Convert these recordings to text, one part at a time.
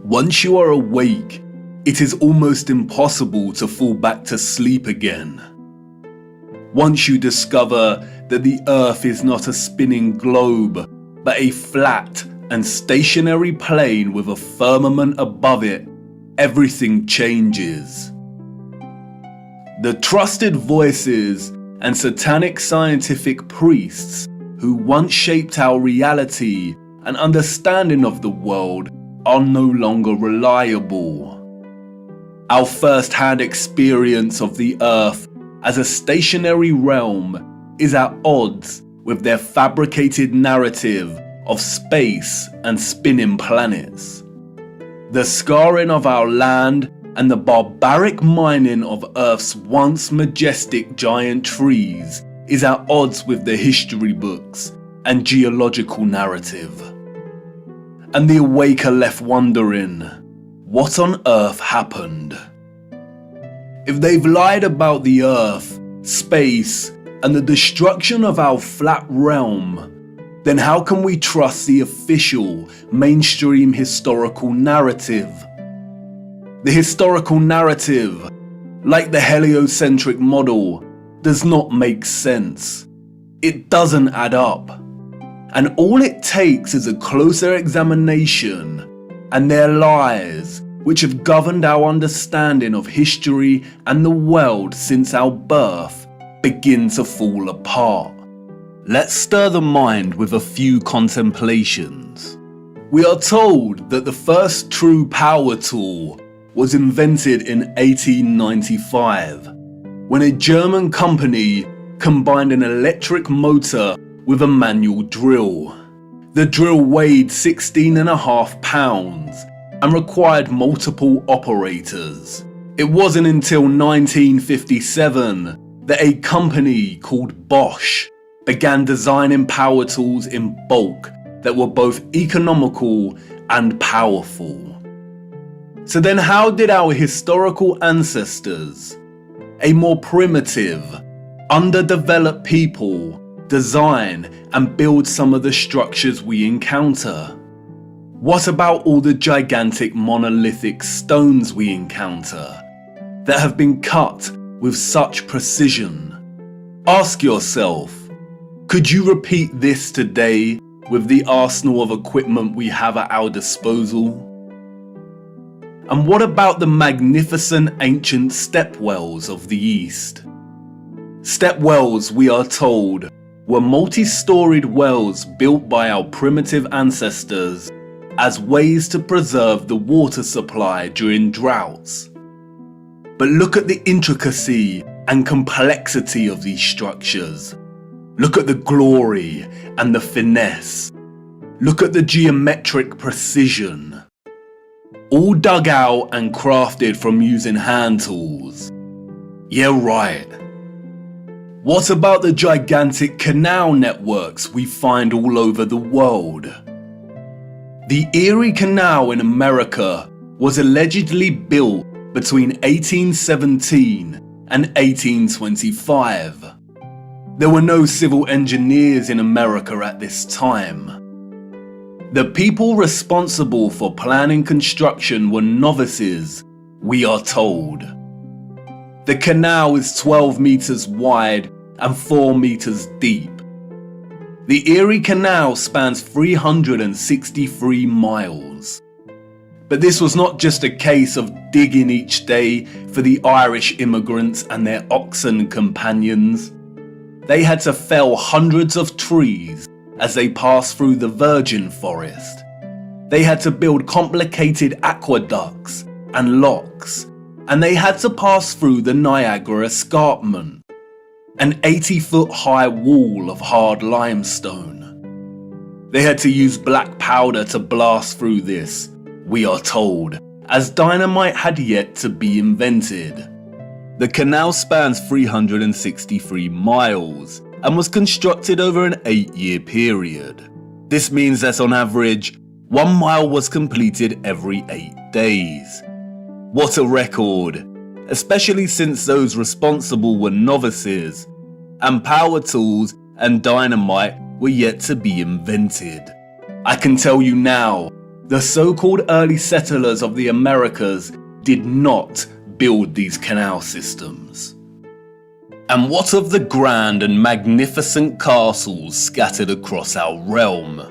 Once you are awake, it is almost impossible to fall back to sleep again. Once you discover that the earth is not a spinning globe, but a flat and stationary plane with a firmament above it, everything changes. The trusted voices and satanic scientific priests who once shaped our reality and understanding of the world are no longer reliable. Our first-hand experience of the earth as a stationary realm is at odds with their fabricated narrative of space and spinning planets. The scarring of our land and the barbaric mining of Earth's once majestic giant trees is at odds with the history books and geological narrative. And the awake are left wondering, what on earth happened? If they've lied about the earth, space, and the destruction of our flat realm, then how can we trust the official, mainstream historical narrative? The historical narrative, like the heliocentric model, does not make sense. It doesn't add up. And all it takes is a closer examination, and their lies, which have governed our understanding of history and the world since our birth, begin to fall apart. Let's stir the mind with a few contemplations. We are told that the first true power tool was invented in 1895, when a German company combined an electric motor with a manual drill. The drill weighed 16.5 pounds and required multiple operators. It wasn't until 1957 that a company called Bosch began designing power tools in bulk that were both economical and powerful. So then how did our historical ancestors, a more primitive, underdeveloped people, design and build some of the structures we encounter? What about all the gigantic monolithic stones we encounter that have been cut with such precision? Ask yourself, could you repeat this today with the arsenal of equipment we have at our disposal? And what about the magnificent ancient stepwells of the East? Stepwells, we are told, were multi-storied wells built by our primitive ancestors as ways to preserve the water supply during droughts. But look at the intricacy and complexity of these structures. Look at the glory and the finesse. Look at the geometric precision. All dug out and crafted from using hand tools. Yeah, right. What about the gigantic canal networks we find all over the world? The Erie Canal in America was allegedly built between 1817 and 1825. There were no civil engineers in America at this time. The people responsible for planning construction were novices, we are told. The canal is 12 meters wide and 4 meters deep. The Erie Canal spans 363 miles. But this was not just a case of digging each day for the Irish immigrants and their oxen companions. They had to fell hundreds of trees as they passed through the virgin forest. They had to build complicated aqueducts and locks, and they had to pass through the Niagara Escarpment, an 80-foot high wall of hard limestone. They had to use black powder to blast through this, we are told, as dynamite had yet to be invented. The canal spans 363 miles and was constructed over an 8-year period. This means that on average, 1 mile was completed every 8 days. What a record, especially since those responsible were novices, and power tools and dynamite were yet to be invented. I can tell you now, The so-called early settlers of the Americas did not build these canal systems. And what of the grand and magnificent castles scattered across our realm?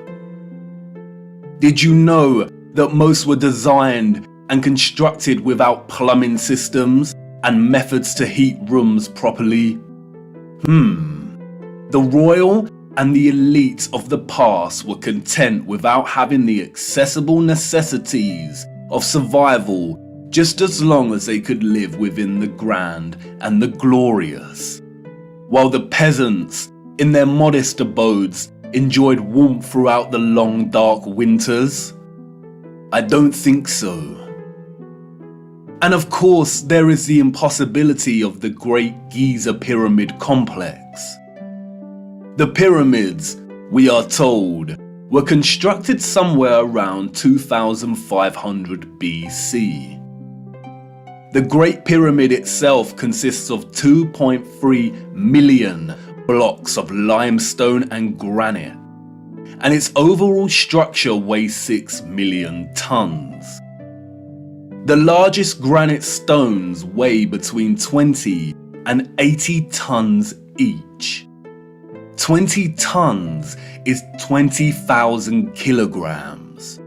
Did you know that most were designed and constructed without plumbing systems and methods to heat rooms properly? The royal and the elite of the past were content without having the accessible necessities of survival, just as long as they could live within the grand and the glorious, while the peasants, in their modest abodes, enjoyed warmth throughout the long dark winters? I don't think so. And of course, there is the impossibility of the Great Giza Pyramid Complex. The pyramids, we are told, were constructed somewhere around 2500 BC. The Great Pyramid itself consists of 2.3 million blocks of limestone and granite, and its overall structure weighs 6 million tons. The largest granite stones weigh between 20 and 80 tons each. 20 tons is 20,000 kilograms.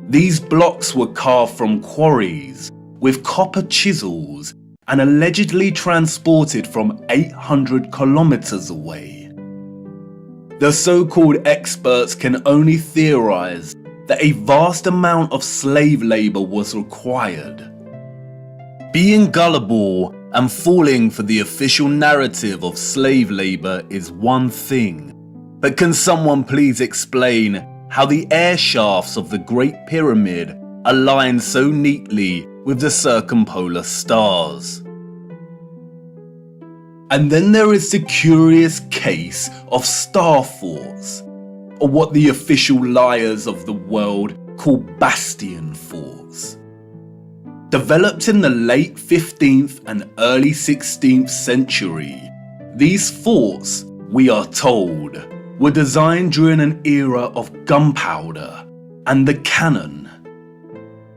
These blocks were carved from quarries with copper chisels and allegedly transported from 800 kilometers away. The so-called experts can only theorize that a vast amount of slave labor was required. Being gullible and falling for the official narrative of slave labor is one thing, but can someone please explain how the air shafts of the Great Pyramid align so neatly with the circumpolar stars? And then there is the curious case of star forts, or what the official liars of the world call bastion forts. Developed in the late 15th and early 16th century, these forts, we are told, were designed during an era of gunpowder and the cannon.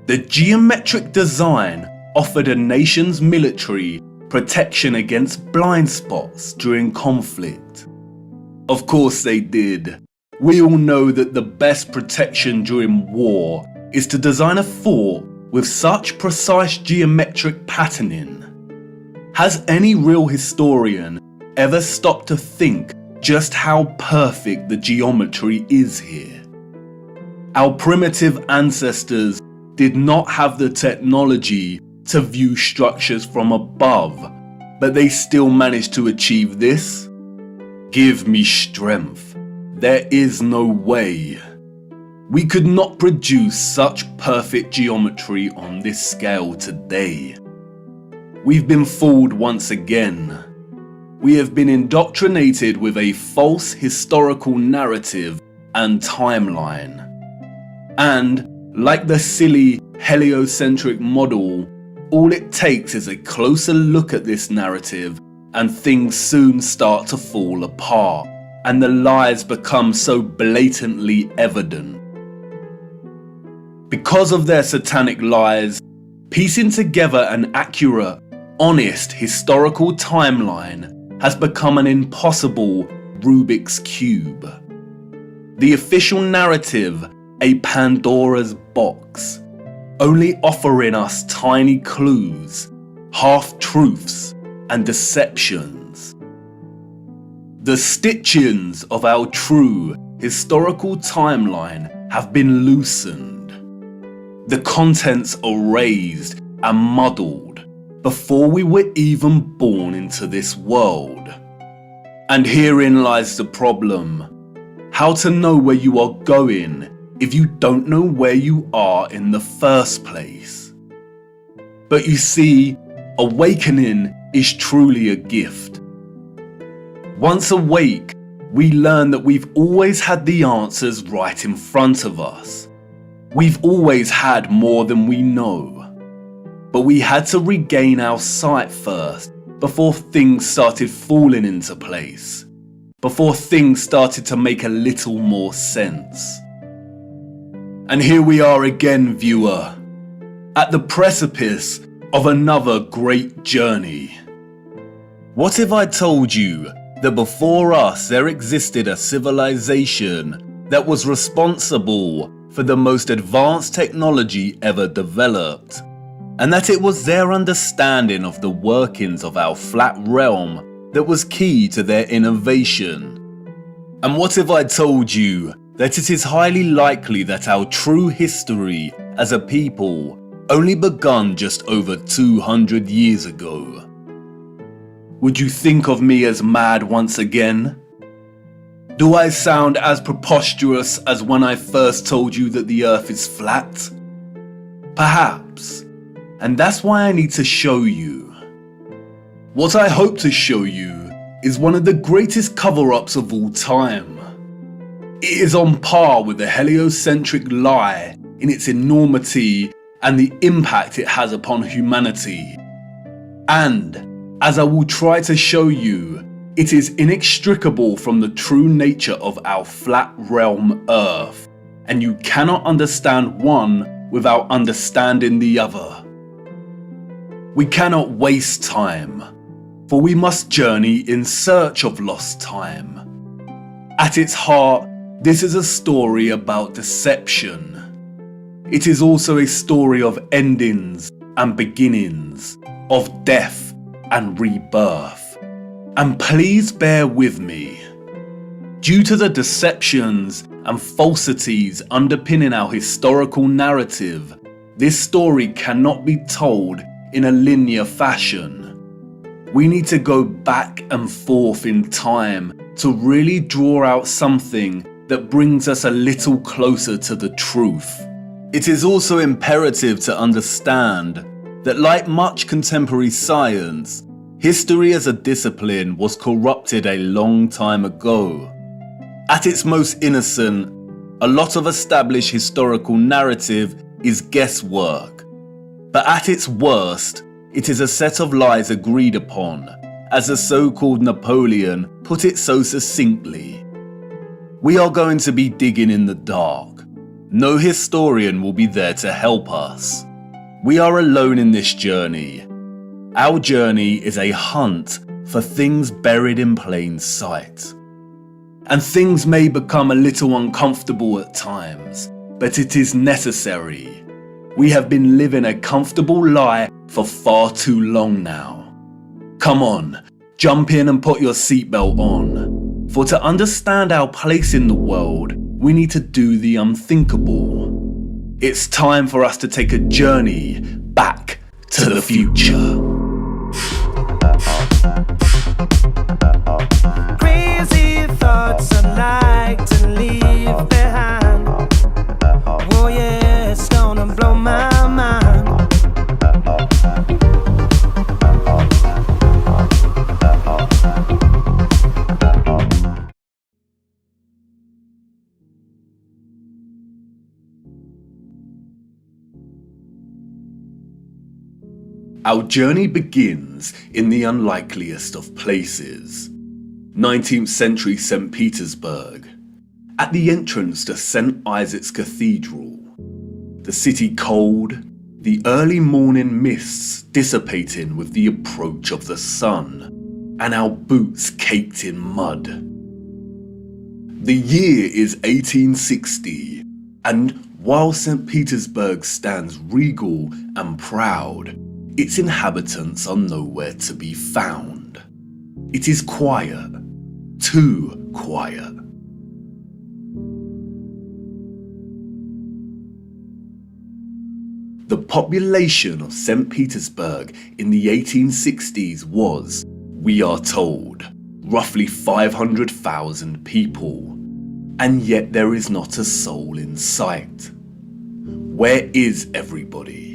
The geometric design offered a nation's military protection against blind spots during conflict. Of course they did. We all know that the best protection during war is to design a fort with such precise geometric patterning. Has any real historian ever stopped to think just how perfect the geometry is here? Our primitive ancestors did not have the technology to view structures from above, but they still managed to achieve this? Give me strength. There is no way. We could not produce such perfect geometry on this scale today. We've been fooled once again. We have been indoctrinated with a false historical narrative and timeline. And, like the silly heliocentric model, all it takes is a closer look at this narrative and things soon start to fall apart, and the lies become so blatantly evident. Because of their satanic lies, piecing together an accurate, honest historical timeline has become an impossible Rubik's Cube. The official narrative, a Pandora's box, only offering us tiny clues, half-truths, and deceptions. The stitchings of our true historical timeline have been loosened. The contents erased and muddled before we were even born into this world. And herein lies the problem. How to know where you are going if you don't know where you are in the first place? But you see, awakening is truly a gift. Once awake, we learn that we've always had the answers right in front of us. We've always had more than we know. But we had to regain our sight first before things started falling into place. Before things started to make a little more sense. And here we are again, viewer, at the precipice of another great journey. What if I told you that before us there existed a civilization that was responsible for the most advanced technology ever developed, and that it was their understanding of the workings of our flat realm that was key to their innovation? And what if I told you that it is highly likely that our true history as a people only begun just over 200 years ago? Would you think of me as mad once again? Do I sound as preposterous as when I first told you that the earth is flat? Perhaps, and that's why I need to show you. What I hope to show you is one of the greatest cover-ups of all time. It is on par with the heliocentric lie in its enormity and the impact it has upon humanity. And, as I will try to show you, it is inextricable from the true nature of our flat realm Earth, and you cannot understand one without understanding the other. We cannot waste time, for we must journey in search of lost time. At its heart, this is a story about deception. It is also a story of endings and beginnings, of death and rebirth. And please bear with me. Due to the deceptions and falsities underpinning our historical narrative, this story cannot be told in a linear fashion. We need to go back and forth in time to really draw out something that brings us a little closer to the truth. It is also imperative to understand that, like much contemporary science, history as a discipline was corrupted a long time ago. At its most innocent, a lot of established historical narrative is guesswork. But at its worst, it is a set of lies agreed upon, as the so-called Napoleon put it so succinctly. We are going to be digging in the dark. No historian will be there to help us. We are alone in this journey. Our journey is a hunt for things buried in plain sight. And things may become a little uncomfortable at times, but it is necessary. We have been living a comfortable lie for far too long now. Come on, jump in and put your seatbelt on. For to understand our place in the world, we need to do the unthinkable. It's time for us to take a journey back to the future. Crazy thoughts I like to leave behind. Oh yeah, it's gonna blow my mind. Our journey begins in the unlikeliest of places. 19th century St. Petersburg, at the entrance to St. Isaac's Cathedral. The city cold, the early morning mists dissipating with the approach of the sun, and our boots caked in mud. The year is 1860, and while St. Petersburg stands regal and proud, its inhabitants are nowhere to be found. It is quiet, too quiet. The population of St. Petersburg in the 1860s was, we are told, roughly 500,000 people, and yet there is not a soul in sight. Where is everybody?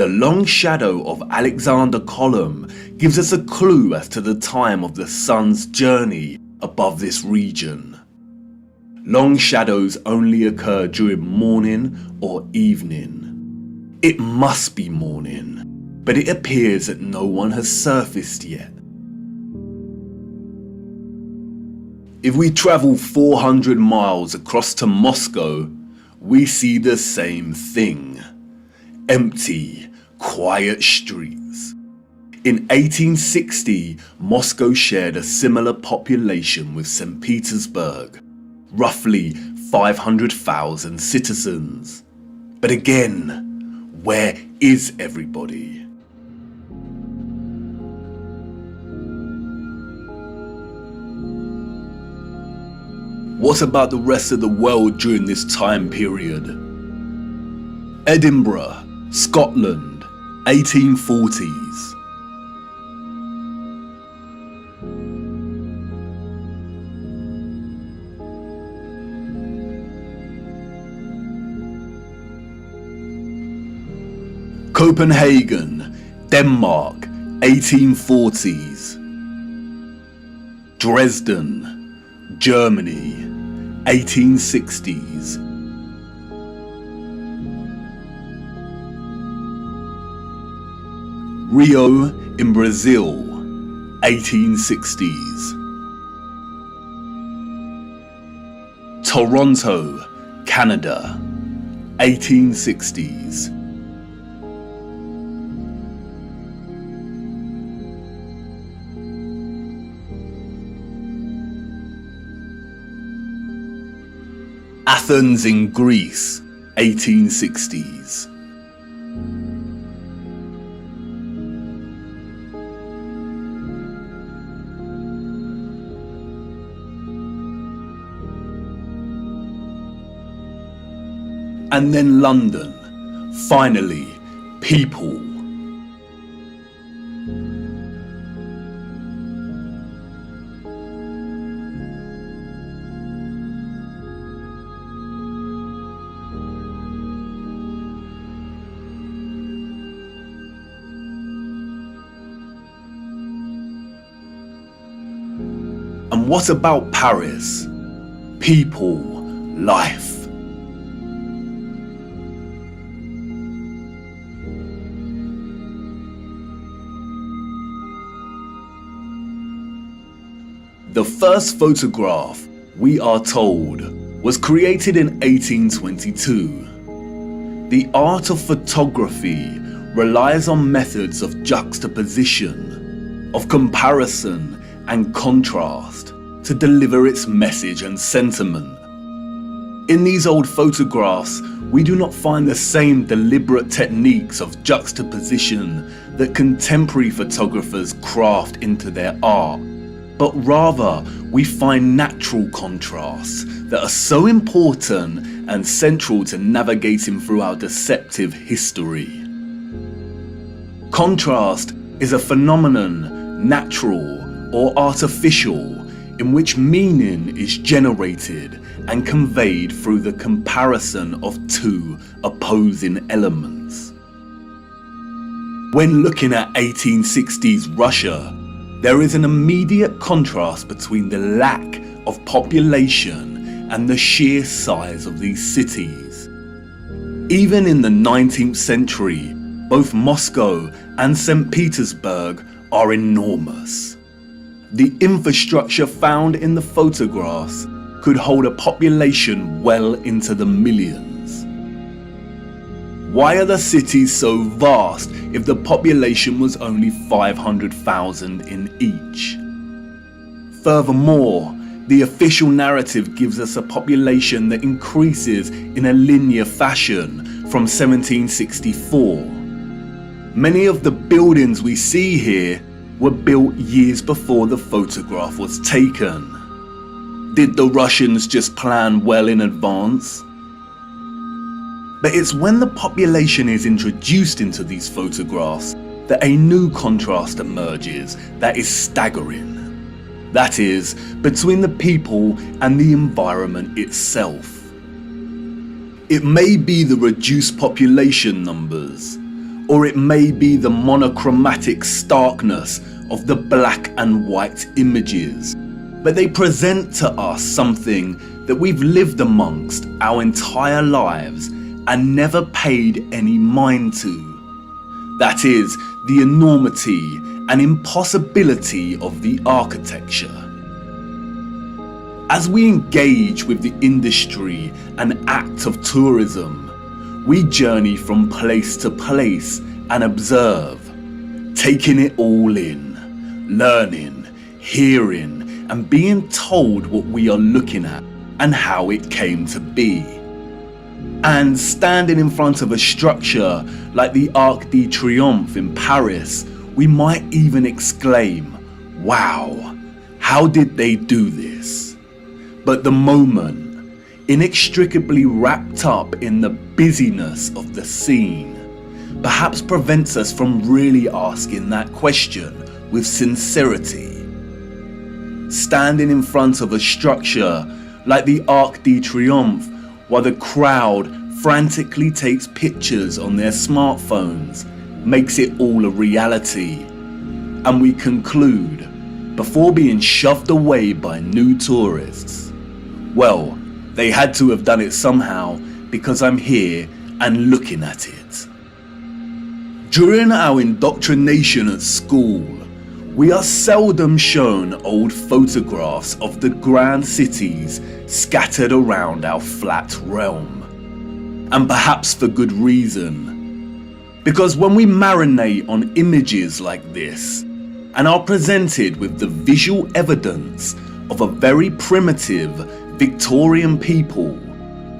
The long shadow of Alexander Column gives us a clue as to the time of the sun's journey above this region. Long shadows only occur during morning or evening. It must be morning, but it appears that no one has surfaced yet. If we travel 400 miles across to Moscow, we see the same thing. Empty, quiet streets. In 1860, Moscow shared a similar population with St. Petersburg, roughly 500,000 citizens. But again, where is everybody? What about the rest of the world during this time period? Edinburgh, Scotland, 1840s. Copenhagen, Denmark, 1840s. Dresden, Germany, 1860s. Rio in Brazil, 1860s. Toronto, Canada, 1860s. Athens in Greece, 1860s. And then London, finally, people. And what about Paris? People, life. The first photograph, we are told, was created in 1822. The art of photography relies on methods of juxtaposition, of comparison and contrast to deliver its message and sentiment. In these old photographs, we do not find the same deliberate techniques of juxtaposition that contemporary photographers craft into their art, but rather we find natural contrasts that are so important and central to navigating through our deceptive history. Contrast is a phenomenon, natural or artificial, in which meaning is generated and conveyed through the comparison of two opposing elements. When looking at 1860s Russia, there is an immediate contrast between the lack of population and the sheer size of these cities. Even in the 19th century, both Moscow and St. Petersburg are enormous. The infrastructure found in the photographs could hold a population well into the millions. Why are the cities so vast if the population was only 500,000 in each? Furthermore, the official narrative gives us a population that increases in a linear fashion from 1764. Many of the buildings we see here were built years before the photograph was taken. Did the Russians just plan well in advance? But it's when the population is introduced into these photographs that a new contrast emerges that is staggering. That is, between the people and the environment itself. It may be the reduced population numbers, or it may be the monochromatic starkness of the black and white images, but they present to us something that we've lived amongst our entire lives and never paid any mind to. That is, the enormity and impossibility of the architecture. As we engage with the industry and act of tourism, we journey from place to place and observe, taking it all in, learning, hearing, and being told what we are looking at and how it came to be. And standing in front of a structure like the Arc de Triomphe in Paris, we might even exclaim, "Wow, how did they do this?" But the moment, inextricably wrapped up in the busyness of the scene, perhaps prevents us from really asking that question with sincerity. Standing in front of a structure like the Arc de Triomphe while the crowd frantically takes pictures on their smartphones makes it all a reality. And we conclude, before being shoved away by new tourists, well, they had to have done it somehow because I'm here and looking at it. During our indoctrination at school, we are seldom shown old photographs of the grand cities scattered around our flat realm. And perhaps for good reason. Because when we marinate on images like this and are presented with the visual evidence of a very primitive Victorian people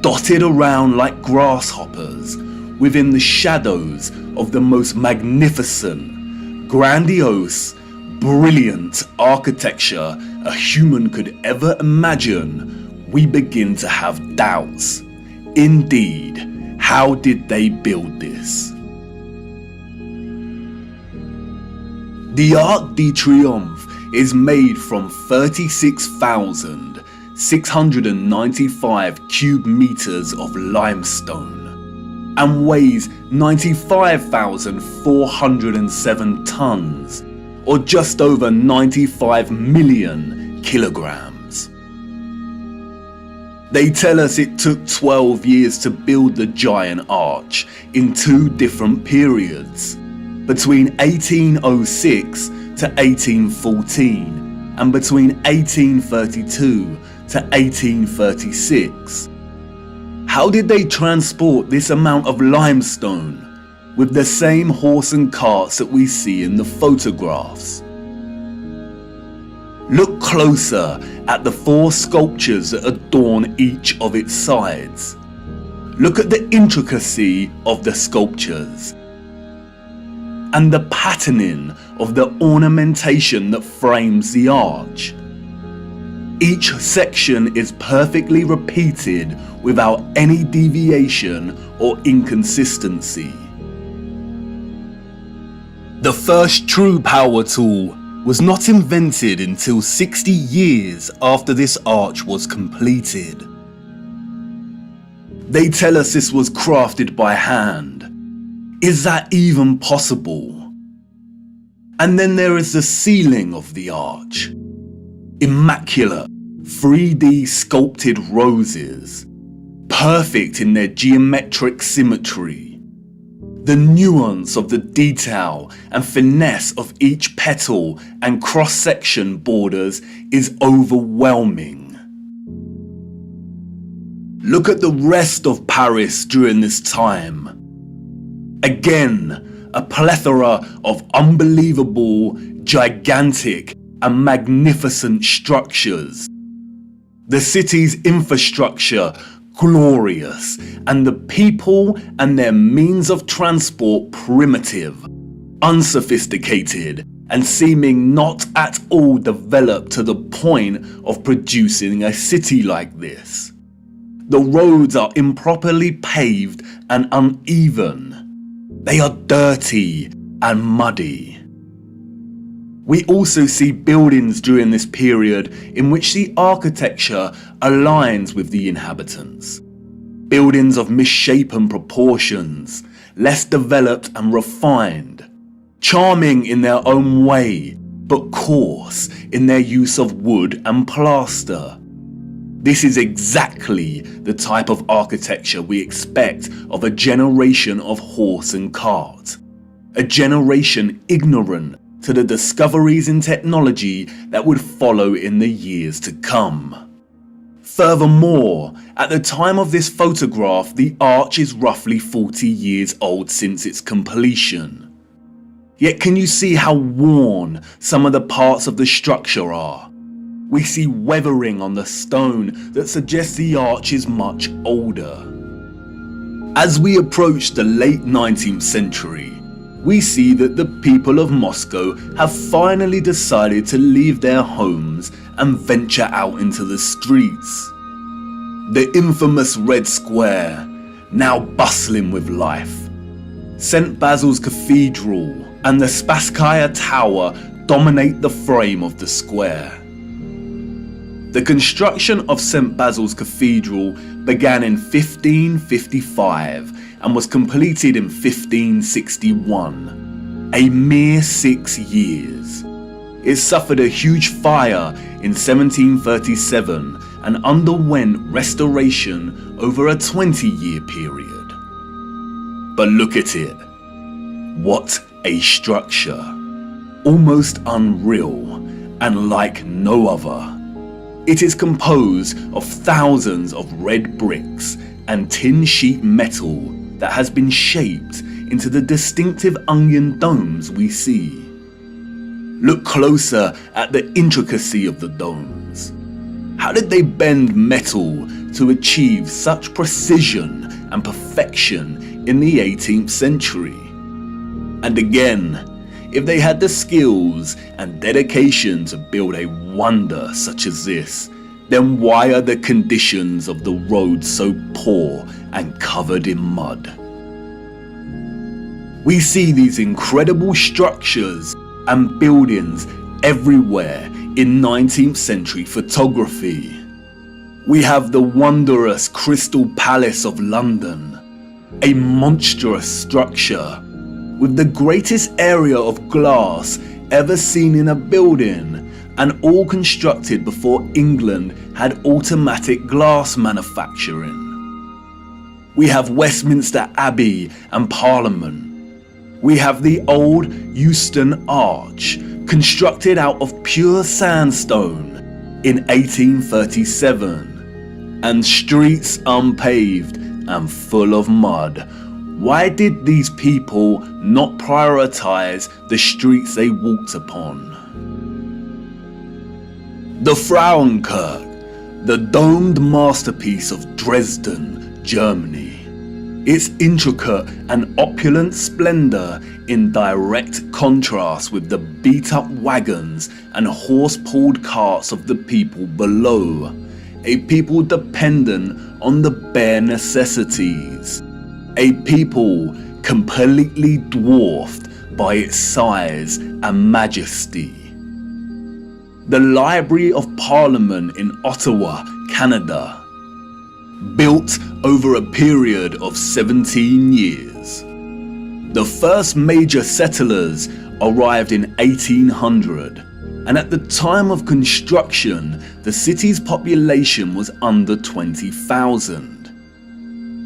dotted around like grasshoppers within the shadows of the most magnificent, grandiose, brilliant architecture a human could ever imagine, we begin to have doubts. Indeed, how did they build this? The Arc de Triomphe is made from 36,695 cube meters of limestone and weighs 95,407 tons, or just over 95 million kilograms. They tell us it took 12 years to build the giant arch in two different periods, between 1806 to 1814 and between 1832 to 1836. How did they transport this amount of limestone with the same horse and carts that we see in the photographs? Look closer at the four sculptures that adorn each of its sides. Look at the intricacy of the sculptures and the patterning of the ornamentation that frames the arch. Each section is perfectly repeated without any deviation or inconsistency. The first true power tool was not invented until 60 years after this arch was completed. They tell us this was crafted by hand. Is that even possible? And then there is the ceiling of the arch. Immaculate, 3D sculpted roses, perfect in their geometric symmetry. The nuance of the detail and finesse of each petal and cross-section borders is overwhelming. Look at the rest of Paris during this time. Again, a plethora of unbelievable, gigantic and magnificent structures. The city's infrastructure glorious, and the people and their means of transport primitive, unsophisticated, and seeming not at all developed to the point of producing a city like this. The roads are improperly paved and uneven. They are dirty and muddy. We also see buildings during this period in which the architecture aligns with the inhabitants. Buildings of misshapen proportions, less developed and refined, charming in their own way, but coarse in their use of wood and plaster. This is exactly the type of architecture we expect of a generation of horse and cart. A generation ignorant to the discoveries in technology that would follow in the years to come. Furthermore, at the time of this photograph, the arch is roughly 40 years old since its completion. Yet can you see how worn some of the parts of the structure are? We see weathering on the stone that suggests the arch is much older. As we approach the late 19th century, we see that the people of Moscow have finally decided to leave their homes and venture out into the streets. The infamous Red Square, now bustling with life. St. Basil's Cathedral and the Spasskaya Tower dominate the frame of the square. The construction of St. Basil's Cathedral began in 1555 and was completed in 1561, a mere 6 years. It suffered a huge fire in 1737 and underwent restoration over a 20-year period. But look at it. What a structure. Almost unreal and like no other. It is composed of thousands of red bricks and tin sheet metal that has been shaped into the distinctive onion domes we see. Look closer at the intricacy of the domes. How did they bend metal to achieve such precision and perfection in the 18th century? And again, if they had the skills and dedication to build a wonder such as this, then why are the conditions of the road so poor and covered in mud? We see these incredible structures and buildings everywhere in 19th century photography. We have the wondrous Crystal Palace of London, a monstrous structure with the greatest area of glass ever seen in a building, and all constructed before England had automatic glass manufacturing. We have Westminster Abbey and Parliament. We have the old Euston Arch, constructed out of pure sandstone in 1837, and streets unpaved and full of mud. Why did these people not prioritize the streets they walked upon? The Frauenkirche, the domed masterpiece of Dresden, Germany. Its intricate and opulent splendor in direct contrast with the beat-up wagons and horse-pulled carts of the people below, a people dependent on the bare necessities. A people completely dwarfed by its size and majesty. The Library of Parliament in Ottawa, Canada, built over a period of 17 years. The first major settlers arrived in 1800, and at the time of construction, the city's population was under 20,000.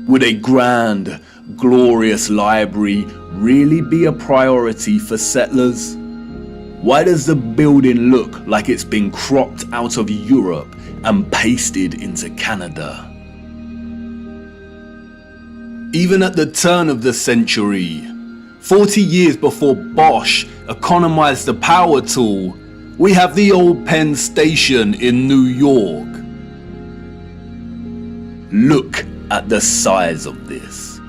Would a grand, glorious library really be a priority for settlers? Why does the building look like it's been cropped out of Europe and pasted into Canada? Even at the turn of the century, 40 years before Bosch economized the power tool, we have the old Penn Station in New York. Look at the size of this.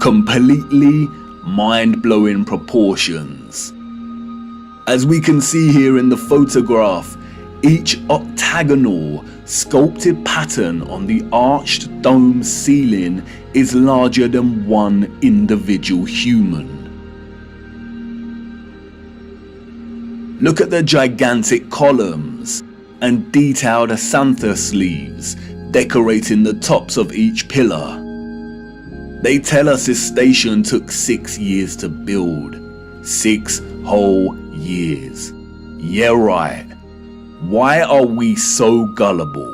Completely mind-blowing proportions. As we can see here in the photograph, each octagonal sculpted pattern on the arched dome ceiling is larger than one individual human. Look at the gigantic columns and detailed acanthus leaves decorating the tops of each pillar. They tell us this station took 6 years to build. 6 whole years. Yeah, right. Why are we so gullible?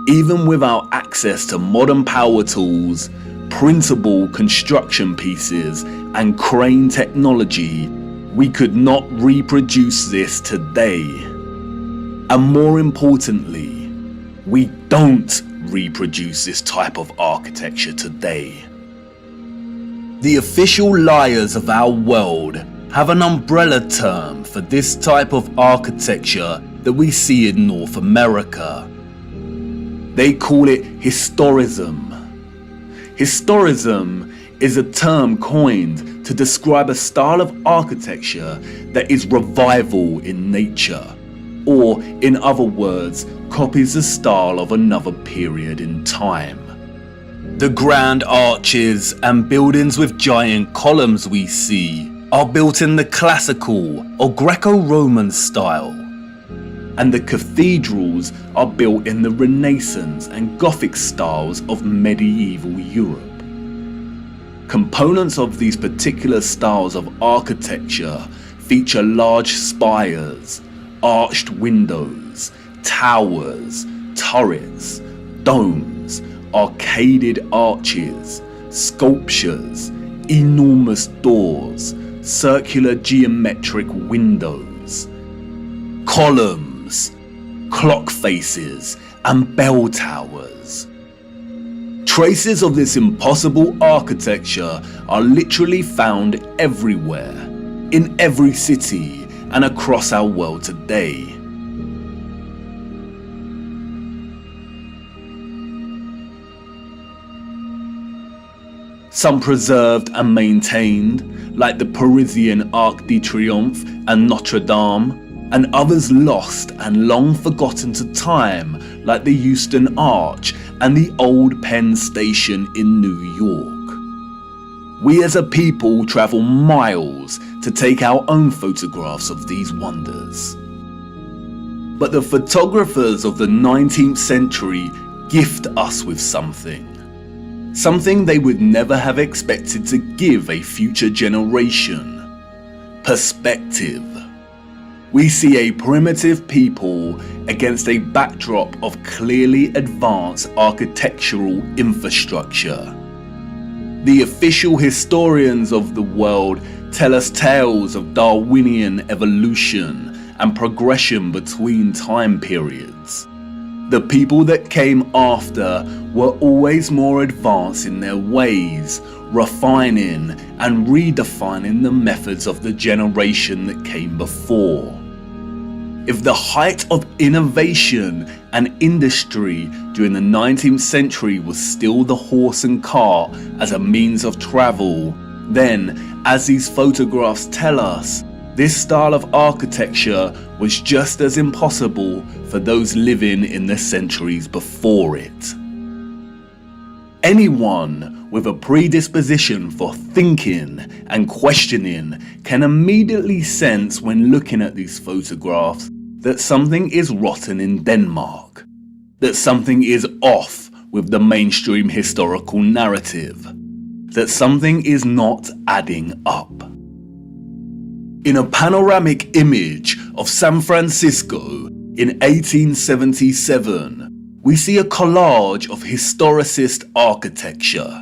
Even without access to modern power tools, printable construction pieces, and crane technology, we could not reproduce this today. And more importantly, we don't reproduce this type of architecture today. The official liars of our world have an umbrella term for this type of architecture that we see in North America. They call it historism. Historism is a term coined to describe a style of architecture that is revival in nature, or in other words, copies the style of another period in time. The grand arches and buildings with giant columns we see are built in the classical or Greco-Roman style, and the cathedrals are built in the Renaissance and Gothic styles of medieval Europe. Components of these particular styles of architecture feature large spires, arched windows, towers, turrets, domes, arcaded arches, sculptures, enormous doors, circular geometric windows, columns, clock faces, and bell towers. Traces of this impossible architecture are literally found everywhere, in every city and across our world today. Some preserved and maintained, like the Parisian Arc de Triomphe and Notre Dame, and others lost and long forgotten to time, like the Euston Arch and the Old Penn Station in New York. We as a people travel miles to take our own photographs of these wonders. But the photographers of the 19th century gift us with something they would never have expected to give a future generation: perspective. We see a primitive people against a backdrop of clearly advanced architectural infrastructure. The official historians of the world tell us tales of Darwinian evolution and progression between time periods. The people that came after were always more advanced in their ways, refining and redefining the methods of the generation that came before. If the height of innovation and industry during the 19th century was still the horse and cart as a means of travel, then, as these photographs tell us, this style of architecture was just as impossible for those living in the centuries before it. Anyone with a predisposition for thinking and questioning can immediately sense when looking at these photographs that something is rotten in Denmark, that something is off with the mainstream historical narrative, that something is not adding up. In a panoramic image of San Francisco in 1877, we see a collage of historicist architecture.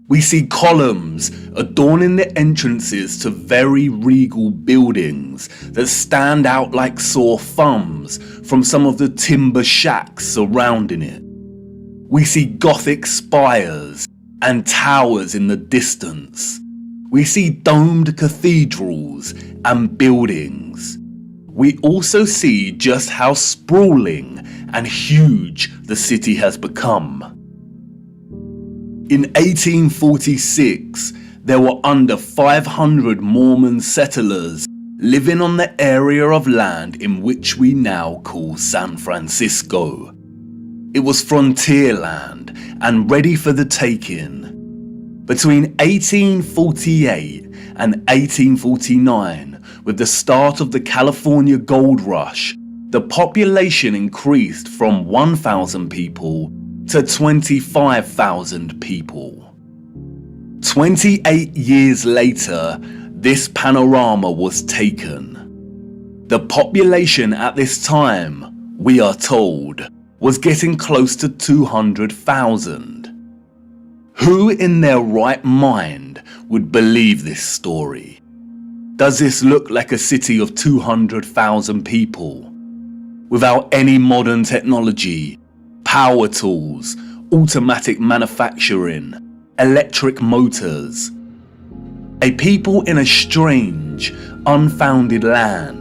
We see columns adorning the entrances to very regal buildings that stand out like sore thumbs from some of the timber shacks surrounding it. We see Gothic spires and towers in the distance. We see domed cathedrals and buildings. We also see just how sprawling and huge the city has become. In 1846, there were under 500 Mormon settlers living on the area of land in which we now call San Francisco. It was frontier land and ready for the taking. Between 1848 and 1849, with the start of the California gold rush, the population increased from 1,000 people to 25,000 people. 28 years later, this panorama was taken. The population at this time, we are told, was getting close to 200,000. Who in their right mind would believe this story? Does this look like a city of 200,000 people? Without any modern technology, power tools, automatic manufacturing, electric motors. A people in a strange, unfounded land,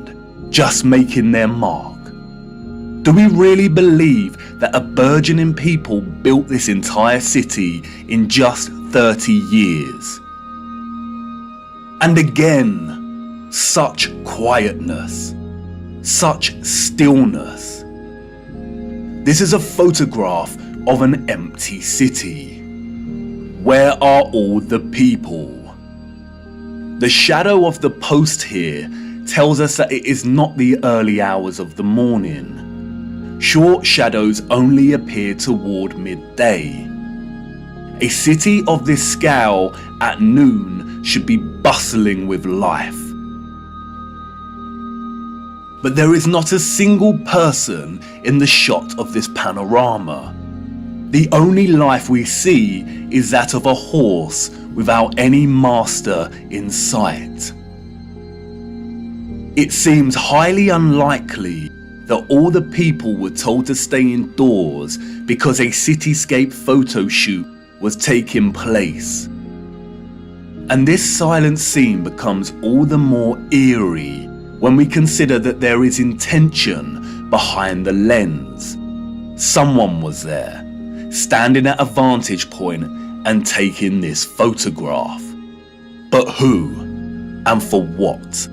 just making their mark. Do we really believe that a burgeoning people built this entire city in just 30 years? And again, such quietness, such stillness. This is a photograph of an empty city. Where are all the people? The shadow of the post here tells us that it is not the early hours of the morning. Short shadows only appear toward midday. A city of this scale at noon should be bustling with life. But there is not a single person in the shot of this panorama. The only life we see is that of a horse without any master in sight. It seems highly unlikely that all the people were told to stay indoors because a cityscape photo shoot was taking place. And this silent scene becomes all the more eerie when we consider that there is intention behind the lens. Someone was there, standing at a vantage point and taking this photograph. But who? And for what?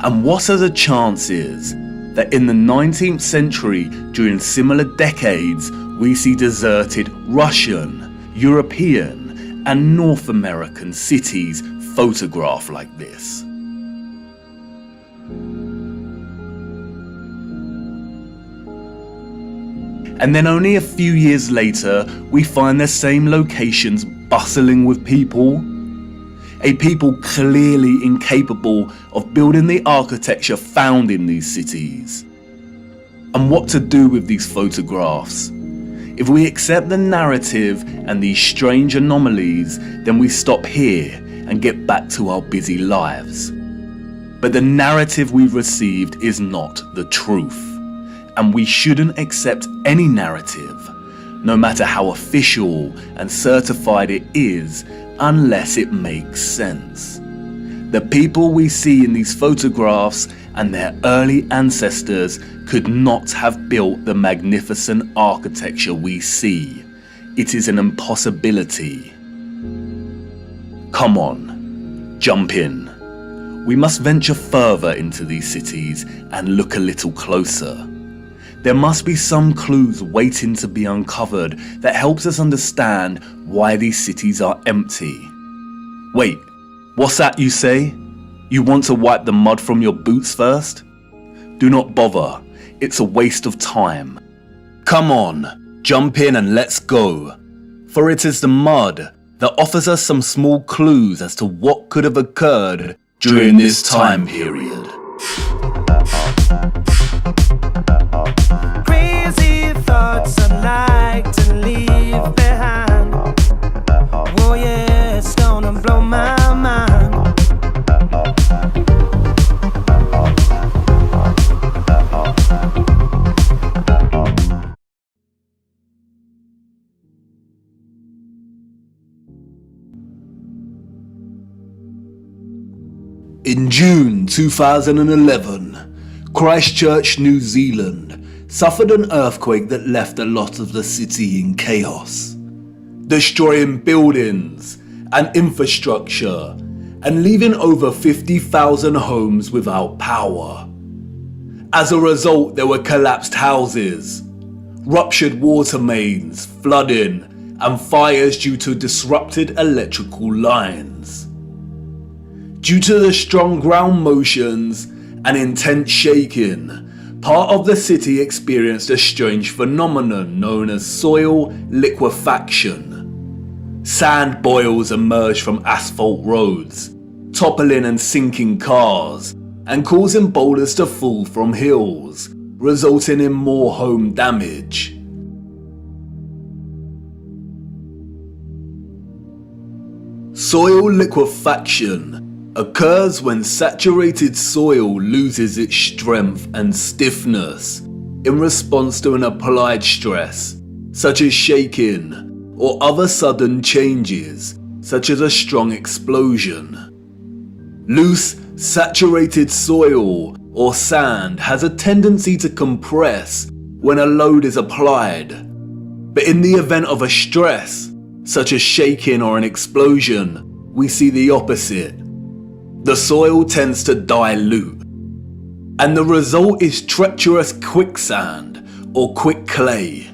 And what are the chances that in the 19th century, during similar decades, we see deserted Russian, European, and North American cities photographed like this? And then only a few years later, we find the same locations bustling with people. A people clearly incapable of building the architecture found in these cities. And what to do with these photographs? If we accept the narrative and these strange anomalies, then we stop here and get back to our busy lives. But the narrative we've received is not the truth. And we shouldn't accept any narrative, no matter how official and certified it is, unless it makes sense. The people we see in these photographs and their early ancestors could not have built the magnificent architecture we see. It is an impossibility. Come on, jump in. We must venture further into these cities and look a little closer. There must be some clues waiting to be uncovered that helps us understand why these cities are empty. Wait, what's that you say? You want to wipe the mud from your boots first? Do not bother, it's a waste of time. Come on, jump in and let's go. For it is the mud that offers us some small clues as to what could have occurred during this time period. Thoughts I'd like to leave behind. Oh yeah, it's gonna blow my mind. In June 2011, Christchurch, New Zealand suffered an earthquake that left a lot of the city in chaos, destroying buildings and infrastructure and leaving over 50,000 homes without power. As a result, there were collapsed houses, ruptured water mains, flooding, and fires due to disrupted electrical lines. Due to the strong ground motions and intense shaking, part of the city experienced a strange phenomenon known as soil liquefaction. Sand boils emerged from asphalt roads, toppling and sinking cars, and causing boulders to fall from hills, resulting in more home damage. Soil liquefaction occurs when saturated soil loses its strength and stiffness in response to an applied stress, such as shaking, or other sudden changes, such as a strong explosion. Loose, saturated soil or sand has a tendency to compress when a load is applied, but in the event of a stress, such as shaking or an explosion, we see the opposite. The soil tends to dilute, and the result is treacherous quicksand or quick clay.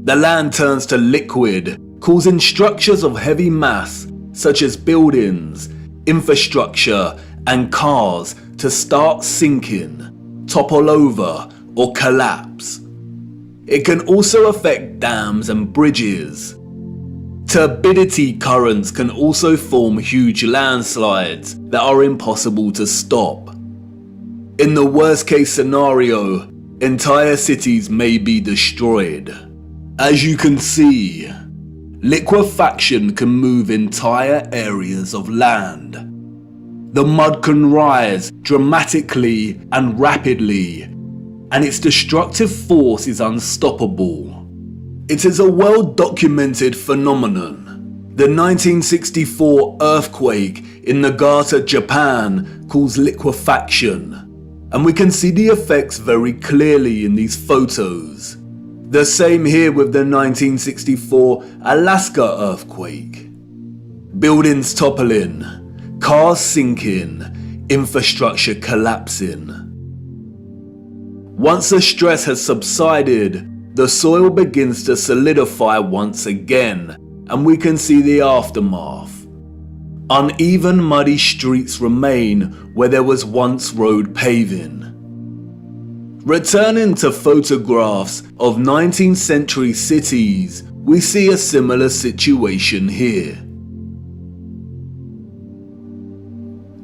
The land turns to liquid, causing structures of heavy mass, such as buildings, infrastructure, and cars to start sinking, topple over, or collapse. It can also affect dams and bridges. Turbidity currents can also form huge landslides that are impossible to stop. In the worst case scenario, entire cities may be destroyed. As you can see, liquefaction can move entire areas of land. The mud can rise dramatically and rapidly, and its destructive force is unstoppable. It is a well-documented phenomenon. The 1964 earthquake in Nagata, Japan caused liquefaction, and we can see the effects very clearly in these photos. The same here with the 1964 Alaska earthquake. Buildings toppling, cars sinking, infrastructure collapsing. Once the stress has subsided, the soil begins to solidify once again, and we can see the aftermath. Uneven, muddy streets remain where there was once road paving. Returning to photographs of 19th century cities, we see a similar situation here.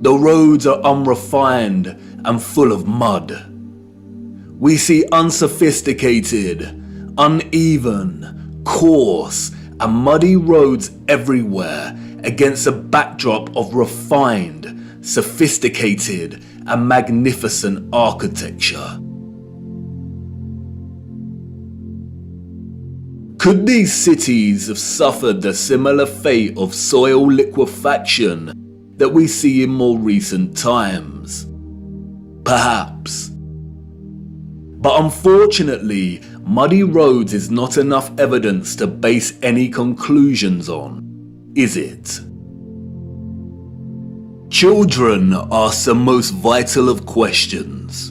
The roads are unrefined and full of mud. We see unsophisticated, uneven, coarse, and muddy roads everywhere against a backdrop of refined, sophisticated, and magnificent architecture. Could these cities have suffered the similar fate of soil liquefaction that we see in more recent times? Perhaps. But unfortunately, muddy roads is not enough evidence to base any conclusions on, is it? Children ask the most vital of questions,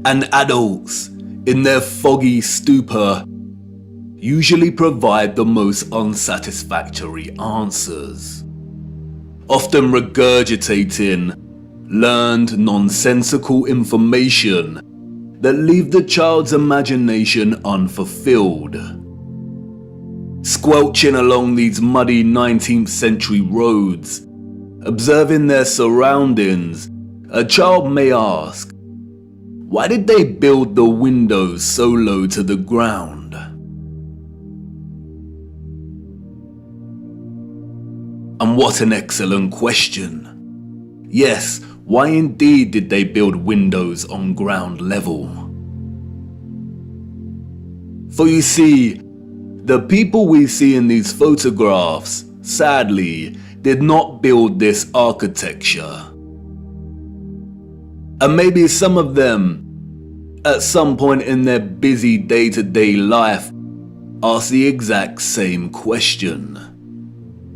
and adults, in their foggy stupor, usually provide the most unsatisfactory answers, often regurgitating learned nonsensical information that leave the child's imagination unfulfilled. Squelching along these muddy 19th century roads, observing their surroundings, a child may ask, why did they build the windows so low to the ground? And what an excellent question. Yes, why indeed did they build windows on ground level? For you see, the people we see in these photographs, sadly, did not build this architecture. And maybe some of them, at some point in their busy day-to-day life, ask the exact same question.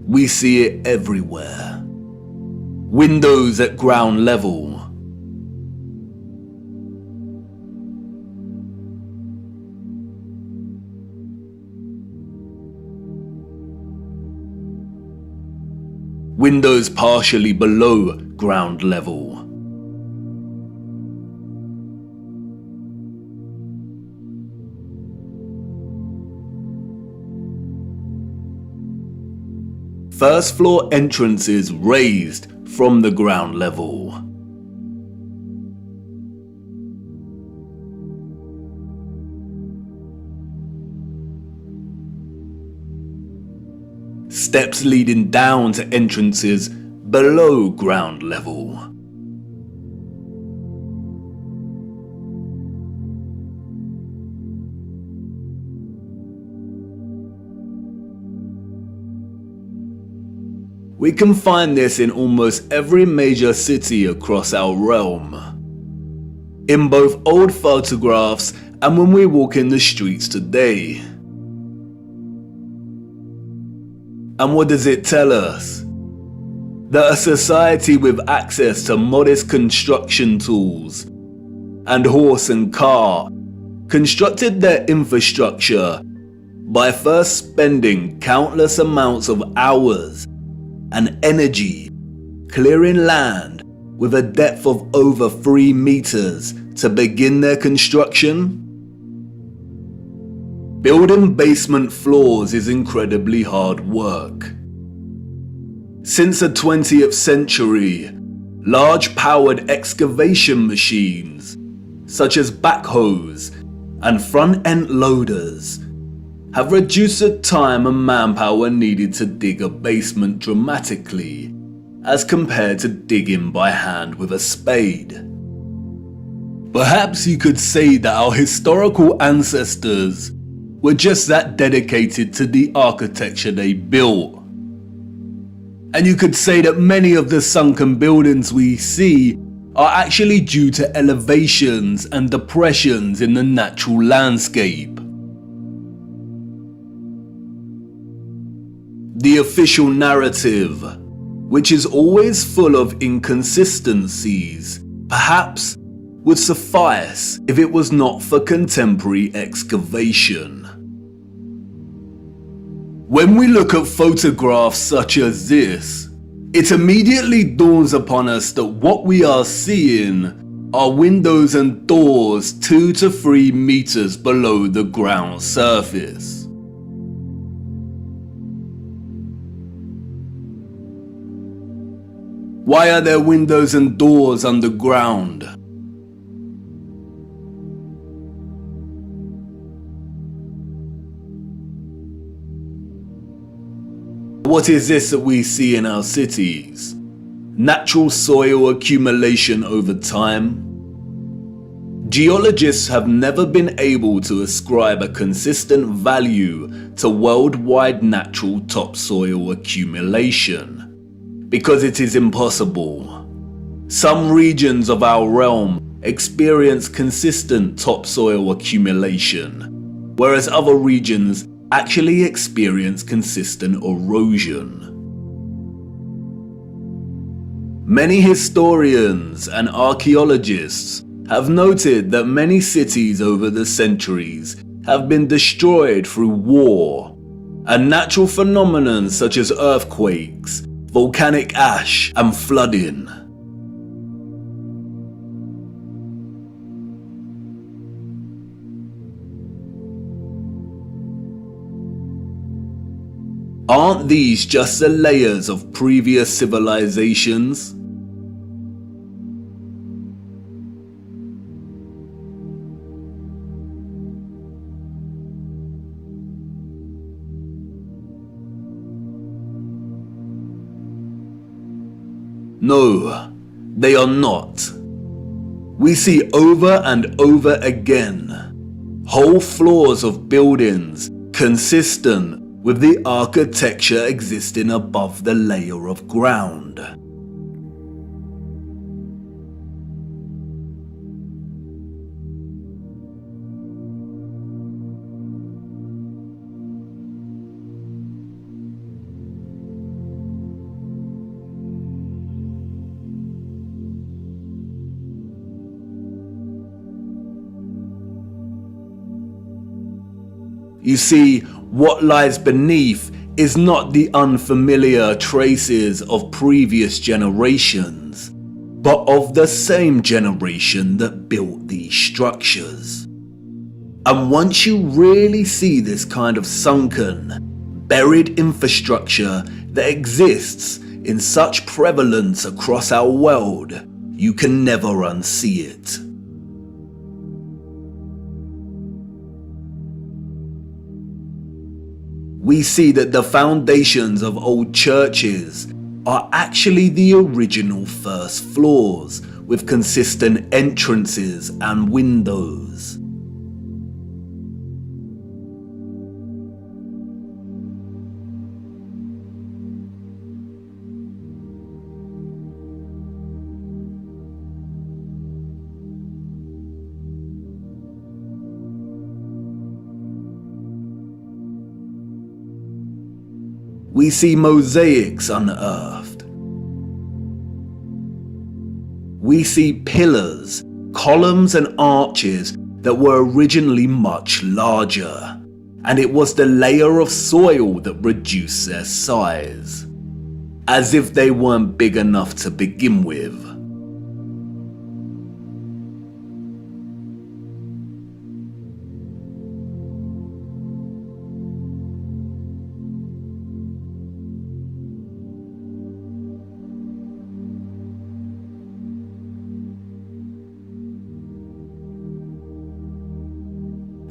We see it everywhere. Windows at ground level. Windows partially below ground level. First floor entrances raised from the ground level. steps leading down to entrances below ground level. We can find this in almost every major city across our realm, in both old photographs and when we walk in the streets today. And what does it tell us? That a society with access to modest construction tools and horse and cart constructed their infrastructure by first spending countless amounts of hours and energy clearing land with a depth of over 3 meters to begin their construction. Building basement floors is incredibly hard work. Since the 20th century, large powered excavation machines such as backhoes and front-end loaders have reduced the time and manpower needed to dig a basement dramatically as compared to digging by hand with a spade. Perhaps you could say that our historical ancestors were just that dedicated to the architecture they built. And you could say that many of the sunken buildings we see are actually due to elevations and depressions in the natural landscape. The official narrative, which is always full of inconsistencies, perhaps would suffice if it was not for contemporary excavation. When we look at photographs such as this, it immediately dawns upon us that what we are seeing are windows and doors 2 to 3 meters below the ground surface. Why are there windows and doors underground? What is this that we see in our cities? Natural soil accumulation over time? Geologists have never been able to ascribe a consistent value to worldwide natural topsoil accumulation, because it is impossible. Some regions of our realm experience consistent topsoil accumulation, whereas other regions actually experience consistent erosion. Many historians and archaeologists have noted that many cities over the centuries have been destroyed through war, and natural phenomena such as earthquakes, volcanic ash, and flooding. Aren't these just the layers of previous civilizations? No, they are not. We see over and over again whole floors of buildings consistent with the architecture existing above the layer of ground. You see, what lies beneath is not the unfamiliar traces of previous generations, but of the same generation that built these structures. And once you really see this kind of sunken, buried infrastructure that exists in such prevalence across our world, you can never unsee it. we see that the foundations of old churches are actually the original first floors with consistent entrances and windows. We see mosaics unearthed. We see pillars, columns and arches that were originally much larger, and it was the layer of soil that reduced their size, as if they weren't big enough to begin with.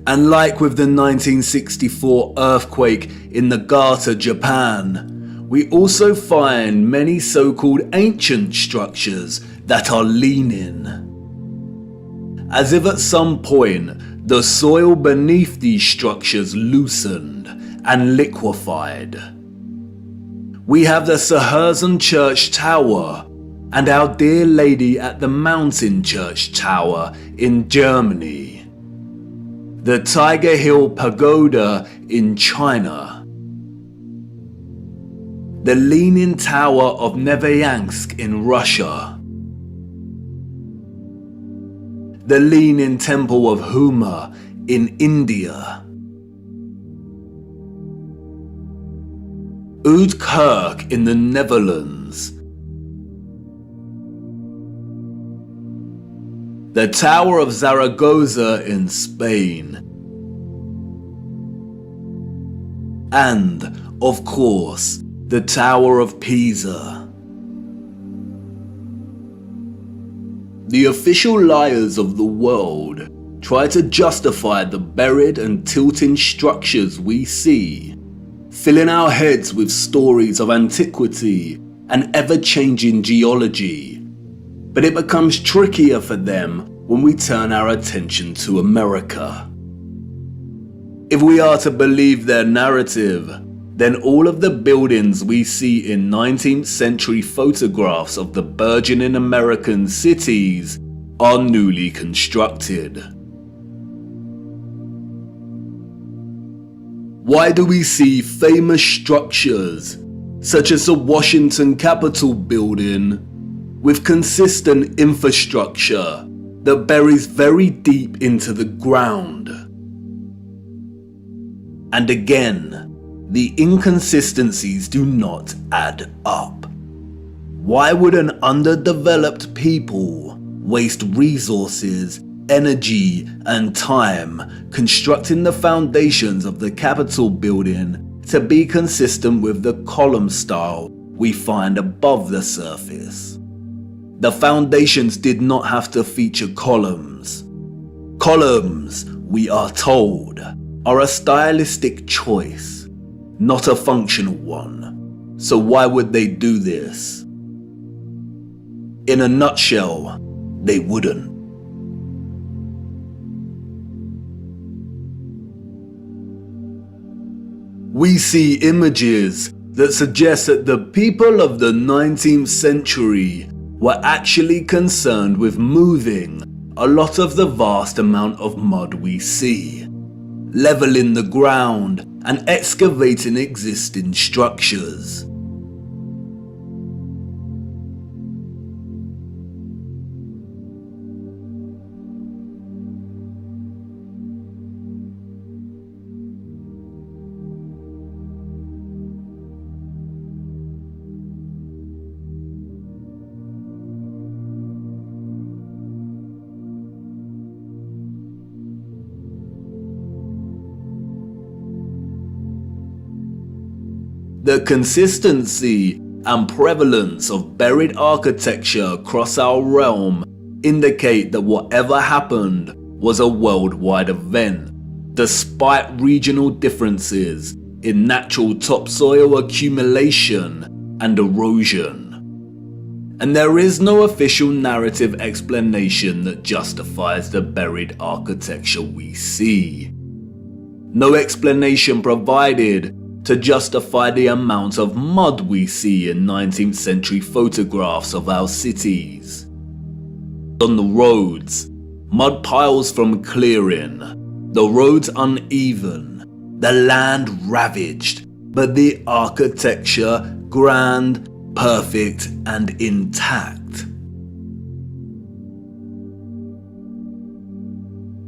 And like with the 1964 earthquake in Nagata, Japan, we also find many so-called ancient structures that are leaning, as if at some point the soil beneath these structures loosened and liquefied. We have the Sahersen Church Tower and Our Dear Lady at the Mountain Church Tower in Germany, the Tiger Hill Pagoda in China, the Leaning Tower of Neveyansk in Russia, the Leaning Temple of Huma in India, Oudkerk in the Netherlands, the Tower of Zaragoza in Spain, and, of course, the Tower of Pisa. The official liars of the world try to justify the buried and tilting structures we see, filling our heads with stories of antiquity and ever-changing geology. But it becomes trickier for them when we turn our attention to America. If we are to believe their narrative, then all of the buildings we see in 19th century photographs of the burgeoning American cities are newly constructed. Why do we see famous structures, such as the Washington Capitol building, with consistent infrastructure that buries very deep into the ground? And again, the inconsistencies do not add up. Why would an underdeveloped people waste resources, energy, and time constructing the foundations of the Capitol building to be consistent with the column style we find above the surface? The foundations did not have to feature columns. Columns, we are told, are a stylistic choice, not a functional one. So why would they do this? In a nutshell, they wouldn't. We see images that suggest that the people of the 19th century were actually concerned with moving a lot of the vast amount of mud we see, leveling the ground and excavating existing structures. The consistency and prevalence of buried architecture across our realm indicate that whatever happened was a worldwide event, despite regional differences in natural topsoil accumulation and erosion. And there is no official narrative explanation that justifies the buried architecture we see. No explanation provided to justify the amount of mud we see in 19th century photographs of our cities. On the roads, mud piles from clearing, the roads uneven, the land ravaged, but the architecture grand, perfect and intact.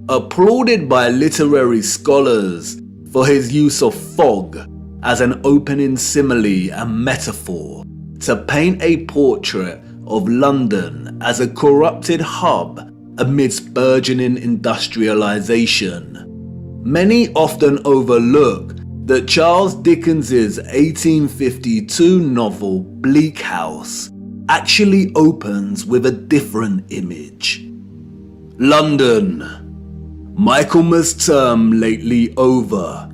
Applauded by literary scholars for his use of fog as an opening simile and metaphor to paint a portrait of London as a corrupted hub amidst burgeoning industrialization, many often overlook that Charles Dickens's 1852 novel Bleak House actually opens with a different image. London, Michaelmas term lately over,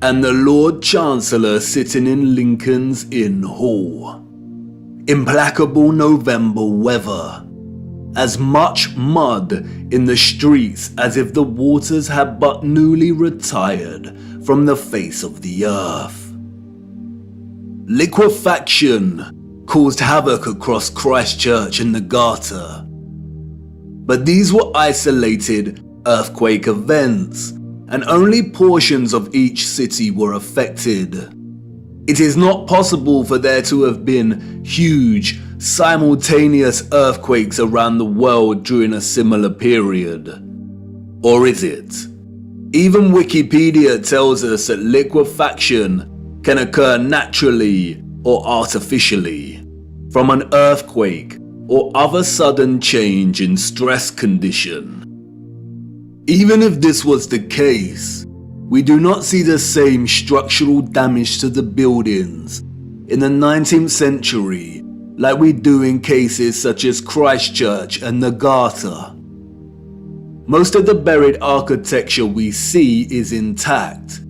and the Lord Chancellor sitting in Lincoln's Inn Hall. Implacable November weather, as much mud in the streets as if the waters had but newly retired from the face of the earth. Liquefaction caused havoc across Christchurch and the Garter, but these were isolated earthquake events, and only portions of each city were affected. It is not possible for there to have been huge, simultaneous earthquakes around the world during a similar period. Or is it? Even Wikipedia tells us that liquefaction can occur naturally or artificially, from an earthquake or other sudden change in stress condition. Even if this was the case, we do not see the same structural damage to the buildings in the 19th century like we do in cases such as Christchurch and the Garter. Most of the buried architecture we see is intact.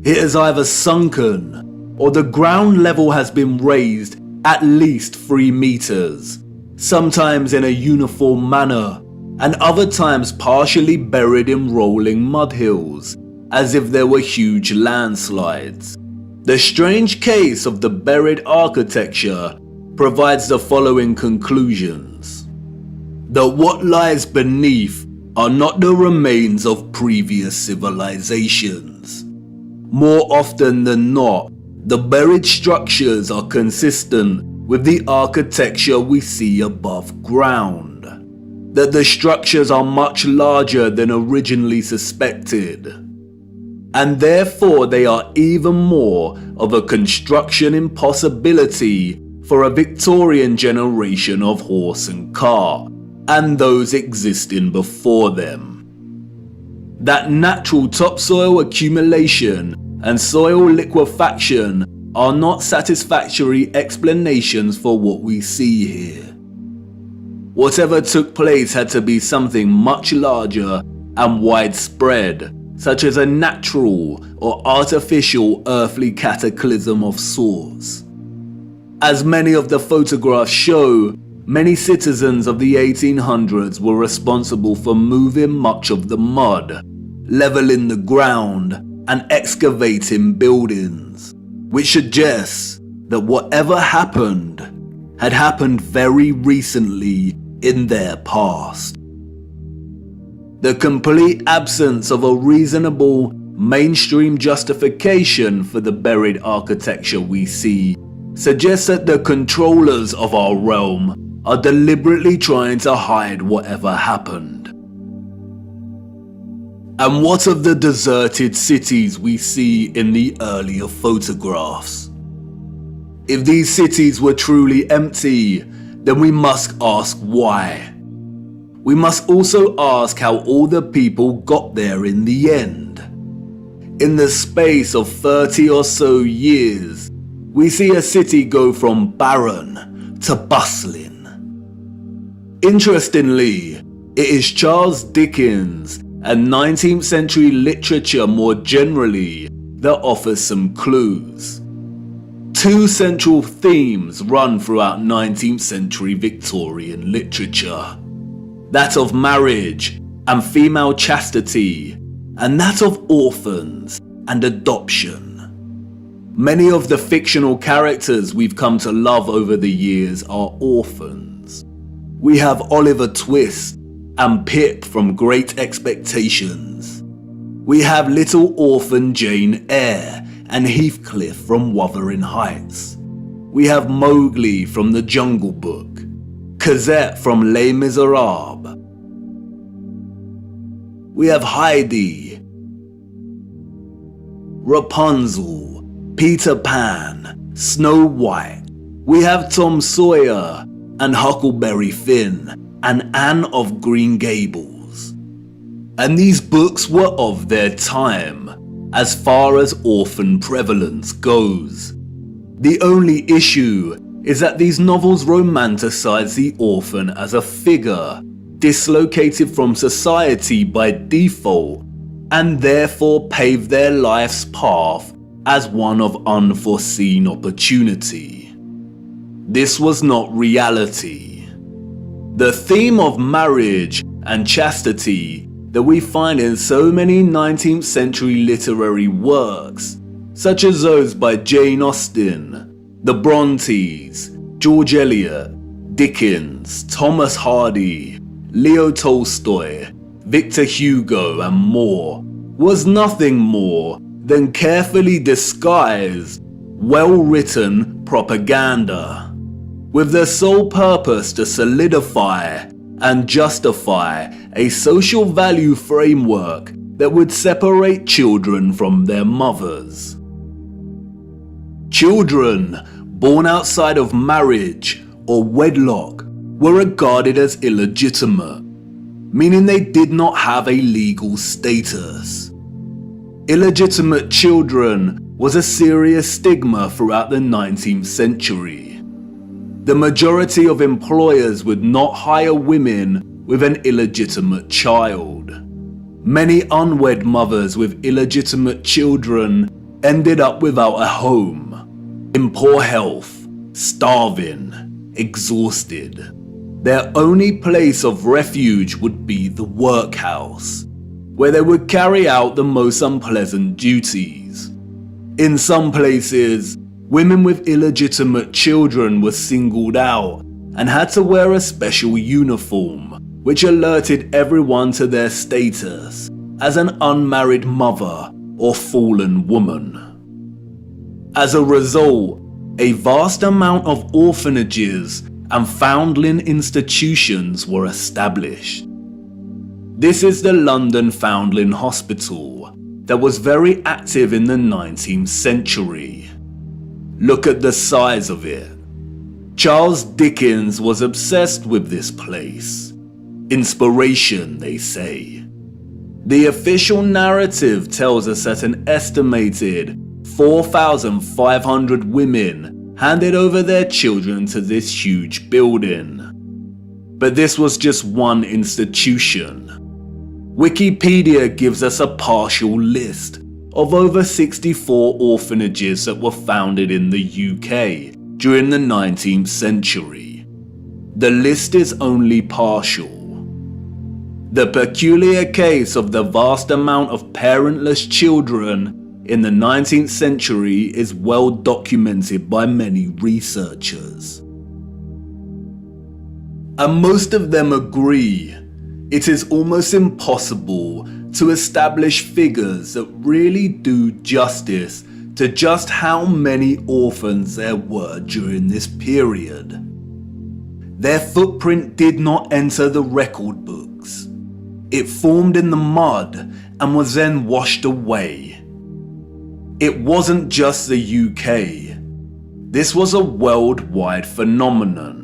It is either sunken or the ground level has been raised at least 3 meters, sometimes in a uniform manner, and other times partially buried in rolling mud hills, as if there were huge landslides. The strange case of the buried architecture provides the following conclusions: that what lies beneath are not the remains of previous civilizations. More often than not, the buried structures are consistent with the architecture we see above ground. That the structures are much larger than originally suspected, and therefore they are even more of a construction impossibility for a Victorian generation of horse and cart, and those existing before them. That natural topsoil accumulation and soil liquefaction are not satisfactory explanations for what we see here. Whatever took place had to be something much larger and widespread, such as a natural or artificial earthly cataclysm of sorts. As many of the photographs show, many citizens of the 1800s were responsible for moving much of the mud, leveling the ground, and excavating buildings, which suggests that whatever happened had happened very recently in their past. The complete absence of a reasonable mainstream justification for the buried architecture we see suggests that the controllers of our realm are deliberately trying to hide whatever happened. And what of the deserted cities we see in the earlier photographs? If these cities were truly empty, then we must ask why. We must also ask how all the people got there in the end. In the space of 30 or so years, we see a city go from barren to bustling. Interestingly, it is Charles Dickens and 19th century literature more generally that offers some clues. Two central themes run throughout 19th century Victorian literature: that of marriage and female chastity, and that of orphans and adoption. Many of the fictional characters we've come to love over the years are orphans. We have Oliver Twist and Pip from Great Expectations. We have little orphan Jane Eyre and Heathcliff from Wuthering Heights. We have Mowgli from The Jungle Book, Cosette from Les Miserables. We have Heidi, Rapunzel, Peter Pan, Snow White. We have Tom Sawyer and Huckleberry Finn and Anne of Green Gables. And these books were of their time, as far as orphan prevalence goes. The only issue is that these novels romanticize the orphan as a figure, dislocated from society by default, and therefore pave their life's path as one of unforeseen opportunity. This was not reality. The theme of marriage and chastity that we find in so many 19th century literary works, such as those by Jane Austen, the Brontes, George Eliot, Dickens, Thomas Hardy, Leo Tolstoy, Victor Hugo, and more, was nothing more than carefully disguised, well-written propaganda, with the sole purpose to solidify and justify a social value framework that would separate children from their mothers. Children born outside of marriage or wedlock were regarded as illegitimate, meaning they did not have a legal status. Illegitimate children was a serious stigma throughout the 19th century. The majority of employers would not hire women with an illegitimate child. Many unwed mothers with illegitimate children ended up without a home, in poor health, starving, exhausted. Their only place of refuge would be the workhouse, where they would carry out the most unpleasant duties. In some places, women with illegitimate children were singled out and had to wear a special uniform, which alerted everyone to their status as an unmarried mother or fallen woman. As a result, a vast amount of orphanages and foundling institutions were established. This is the London Foundling Hospital that was very active in the 19th century. Look at the size of it. Charles Dickens was obsessed with this place. Inspiration, they say. The official narrative tells us that an estimated 4,500 women handed over their children to this huge building. But this was just one institution. Wikipedia gives us a partial list of over 64 orphanages that were founded in the UK during the 19th century. The list is only partial. The peculiar case of the vast amount of parentless children in the 19th century is well documented by many researchers. And most of them agree it is almost impossible to establish figures that really do justice to just how many orphans there were during this period. Their footprint did not enter the record books. It formed in the mud and was then washed away. It wasn't just the UK. This was a worldwide phenomenon.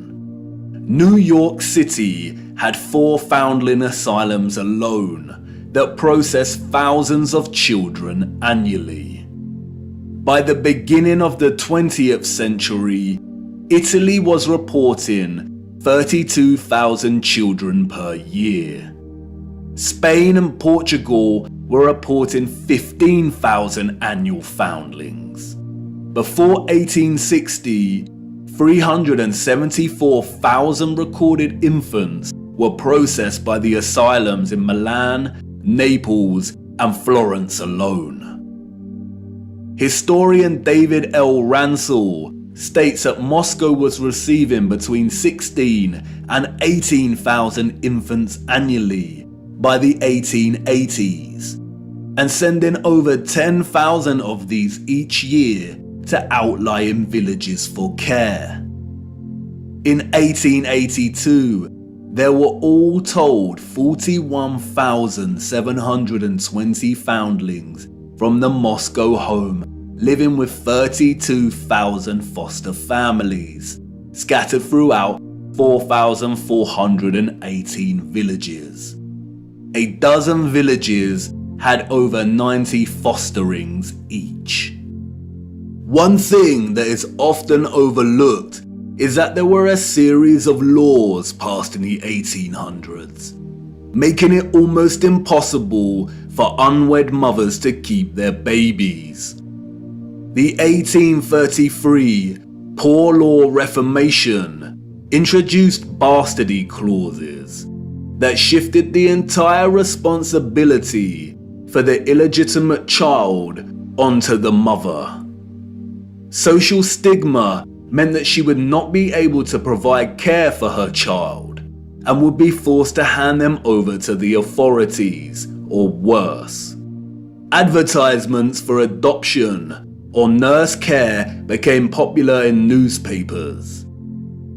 New York City had 4 foundling asylums alone that processed thousands of children annually. By the beginning of the 20th century, Italy was reporting 32,000 children per year. Spain and Portugal were reporting 15,000 annual foundlings. Before 1860, 374,000 recorded infants were processed by the asylums in Milan, Naples, and Florence alone. Historian David L. Ransell states that Moscow was receiving between 16 and 18,000 infants annually by the 1880s, and sending over 10,000 of these each year to outlying villages for care. In 1882, there were all told 41,720 foundlings from the Moscow home, living with 32,000 foster families, scattered throughout 4,418 villages. A dozen villages had over 90 fosterings each. One thing that is often overlooked is that there were a series of laws passed in the 1800s, making it almost impossible for unwed mothers to keep their babies. The 1833 Poor Law Reformation introduced bastardy clauses that shifted the entire responsibility for the illegitimate child onto the mother. Social stigma meant that she would not be able to provide care for her child and would be forced to hand them over to the authorities, or worse. Advertisements for adoption or nurse care became popular in newspapers.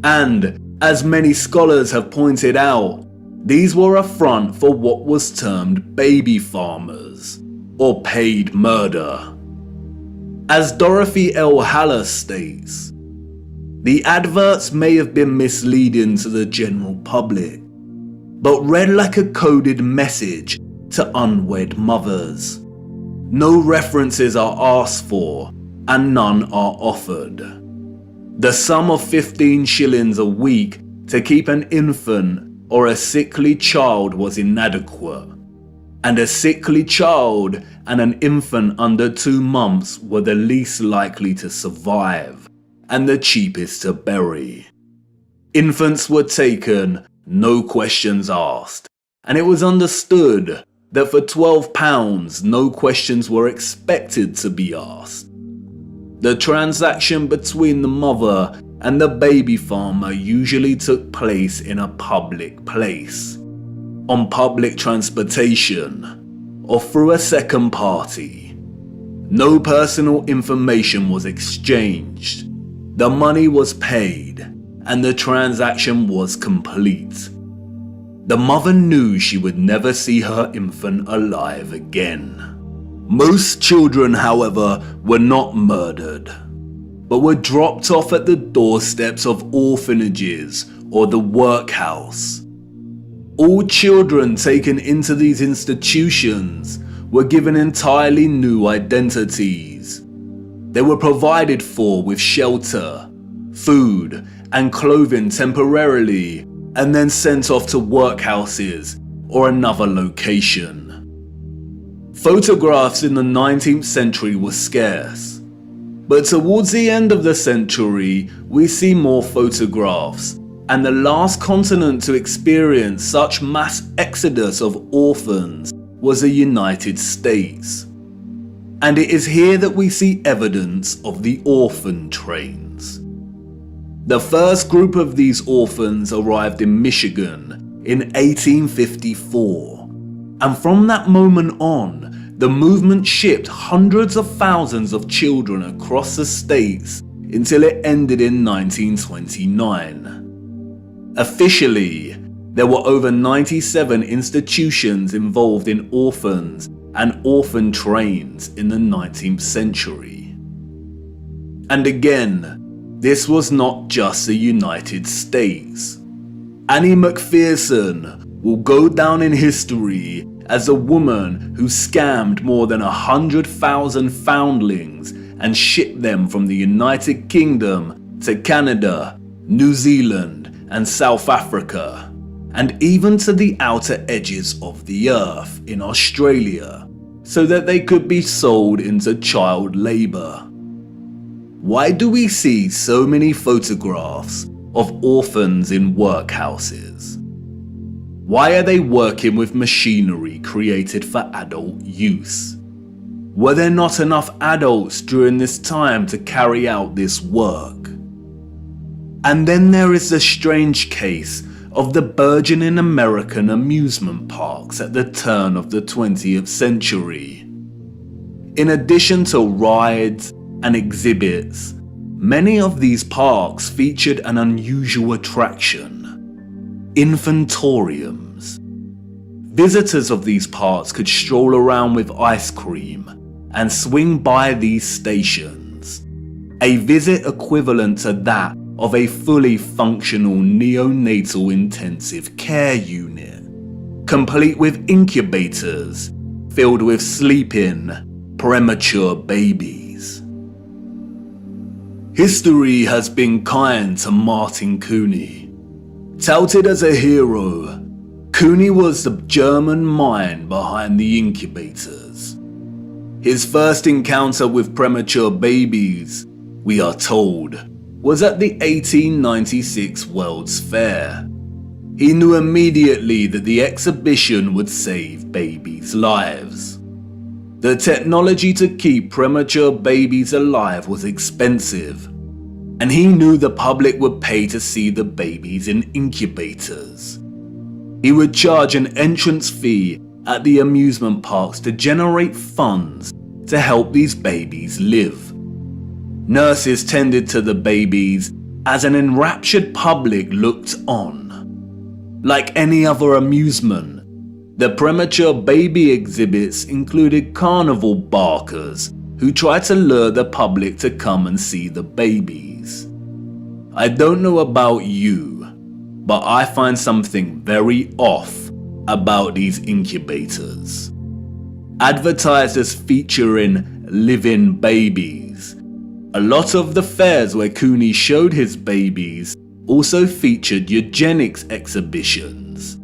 And, as many scholars have pointed out, these were a front for what was termed baby farmers, or paid murder. As Dorothy L. Haller states, the adverts may have been misleading to the general public, but read like a coded message to unwed mothers. No references are asked for, and none are offered. The sum of 15 shillings a week to keep an infant or a sickly child was inadequate, and a sickly child and an infant under 2 months were the least likely to survive and the cheapest to bury. Infants were taken, no questions asked, and it was understood that for £12 no questions were expected to be asked. The transaction between the mother and the baby farmer usually took place in a public place, on public transportation, or through a second party. No personal information was exchanged. The money was paid, and the transaction was complete. The mother knew she would never see her infant alive again. Most children, however, were not murdered, but were dropped off at the doorsteps of orphanages or the workhouse. All children taken into these institutions were given entirely new identities. They were provided for with shelter, food, and clothing temporarily, and then sent off to workhouses or another location. Photographs in the 19th century were scarce, but towards the end of the century we see more photographs, and the last continent to experience such mass exodus of orphans was the United States. And it is here that we see evidence of the orphan trains. The first group of these orphans arrived in Michigan in 1854, and from that moment on, the movement shipped hundreds of thousands of children across the states until it ended in 1929. Officially, there were over 97 institutions involved in orphans and orphan trains in the 19th century. And again, this was not just the United States. Annie McPherson will go down in history as a woman who scammed more than 100,000 foundlings and shipped them from the United Kingdom to Canada, New Zealand, and South Africa, and even to the outer edges of the earth in Australia, so that they could be sold into child labor. Why do we see so many photographs of orphans in workhouses? Why are they working with machinery created for adult use? Were there not enough adults during this time to carry out this work? And then there is the strange case of the burgeoning American amusement parks at the turn of the 20th century. In addition to rides and exhibits, many of these parks featured an unusual attraction: infantoriums. Visitors of these parks could stroll around with ice cream and swing by these stations, a visit equivalent to that of a fully functional neonatal intensive care unit, complete with incubators filled with sleeping, premature babies. History has been kind to Martin Cooney. Touted as a hero, Cooney was the German mind behind the incubators. His first encounter with premature babies, we are told, was at the 1896 World's Fair. He knew immediately that the exhibition would save babies' lives. The technology to keep premature babies alive was expensive, and he knew the public would pay to see the babies in incubators. He would charge an entrance fee at the amusement parks to generate funds to help these babies live. Nurses tended to the babies as an enraptured public looked on. Like any other amusement, the premature baby exhibits included carnival barkers who tried to lure the public to come and see the babies. I don't know about you, but I find something very off about these incubators. Advertised as featuring living babies, a lot of the fairs where Cooney showed his babies also featured eugenics exhibitions.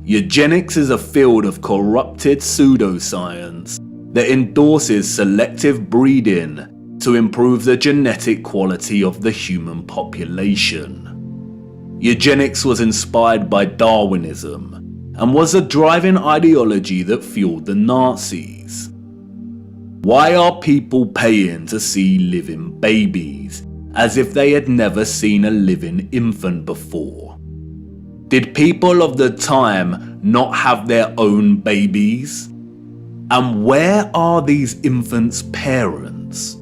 Eugenics is a field of corrupted pseudoscience that endorses selective breeding to improve the genetic quality of the human population. Eugenics was inspired by Darwinism and was a driving ideology that fueled the Nazis. Why are people paying to see living babies as if they had never seen a living infant before? Did people of the time not have their own babies? And where are these infants' parents?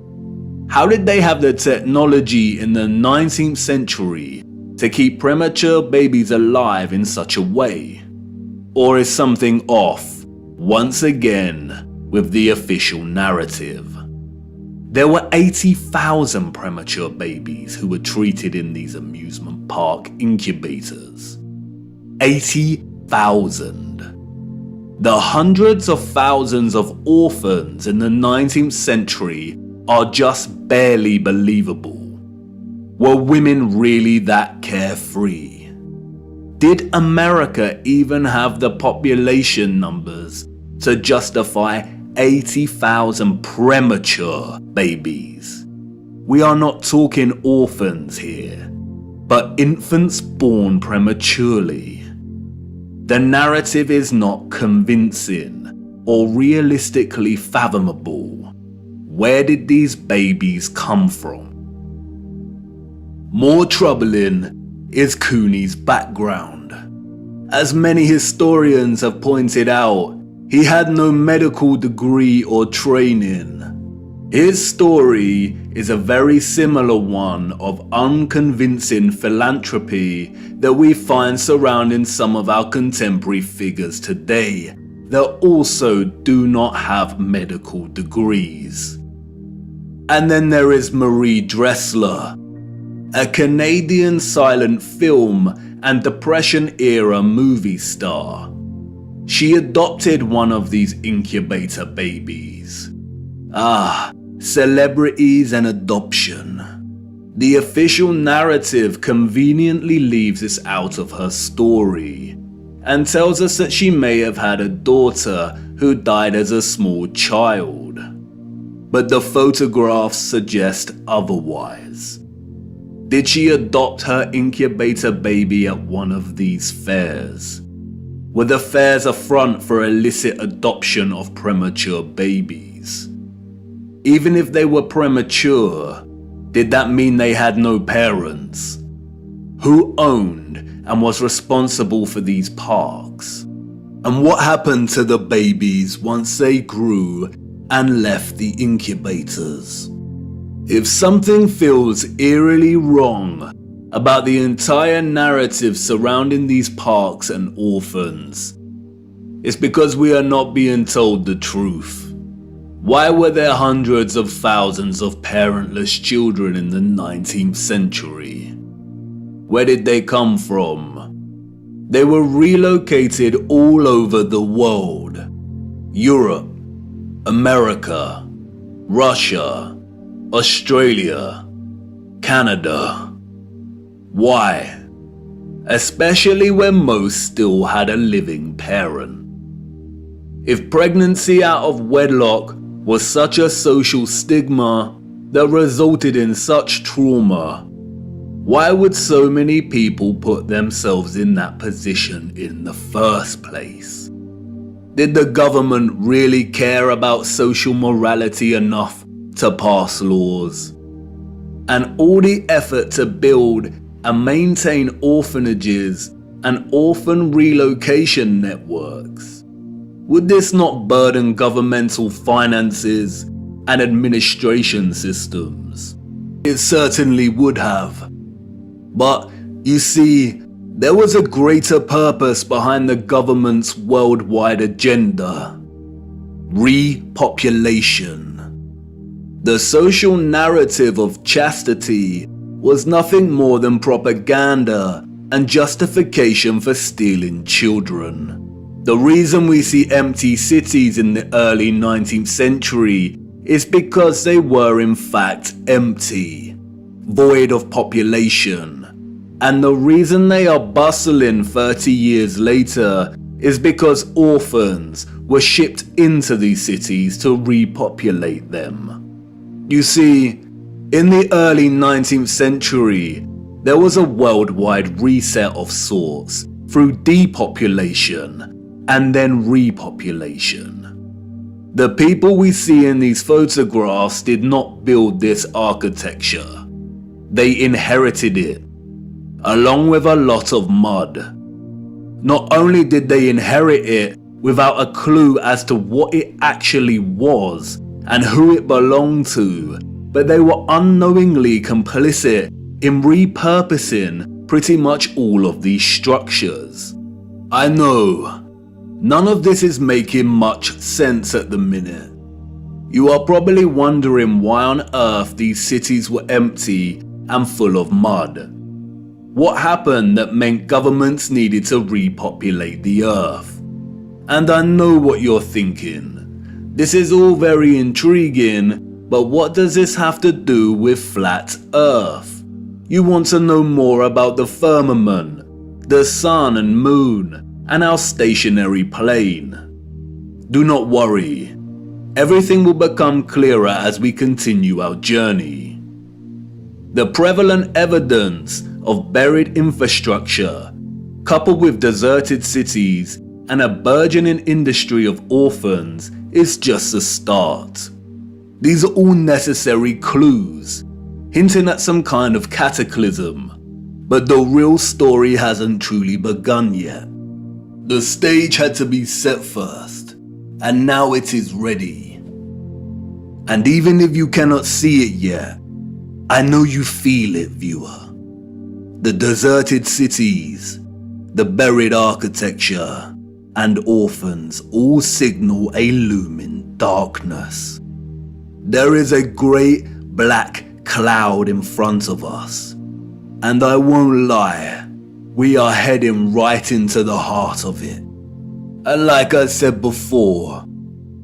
How did they have the technology in the 19th century to keep premature babies alive in such a way? Or is something off, once again, with the official narrative? There were 80,000 premature babies who were treated in these amusement park incubators. 80,000. The hundreds of thousands of orphans in the 19th century are just barely believable. Were women really that carefree? Did America even have the population numbers to justify 80,000 premature babies? We are not talking orphans here, but infants born prematurely. The narrative is not convincing or realistically fathomable. Where did these babies come from? More troubling is Cooney's background. As many historians have pointed out, he had no medical degree or training. His story is a very similar one of unconvincing philanthropy that we find surrounding some of our contemporary figures today that also do not have medical degrees. And then there is Marie Dressler, a Canadian silent film and Depression-era movie star. She adopted one of these incubator babies. Celebrities and adoption. The official narrative conveniently leaves this out of her story and tells us that she may have had a daughter who died as a small child. But the photographs suggest otherwise. Did she adopt her incubator baby at one of these fairs? Were the fairs a front for illicit adoption of premature babies? Even if they were premature, did that mean they had no parents? Who owned and was responsible for these parks? And what happened to the babies once they grew and left the incubators? If something feels eerily wrong about the entire narrative surrounding these parks and orphans, it's because we are not being told the truth. Why were there hundreds of thousands of parentless children in the 19th century? Where did they come from? They were relocated all over the world. Europe, America, Russia, Australia, Canada. Why? Especially when most still had a living parent. If pregnancy out of wedlock was such a social stigma that resulted in such trauma, why would so many people put themselves in that position in the first place? Did the government really care about social morality enough to pass laws? And all the effort to build and maintain orphanages and orphan relocation networks, would this not burden governmental finances and administration systems? It certainly would have. But you see, there was a greater purpose behind the government's worldwide agenda: repopulation. The social narrative of chastity was nothing more than propaganda and justification for stealing children. The reason we see empty cities in the early 19th century is because they were in fact empty, void of population. And the reason they are bustling 30 years later is because orphans were shipped into these cities to repopulate them. You see, in the early 19th century, there was a worldwide reset of sorts through depopulation and then repopulation. The people we see in these photographs did not build this architecture. They inherited it, along with a lot of mud. Not only did they inherit it without a clue as to what it actually was and who it belonged to, but they were unknowingly complicit in repurposing pretty much all of these structures. I know, none of this is making much sense at the minute. You are probably wondering why on earth these cities were empty and full of mud. What happened that meant governments needed to repopulate the earth? And I know what you're thinking. This is all very intriguing, but what does this have to do with flat earth? You want to know more about the firmament, the sun and moon, and our stationary plane. Do not worry. Everything will become clearer as we continue our journey. The prevalent evidence of buried infrastructure, coupled with deserted cities and a burgeoning industry of orphans, is just a start. These are all necessary clues, hinting at some kind of cataclysm, but the real story hasn't truly begun yet. The stage had to be set first, and now it is ready. And even if you cannot see it yet, I know you feel it, viewer. The deserted cities, the buried architecture, and orphans all signal a looming darkness. There is a great black cloud in front of us, and I won't lie, we are heading right into the heart of it. And like I said before,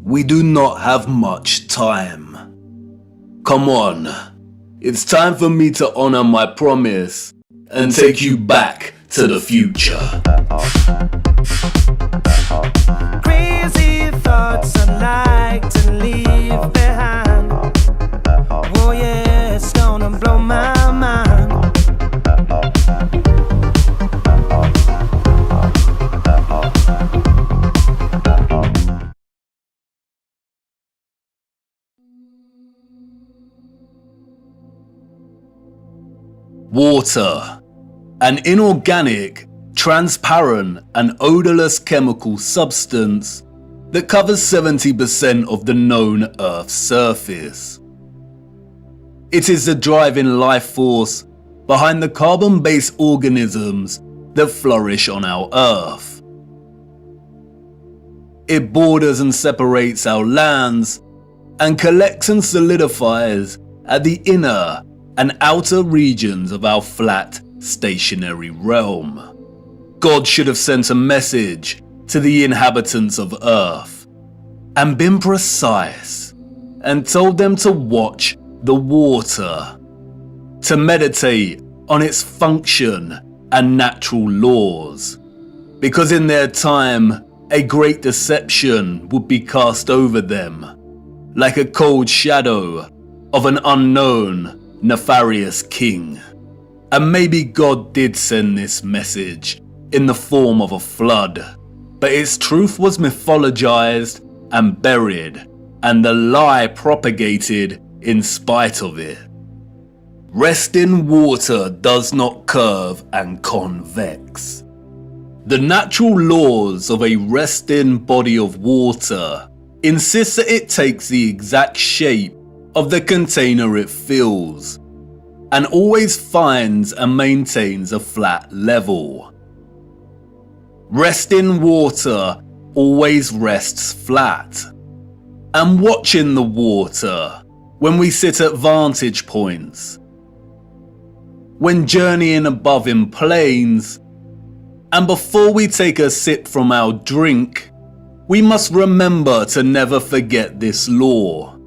we do not have much time. Come on, it's time for me to honor my promise and take you back to the future. Crazy thoughts. thoughts I'd like to leave behind. Oh yeah, it's gonna blow my mind. Water, an inorganic, transparent and odorless chemical substance that covers 70% of the known Earth's surface. It is the driving life force behind the carbon-based organisms that flourish on our Earth. It borders and separates our lands and collects and solidifies at the inner and outer regions of our flat, stationary realm. God should have sent a message to the inhabitants of Earth and been precise and told them to watch the water, to meditate on its function and natural laws, because in their time a great deception would be cast over them, like a cold shadow of an unknown, nefarious king. And maybe God did send this message in the form of a flood, but its truth was mythologized and buried, and the lie propagated in spite of it. Resting water does not curve and convex. The natural laws of a resting body of water insist that it takes the exact shape of the container it fills, and always finds and maintains a flat level. Resting water always rests flat, and watching the water when we sit at vantage points, when journeying above in planes, and before we take a sip from our drink, we must remember to never forget this law.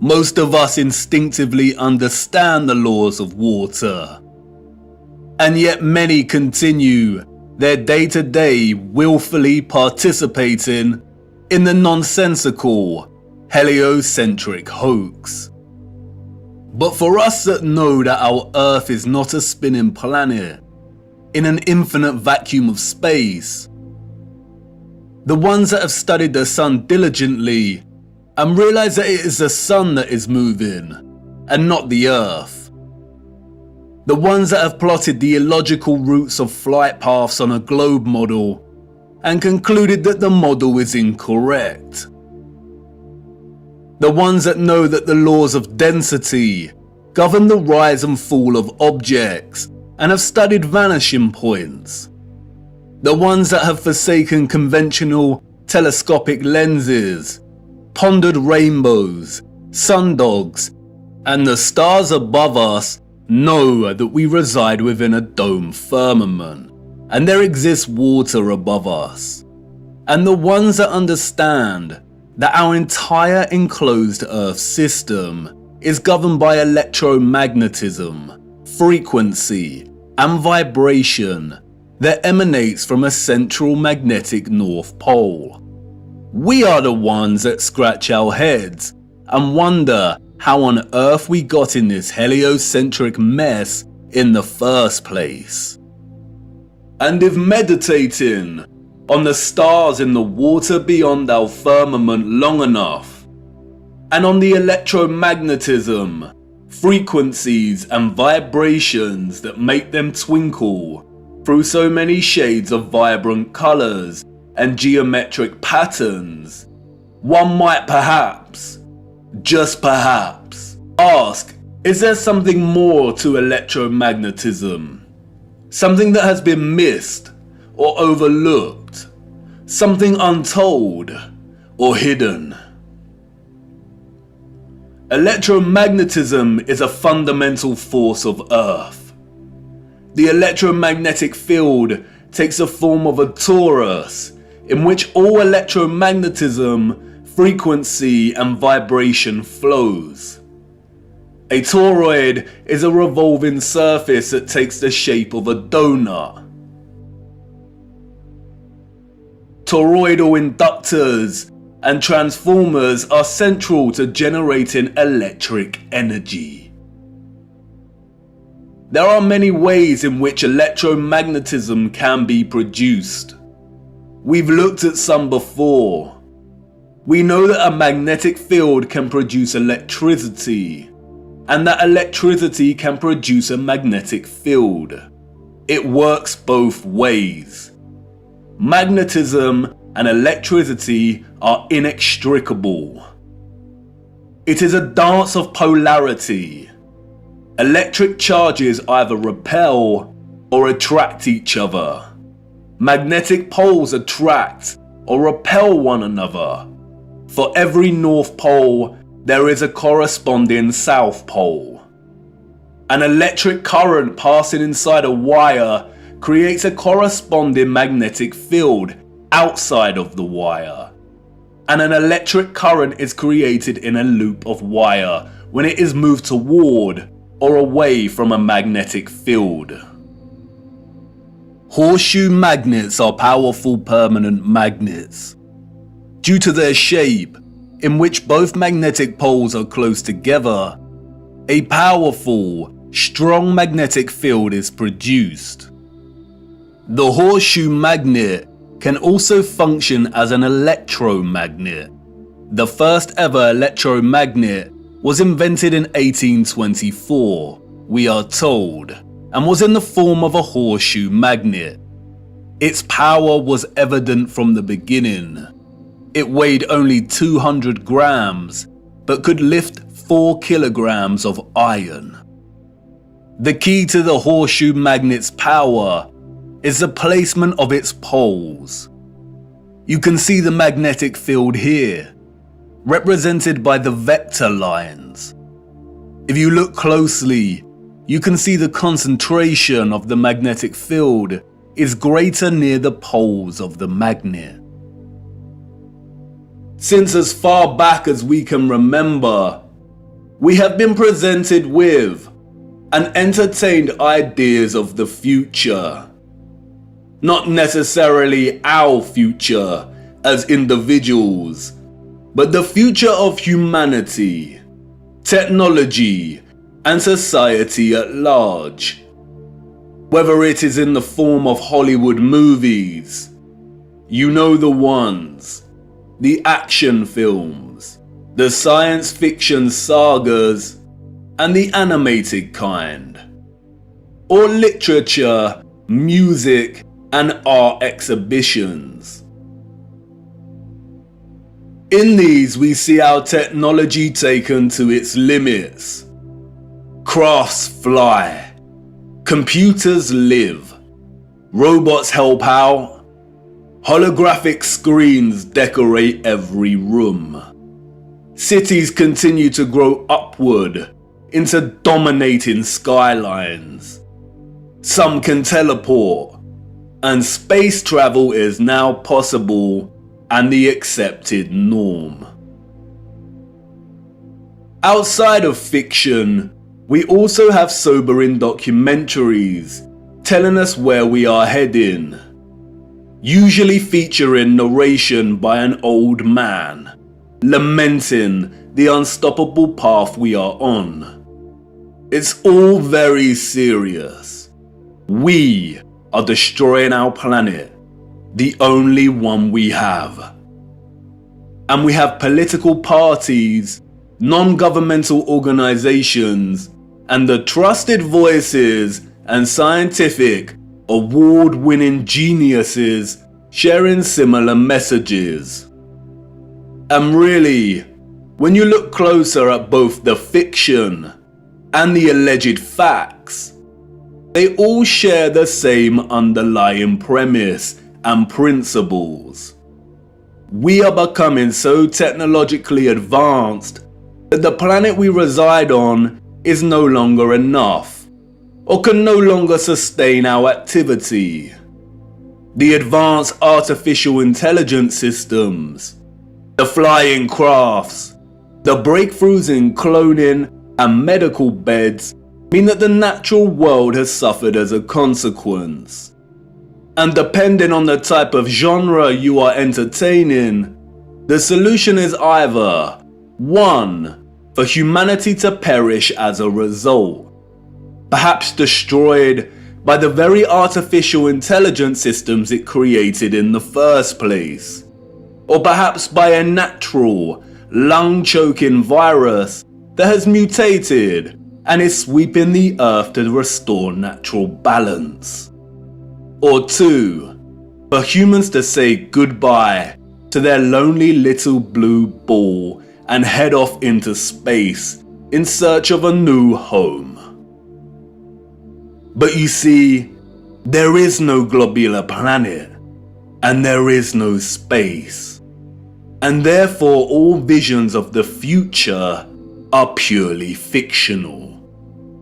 Most of us instinctively understand the laws of water, and yet many continue their day-to-day willfully participating in the nonsensical, heliocentric hoax. But for us that know that our Earth is not a spinning planet in an infinite vacuum of space, the ones that have studied the sun diligently and realize that it is the sun that is moving and not the Earth. The ones that have plotted the illogical routes of flight paths on a globe model and concluded that the model is incorrect. The ones that know that the laws of density govern the rise and fall of objects and have studied vanishing points. The ones that have forsaken conventional telescopic lenses, pondered rainbows, sundogs, and the stars above us know that we reside within a dome firmament, and there exists water above us. And the ones that understand that our entire enclosed Earth system is governed by electromagnetism, frequency, and vibration that emanates from a central magnetic North Pole. We are the ones that scratch our heads and wonder how on earth we got in this heliocentric mess in the first place. And if meditating on the stars in the water beyond our firmament long enough, and on the electromagnetism, frequencies and vibrations that make them twinkle through so many shades of vibrant colours and geometric patterns, one might perhaps, just perhaps, ask, is there something more to electromagnetism? Something that has been missed or overlooked? Something untold or hidden? Electromagnetism is a fundamental force of Earth. The electromagnetic field takes the form of a torus in which all electromagnetism, frequency and vibration flows. A toroid is a revolving surface that takes the shape of a donut. Toroidal inductors and transformers are central to generating electric energy. There are many ways in which electromagnetism can be produced. We've looked at some before. We know that a magnetic field can produce electricity, and that electricity can produce a magnetic field. It works both ways. Magnetism and electricity are inextricable. It is a dance of polarity. Electric charges either repel or attract each other. Magnetic poles attract or repel one another. For every North Pole, there is a corresponding South Pole. An electric current passing inside a wire creates a corresponding magnetic field outside of the wire. And an electric current is created in a loop of wire when it is moved toward or away from a magnetic field. Horseshoe magnets are powerful permanent magnets. Due to their shape, in which both magnetic poles are close together, a powerful, strong magnetic field is produced. The horseshoe magnet can also function as an electromagnet. The first ever electromagnet was invented in 1824, we are told, and was in the form of a horseshoe magnet. Its power was evident from the beginning. It weighed only 200 grams, but could lift 4 kilograms of iron. The key to the horseshoe magnet's power is the placement of its poles. You can see the magnetic field here, represented by the vector lines. If you look closely, you can see the concentration of the magnetic field is greater near the poles of the magnet. Since as far back as we can remember, we have been presented with and entertained ideas of the future. Not necessarily our future as individuals, but the future of humanity, technology, and society at large. Whether it is in the form of Hollywood movies, you know the ones, the action films, the science fiction sagas, and the animated kind, or literature, music, and art exhibitions. In these we see our technology taken to its limits. Crafts fly, computers live, robots help out, holographic screens decorate every room. Cities continue to grow upward into dominating skylines. Some can teleport, and space travel is now possible and the accepted norm. Outside of fiction, we also have sobering documentaries telling us where we are heading, usually featuring narration by an old man, lamenting the unstoppable path we are on. It's all very serious. We are destroying our planet, the only one we have. And we have political parties, non-governmental organizations, and the trusted voices and scientific, award-winning geniuses sharing similar messages. And really, when you look closer at both the fiction and the alleged facts, they all share the same underlying premise and principles. We are becoming so technologically advanced that the planet we reside on is no longer enough, or can no longer sustain our activity. The advanced artificial intelligence systems, the flying crafts, the breakthroughs in cloning and medical beds mean that the natural world has suffered as a consequence. And depending on the type of genre you are entertaining, The solution is either 1. For humanity to perish as a result, perhaps destroyed by the very artificial intelligence systems it created in the first place, or perhaps by a natural, lung-choking virus that has mutated and is sweeping the earth to restore natural balance. Or 2. For humans to say goodbye to their lonely little blue ball and head off into space in search of a new home. But you see, there is no globular planet, and there is no space, and therefore all visions of the future are purely fictional,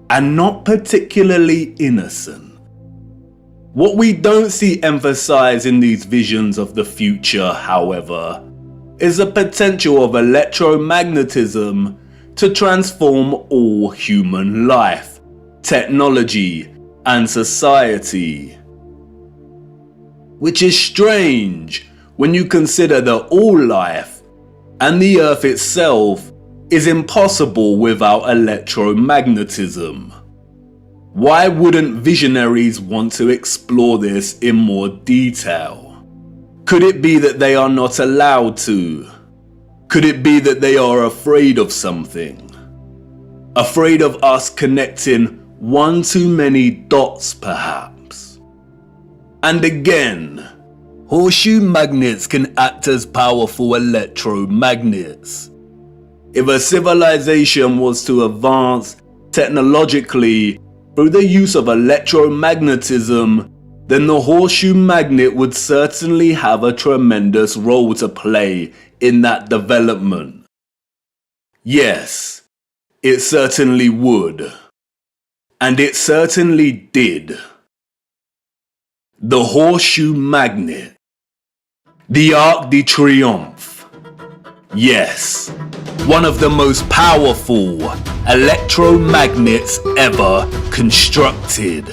and not particularly innocent. What we don't see emphasized in these visions of the future, however, is the potential of electromagnetism to transform all human life, technology, and society. Which is strange when you consider that all life, and the earth itself, is impossible without electromagnetism. Why wouldn't visionaries want to explore this in more detail? Could it be that they are not allowed to? Could it be that they are afraid of something? Afraid of us connecting one too many dots, perhaps? And again, horseshoe magnets can act as powerful electromagnets. If a civilization was to advance technologically through the use of electromagnetism, then the horseshoe magnet would certainly have a tremendous role to play in that development. Yes, it certainly would. And it certainly did. The horseshoe magnet. The Arc de Triomphe. Yes, one of the most powerful electromagnets ever constructed.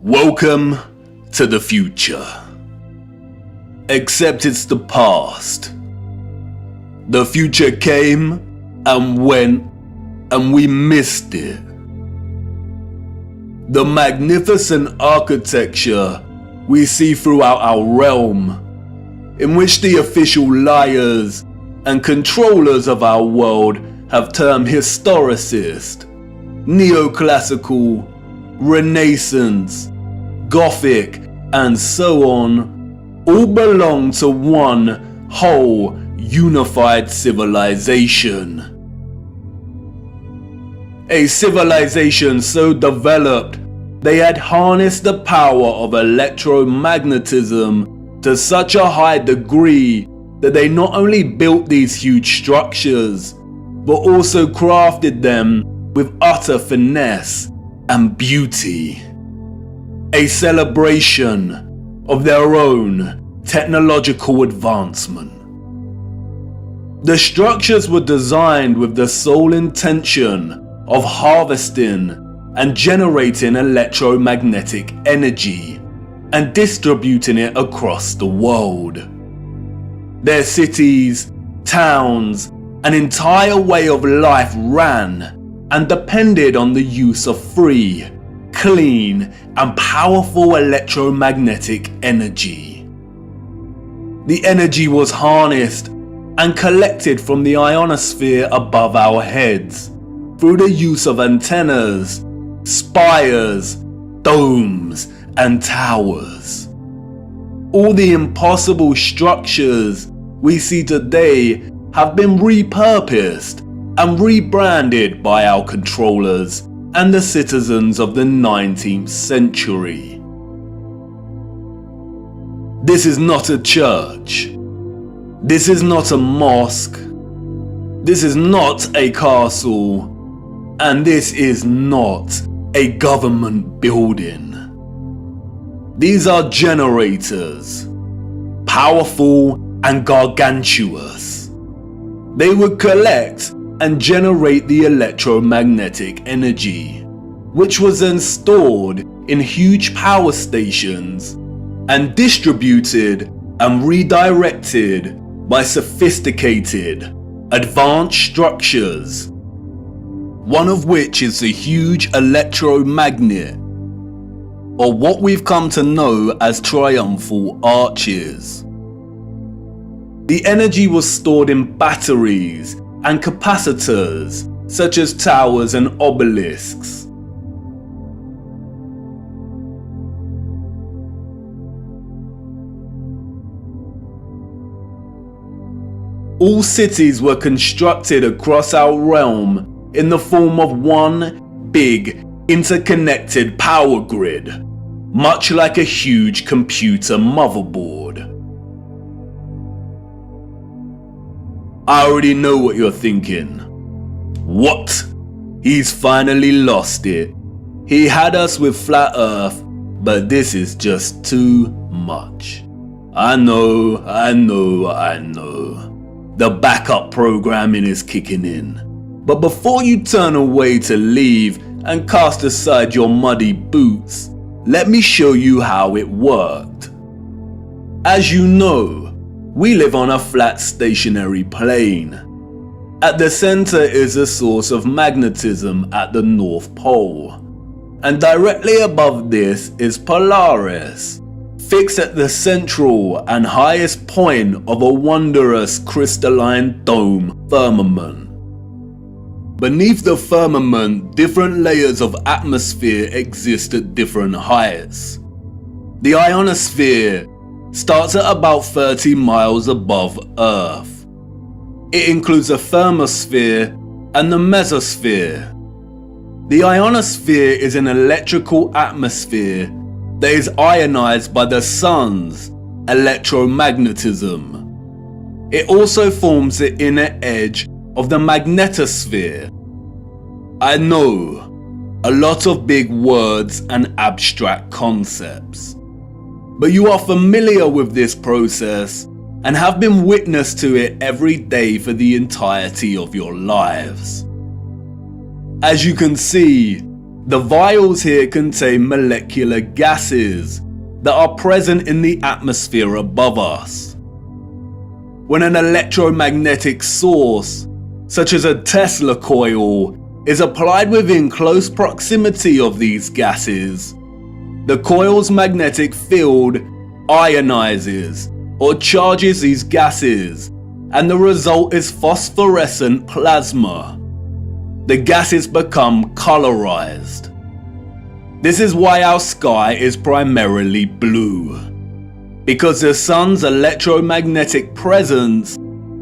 Welcome to the future. Except it's the past. The future came and went and we missed it. The magnificent architecture we see throughout our realm, in which the official liars and controllers of our world have termed historicist, neoclassical, Renaissance, Gothic, and so on, all belong to one whole unified civilization. A civilization so developed they had harnessed the power of electromagnetism to such a high degree that they not only built these huge structures, but also crafted them with utter finesse and beauty. A celebration of their own technological advancement. The structures were designed with the sole intention of harvesting and generating electromagnetic energy and distributing it across the world. Their cities, towns, an entire way of life ran and depended on the use of free, clean, and powerful electromagnetic energy. The energy was harnessed and collected from the ionosphere above our heads through the use of antennas, spires, domes, and towers. All the impossible structures we see today have been repurposed and rebranded by our controllers and the citizens of the 19th century. This is not a church. This is not a mosque. This is not a castle. And this is not a government building. These are generators, powerful and gargantuous. They would collect and generate the electromagnetic energy, which was then stored in huge power stations and distributed and redirected by sophisticated, advanced structures, one of which is the huge electromagnet, or what we've come to know as triumphal arches. The energy was stored in batteries and capacitors, such as towers and obelisks. All cities were constructed across our realm in the form of one big, interconnected power grid, much like a huge computer motherboard. I already know what you're thinking. What? He's finally lost it. He had us with flat earth, but this is just too much. I know. The backup programming is kicking in. But before you turn away to leave and cast aside your muddy boots, let me show you how it worked. As you know, we live on a flat stationary plane. At the center is a source of magnetism at the North Pole, and directly above this is Polaris, fixed at the central and highest point of a wondrous crystalline dome firmament. Beneath the firmament, different layers of atmosphere exist at different heights. The ionosphere starts at about 30 miles above Earth. It includes the thermosphere and the mesosphere. The ionosphere is an electrical atmosphere that is ionized by the sun's electromagnetism. It also forms the inner edge of the magnetosphere. I know, a lot of big words and abstract concepts, but you are familiar with this process and have been witness to it every day for the entirety of your lives. As you can see, The vials here contain molecular gases that are present in the atmosphere above us. When an electromagnetic source, such as a Tesla coil, is applied within close proximity of these gases, the coil's magnetic field ionizes or charges these gases, and the result is phosphorescent plasma. The gases become colorized. This is why our sky is primarily blue, because the sun's electromagnetic presence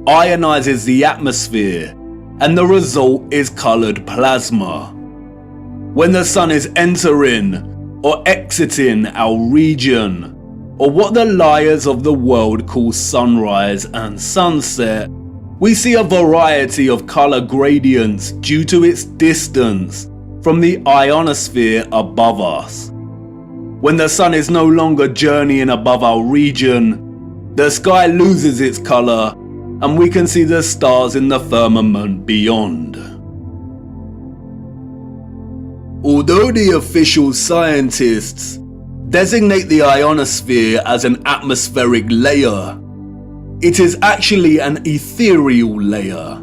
ionizes the atmosphere, and the result is colored plasma. When the sun is entering or exiting our region, or what the liars of the world call sunrise and sunset, we see a variety of color gradients due to its distance from the ionosphere above us. When the sun is no longer journeying above our region, the sky loses its color and we can see the stars in the firmament beyond. Although the official scientists designate the ionosphere as an atmospheric layer, it is actually an ethereal layer.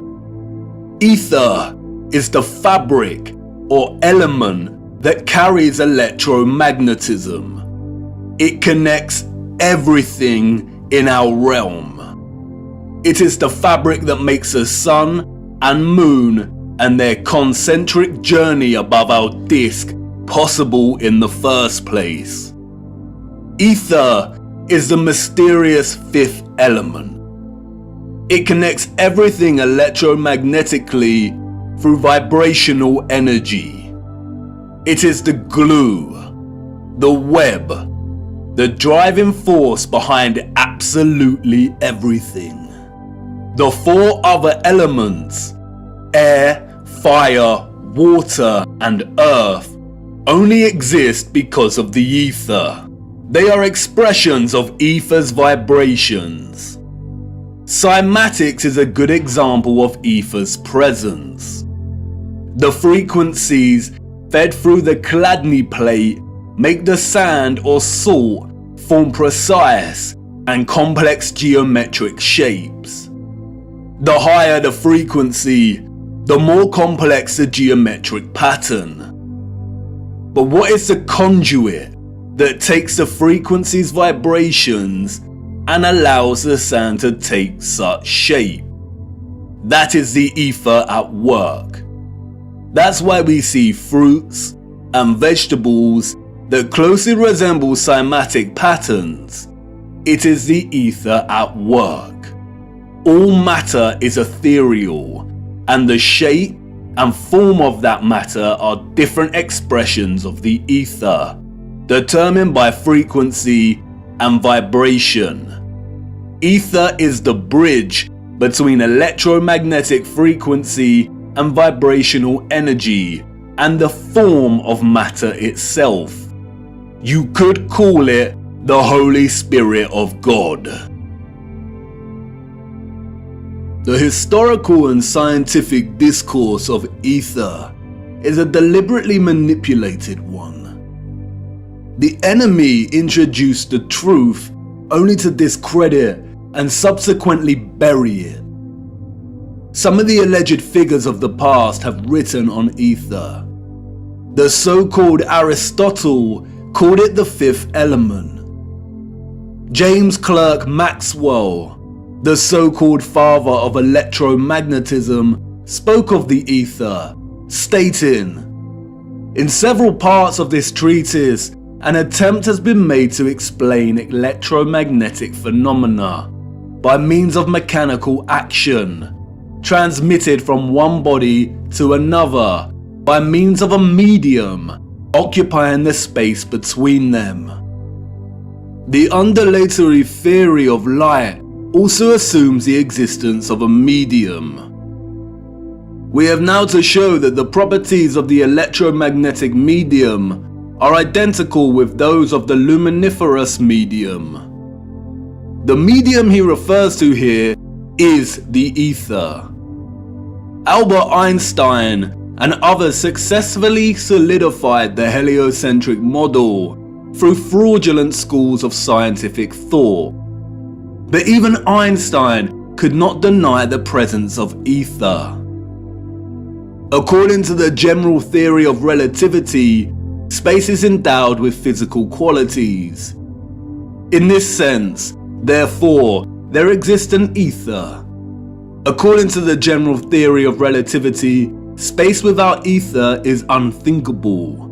Ether is the fabric or element that carries electromagnetism. It connects everything in our realm. It is the fabric that makes the sun and moon and their concentric journey above our disk possible in the first place. Ether is the mysterious fifth element. It connects everything electromagnetically through vibrational energy. It is the glue, the web, the driving force behind absolutely everything. The four other elements, air, fire, water, and earth, only exist because of the ether. They are expressions of ether's vibrations. Cymatics is a good example of ether's presence. The frequencies fed through the Chladni plate make the sand or salt form precise and complex geometric shapes. The higher the frequency, the more complex the geometric pattern. But what is the conduit that takes the frequency's vibrations and allows the sand to take such shape? That is the ether at work. That's why we see fruits and vegetables that closely resemble cymatic patterns. It is the ether at work. All matter is ethereal, and the shape and form of that matter are different expressions of the ether, determined by frequency and vibration. Ether is the bridge between electromagnetic frequency and vibrational energy and the form of matter itself. You could call it the Holy Spirit of God. The historical and scientific discourse of ether is a deliberately manipulated one. The enemy introduced the truth only to discredit and subsequently bury it. Some of the alleged figures of the past have written on ether. The so-called Aristotle called it the fifth element. James Clerk Maxwell, the so-called father of electromagnetism, spoke of the ether, stating, "In several parts of this treatise, an attempt has been made to explain electromagnetic phenomena by means of mechanical action, transmitted from one body to another by means of a medium occupying the space between them." The undulatory theory of light also assumes the existence of a medium. We have now to show that the properties of the electromagnetic medium are identical with those of the luminiferous medium. The medium he refers to here is the ether. Albert Einstein and others successfully solidified the heliocentric model through fraudulent schools of scientific thought. But even Einstein could not deny the presence of ether. According to the general theory of relativity, space is endowed with physical qualities. In this sense, therefore, there exists an ether. According to the general theory of relativity, space without ether is unthinkable.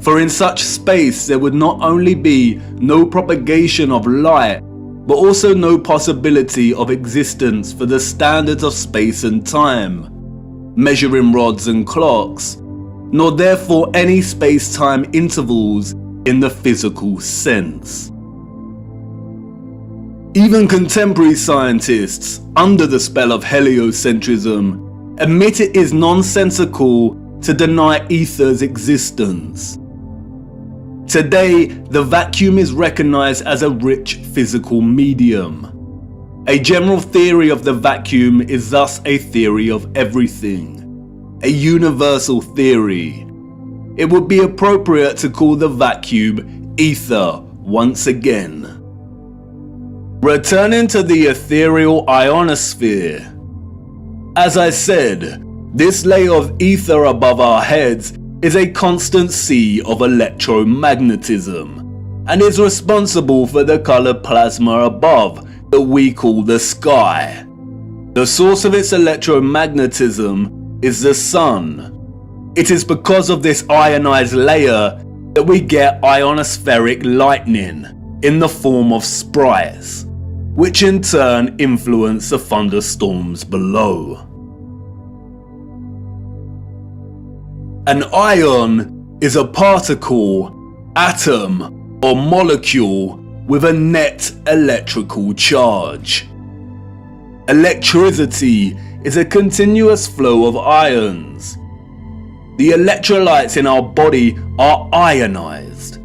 For in such space there would not only be no propagation of light, but also no possibility of existence for the standards of space and time, measuring rods and clocks, nor therefore any space-time intervals in the physical sense. Even contemporary scientists, under the spell of heliocentrism, admit it is nonsensical to deny ether's existence. Today, the vacuum is recognized as a rich physical medium. A general theory of the vacuum is thus a theory of everything, a universal theory. It would be appropriate to call the vacuum ether once again. Returning to the ethereal ionosphere. As I said, this layer of ether above our heads is a constant sea of electromagnetism, and is responsible for the colored plasma above that we call the sky. The source of its electromagnetism is the sun. It is because of this ionized layer that we get ionospheric lightning in the form of sprites, which in turn influence the thunderstorms below. An ion is a particle, atom, or molecule with a net electrical charge. Electricity is a continuous flow of ions. The electrolytes in our body are ionized.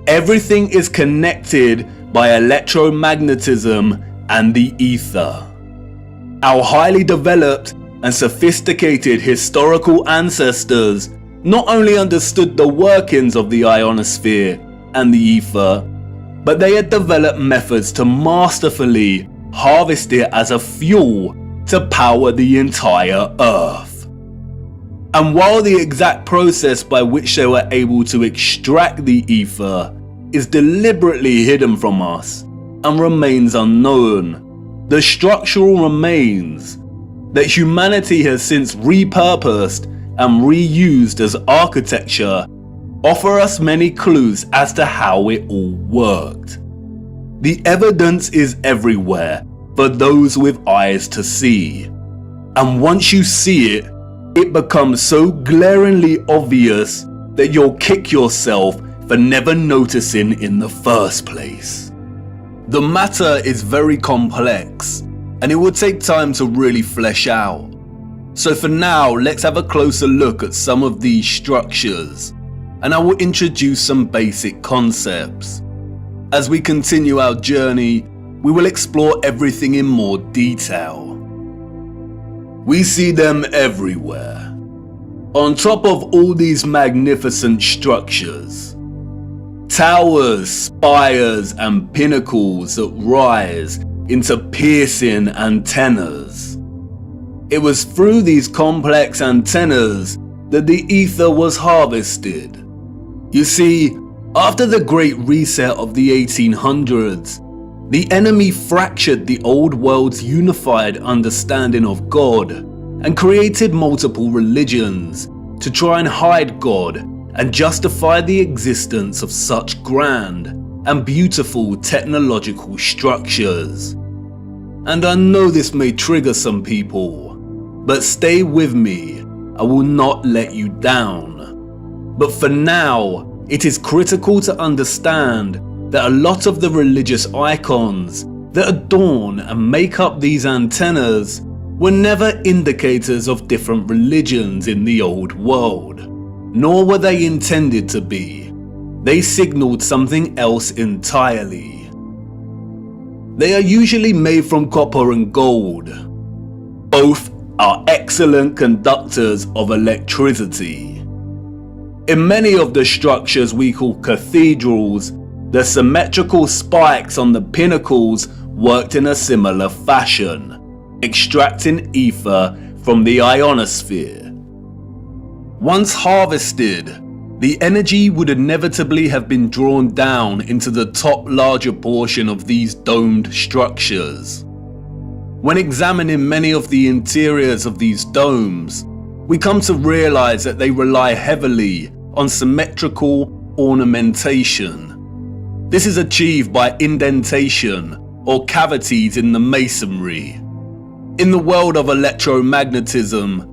Everything is connected by electromagnetism and the ether. Our highly developed and sophisticated historical ancestors not only understood the workings of the ionosphere and the ether, but they had developed methods to masterfully harvest it as a fuel to power the entire Earth. And while the exact process by which they were able to extract the ether is deliberately hidden from us and remains unknown, the structural remains that humanity has since repurposed and reused as architecture offer us many clues as to how it all worked. The evidence is everywhere for those with eyes to see, and once you see it, it becomes so glaringly obvious that you'll kick yourself for never noticing in the first place. The matter is very complex, and it would take time to really flesh out. So for now, let's have a closer look at some of these structures, and I will introduce some basic concepts. As we continue our journey, we will explore everything in more detail. We see them everywhere. On top of all these magnificent structures, towers, spires, and pinnacles that rise into piercing antennas. It was through these complex antennas that the ether was harvested. You see, after the Great Reset of the 1800s, the enemy fractured the old world's unified understanding of God and created multiple religions to try and hide God and justify the existence of such grand and beautiful technological structures. And I know this may trigger some people, but stay with me, I will not let you down. But for now, it is critical to understand that a lot of the religious icons that adorn and make up these antennas were never indicators of different religions in the old world, nor were they intended to be. They signaled something else entirely. They are usually made from copper and gold, both are excellent conductors of electricity. In many of the structures we call cathedrals, the symmetrical spikes on the pinnacles worked in a similar fashion, extracting ether from the ionosphere. Once harvested, the energy would inevitably have been drawn down into the top larger portion of these domed structures. When examining many of the interiors of these domes, we come to realize that they rely heavily on symmetrical ornamentation. This is achieved by indentation or cavities in the masonry. In the world of electromagnetism,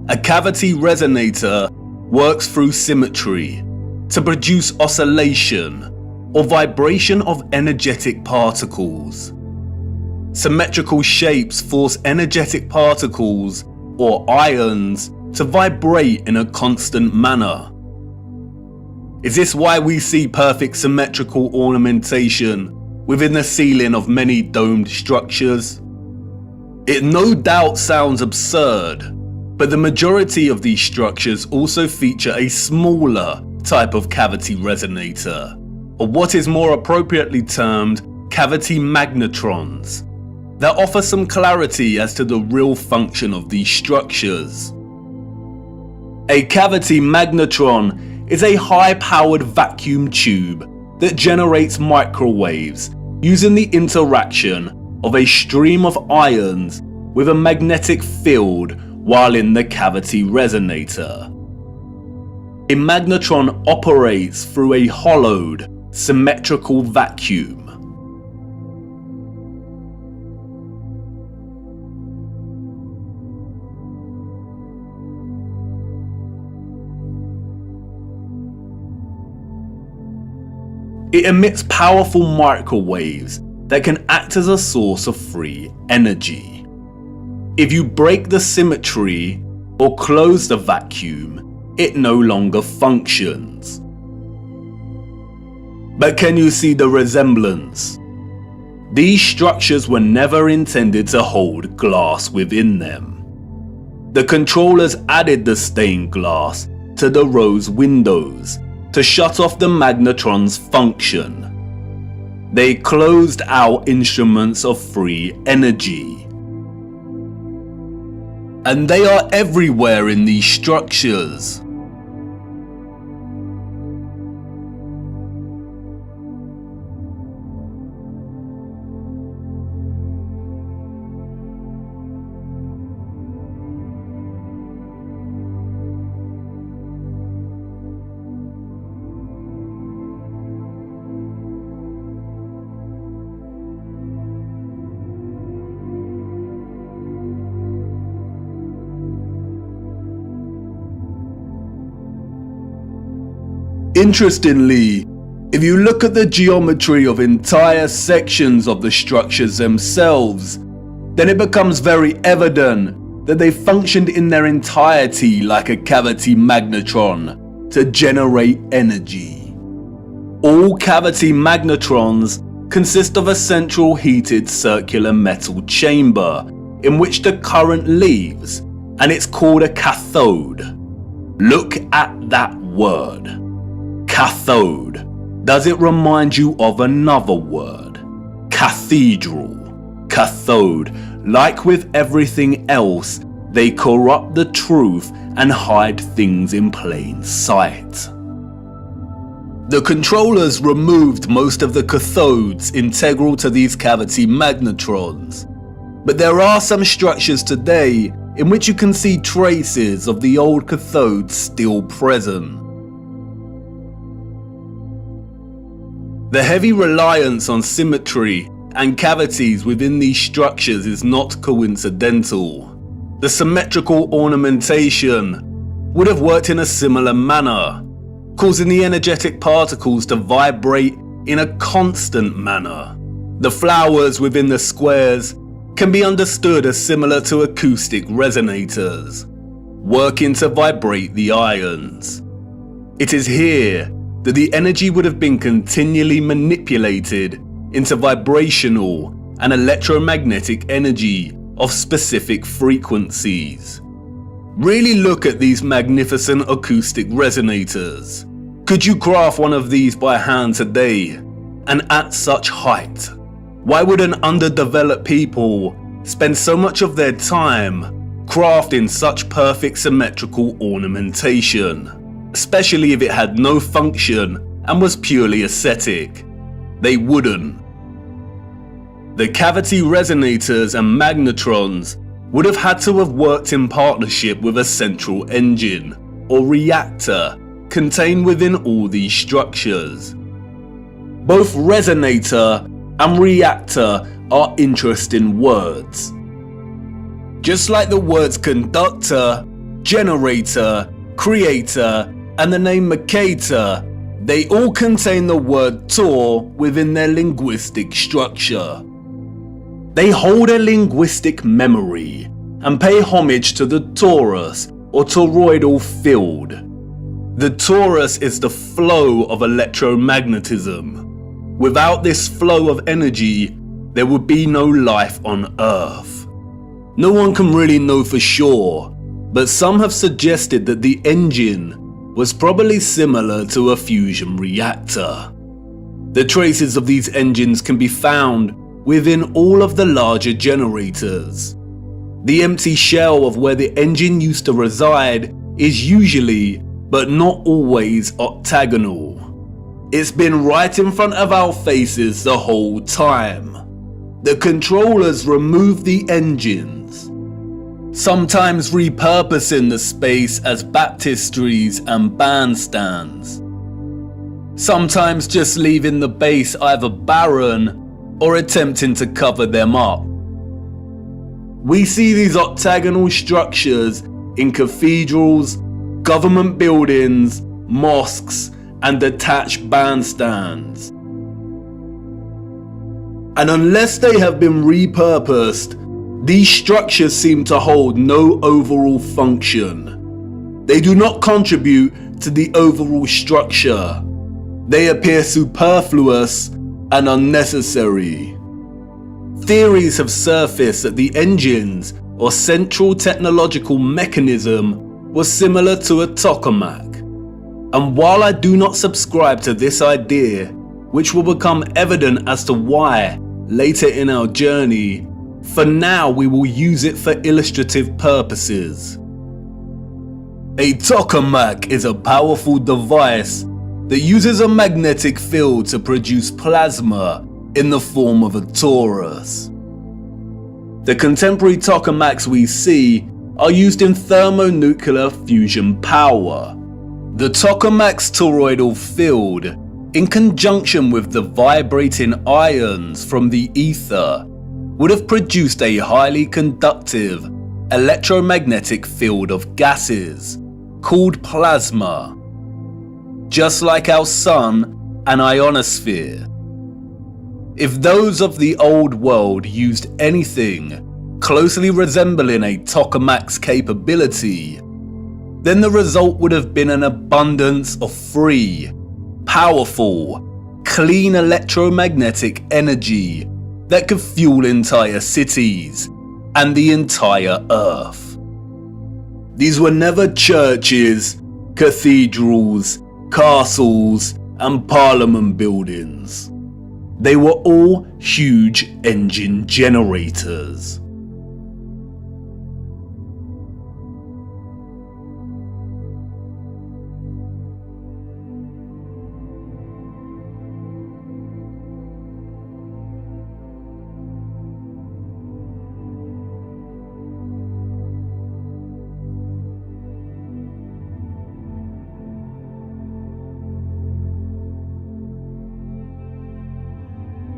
a cavity resonator works through symmetry to produce oscillation or vibration of energetic particles. Symmetrical shapes force energetic particles or ions to vibrate in a constant manner. Is this why we see perfect symmetrical ornamentation within the ceiling of many domed structures? It no doubt sounds absurd, but the majority of these structures also feature a smaller type of cavity resonator, or what is more appropriately termed cavity magnetrons, that offer some clarity as to the real function of these structures. A cavity magnetron is a high-powered vacuum tube that generates microwaves using the interaction of a stream of ions with a magnetic field while in the cavity resonator. A magnetron operates through a hollowed, symmetrical vacuum. It emits powerful microwaves that can act as a source of free energy. If you break the symmetry or close the vacuum, it no longer functions. But can you see the resemblance? These structures were never intended to hold glass within them. The controllers added the stained glass to the rose windows to shut off the magnetron's function. They closed out instruments of free energy. And they are everywhere in these structures. Interestingly, if you look at the geometry of entire sections of the structures themselves, then it becomes very evident that they functioned in their entirety like a cavity magnetron to generate energy. All cavity magnetrons consist of a central heated circular metal chamber in which the current leaves, and it's called a cathode. Look at that word. Cathode. Does it remind you of another word? Cathedral. Cathode. Like with everything else, they corrupt the truth and hide things in plain sight. The controllers removed most of the cathodes integral to these cavity magnetrons, but there are some structures today in which you can see traces of the old cathodes still present. The heavy reliance on symmetry and cavities within these structures is not coincidental. The symmetrical ornamentation would have worked in a similar manner, causing the energetic particles to vibrate in a constant manner. The flowers within the squares can be understood as similar to acoustic resonators, working to vibrate the ions. It is here that the energy would have been continually manipulated into vibrational and electromagnetic energy of specific frequencies. Really look at these magnificent acoustic resonators. Could you craft one of these by hand today, and at such height? Why would an underdeveloped people spend so much of their time crafting such perfect symmetrical ornamentation, especially if it had no function and was purely aesthetic? They wouldn't. The cavity resonators and magnetrons would have had to have worked in partnership with a central engine or reactor contained within all these structures. Both resonator and reactor are interesting words. Just like the words conductor, generator, creator, and the name Mercator, they all contain the word tor within their linguistic structure. They hold a linguistic memory and pay homage to the torus or toroidal field. The torus is the flow of electromagnetism. Without this flow of energy, there would be no life on Earth. No one can really know for sure, but some have suggested that the engine was probably similar to a fusion reactor. The traces of these engines can be found within all of the larger generators. The empty shell of where the engine used to reside is usually, but not always, octagonal. It's been right in front of our faces the whole time. The controllers remove the engines, sometimes repurposing the space as baptistries and bandstands, sometimes just leaving the base either barren or attempting to cover them up. We see these octagonal structures in cathedrals, government buildings, mosques, and detached bandstands. And unless they have been repurposed, these structures seem to hold no overall function. They do not contribute to the overall structure. They appear superfluous and unnecessary. Theories have surfaced that the engines or central technological mechanism was similar to a tokamak. And while I do not subscribe to this idea, which will become evident as to why later in our journey, for now we will use it for illustrative purposes. A tokamak is a powerful device that uses a magnetic field to produce plasma in the form of a torus. The contemporary tokamaks we see are used in thermonuclear fusion power. The tokamak's toroidal field, in conjunction with the vibrating ions from the ether, would have produced a highly conductive electromagnetic field of gases called plasma, just like our sun and ionosphere. If those of the old world used anything closely resembling a tokamak's capability, then the result would have been an abundance of free, powerful, clean electromagnetic energy that could fuel entire cities and the entire Earth. These were never churches, cathedrals, castles, and parliament buildings. They were all huge engine generators.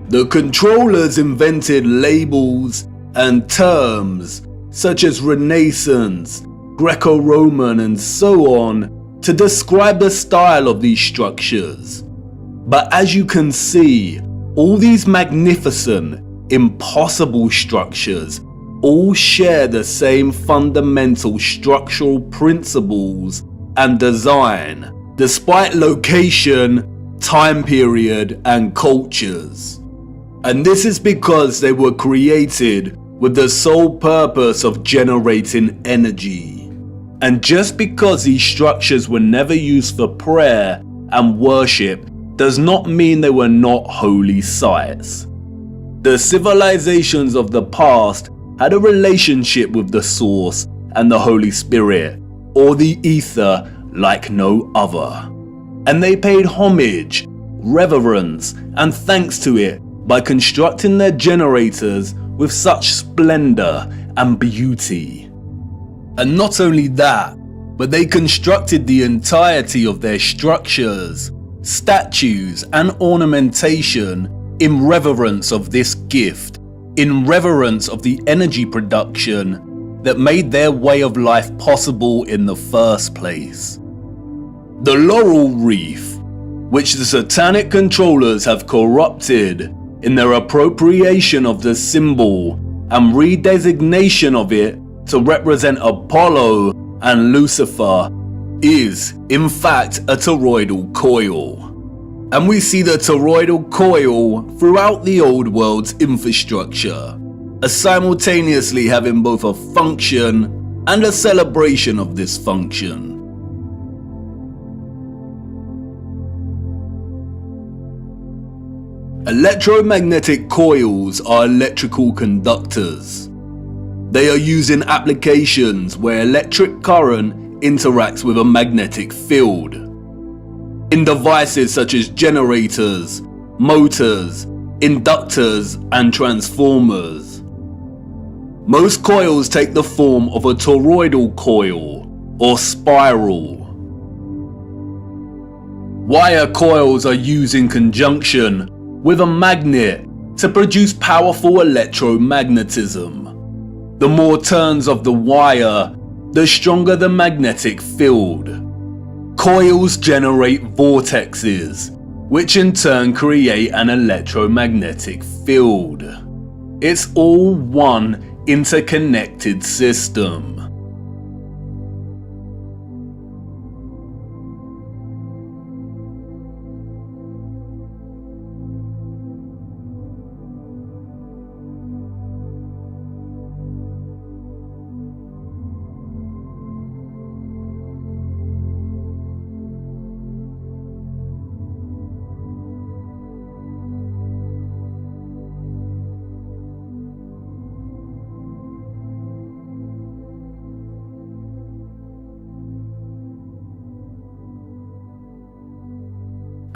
The controllers invented labels and terms such as Renaissance, Greco-Roman, and so on to describe the style of these structures. But as you can see, all these magnificent, impossible structures all share the same fundamental structural principles and design, despite location, time period, and cultures. And this is because they were created with the sole purpose of generating energy. And just because these structures were never used for prayer and worship does not mean they were not holy sites. The civilizations of the past had a relationship with the Source and the Holy Spirit, or the Ether, like no other. And they paid homage, reverence, and thanks to it by constructing their generators with such splendor and beauty. And not only that, but they constructed the entirety of their structures, statues, and ornamentation in reverence of this gift, in reverence of the energy production that made their way of life possible in the first place. The laurel wreath, which the satanic controllers have corrupted in their appropriation of the symbol and redesignation of it to represent Apollo and Lucifer, is in fact a toroidal coil. And we see the toroidal coil throughout the old world's infrastructure, as simultaneously having both a function and a celebration of this function. Electromagnetic coils are electrical conductors. They are used in applications where electric current interacts with a magnetic field. In devices such as generators, motors, inductors, and transformers. Most coils take the form of a toroidal coil or spiral. Wire coils are used in conjunction with a magnet to produce powerful electromagnetism. The more turns of the wire, the stronger the magnetic field. Coils generate vortexes, which in turn create an electromagnetic field. It's all one interconnected system.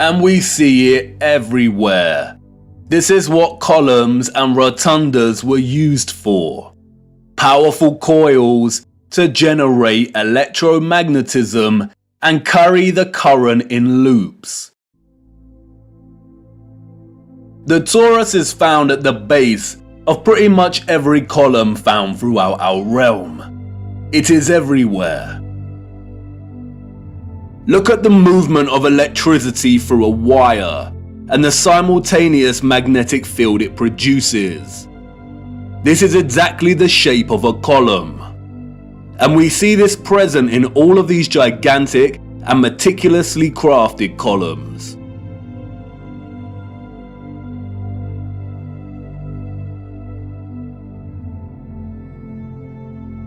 And we see it everywhere. This is what columns and rotundas were used for. Powerful coils to generate electromagnetism and carry the current in loops. The torus is found at the base of pretty much every column found throughout our realm. It is everywhere. Look at the movement of electricity through a wire and the simultaneous magnetic field it produces. This is exactly the shape of a column. And we see this present in all of these gigantic and meticulously crafted columns.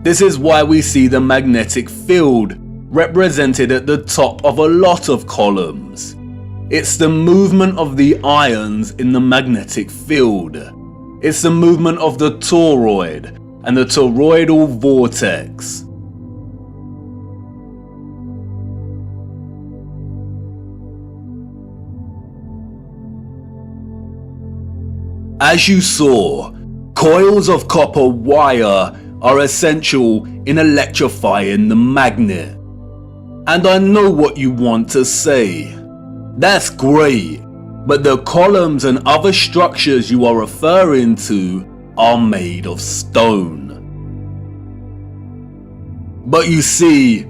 This is why we see the magnetic field represented at the top of a lot of columns. It's the movement of the ions in the magnetic field. It's the movement of the toroid and the toroidal vortex. As you saw, coils of copper wire are essential in electrifying the magnet. And I know what you want to say. That's great, but the columns and other structures you are referring to are made of stone. But you see,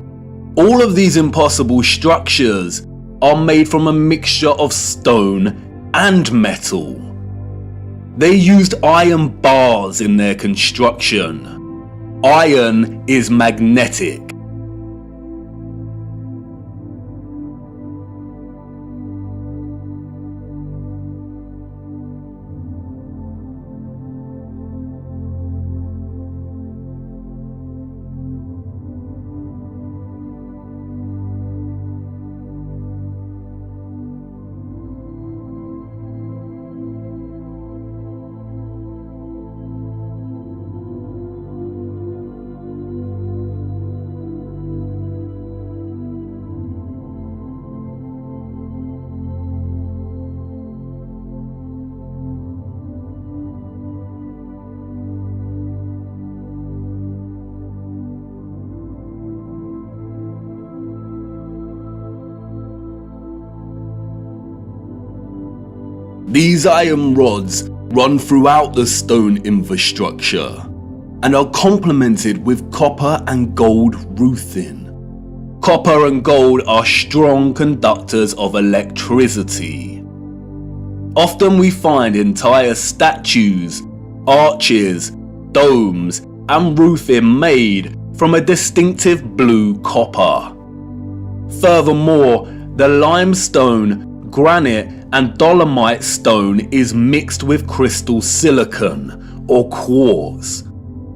all of these impossible structures are made from a mixture of stone and metal. They used iron bars in their construction. Iron is magnetic. These iron rods run throughout the stone infrastructure and are complemented with copper and gold roofing. Copper and gold are strong conductors of electricity. Often we find entire statues, arches, domes, and roofing made from a distinctive blue copper. Furthermore, the limestone, granite, and dolomite stone is mixed with crystal silicon or quartz.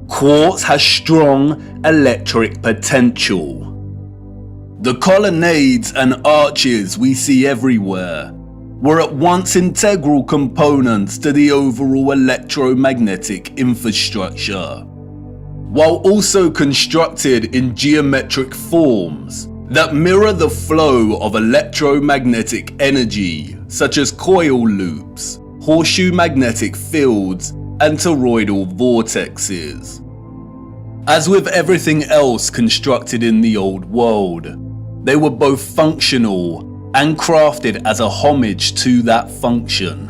Quartz has strong electric potential. The colonnades and arches we see everywhere were at once integral components to the overall electromagnetic infrastructure, while also constructed in geometric forms that mirror the flow of electromagnetic energy, such as coil loops, horseshoe magnetic fields, and toroidal vortexes. As with everything else constructed in the old world, they were both functional and crafted as a homage to that function.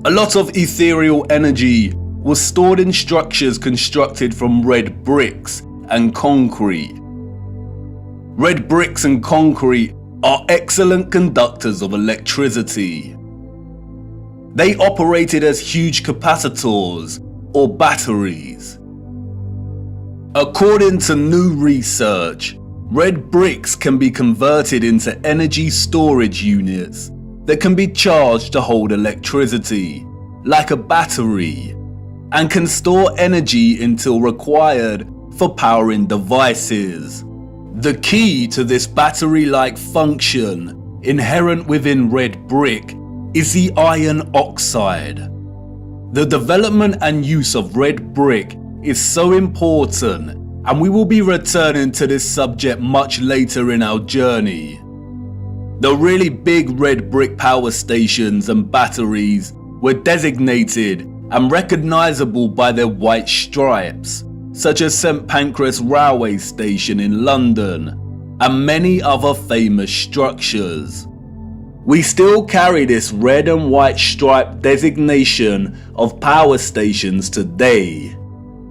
A lot of ethereal energy was stored in structures constructed from red bricks and concrete. Red bricks and concrete are excellent conductors of electricity. They operated as huge capacitors or batteries. According to new research, red bricks can be converted into energy storage units that can be charged to hold electricity, like a battery, and can store energy until required for powering devices. The key to this battery-like function inherent within red brick is the iron oxide. The development and use of red brick is so important, and we will be returning to this subject much later in our journey. The really big red brick power stations and batteries were designated and recognizable by their white stripes, such as St Pancras Railway Station in London and many other famous structures. We still carry this red and white stripe designation of power stations today,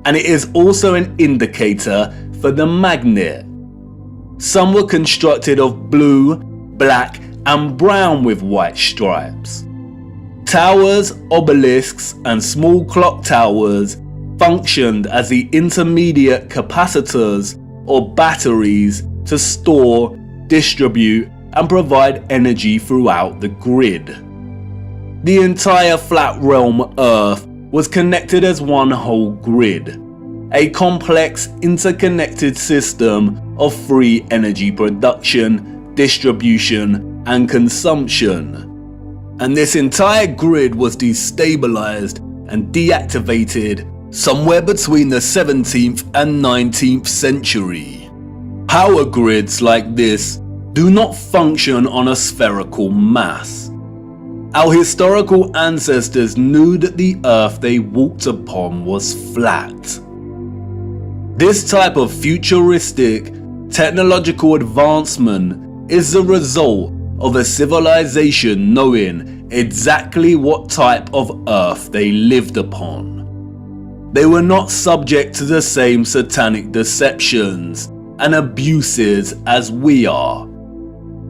and it is also an indicator for the magnet. Some were constructed of blue, black, and brown with white stripes. Towers, obelisks, and small clock towers functioned as the intermediate capacitors or batteries to store, distribute, and provide energy throughout the grid. The entire flat realm Earth was connected as one whole grid, a complex interconnected system of free energy production, distribution, and consumption. And this entire grid was destabilized and deactivated somewhere between the 17th and 19th century. Power grids like this do not function on a spherical mass. Our historical ancestors knew that the earth they walked upon was flat. This type of futuristic technological advancement is the result of a civilization knowing exactly what type of earth they lived upon. They were not subject to the same satanic deceptions and abuses as we are.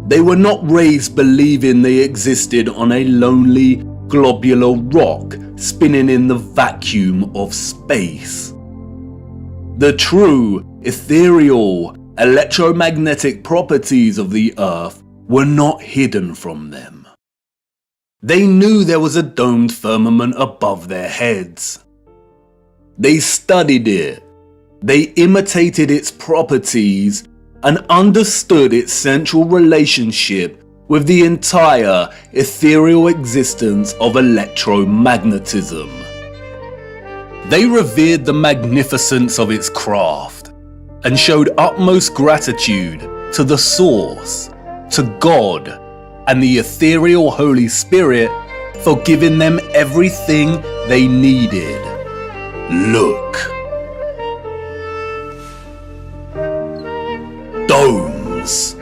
They were not raised believing they existed on a lonely, globular rock spinning in the vacuum of space. The true, ethereal, electromagnetic properties of the earth were not hidden from them. They knew there was a domed firmament above their heads. They studied it. They imitated its properties and understood its central relationship with the entire ethereal existence of electromagnetism. They revered the magnificence of its craft and showed utmost gratitude to the source, to God, and the ethereal Holy Spirit for giving them everything they needed. Look. Domes.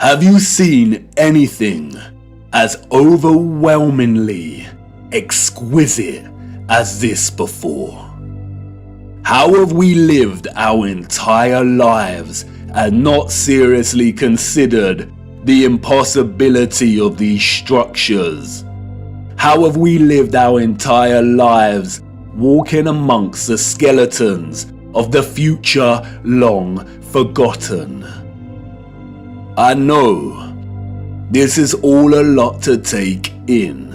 Have you seen anything as overwhelmingly exquisite as this before? How have we lived our entire lives and not seriously considered the impossibility of these structures? How have we lived our entire lives walking amongst the skeletons of the future long forgotten? I know this is all a lot to take in,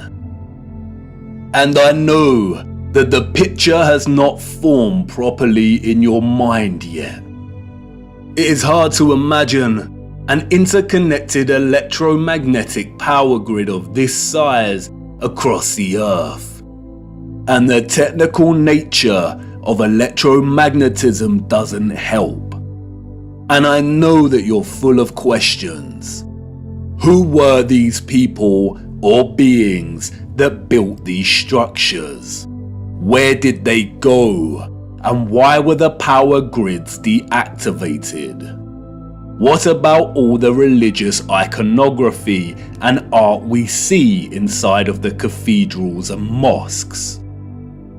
and I know that the picture has not formed properly in your mind yet. It is hard to imagine an interconnected electromagnetic power grid of this size across the Earth, and the technical nature of electromagnetism doesn't help. And I know that you're full of questions. Who were these people or beings that built these structures? Where did they go? And why were the power grids deactivated? What about all the religious iconography and art we see inside of the cathedrals and mosques?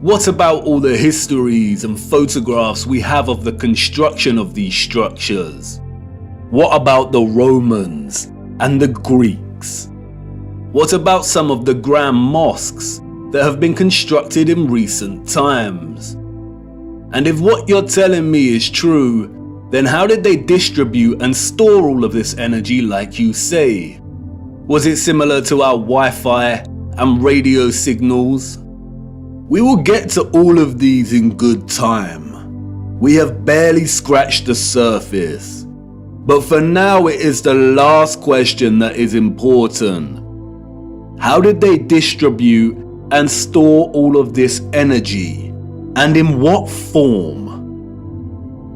What about all the histories and photographs we have of the construction of these structures? What about the Romans and the Greeks? What about some of the grand mosques that have been constructed in recent times? And if what you're telling me is true, then how did they distribute and store all of this energy like you say? Was it similar to our Wi-Fi and radio signals? We will get to all of these in good time. We have barely scratched the surface. But for now, it is the last question that is important. How did they distribute and store all of this energy? And in what form?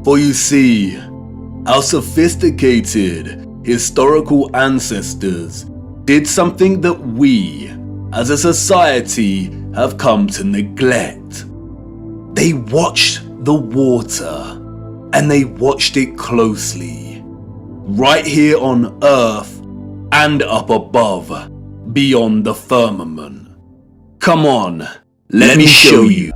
For you see, our sophisticated historical ancestors did something that we, as a society, have come to neglect. They watched the water, and they watched it closely, right here on Earth and up above, beyond the firmament. Come on, let me show you.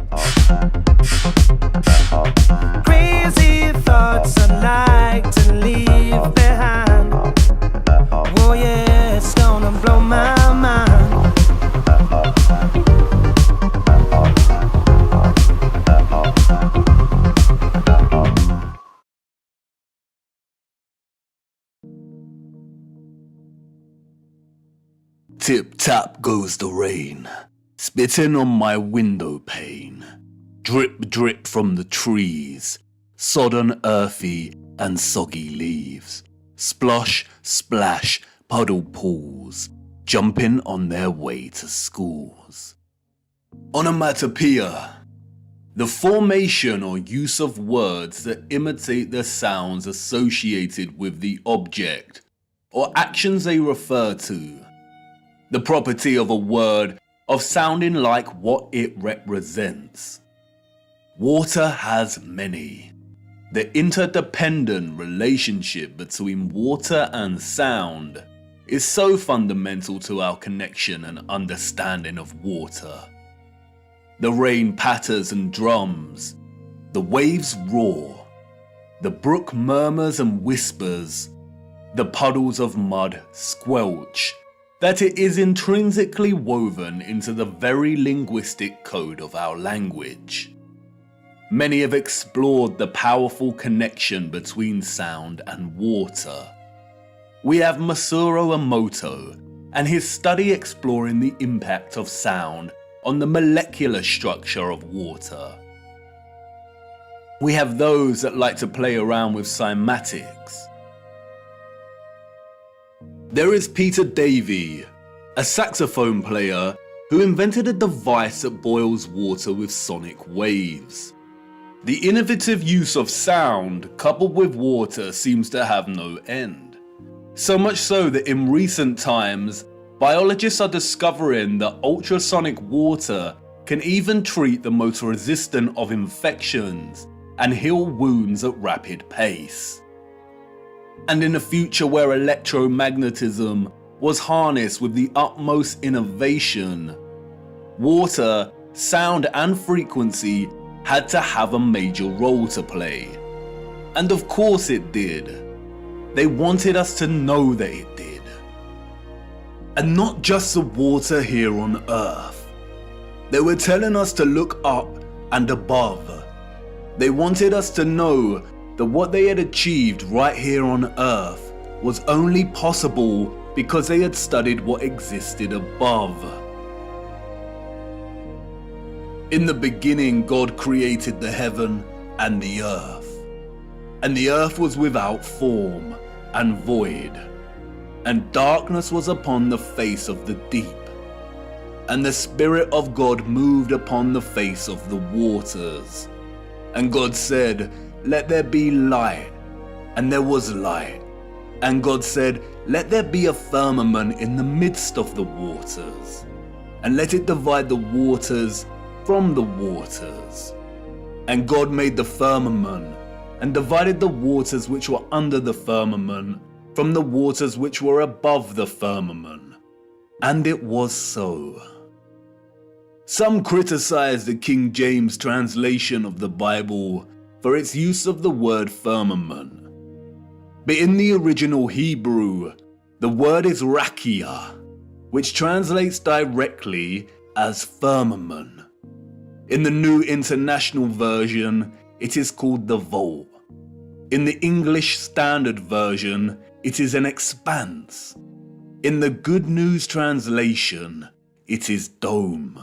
Crazy thoughts I'd like to leave behind. Oh yeah, it's gonna blow my mind. Tip-tap goes the rain, spitting on my window pane. Drip-drip from the trees, sodden earthy and soggy leaves. Splosh, splash, puddle pools, jumping on their way to schools. Onomatopoeia, the formation or use of words that imitate the sounds associated with the object or actions they refer to. The property of a word of sounding like what it represents. Water has many. The interdependent relationship between water and sound is so fundamental to our connection and understanding of water. The rain patters and drums, the waves roar, the brook murmurs and whispers, the puddles of mud squelch, that it is intrinsically woven into the very linguistic code of our language. Many have explored the powerful connection between sound and water. We have Masaru Emoto and his study exploring the impact of sound on the molecular structure of water. We have those that like to play around with cymatics. There is Peter Davey, a saxophone player who invented a device that boils water with sonic waves. The innovative use of sound coupled with water seems to have no end. So much so that in recent times, biologists are discovering that ultrasonic water can even treat the most resistant of infections and heal wounds at rapid pace. And in a future where electromagnetism was harnessed with the utmost innovation, water, sound and frequency had to have a major role to play. And of course it did. They wanted us to know that it did. And not just the water here on Earth. They were telling us to look up and above. They wanted us to know that what they had achieved right here on Earth was only possible because they had studied what existed above. In the beginning, God created the heaven and the earth. And the earth was without form and void, and darkness was upon the face of the deep. And the Spirit of God moved upon the face of the waters. And God said, "Let there be light." And there was light. And God said, "Let there be a firmament in the midst of the waters, and let it divide the waters from the waters." And God made the firmament, and divided the waters which were under the firmament from the waters which were above the firmament. And it was so. Some criticize the King James translation of the Bible for its use of the word firmament. But in the original Hebrew, the word is rakia, which translates directly as firmament. In the New International Version, it is called the vault. In the English Standard Version, it is an expanse. In the Good News Translation, it is dome.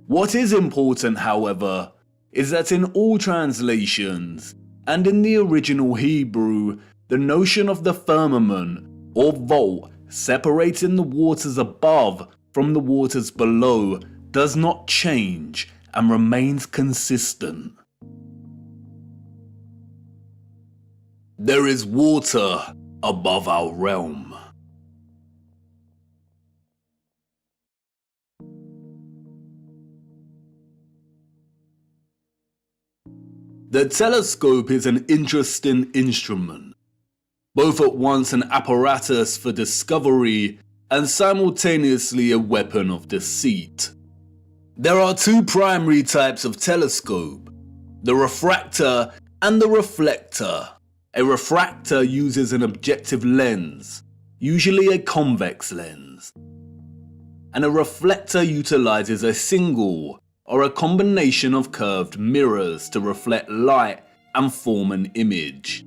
What is important, however, is that in all translations, and in the original Hebrew, the notion of the firmament or vault separating the waters above from the waters below does not change and remains consistent. There is water above our realm. The telescope is an interesting instrument, both at once an apparatus for discovery and simultaneously a weapon of deceit. There are two primary types of telescope, the refractor and the reflector. A refractor uses an objective lens, usually a convex lens, and a reflector utilizes a single or a combination of curved mirrors to reflect light and form an image.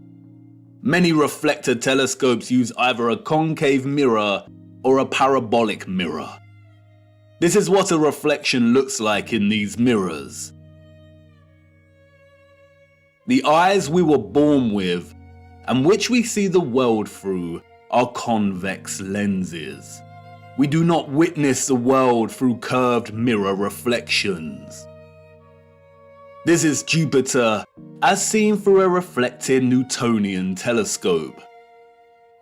Many reflector telescopes use either a concave mirror or a parabolic mirror. This is what a reflection looks like in these mirrors. The eyes we were born with, and which we see the world through, are convex lenses. We do not witness the world through curved mirror reflections. This is Jupiter as seen through a reflecting Newtonian telescope.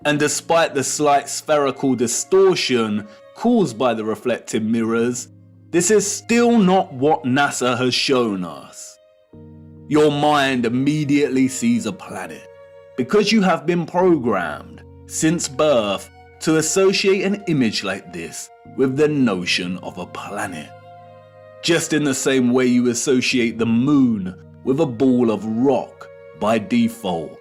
And despite the slight spherical distortion caused by the reflected mirrors, this is still not what NASA has shown us. Your mind immediately sees a planet because you have been programmed since birth to associate an image like this with the notion of a planet. Just in the same way you associate the moon with a ball of rock by default.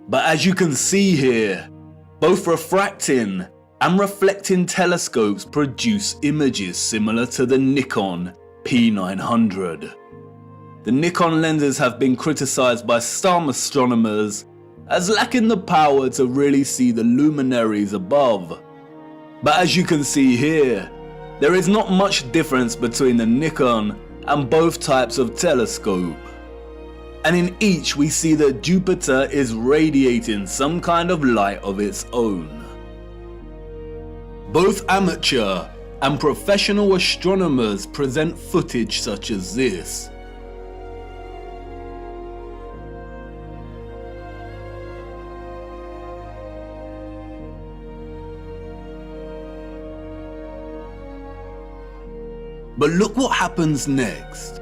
But as you can see here, both refracting and reflecting telescopes produce images similar to the Nikon P900. The Nikon lenses have been criticized by some astronomers as lacking the power to really see the luminaries above. But as you can see here, there is not much difference between the Nikon and both types of telescope. And in each we see that Jupiter is radiating some kind of light of its own. Both amateur and professional astronomers present footage such as this. But look what happens next.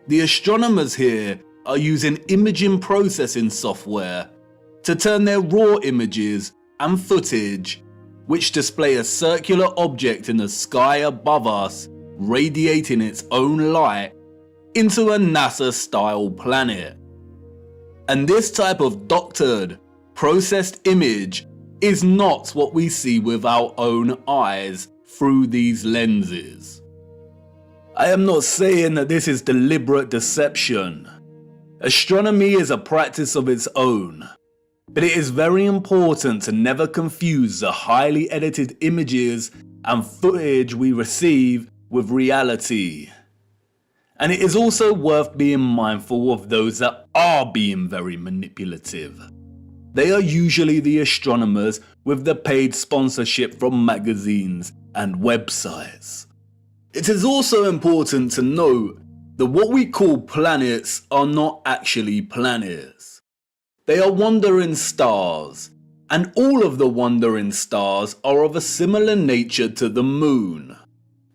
The astronomers here are using imaging processing software to turn their raw images and footage, which display a circular object in the sky above us radiating its own light, into a NASA-style planet. And this type of doctored, processed image is not what we see with our own eyes through these lenses. I am not saying that this is deliberate deception. Astronomy is a practice of its own, but it is very important to never confuse the highly edited images and footage we receive with reality. And it is also worth being mindful of those that are being very manipulative. They are usually the astronomers with the paid sponsorship from magazines and websites. It is also important to note that what we call planets are not actually planets. They are wandering stars, and all of the wandering stars are of a similar nature to the moon.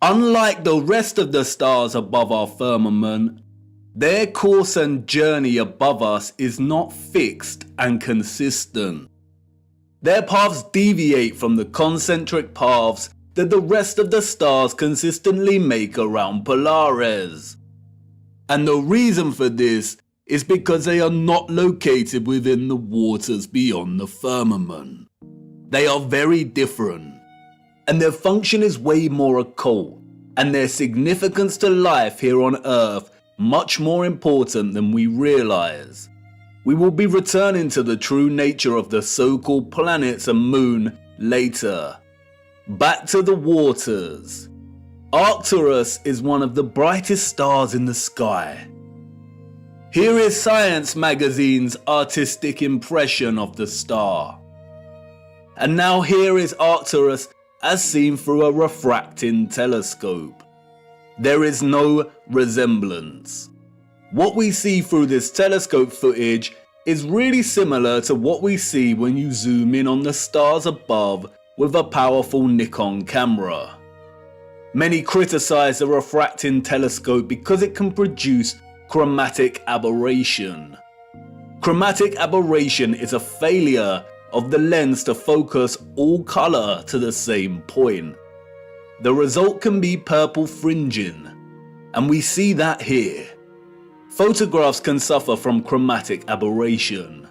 Unlike the rest of the stars above our firmament, their course and journey above us is not fixed and consistent. Their paths deviate from the concentric paths that the rest of the stars consistently make around Polaris. And the reason for this is because they are not located within the waters beyond the firmament. They are very different, and their function is way more occult, and their significance to life here on Earth much more important than we realize. We will be returning to the true nature of the so-called planets and moon later. Back to the waters. Arcturus is one of the brightest stars in the sky. Here is Science magazine's artistic impression of the star. And now here is Arcturus as seen through a refracting telescope. There is no resemblance. What we see through this telescope footage is really similar to what we see when you zoom in on the stars above with a powerful Nikon camera. Many criticize the refracting telescope because it can produce chromatic aberration. Chromatic aberration is a failure of the lens to focus all color to the same point. The result can be purple fringing, and we see that here. Photographs can suffer from chromatic aberration.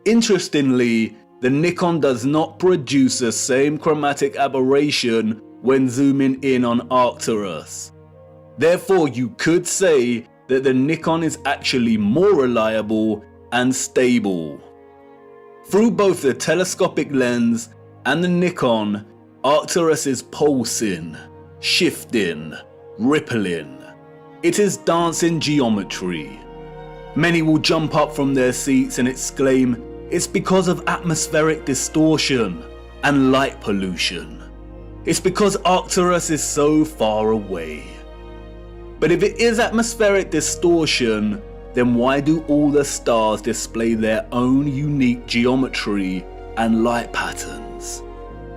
Interestingly, the Nikon does not produce the same chromatic aberration when zooming in on Arcturus. Therefore, you could say that the Nikon is actually more reliable and stable. Through both the telescopic lens and the Nikon, Arcturus is pulsing, shifting, rippling. It is dancing geometry. Many will jump up from their seats and exclaim, "It's because of atmospheric distortion and light pollution. It's because Arcturus is so far away." But if it is atmospheric distortion, then why do all the stars display their own unique geometry and light patterns?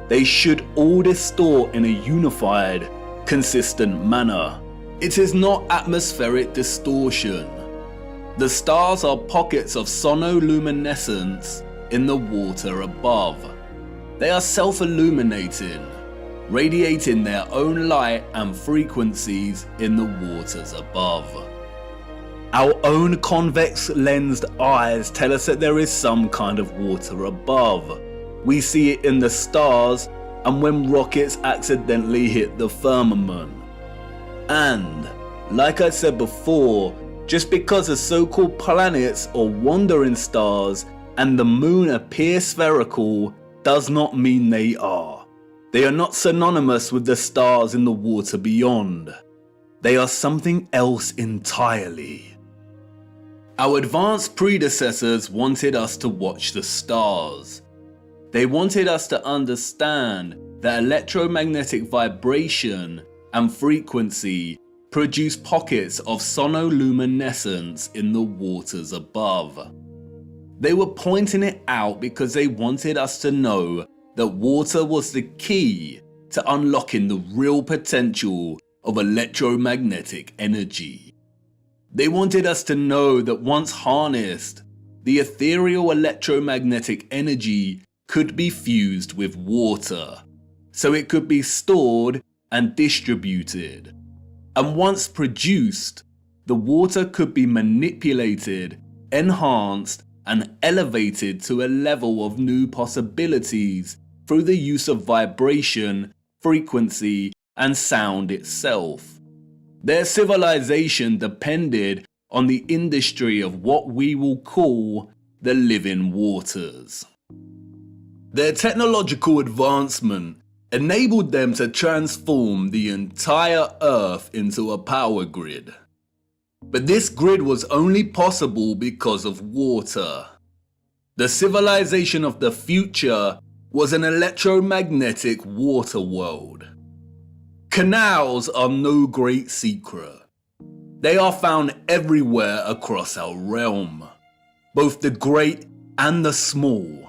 They should all distort in a unified, consistent manner. It is not atmospheric distortion. The stars are pockets of sonoluminescence in the water above. They are self-illuminating, radiating their own light and frequencies in the waters above. Our own convex lensed eyes tell us that there is some kind of water above. We see it in the stars and when rockets accidentally hit the firmament. And, like I said before, just because the so-called planets or wandering stars and the moon appear spherical does not mean they are. They are not synonymous with the stars in the water beyond. They are something else entirely. Our advanced predecessors wanted us to watch the stars. They wanted us to understand that electromagnetic vibration and frequency produce pockets of sonoluminescence in the waters above. They were pointing it out because they wanted us to know that water was the key to unlocking the real potential of electromagnetic energy. They wanted us to know that once harnessed, the ethereal electromagnetic energy could be fused with water, so it could be stored and distributed. And once produced, the water could be manipulated, enhanced, and elevated to a level of new possibilities through the use of vibration, frequency, and sound itself. Their civilization depended on the industry of what we will call the living waters. Their technological advancement enabled them to transform the entire Earth into a power grid. But this grid was only possible because of water. The civilization of the future was an electromagnetic water world. Canals are no great secret. They are found everywhere across our realm, both the great and the small.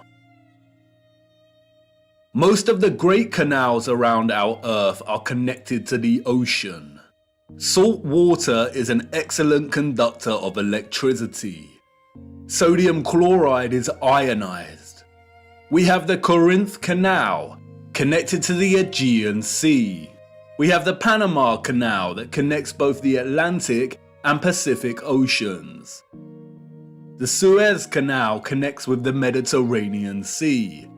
Most of the great canals around our Earth are connected to the ocean. Salt water is an excellent conductor of electricity. Sodium chloride is ionized. We have the Corinth Canal, connected to the Aegean Sea. We have the Panama Canal that connects both the Atlantic and Pacific Oceans. The Suez Canal connects with the Mediterranean Sea.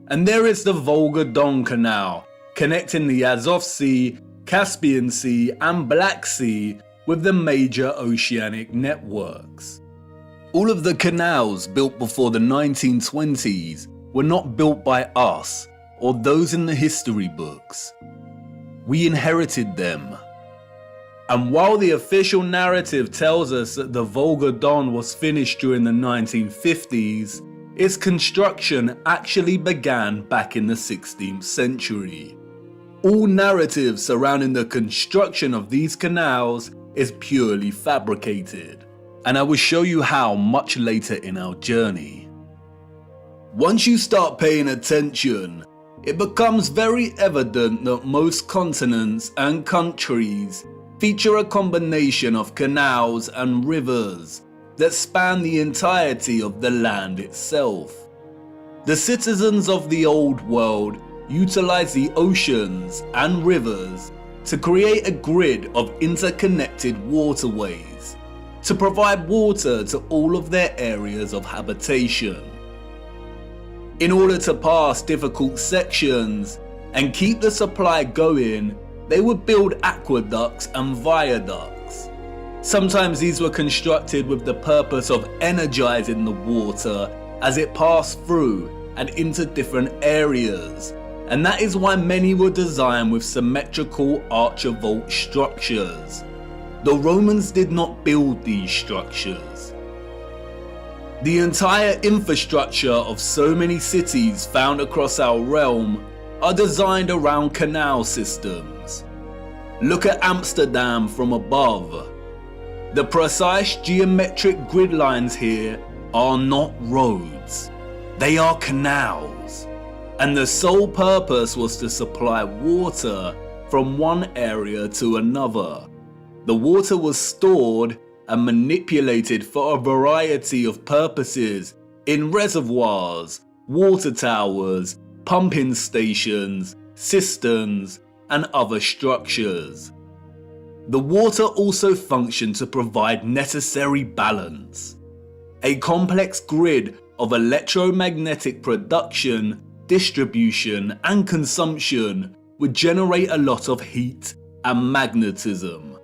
And there is the Volga-Don Canal, connecting the Azov Sea, Caspian Sea and Black Sea with the major oceanic networks. All of the canals built before the 1920s were not built by us or those in the history books. We inherited them. And while the official narrative tells us that the Volga-Don was finished during the 1950s, its construction actually began back in the 16th century. All narrative surrounding the construction of these canals is purely fabricated, and I will show you how much later in our journey. Once you start paying attention, it becomes very evident that most continents and countries feature a combination of canals and rivers that span the entirety of the land itself. The citizens of the old world utilize the oceans and rivers to create a grid of interconnected waterways to provide water to all of their areas of habitation. In order to pass difficult sections and keep the supply going, they would build aqueducts and viaducts. Sometimes these were constructed with the purpose of energizing the water as it passed through and into different areas, and that is why many were designed with symmetrical archivolt structures. The Romans did not build these structures. The entire infrastructure of so many cities found across our realm are designed around canal systems. Look at Amsterdam from above. The precise geometric grid lines here are not roads, they are canals, and the sole purpose was to supply water from one area to another. The water was stored and manipulated for a variety of purposes in reservoirs, water towers, pumping stations, cisterns, and other structures. The water also functioned to provide necessary balance. A complex grid of electromagnetic production, distribution, and consumption would generate a lot of heat and magnetism.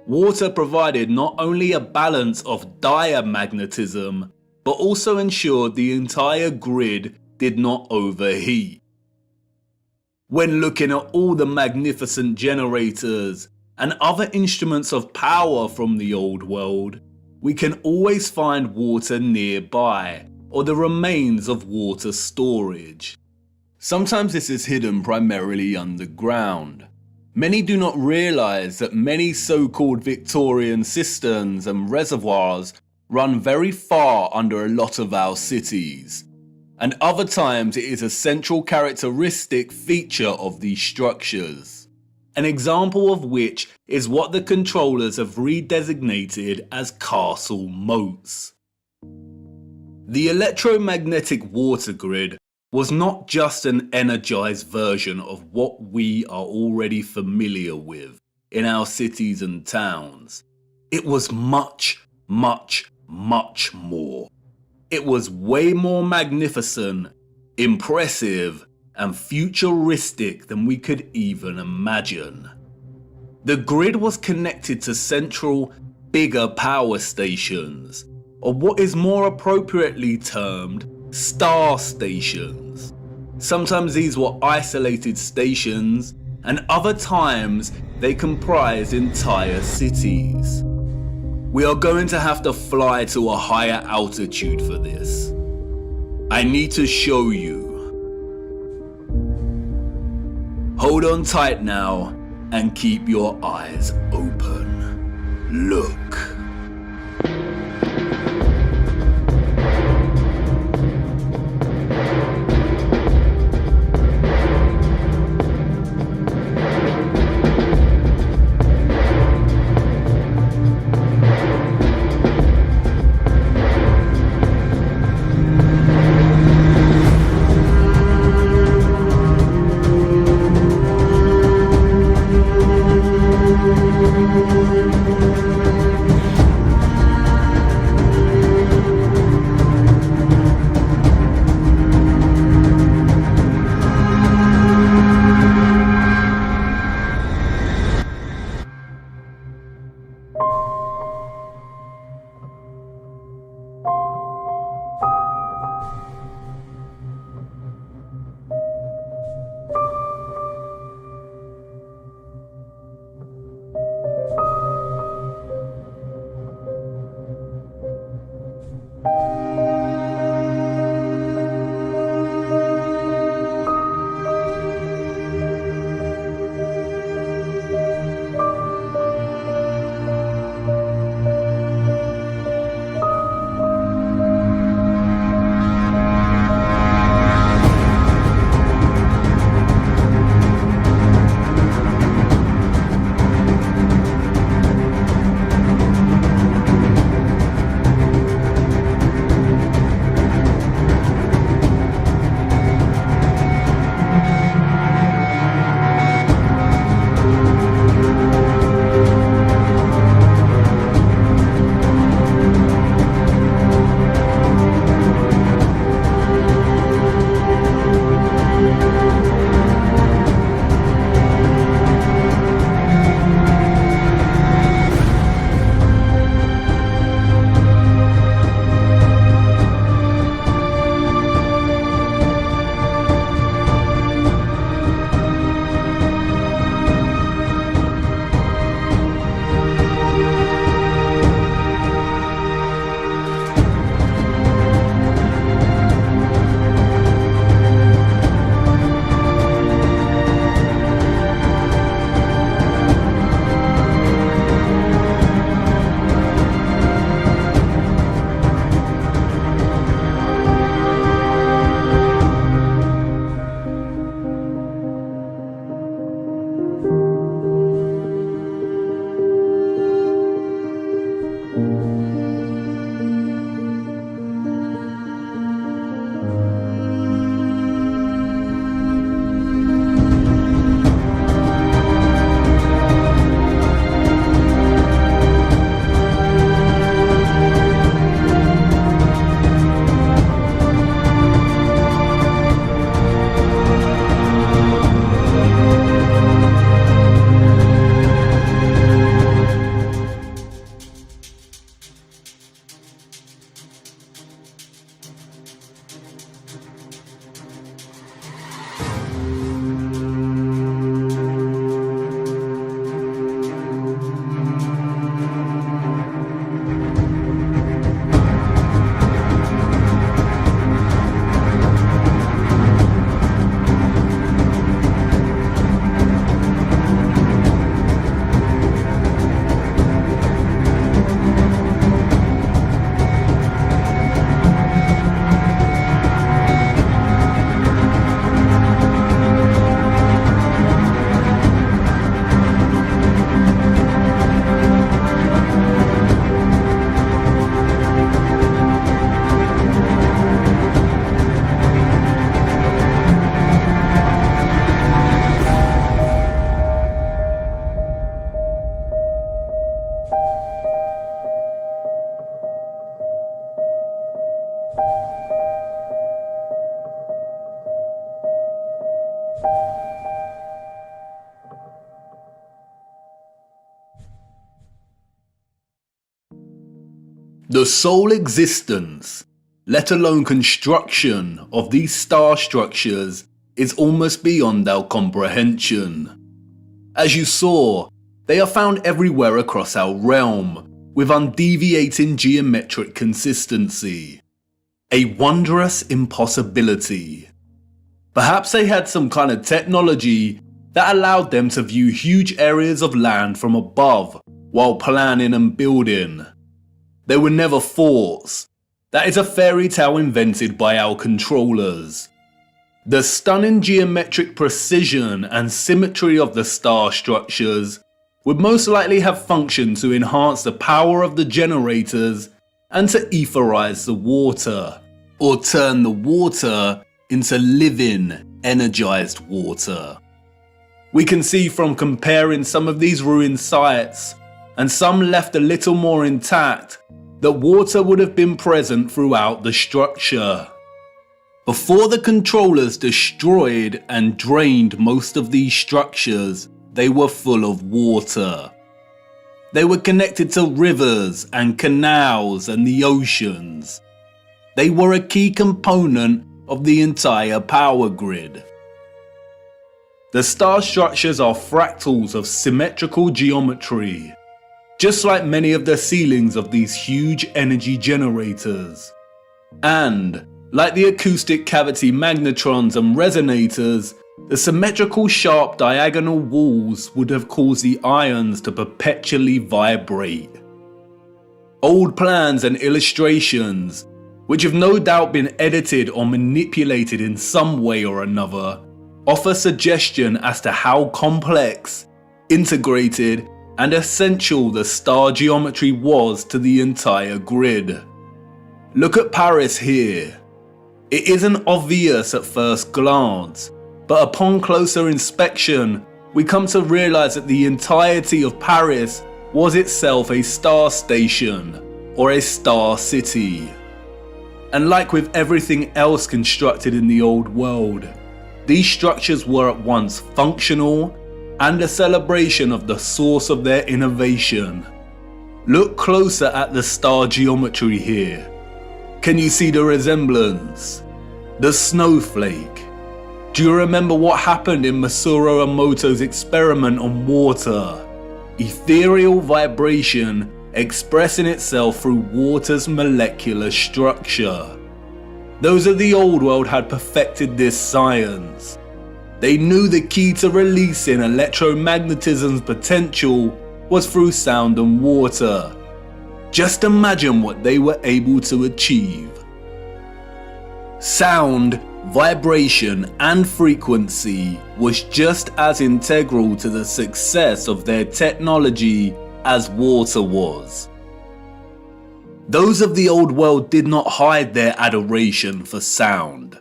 Water provided not only a balance of diamagnetism, but also ensured the entire grid did not overheat. When looking at all the magnificent generators and other instruments of power from the old world, we can always find water nearby or the remains of water storage. Sometimes this is hidden primarily underground. Many do not realize that many so-called Victorian cisterns and reservoirs run very far under a lot of our cities, and other times it is a central characteristic feature of these structures. An example of which is what the controllers have redesignated as castle moats. The electromagnetic water grid was not just an energized version of what we are already familiar with in our cities and towns. It was much, much, much more. It was way more magnificent, impressive, and futuristic than we could even imagine. The grid was connected to central, bigger power stations, or what is more appropriately termed star stations. Sometimes these were isolated stations, and other times they comprised entire cities. We are going to have to fly to a higher altitude for this. I need to show you. Hold on tight now and keep your eyes open. Look. The sole existence, let alone construction, of these star structures is almost beyond our comprehension. As you saw, they are found everywhere across our realm, with undeviating geometric consistency. A wondrous impossibility. Perhaps they had some kind of technology that allowed them to view huge areas of land from above while planning and building. They were never thoughts. That is a fairy tale invented by our controllers. The stunning geometric precision and symmetry of the star structures would most likely have functioned to enhance the power of the generators and to etherize the water, or turn the water into living, energized water. We can see from comparing some of these ruined sites, and some left a little more intact, that water would have been present throughout the structure. Before the controllers destroyed and drained most of these structures, they were full of water. They were connected to rivers and canals and the oceans. They were a key component of the entire power grid. The star structures are fractals of symmetrical geometry, just like many of the ceilings of these huge energy generators. And, like the acoustic cavity magnetrons and resonators, the symmetrical sharp diagonal walls would have caused the ions to perpetually vibrate. Old plans and illustrations, which have no doubt been edited or manipulated in some way or another, offer suggestion as to how complex, integrated, and essential the star geometry was to the entire grid. Look at Paris here. It isn't obvious at first glance, but upon closer inspection, we come to realize that the entirety of Paris was itself a star station, or a star city. And like with everything else constructed in the old world, these structures were at once functional and a celebration of the source of their innovation. Look closer at the star geometry here. Can you see the resemblance? The snowflake. Do you remember what happened in Masaru Emoto's experiment on water? Ethereal vibration expressing itself through water's molecular structure. Those of the old world had perfected this science. They knew the key to releasing electromagnetism's potential was through sound and water. Just imagine what they were able to achieve. Sound, vibration, and frequency was just as integral to the success of their technology as water was. Those of the old world did not hide their adoration for sound.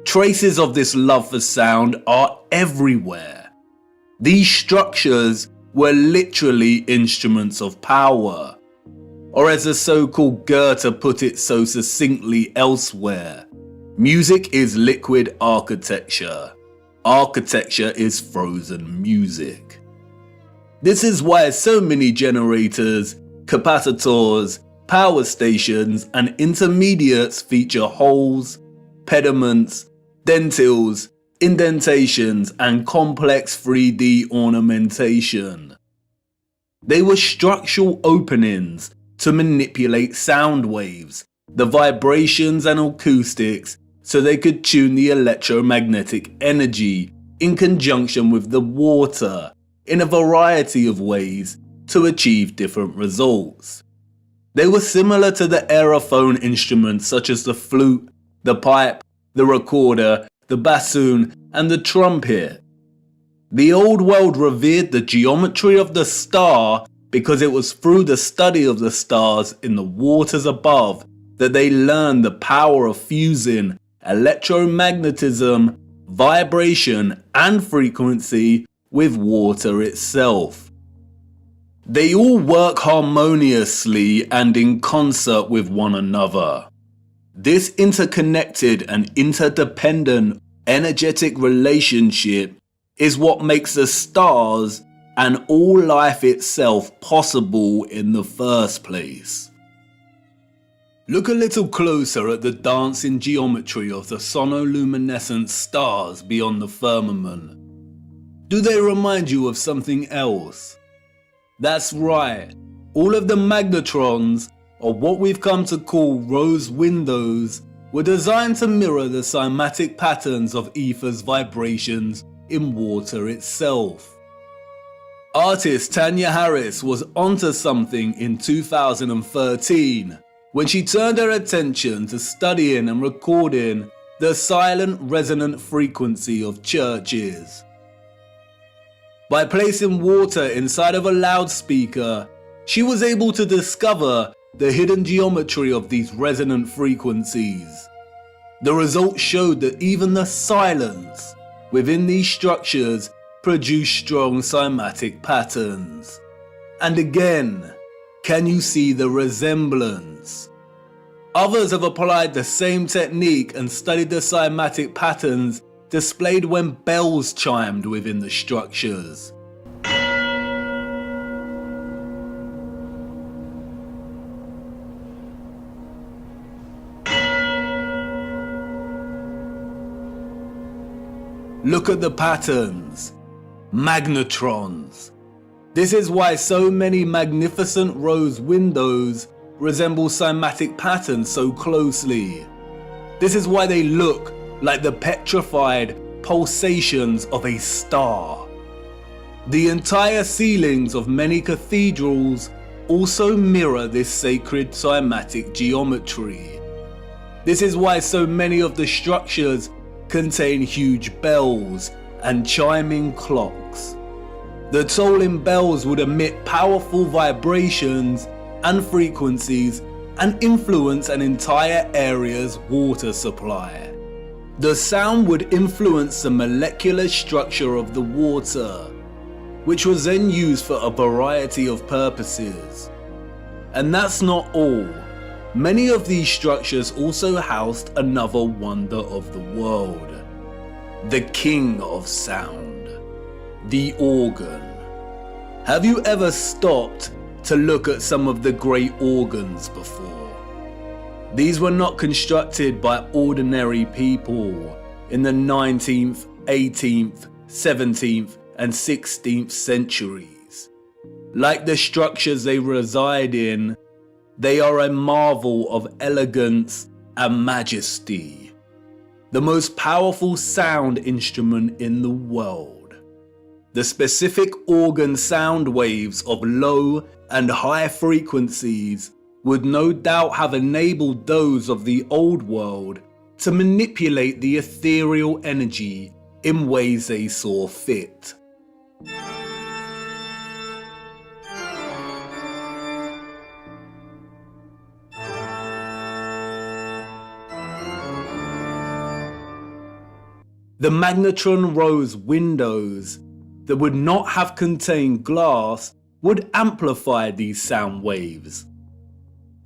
Traces of this love for sound are everywhere. These structures were literally instruments of power. Or as the so-called Goethe put it so succinctly elsewhere, music is liquid architecture. Architecture is frozen music. This is why so many generators, capacitors, power stations, and intermediates feature holes, pediments, dentils, indentations, and complex 3D ornamentation. They were structural openings to manipulate sound waves, the vibrations and acoustics, so they could tune the electromagnetic energy in conjunction with the water in a variety of ways to achieve different results. They were similar to the aerophone instruments such as the flute, the pipe, the recorder, the bassoon, and the trumpet. The old world revered the geometry of the star because it was through the study of the stars in the waters above that they learned the power of fusing electromagnetism, vibration, and frequency with water itself. They all work harmoniously and in concert with one another. This interconnected and interdependent energetic relationship is what makes the stars and all life itself possible in the first place. Look a little closer at the dancing geometry of the sonoluminescent stars beyond the firmament. Do they remind you of something else? That's right, all of the magnetrons, or what we've come to call rose windows, were designed to mirror the cymatic patterns of ether's vibrations in water itself. Artist Tanya Harris was onto something in 2013 when she turned her attention to studying and recording the silent resonant frequency of churches. By placing water inside of a loudspeaker, she was able to discover the hidden geometry of these resonant frequencies. The results showed that even the silence within these structures produced strong cymatic patterns. And again, can you see the resemblance? Others have applied the same technique and studied the cymatic patterns displayed when bells chimed within the structures. Look at the patterns. Magnetrons. This is why so many magnificent rose windows resemble cymatic patterns so closely. This is why they look like the petrified pulsations of a star. The entire ceilings of many cathedrals also mirror this sacred cymatic geometry. This is why so many of the structures contain huge bells and chiming clocks. The tolling bells would emit powerful vibrations and frequencies and influence an entire area's water supply. The sound would influence the molecular structure of the water, which was then used for a variety of purposes. And that's not all. Many of these structures also housed another wonder of the world. The king of sound, the organ. Have you ever stopped to look at some of the great organs before? These were not constructed by ordinary people in the 19th, 18th, 17th and 16th centuries. Like the structures they reside in, they are a marvel of elegance and majesty. The most powerful sound instrument in the world. The specific organ sound waves of low and high frequencies would no doubt have enabled those of the old world to manipulate the ethereal energy in ways they saw fit. The magnetron rose windows that would not have contained glass would amplify these sound waves,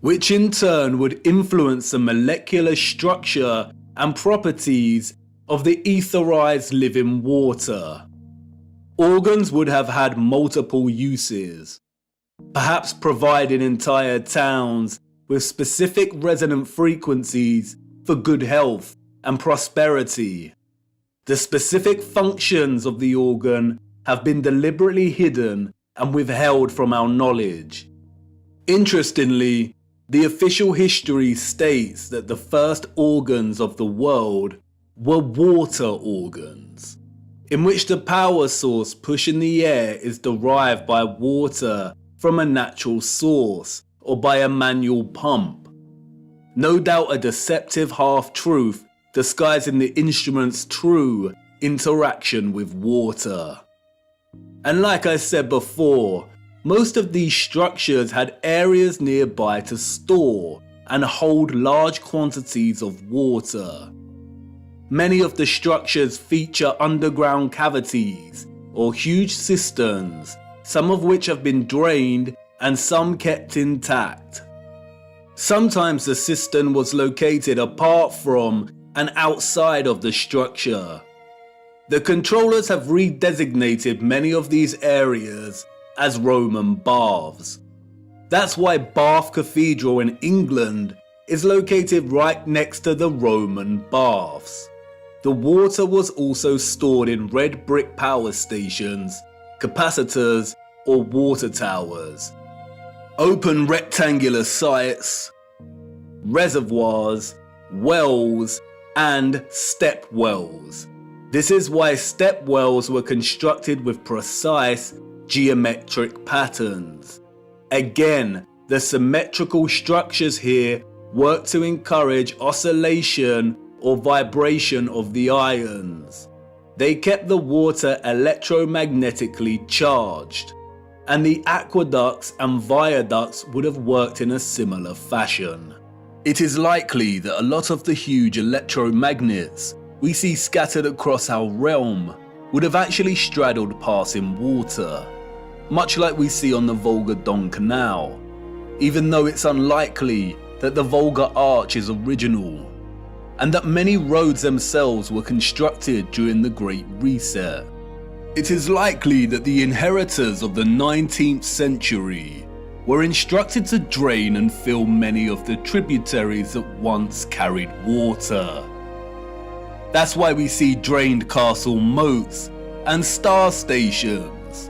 which in turn would influence the molecular structure and properties of the etherized living water. Organs would have had multiple uses, perhaps providing entire towns with specific resonant frequencies for good health and prosperity. The specific functions of the organ have been deliberately hidden and withheld from our knowledge. Interestingly, the official history states that the first organs of the world were water organs, in which the power source pushing the air is derived by water from a natural source or by a manual pump. No doubt a deceptive half-truth disguising the instrument's true interaction with water. And like I said before, most of these structures had areas nearby to store and hold large quantities of water. Many of the structures feature underground cavities or huge cisterns, some of which have been drained and some kept intact. Sometimes the cistern was located apart from and outside of the structure. The controllers have redesignated many of these areas as Roman baths. That's why Bath Cathedral in England is located right next to the Roman baths. The water was also stored in red brick power stations, capacitors, or water towers, open rectangular sites, reservoirs, wells, and step wells. This is why step wells were constructed with precise geometric patterns. Again, the symmetrical structures here work to encourage oscillation or vibration of the ions. They kept the water electromagnetically charged, and the aqueducts and viaducts would have worked in a similar fashion. It is likely that a lot of the huge electromagnets we see scattered across our realm would have actually straddled passing water, much like we see on the Volga-Don Canal, even though it's unlikely that the Volga Arch is original, and that many roads themselves were constructed during the Great Reset. It is likely that the inheritors of the 19th century were instructed to drain and fill many of the tributaries that once carried water. That's why we see drained castle moats and star stations.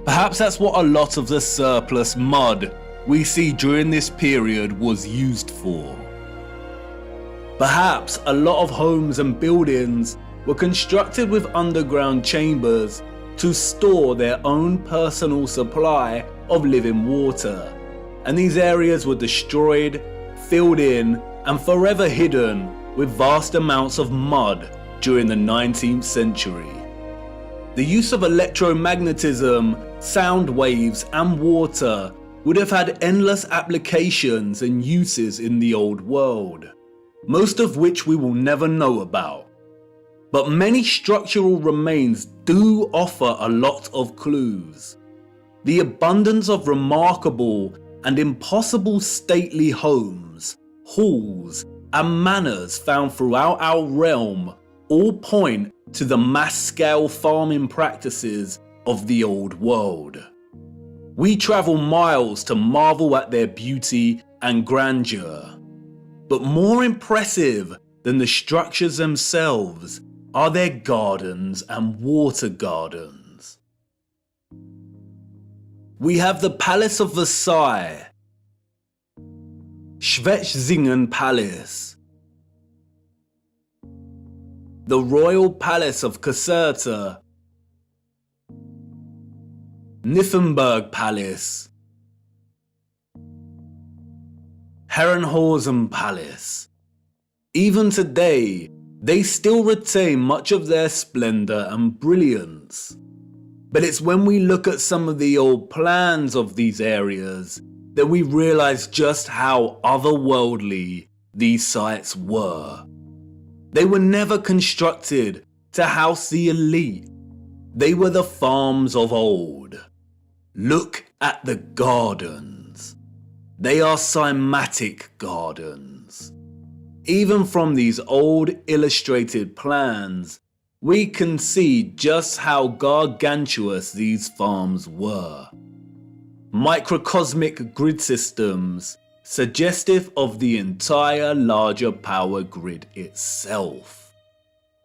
Perhaps that's what a lot of the surplus mud we see during this period was used for. Perhaps a lot of homes and buildings were constructed with underground chambers to store their own personal supply of living water, and these areas were destroyed, filled in, and forever hidden with vast amounts of mud during the 19th century. The use of electromagnetism, sound waves, and water would have had endless applications and uses in the old world, most of which we will never know about. But many structural remains do offer a lot of clues. The abundance of remarkable and impossible stately homes, halls, and manors found throughout our realm all point to the mass-scale farming practices of the old world. We travel miles to marvel at their beauty and grandeur. But more impressive than the structures themselves are their gardens and water gardens. We have the Palace of Versailles, Schwetzingen Palace, the Royal Palace of Caserta, Nymphenburg Palace, Herrenhausen Palace. Even today, they still retain much of their splendor and brilliance. But it's when we look at some of the old plans of these areas that we realize just how otherworldly these sites were. They were never constructed to house the elite. They were the farms of old. Look at the gardens. They are cymatic gardens. Even from these old illustrated plans, we can see just how gargantuous these farms were. Microcosmic grid systems, suggestive of the entire larger power grid itself.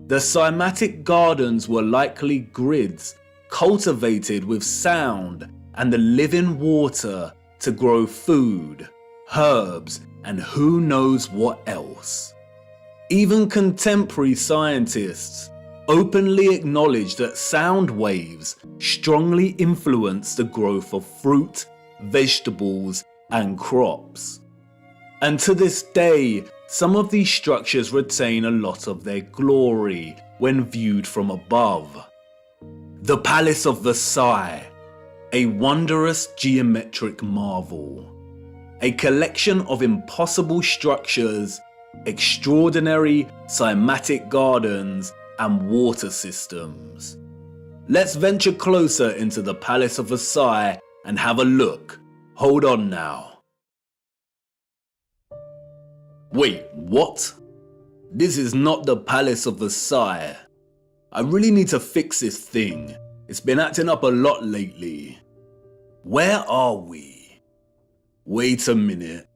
The cymatic gardens were likely grids cultivated with sound and the living water to grow food, herbs, and who knows what else. Even contemporary scientists openly acknowledge that sound waves strongly influence the growth of fruit, vegetables, and crops. And to this day, some of these structures retain a lot of their glory when viewed from above. The Palace of Versailles, a wondrous geometric marvel. A collection of impossible structures, extraordinary cymatic gardens, and water systems. Let's venture closer into the Palace of Versailles and have a look. Hold on now. Wait, what? This is not the Palace of Versailles. I really need to fix this thing. It's been acting up a lot lately. Where are we? Wait a minute.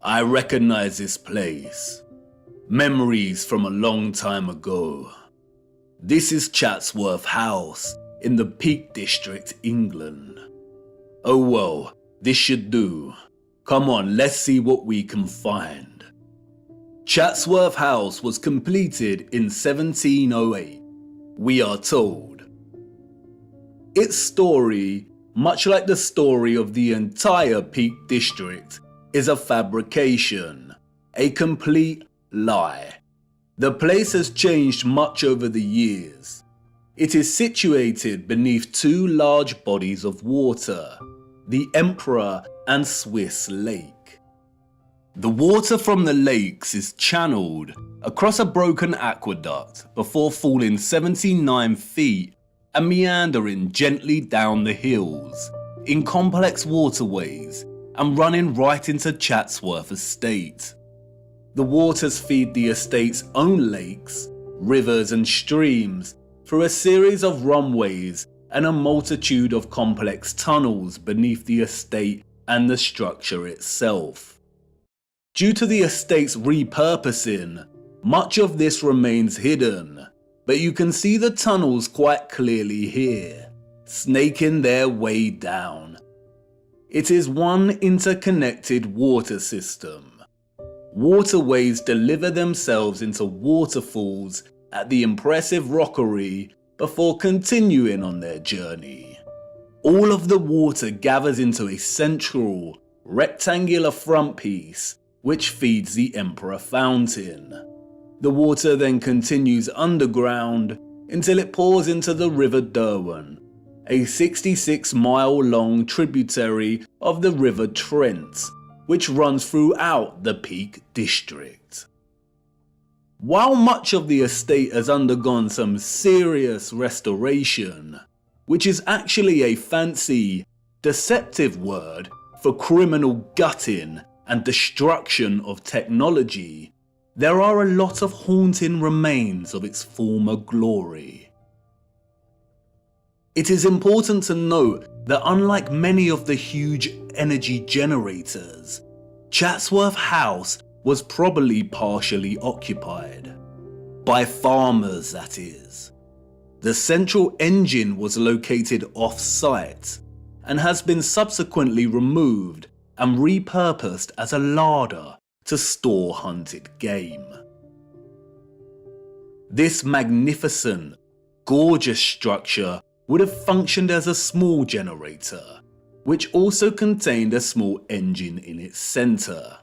I recognize this place. Memories from a long time ago. This is Chatsworth House in the Peak District, England. Oh well, this should do. Come on, let's see what we can find. Chatsworth House was completed in 1708, we are told. Its story, much like the story of the entire Peak District, is a fabrication, a complete lie. The place has changed much over the years. It is situated beneath two large bodies of water, the Emperor and Swiss Lake. The water from the lakes is channeled across a broken aqueduct before falling 79 feet and meandering gently down the hills in complex waterways and running right into Chatsworth Estate. The waters feed the estate's own lakes, rivers and streams through a series of runways and a multitude of complex tunnels beneath the estate and the structure itself. Due to the estate's repurposing, much of this remains hidden, but you can see the tunnels quite clearly here, snaking their way down. It is one interconnected water system. Waterways deliver themselves into waterfalls at the impressive rockery before continuing on their journey. All of the water gathers into a central, rectangular front piece which feeds the Emperor Fountain. The water then continues underground until it pours into the River Derwent, a 66-mile-long tributary of the River Trent, which runs throughout the Peak District. While much of the estate has undergone some serious restoration, which is actually a fancy, deceptive word for criminal gutting and destruction of technology, there are a lot of haunting remains of its former glory. It is important to note that unlike many of the huge energy generators, Chatsworth House was probably partially occupied. By farmers, that is. The central engine was located off-site and has been subsequently removed and repurposed as a larder to store hunted game. This magnificent, gorgeous structure would have functioned as a small generator, which also contained a small engine in its centre.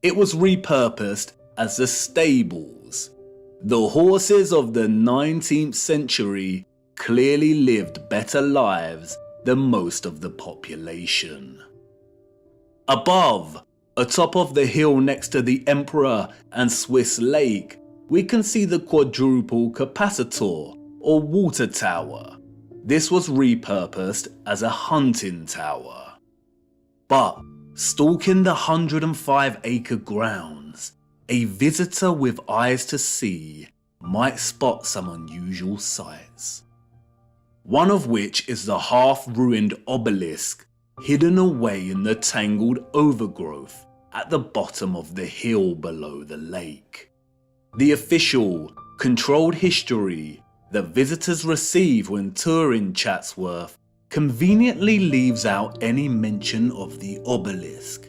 It was repurposed as the stables. The horses of the 19th century clearly lived better lives than most of the population. Above, atop of the hill next to the Emperor and Swiss Lake, we can see the quadruple capacitor or water tower. This was repurposed as a hunting tower. But stalking the 105-acre grounds, a visitor with eyes to see might spot some unusual sights. One of which is the half-ruined obelisk hidden away in the tangled overgrowth at the bottom of the hill below the lake. The official, controlled history that visitors receive when touring Chatsworth conveniently leaves out any mention of the obelisk.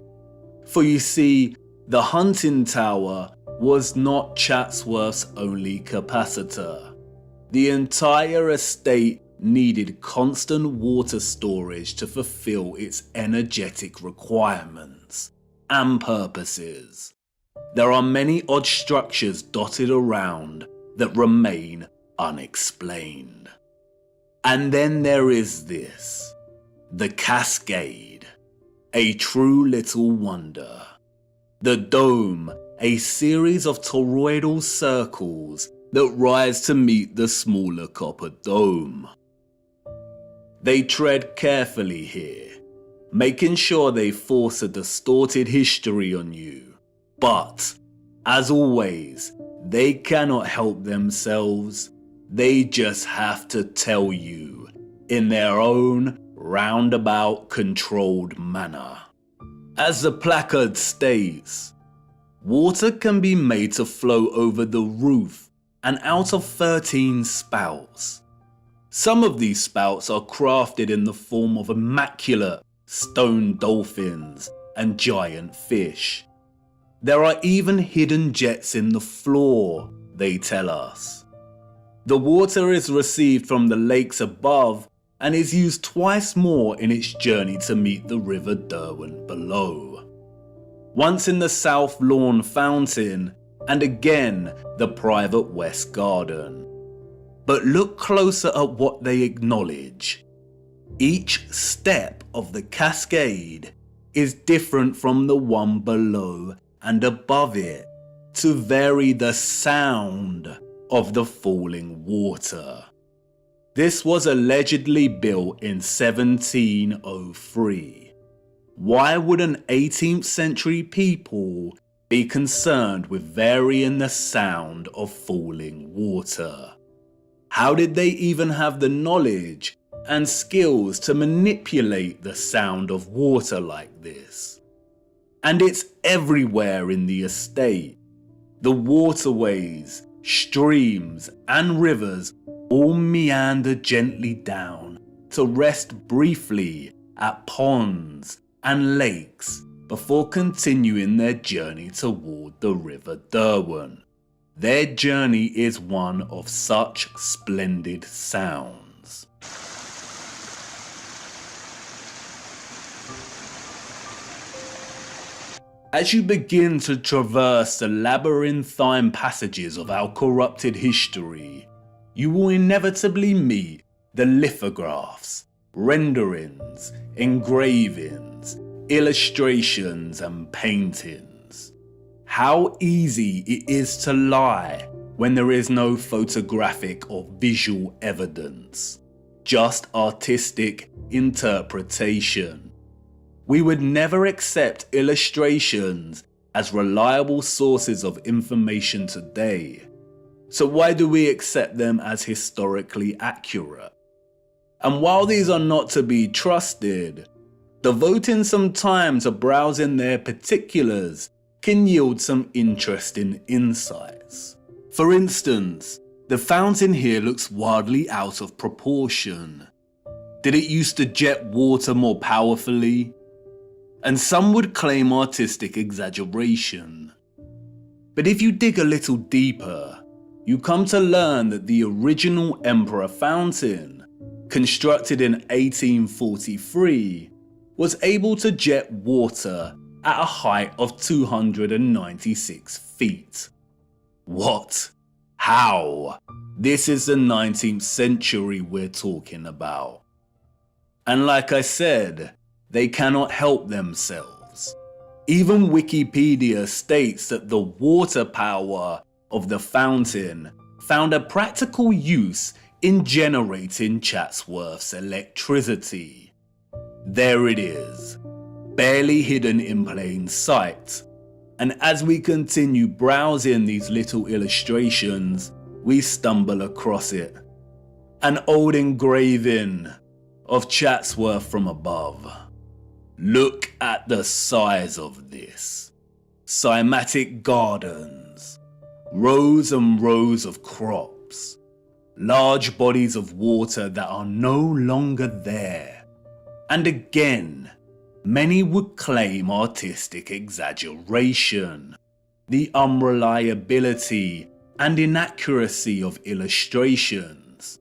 For you see, the hunting tower was not Chatsworth's only capacitor. The entire estate needed constant water storage to fulfill its energetic requirements and purposes. There are many odd structures dotted around that remain unexplained. And then there is this, the Cascade, a true little wonder. The dome, a series of toroidal circles that rise to meet the smaller copper dome. They tread carefully here, making sure they force a distorted history on you. But, as always, they cannot help themselves. They just have to tell you in their own roundabout controlled manner. As the placard states, water can be made to flow over the roof and out of 13 spouts. Some of these spouts are crafted in the form of immaculate stone dolphins and giant fish. There are even hidden jets in the floor, they tell us. The water is received from the lakes above and is used twice more in its journey to meet the River Derwent below. Once in the South Lawn Fountain and again the private West Garden. But look closer at what they acknowledge. Each step of the cascade is different from the one below and above it to vary the sound of the falling water. This was allegedly built in 1703. Why would an 18th century people be concerned with varying the sound of falling water? How did they even have the knowledge and skills to manipulate the sound of water like this? And it's everywhere in the estate. The waterways, streams and rivers all meander gently down to rest briefly at ponds and lakes before continuing their journey toward the River Derwent. Their journey is one of such splendid sounds. As you begin to traverse the labyrinthine passages of our corrupted history, you will inevitably meet the lithographs, renderings, engravings, illustrations and paintings. How easy it is to lie when there is no photographic or visual evidence, just artistic interpretation. We would never accept illustrations as reliable sources of information today. So why do we accept them as historically accurate? And while these are not to be trusted, devoting some time to browsing their particulars can yield some interesting insights. For instance, the fountain here looks wildly out of proportion. Did it used to jet water more powerfully? And some would claim artistic exaggeration. But if you dig a little deeper, you come to learn that the original Emperor fountain, constructed in 1843, was able to jet water at a height of 296 feet. What? How? This is the 19th century we're talking about. And like I said, they cannot help themselves. Even Wikipedia states that the water power of the fountain found a practical use in generating Chatsworth's electricity. There it is, barely hidden in plain sight. And as we continue browsing these little illustrations, we stumble across it. An old engraving of Chatsworth from above. Look at the size of this. Cymatic gardens, rows and rows of crops, large bodies of water that are no longer there. And again, many would claim artistic exaggeration, the unreliability and inaccuracy of illustrations,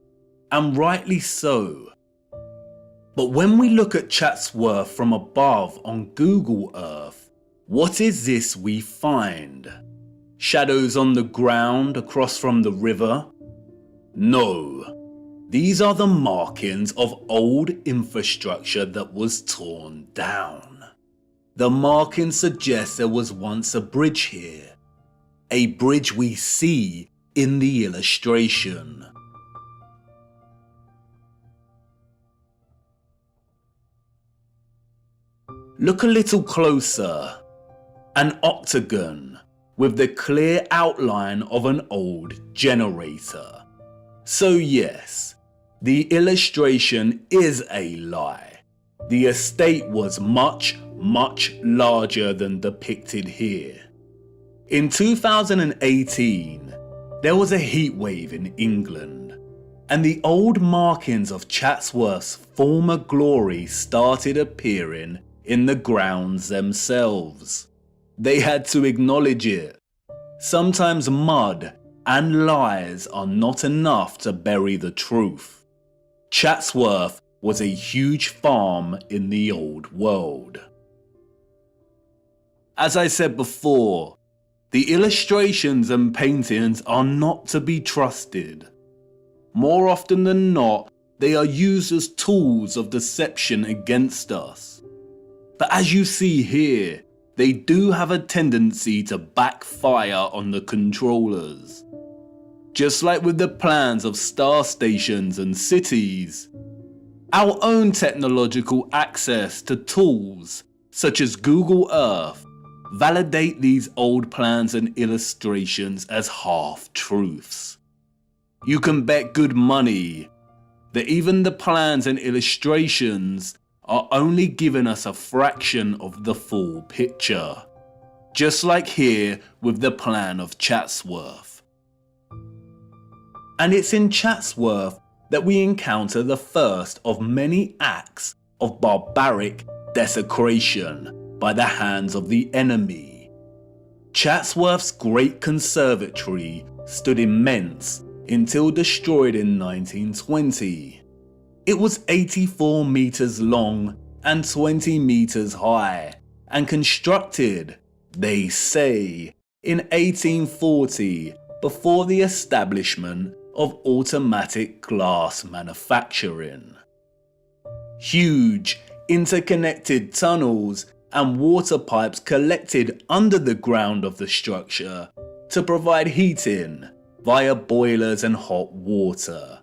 and rightly so. But when we look at Chatsworth from above on Google Earth, what is this we find? Shadows on the ground across from the river? No, these are the markings of old infrastructure that was torn down. The markings suggest there was once a bridge here, a bridge we see in the illustration. Look a little closer. An octagon with the clear outline of an old generator. So yes, the illustration is a lie. The estate was much, much larger than depicted here. In 2018, there was a heatwave in England, and the old markings of Chatsworth's former glory started appearing in the grounds themselves. They had to acknowledge it. Sometimes mud and lies are not enough to bury the truth. Chatsworth was a huge farm in the old world. As I said before, the illustrations and paintings are not to be trusted. More often than not, they are used as tools of deception against us. But as you see here, they do have a tendency to backfire on the controllers. Just like with the plans of star stations and cities, our own technological access to tools such as Google Earth validate these old plans and illustrations as half-truths. You can bet good money that even the plans and illustrations are only giving us a fraction of the full picture, just like here with the plan of Chatsworth. And it's in Chatsworth that we encounter the first of many acts of barbaric desecration by the hands of the enemy. Chatsworth's great conservatory stood immense until destroyed in 1920. It was 84 meters long and 20 meters high, and constructed, they say, in 1840 before the establishment of automatic glass manufacturing. Huge interconnected tunnels and water pipes collected under the ground of the structure to provide heating via boilers and hot water.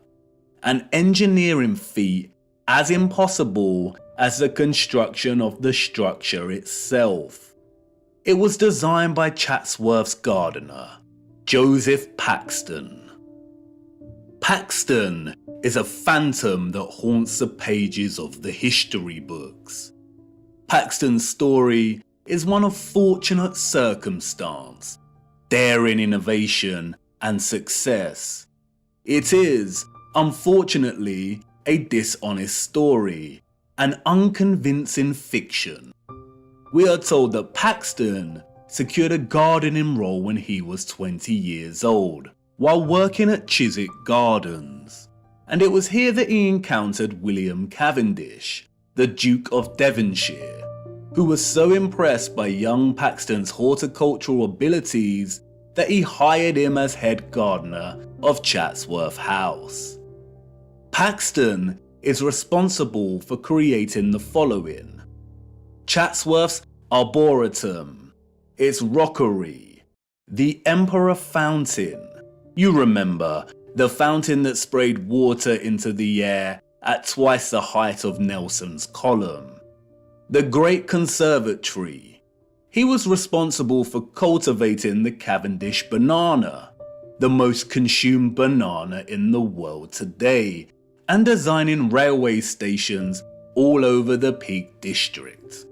An engineering feat as impossible as the construction of the structure itself. It was designed by Chatsworth's gardener, Joseph Paxton. Paxton is a phantom that haunts the pages of the history books. Paxton's story is one of fortunate circumstance, daring innovation, and success. It is, unfortunately, a dishonest story, an unconvincing fiction. We are told that Paxton secured a gardening role when he was 20 years old, while working at Chiswick Gardens, and it was here that he encountered William Cavendish, the Duke of Devonshire, who was so impressed by young Paxton's horticultural abilities that he hired him as head gardener of Chatsworth House. Paxton is responsible for creating the following: Chatsworth's Arboretum, its rockery, the Emperor Fountain. You remember, the fountain that sprayed water into the air at twice the height of Nelson's column. The Great Conservatory. He was responsible for cultivating the Cavendish banana, the most consumed banana in the world today, and designing railway stations all over the Peak District.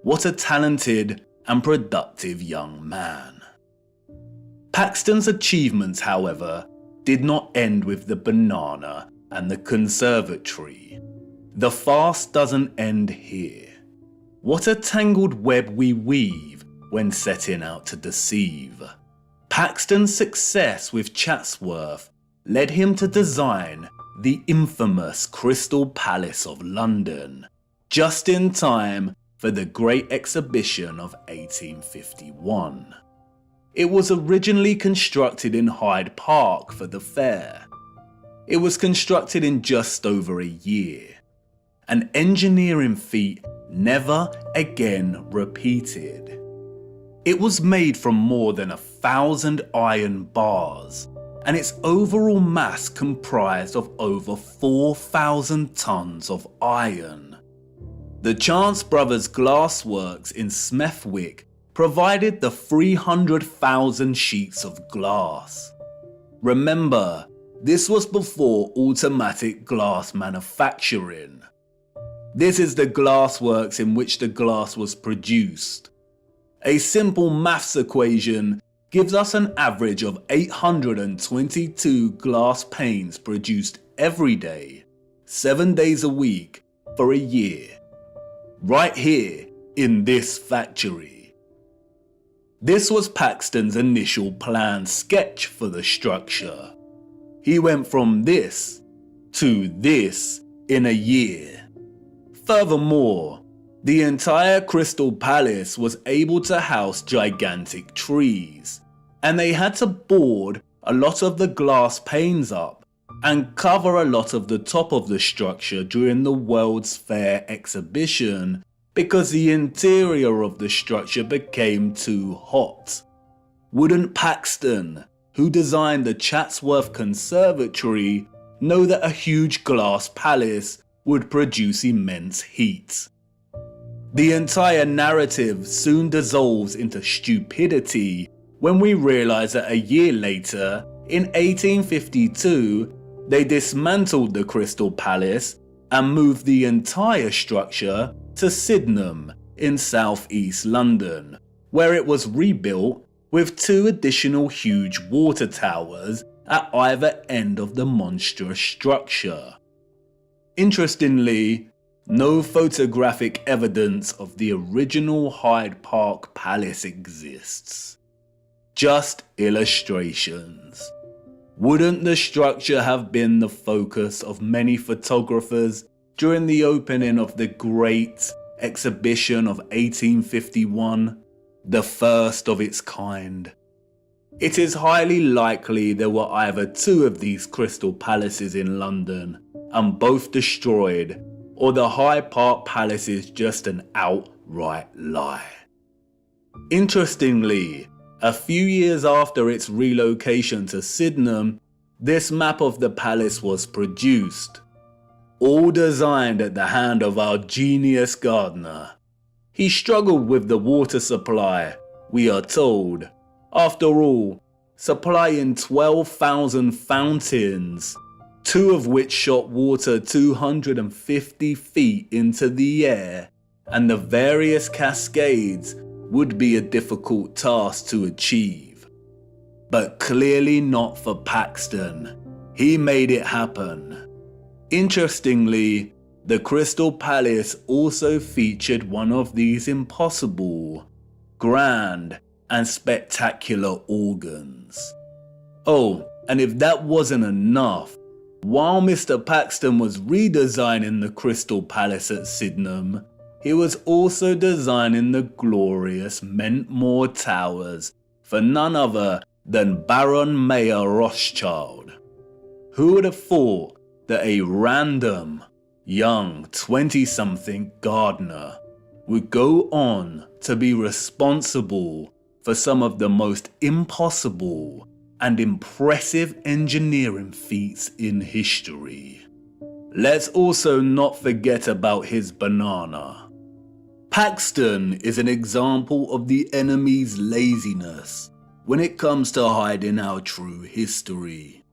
What a talented and productive young man. Paxton's achievements, however, did not end with the banana and the conservatory. The farce doesn't end here. What a tangled web we weave when setting out to deceive. Paxton's success with Chatsworth led him to design the infamous Crystal Palace of London, just in time for the Great Exhibition of 1851. It was originally constructed in Hyde Park for the fair. It was constructed in just over a year, an engineering feat never again repeated. It was made from more than 1,000 iron bars, and its overall mass comprised of over 4,000 tons of iron. The Chance Brothers Glassworks in Smethwick provided the 300,000 sheets of glass. Remember, this was before automatic glass manufacturing. This is the glassworks in which the glass was produced. A simple maths equation gives us an average of 822 glass panes produced every day, 7 days a week, for a year. Right here in this factory. This was Paxton's initial planned sketch for the structure. He went from this to this in a year. Furthermore, the entire Crystal Palace was able to house gigantic trees, and they had to board a lot of the glass panes up and cover a lot of the top of the structure during the World's Fair exhibition because the interior of the structure became too hot. Wouldn't Paxton, who designed the Chatsworth Conservatory, know that a huge glass palace would produce immense heat? The entire narrative soon dissolves into stupidity when we realise that a year later, in 1852, they dismantled the Crystal Palace and moved the entire structure to Sydenham in southeast London, where it was rebuilt with 2 additional huge water towers at either end of the monstrous structure. Interestingly, no photographic evidence of the original Hyde Park Palace exists. Just illustrations. Wouldn't the structure have been the focus of many photographers during the opening of the Great Exhibition of 1851, the first of its kind? It is highly likely there were either 2 of these crystal palaces in London and both destroyed, or the Hyde Park Palace is just an outright lie. Interestingly, a few years after its relocation to Sydenham, this map of the palace was produced, all designed at the hand of our genius gardener. He struggled with the water supply, we are told. After all, supplying 12,000 fountains, 2 of which shot water 250 feet into the air, and the various cascades would be a difficult task to achieve. But clearly not for Paxton. He made it happen. Interestingly, the Crystal Palace also featured one of these impossible, grand, and spectacular organs. Oh, and if that wasn't enough, while Mr. Paxton was redesigning the Crystal Palace at Sydenham, he was also designing the glorious Mentmore Towers for none other than Baron Mayer Rothschild. Who would have thought that a random, young 20-something gardener would go on to be responsible for some of the most impossible and impressive engineering feats in history? Let's also not forget about his banana. Paxton is an example of the enemy's laziness when it comes to hiding our true history.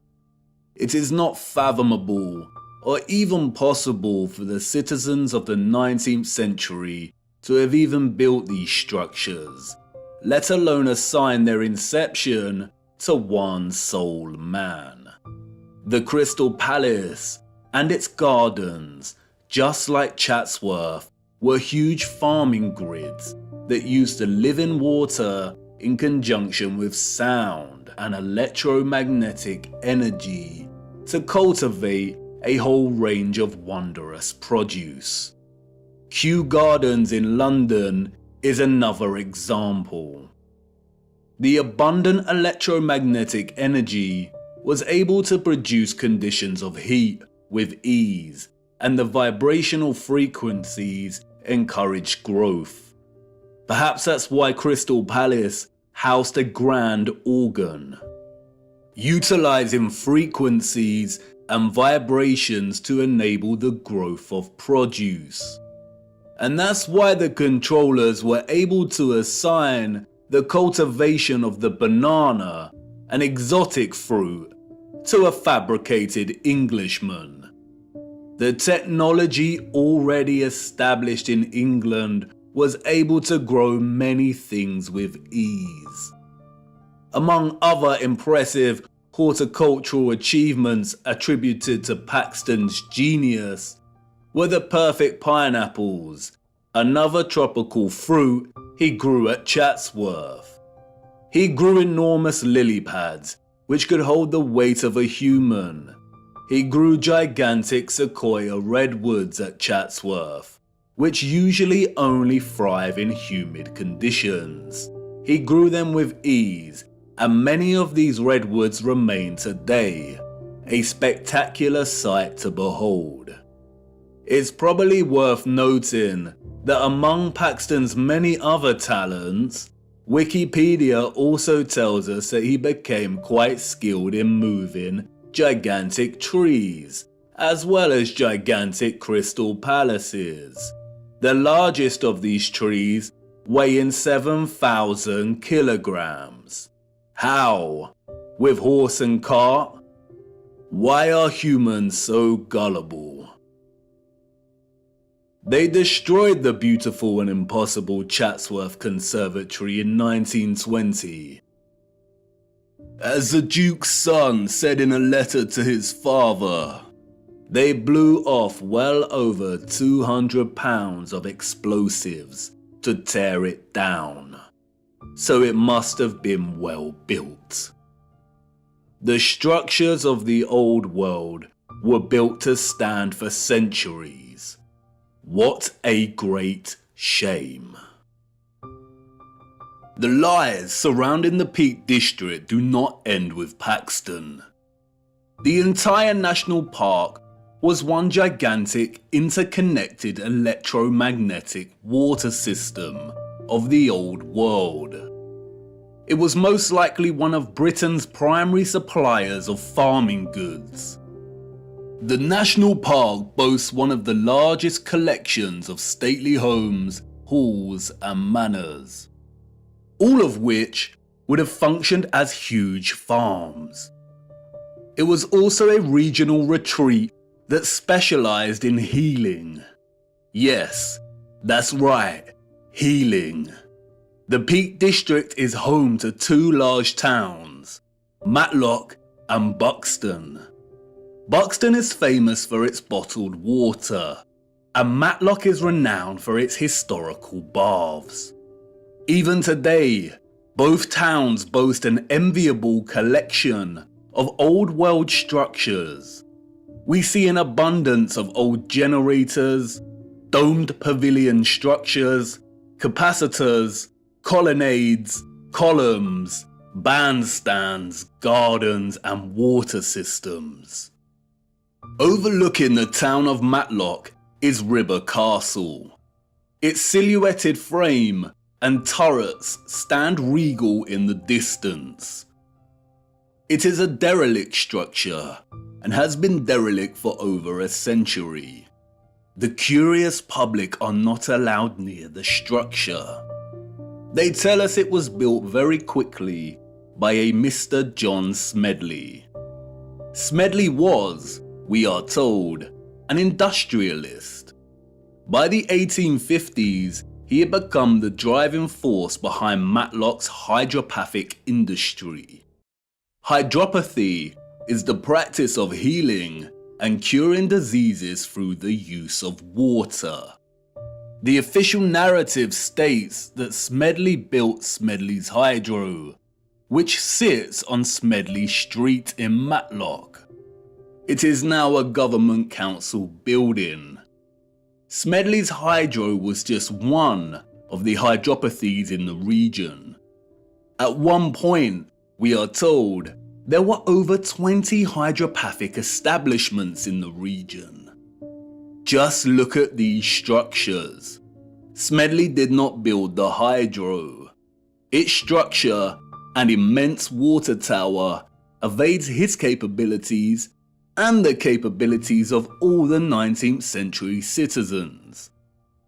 It is not fathomable or even possible for the citizens of the 19th century to have even built these structures, let alone assign their inception to one sole man. The Crystal Palace and its gardens, just like Chatsworth, were huge farming grids that used the living water in conjunction with sound and electromagnetic energy to cultivate a whole range of wondrous produce. Kew Gardens in London is another example. The abundant electromagnetic energy was able to produce conditions of heat with ease, and the vibrational frequencies encouraged growth. Perhaps that's why Crystal Palace housed a grand organ, utilizing frequencies and vibrations to enable the growth of produce. And that's why the controllers were able to assign the cultivation of the banana, an exotic fruit, to a fabricated Englishman. The technology already established in England was able to grow many things with ease. Among other impressive horticultural achievements attributed to Paxton's genius were the perfect pineapples, another tropical fruit he grew at Chatsworth. He grew enormous lily pads, which could hold the weight of a human. He grew gigantic sequoia redwoods at Chatsworth, which usually only thrive in humid conditions. He grew them with ease, and many of these redwoods remain today, a spectacular sight to behold. It's probably worth noting that among Paxton's many other talents, Wikipedia also tells us that he became quite skilled in moving gigantic trees, as well as gigantic crystal palaces. The largest of these trees weighing 7,000 kilograms. How? With horse and cart? Why are humans so gullible? They destroyed the beautiful and impossible Chatsworth Conservatory in 1920. As the Duke's son said in a letter to his father, they blew off well over 200 pounds of explosives to tear it down, so it must have been well built. The structures of the old world were built to stand for centuries. What a great shame. The lies surrounding the Peak District do not end with Paxton. The entire national park was one gigantic interconnected electromagnetic water system of the old world. It was most likely one of Britain's primary suppliers of farming goods. The national park boasts one of the largest collections of stately homes, halls and manors, all of which would have functioned as huge farms. It was also a regional retreat that specialized in healing. Yes, that's right, healing. The Peak District is home to two large towns, Matlock and Buxton. Buxton is famous for its bottled water, and Matlock is renowned for its historical baths. Even today, both towns boast an enviable collection of old world structures. We see an abundance of old generators, domed pavilion structures, capacitors, colonnades, columns, bandstands, gardens, and water systems. Overlooking the town of Matlock is Ribber Castle. Its silhouetted frame and turrets stand regal in the distance. It is a derelict structure and has been derelict for over a century. The curious public are not allowed near the structure. They tell us it was built very quickly by a Mr. John Smedley. Smedley was, we are told, an industrialist. By the 1850s, he had become the driving force behind Matlock's hydropathic industry. Hydropathy is the practice of healing and curing diseases through the use of water. The official narrative states that Smedley built Smedley's Hydro, which sits on Smedley Street in Matlock. It is now a government council building. Smedley's Hydro was just one of the hydropathies in the region. At one point, we are told, there were over 20 hydropathic establishments in the region. Just look at these structures. Smedley did not build the Hydro. Its structure, an immense water tower, evades his capabilities and the capabilities of all the 19th century citizens.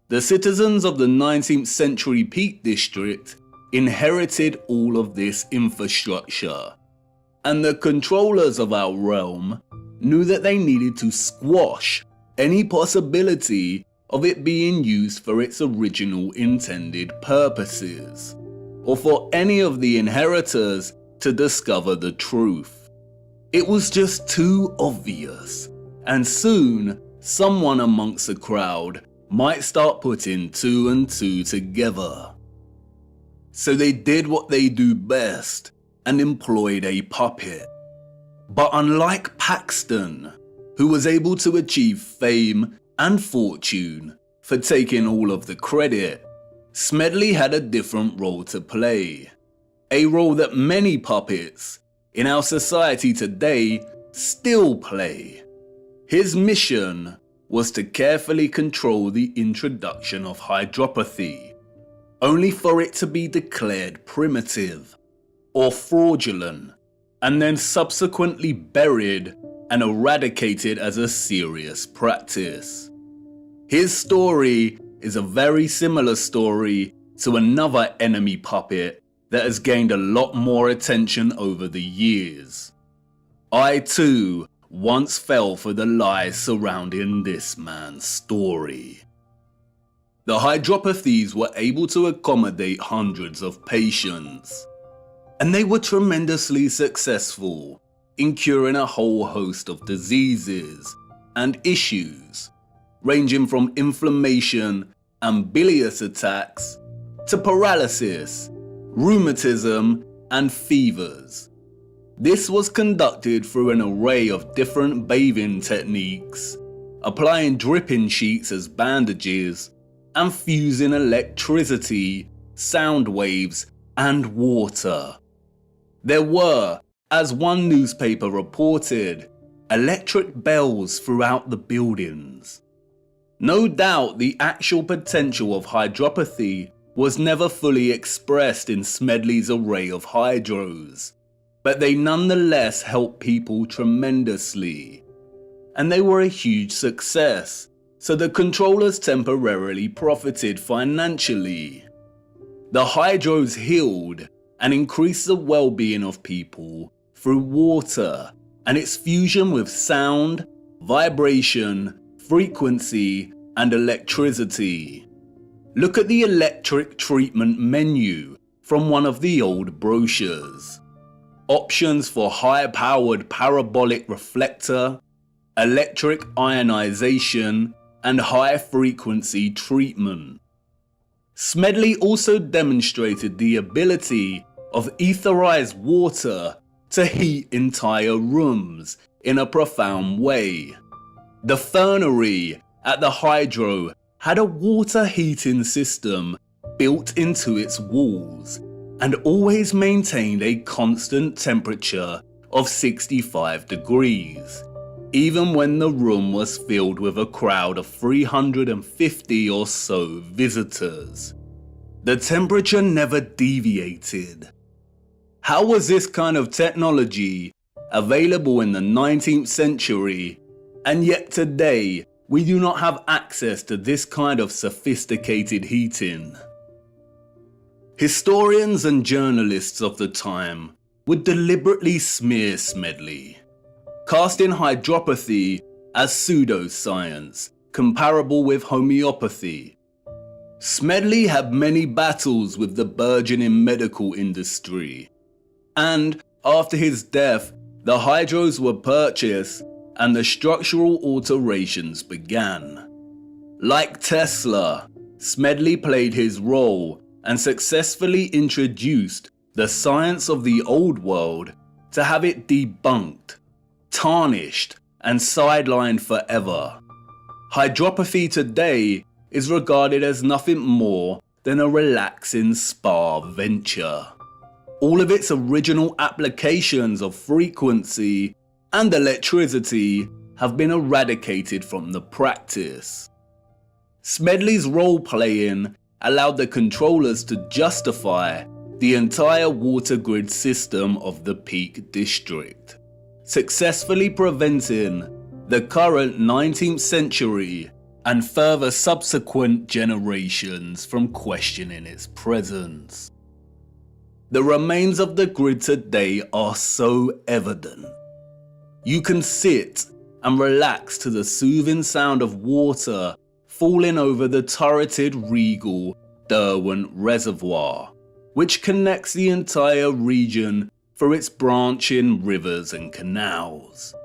The citizens of the 19th century Peak District inherited all of this infrastructure, and the controllers of our realm knew that they needed to squash any possibility of it being used for its original intended purposes, or for any of the inheritors to discover the truth. It was just too obvious, and soon someone amongst the crowd might start putting two and two together. So they did what they do best and employed a puppet. But unlike Paxton, who was able to achieve fame and fortune for taking all of the credit, Smedley had a different role to play. A role that many puppets in our society today still play. His mission was to carefully control the introduction of hydropathy, only for it to be declared primitive or fraudulent, and then subsequently buried and eradicated as a serious practice. His story is a very similar story to another enemy puppet that has gained a lot more attention over the years. I too once fell for the lies surrounding this man's story. The hydropathies were able to accommodate hundreds of patients, and they were tremendously successful in curing a whole host of diseases and issues, ranging from inflammation and bilious attacks to paralysis, rheumatism, and fevers. This was conducted through an array of different bathing techniques, applying dripping sheets as bandages, and fusing electricity, sound waves, and water. There were, as one newspaper reported, electric bells throughout the buildings. No doubt the actual potential of hydropathy was never fully expressed in Smedley's array of hydros, but they nonetheless helped people tremendously. And they were a huge success, so the controllers temporarily profited financially. The hydros healed and increased the well-being of people through water and its fusion with sound, vibration, frequency, and electricity. Look at the electric treatment menu from one of the old brochures. Options for high-powered parabolic reflector, electric ionization, and high-frequency treatment. Smedley also demonstrated the ability of etherized water to heat entire rooms in a profound way. The fernery at the hydro had a water heating system built into its walls and always maintained a constant temperature of 65 degrees, even when the room was filled with a crowd of 350 or so visitors. The temperature never deviated. How was this kind of technology available in the 19th century, and yet today we do not have access to this kind of sophisticated heating? Historians and journalists of the time would deliberately smear Smedley, casting hydropathy as pseudoscience, comparable with homeopathy. Smedley had many battles with the burgeoning medical industry, and after his death, the hydros were purchased and the structural alterations began. Like Tesla, Smedley played his role and successfully introduced the science of the old world to have it debunked, tarnished, and sidelined forever. Hydropathy today is regarded as nothing more than a relaxing spa venture. All of its original applications of frequency and electricity have been eradicated from the practice. Smedley's role-playing allowed the controllers to justify the entire water grid system of the Peak District, successfully preventing the current 19th century and further subsequent generations from questioning its presence. The remains of the grid today are so evident. You can sit and relax to the soothing sound of water falling over the turreted regal Derwent Reservoir, which connects the entire region through its branching rivers and canals.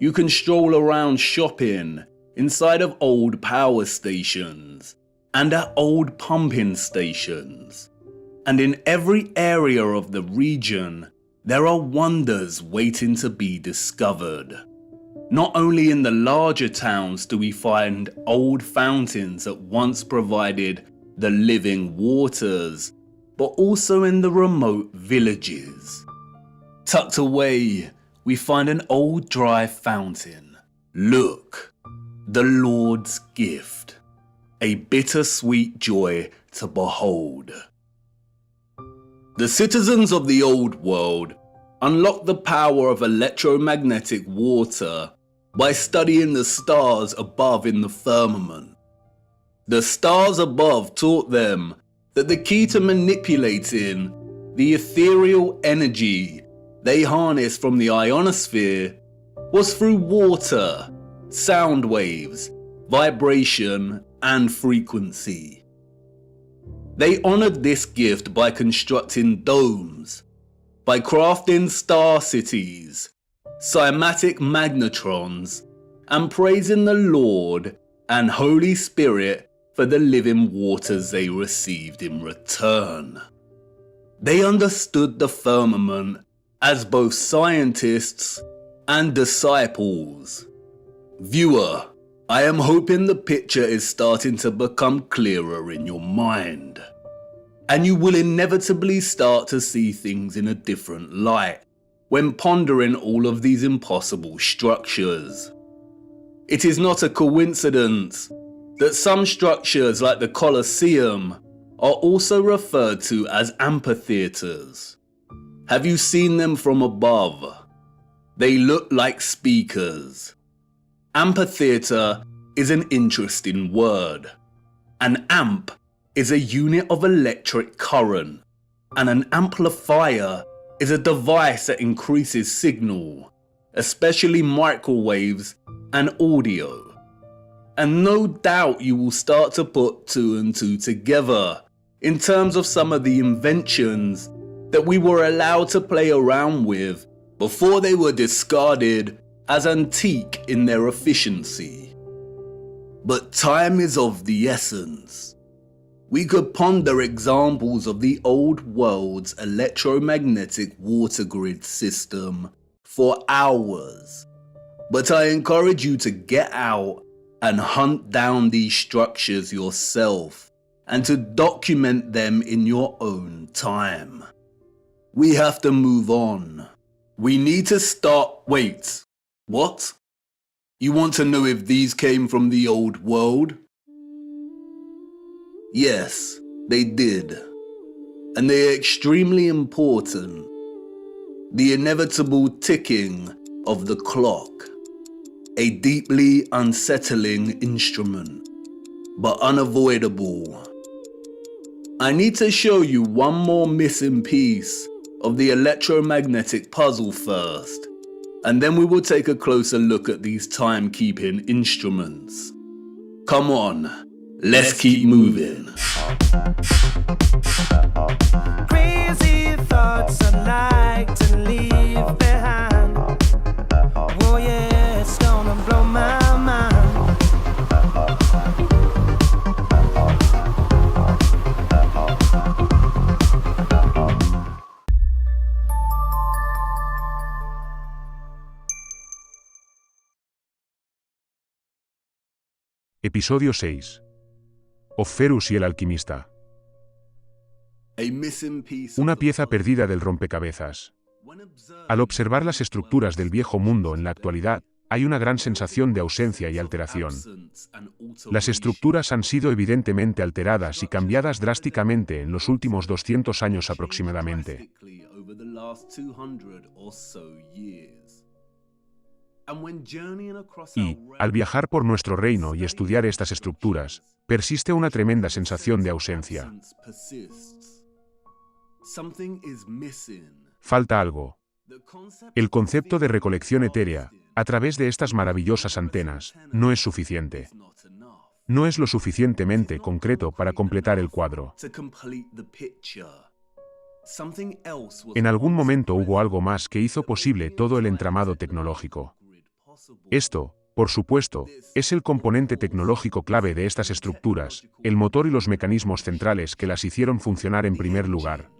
You can stroll around shopping inside of old power stations and at old pumping stations. And in every area of the region, there are wonders waiting to be discovered. Not only in the larger towns do we find old fountains that once provided the living waters, but also in the remote villages. Tucked away, we find an old dry fountain. Look, the Lord's gift, a bittersweet joy to behold. The citizens of the old world unlocked the power of electromagnetic water by studying the stars above in the firmament. The stars above taught them that the key to manipulating the ethereal energy they harnessed from the ionosphere was through water, sound waves, vibration, and frequency. They honored this gift by constructing domes, by crafting star cities, cymatic magnetrons, and praising the Lord and Holy Spirit for the living waters they received in return. They understood the firmament as both scientists and disciples. Viewer, I am hoping the picture is starting to become clearer in your mind, and you will inevitably start to see things in a different light when pondering all of these impossible structures. It is not a coincidence that some structures like the Colosseum are also referred to as amphitheaters. Have you seen them from above? They look like speakers. Amphitheater is an interesting word. An amp is a unit of electric current, and an amplifier is a device that increases signal, especially microwaves and audio. And no doubt you will start to put two and two together in terms of some of the inventions that we were allowed to play around with before they were discarded as antique in their efficiency. But time is of the essence. We could ponder examples of the old world's electromagnetic water grid system for hours, but I encourage you to get out and hunt down these structures yourself and to document them in your own time. We have to move on. We need to start. Wait, what? You want to know if these came from the old world? Yes, they did. And they are extremely important. The inevitable ticking of the clock. A deeply unsettling instrument, but unavoidable. I need to show you one more missing piece of the electromagnetic puzzle first, and then we will take a closer look at these timekeeping instruments. Come on, let's keep moving. Crazy thoughts I like to leave behind. Oh yeah, it's gonna blow my mind. Episodio 6. Oferus y el alquimista. Una pieza perdida del rompecabezas. Al observar las estructuras del viejo mundo en la actualidad, hay una gran sensación de ausencia y alteración. Las estructuras han sido evidentemente alteradas y cambiadas drásticamente en los últimos 200 años aproximadamente. Y, al viajar por nuestro reino y estudiar estas estructuras, persiste una tremenda sensación de ausencia. Falta algo. El concepto de recolección etérea, a través de estas maravillosas antenas, no es suficiente. No es lo suficientemente concreto para completar el cuadro. En algún momento hubo algo más que hizo posible todo el entramado tecnológico. Esto, por supuesto, es el componente tecnológico clave de estas estructuras, el motor y los mecanismos centrales que las hicieron funcionar en primer lugar.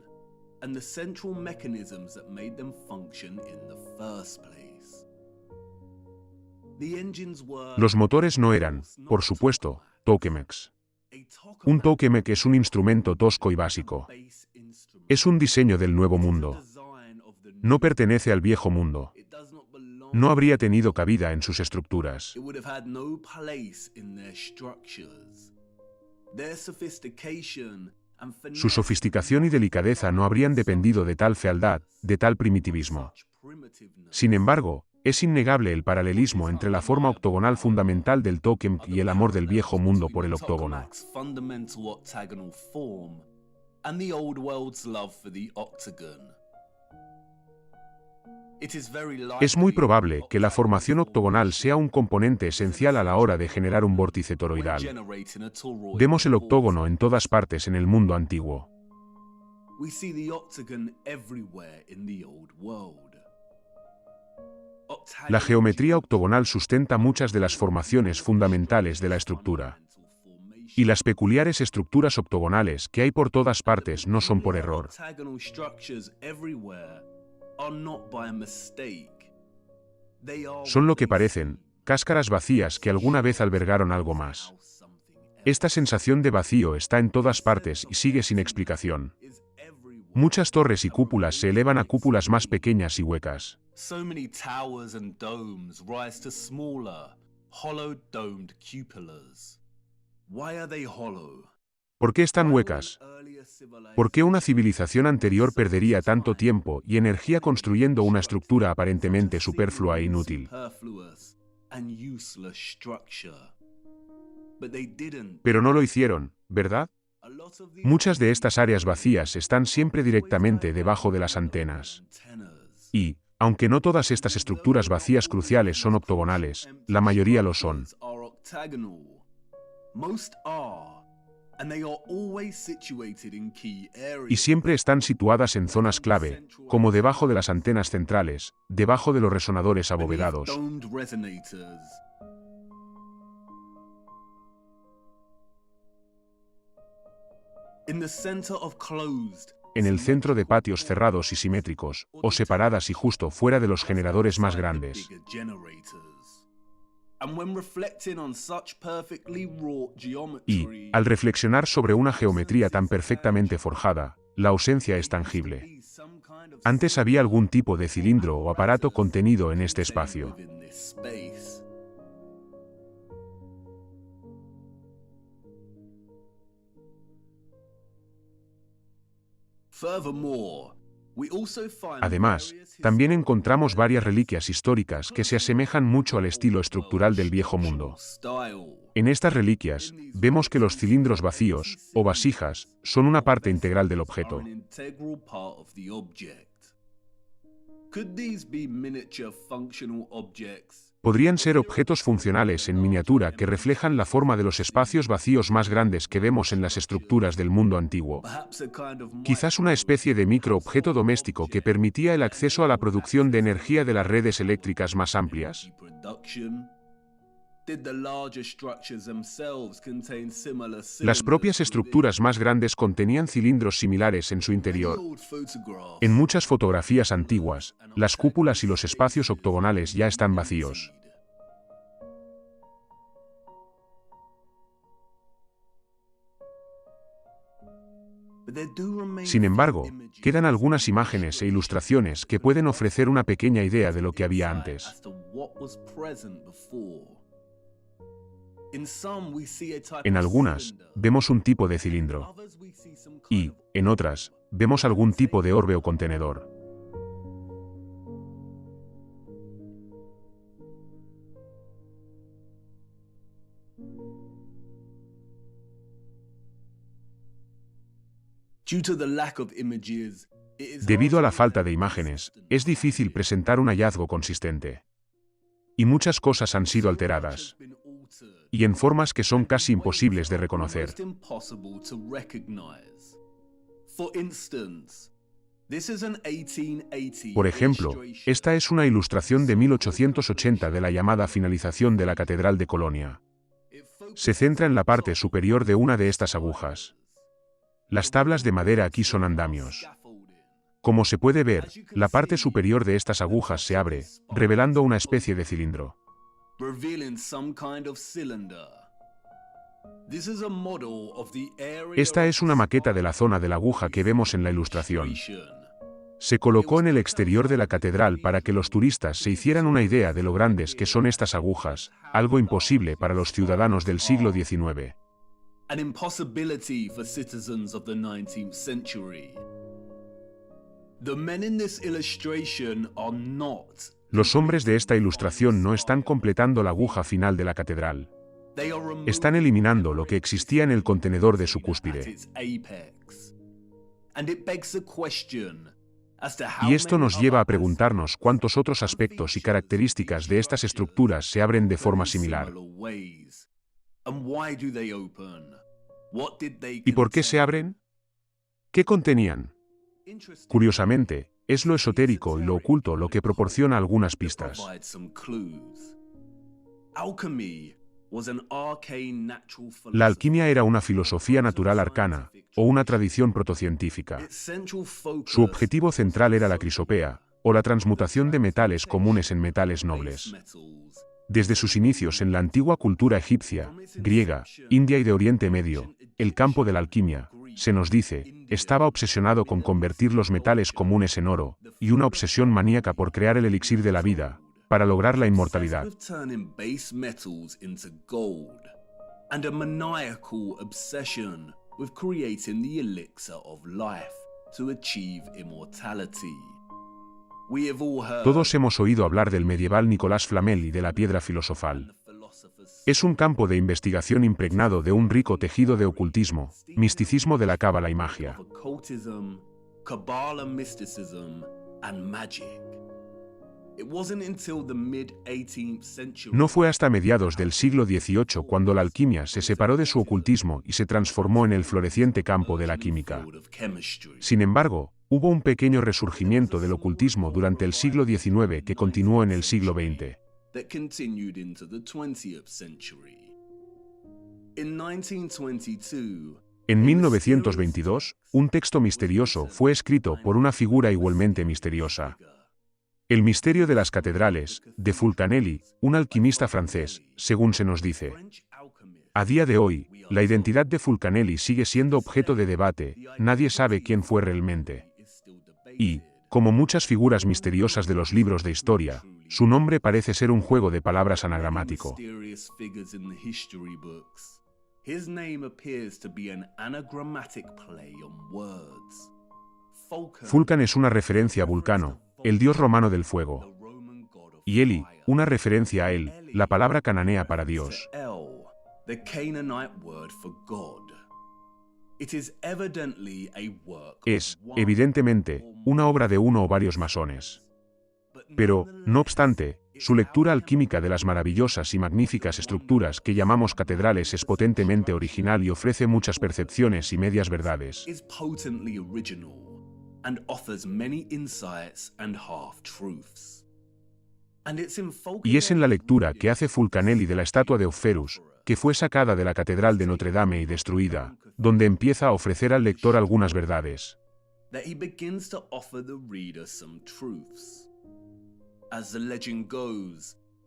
Los motores no eran, por supuesto, tokamak. Un tokamak es un instrumento tosco y básico. Es un diseño del nuevo mundo. No pertenece al viejo mundo. No habría tenido cabida en sus estructuras. Su sofisticación y delicadeza no habrían dependido de tal fealdad, de tal primitivismo. Sin embargo, es innegable el paralelismo entre la forma octogonal fundamental del tokamak y el amor del viejo mundo por el octógono. Es muy probable que la formación octogonal sea un componente esencial a la hora de generar un vórtice toroidal. Vemos el octógono en todas partes en el mundo antiguo. La geometría octogonal sustenta muchas de las formaciones fundamentales de la estructura. Y las peculiares estructuras octogonales que hay por todas partes no son por error. Son lo que parecen, cáscaras vacías que alguna vez albergaron algo más. Esta sensación de vacío está en todas partes y sigue sin explicación. Muchas torres y cúpulas se elevan a cúpulas más pequeñas y huecas. ¿Por qué están huecas? ¿Por qué una civilización anterior perdería tanto tiempo y energía construyendo una estructura aparentemente superflua e inútil? Pero no lo hicieron, ¿verdad? Muchas de estas áreas vacías están siempre directamente debajo de las antenas. Y, aunque no todas estas estructuras vacías cruciales son octogonales, la mayoría lo son. Y siempre están situadas en zonas clave, como debajo de las antenas centrales, debajo de los resonadores abovedados. En el centro de patios cerrados y simétricos, o separadas y justo fuera de los generadores más grandes. Y, al reflexionar sobre una geometría tan perfectamente forjada, la ausencia es tangible. Antes había algún tipo de cilindro o aparato contenido en este espacio. Además, también encontramos varias reliquias históricas que se asemejan mucho al estilo estructural del viejo mundo. En estas reliquias, vemos que los cilindros vacíos, o vasijas, son una parte integral del objeto. Podrían ser objetos funcionales en miniatura que reflejan la forma de los espacios vacíos más grandes que vemos en las estructuras del mundo antiguo. Quizás una especie de microobjeto doméstico que permitía el acceso a la producción de energía de las redes eléctricas más amplias. Las propias estructuras más grandes contenían cilindros similares en su interior. En muchas fotografías antiguas, las cúpulas y los espacios octogonales ya están vacíos. Sin embargo, quedan algunas imágenes e ilustraciones que pueden ofrecer una pequeña idea de lo que había antes. En algunas, vemos un tipo de cilindro. Y, en otras, vemos algún tipo de orbe o contenedor. Debido a la falta de imágenes, es difícil presentar un hallazgo consistente. Y muchas cosas han sido alteradas. Y en formas que son casi imposibles de reconocer. Por ejemplo, esta es una ilustración de 1880 de la llamada finalización de la Catedral de Colonia. Se centra en la parte superior de una de estas agujas. Las tablas de madera aquí son andamios. Como se puede ver, la parte superior de estas agujas se abre, revelando una especie de cilindro. Esta es una maqueta de la zona de la aguja que vemos en la ilustración. Se colocó en el exterior de la catedral para que los turistas se hicieran una idea de lo grandes que son estas agujas, algo imposible para los ciudadanos del siglo XIX. An impossibility for citizens of the 19th century. The men in this illustration are not. Los hombres de esta ilustración no están completando la aguja final de la catedral. Están eliminando lo que existía en el contenedor de su cúspide. Y esto nos lleva a preguntarnos cuántos otros aspectos y características de estas estructuras se abren de forma similar. ¿Y por qué se abren? ¿Qué contenían? Curiosamente, es lo esotérico y lo oculto lo que proporciona algunas pistas. La alquimia era una filosofía natural arcana, o una tradición protocientífica. Su objetivo central era la crisopea, o la transmutación de metales comunes en metales nobles. Desde sus inicios en la antigua cultura egipcia, griega, india y de Oriente Medio, el campo de la alquimia, se nos dice, estaba obsesionado con convertir los metales comunes en oro, y una obsesión maníaca por crear el elixir de la vida, para lograr la inmortalidad. Todos hemos oído hablar del medieval Nicolás Flamel y de la piedra filosofal. Es un campo de investigación impregnado de un rico tejido de ocultismo, misticismo de la cábala y magia. No fue hasta mediados del siglo XVIII cuando la alquimia se separó de su ocultismo y se transformó en el floreciente campo de la química. Sin embargo, hubo un pequeño resurgimiento del ocultismo durante el siglo XIX que continuó en el siglo XX. En 1922, un texto misterioso fue escrito por una figura igualmente misteriosa. El misterio de las catedrales, de Fulcanelli, un alquimista francés, según se nos dice. A día de hoy, la identidad de Fulcanelli sigue siendo objeto de debate, nadie sabe quién fue realmente. Y, como muchas figuras misteriosas de los libros de historia, su nombre parece ser un juego de palabras anagramático. Fulcan es una referencia a Vulcano, el dios romano del fuego. Y Eli, una referencia a él, la palabra cananea para Dios. Es, evidentemente, una obra de uno o varios masones. Pero, no obstante, su lectura alquímica de las maravillosas y magníficas estructuras que llamamos catedrales es potentemente original y ofrece muchas percepciones y medias verdades. Y es en la lectura que hace Fulcanelli de la estatua de Oferus, que fue sacada de la catedral de Notre Dame y destruida, donde empieza a ofrecer al lector algunas verdades.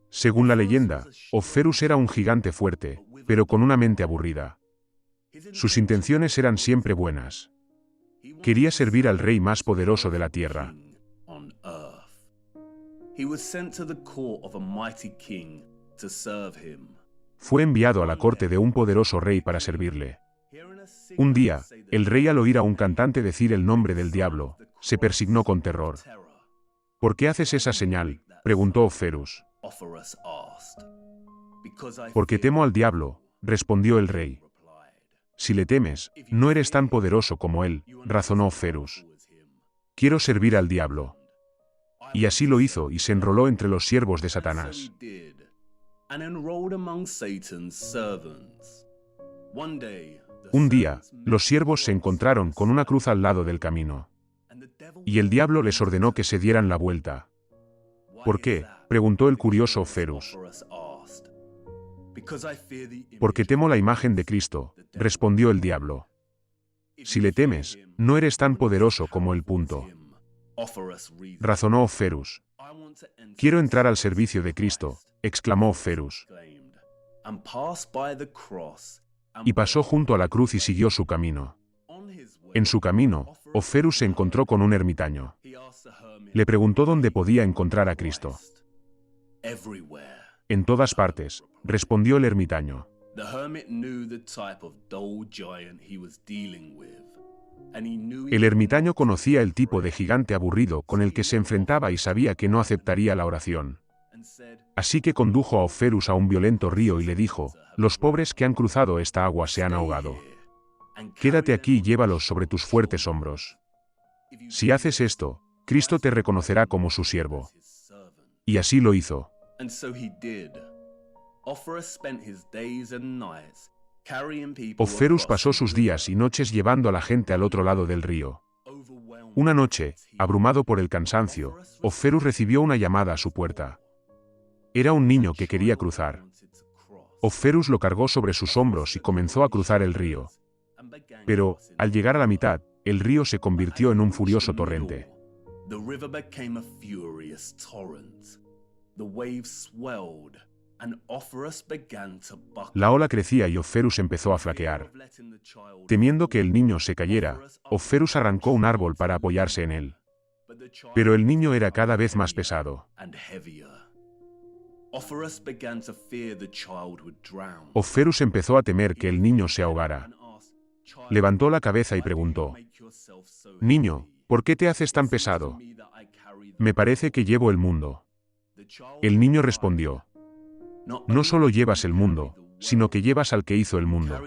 Según la leyenda, Oferus era un gigante fuerte, pero con una mente aburrida. Sus intenciones eran siempre buenas. Quería servir al rey más poderoso de la tierra. Fue enviado a la corte de un poderoso rey para servirle. Un día, el rey al oír a un cantante decir el nombre del diablo, se persignó con terror. ¿Por qué haces esa señal?, preguntó Oferus. Porque temo al diablo, respondió el rey. Si le temes, no eres tan poderoso como él, razonó Oferus. Quiero servir al diablo. Y así lo hizo y se enroló entre los siervos de Satanás. Un día, los siervos se encontraron con una cruz al lado del camino. Y el diablo les ordenó que se dieran la vuelta. ¿Por qué?, preguntó el curioso Ferus. Porque temo la imagen de Cristo, respondió el diablo. Si le temes, no eres tan poderoso como el punto. Razonó Ferus. Quiero entrar al servicio de Cristo, exclamó Ferus. Y pasó junto a la cruz y siguió su camino. En su camino, Ferus se encontró con un ermitaño. Le preguntó dónde podía encontrar a Cristo. En todas partes, respondió el ermitaño. El ermitaño conocía el tipo de gigante aburrido con el que se enfrentaba y sabía que no aceptaría la oración. Así que condujo a Ferus a un violento río y le dijo: los pobres que han cruzado esta agua se han ahogado. Quédate aquí y llévalos sobre tus fuertes hombros. Si haces esto, Cristo te reconocerá como su siervo. Y así lo hizo. Ferus pasó sus días y noches llevando a la gente al otro lado del río. Una noche, abrumado por el cansancio, Ferus recibió una llamada a su puerta. Era un niño que quería cruzar. Ferus lo cargó sobre sus hombros y comenzó a cruzar el río. Pero, al llegar a la mitad, el río se convirtió en un furioso torrente. La ola crecía y Ferus empezó a flaquear. Temiendo que el niño se cayera, Ferus arrancó un árbol para apoyarse en él. Pero el niño era cada vez más pesado. Ferus empezó a temer que el niño se ahogara. Levantó la cabeza y preguntó: Niño, ¿por qué te haces tan pesado? Me parece que llevo el mundo. El niño respondió: no solo llevas el mundo, sino que llevas al que hizo el mundo.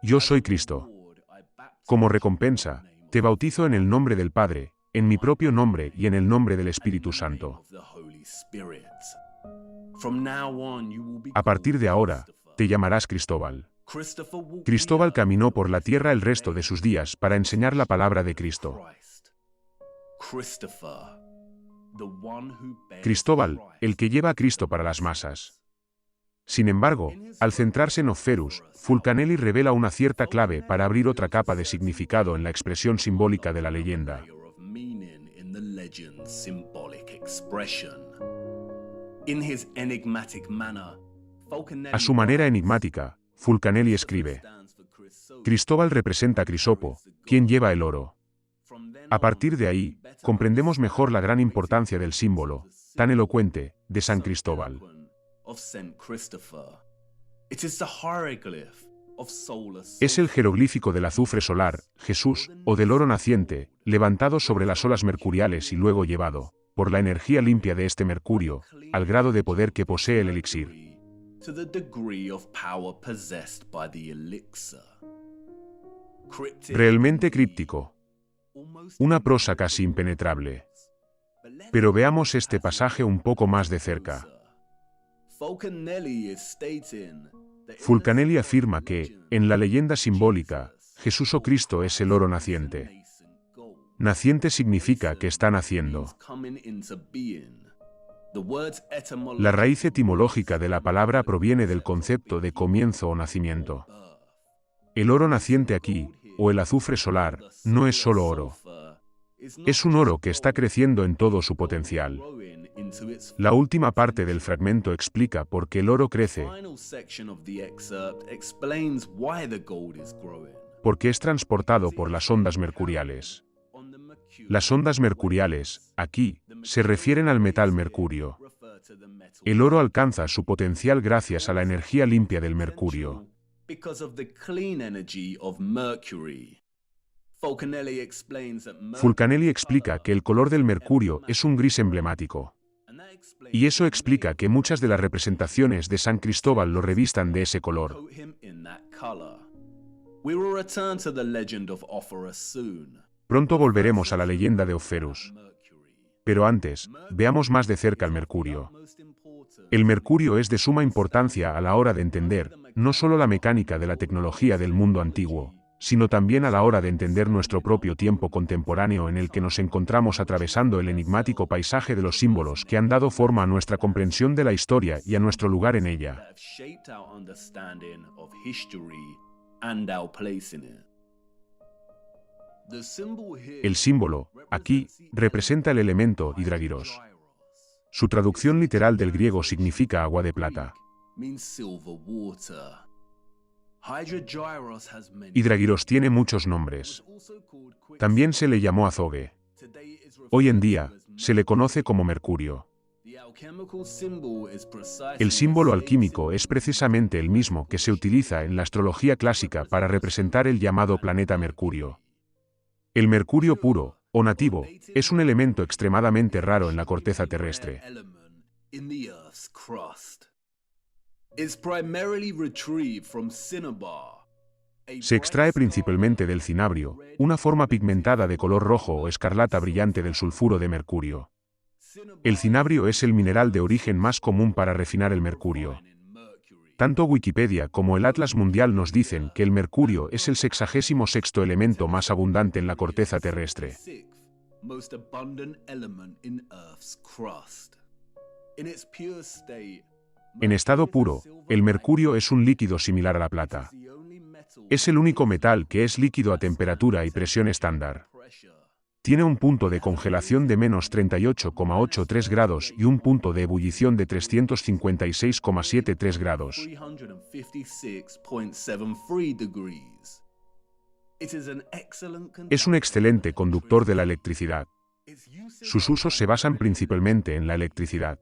Yo soy Cristo. Como recompensa, te bautizo en el nombre del Padre, en mi propio nombre y en el nombre del Espíritu Santo. A partir de ahora, te llamarás Cristóbal. Cristóbal caminó por la tierra el resto de sus días para enseñar la palabra de Cristo. Cristóbal, el que lleva a Cristo para las masas. Sin embargo, al centrarse en Ferus, Fulcanelli revela una cierta clave para abrir otra capa de significado en la expresión simbólica de la leyenda. A su manera enigmática, Fulcanelli escribe: Cristóbal representa a Crisopo, quien lleva el oro. A partir de ahí, comprendemos mejor la gran importancia del símbolo, tan elocuente, de San Cristóbal. Es el jeroglífico del azufre solar, Jesús, o del oro naciente, levantado sobre las olas mercuriales y luego llevado, por la energía limpia de este mercurio, al grado de poder que posee el elixir. Realmente críptico. Una prosa casi impenetrable. Pero veamos este pasaje un poco más de cerca. Fulcanelli afirma que, en la leyenda simbólica, Jesús o Cristo es el oro naciente. Naciente significa que está naciendo. La raíz etimológica de la palabra proviene del concepto de comienzo o nacimiento. El oro naciente aquí, o el azufre solar, no es solo oro. Es un oro que está creciendo en todo su potencial. La última parte del fragmento explica por qué el oro crece. Porque es transportado por las ondas mercuriales. Las ondas mercuriales, aquí, se refieren al metal mercurio. El oro alcanza su potencial gracias a la energía limpia del mercurio. Fulcanelli explica que el color del mercurio es un gris emblemático. Y eso explica que muchas de las representaciones de San Cristóbal lo revistan de ese color. We will return to the legend of Offerus soon. Pronto volveremos a la leyenda de Offerus. Pero antes, veamos más de cerca el mercurio. El mercurio es de suma importancia a la hora de entender, no solo la mecánica de la tecnología del mundo antiguo, sino también a la hora de entender nuestro propio tiempo contemporáneo en el que nos encontramos atravesando el enigmático paisaje de los símbolos que han dado forma a nuestra comprensión de la historia y a nuestro lugar en ella. El símbolo, aquí, representa el elemento hidragiros. Su traducción literal del griego significa agua de plata. Hidragiros tiene muchos nombres. También se le llamó azogue. Hoy en día, se le conoce como mercurio. El símbolo alquímico es precisamente el mismo que se utiliza en la astrología clásica para representar el llamado planeta Mercurio. El mercurio puro, o nativo, es un elemento extremadamente raro en la corteza terrestre. Se extrae principalmente del cinabrio, una forma pigmentada de color rojo o escarlata brillante del sulfuro de mercurio. El cinabrio es el mineral de origen más común para refinar el mercurio. Tanto Wikipedia como el Atlas Mundial nos dicen que el mercurio es el 66º elemento más abundante en la corteza terrestre. En estado puro, el mercurio es un líquido similar a la plata. Es el único metal que es líquido a temperatura y presión estándar. Tiene un punto de congelación de menos 38,83 grados y un punto de ebullición de 356,73 grados. Es un excelente conductor de la electricidad. Sus usos se basan principalmente en la electricidad.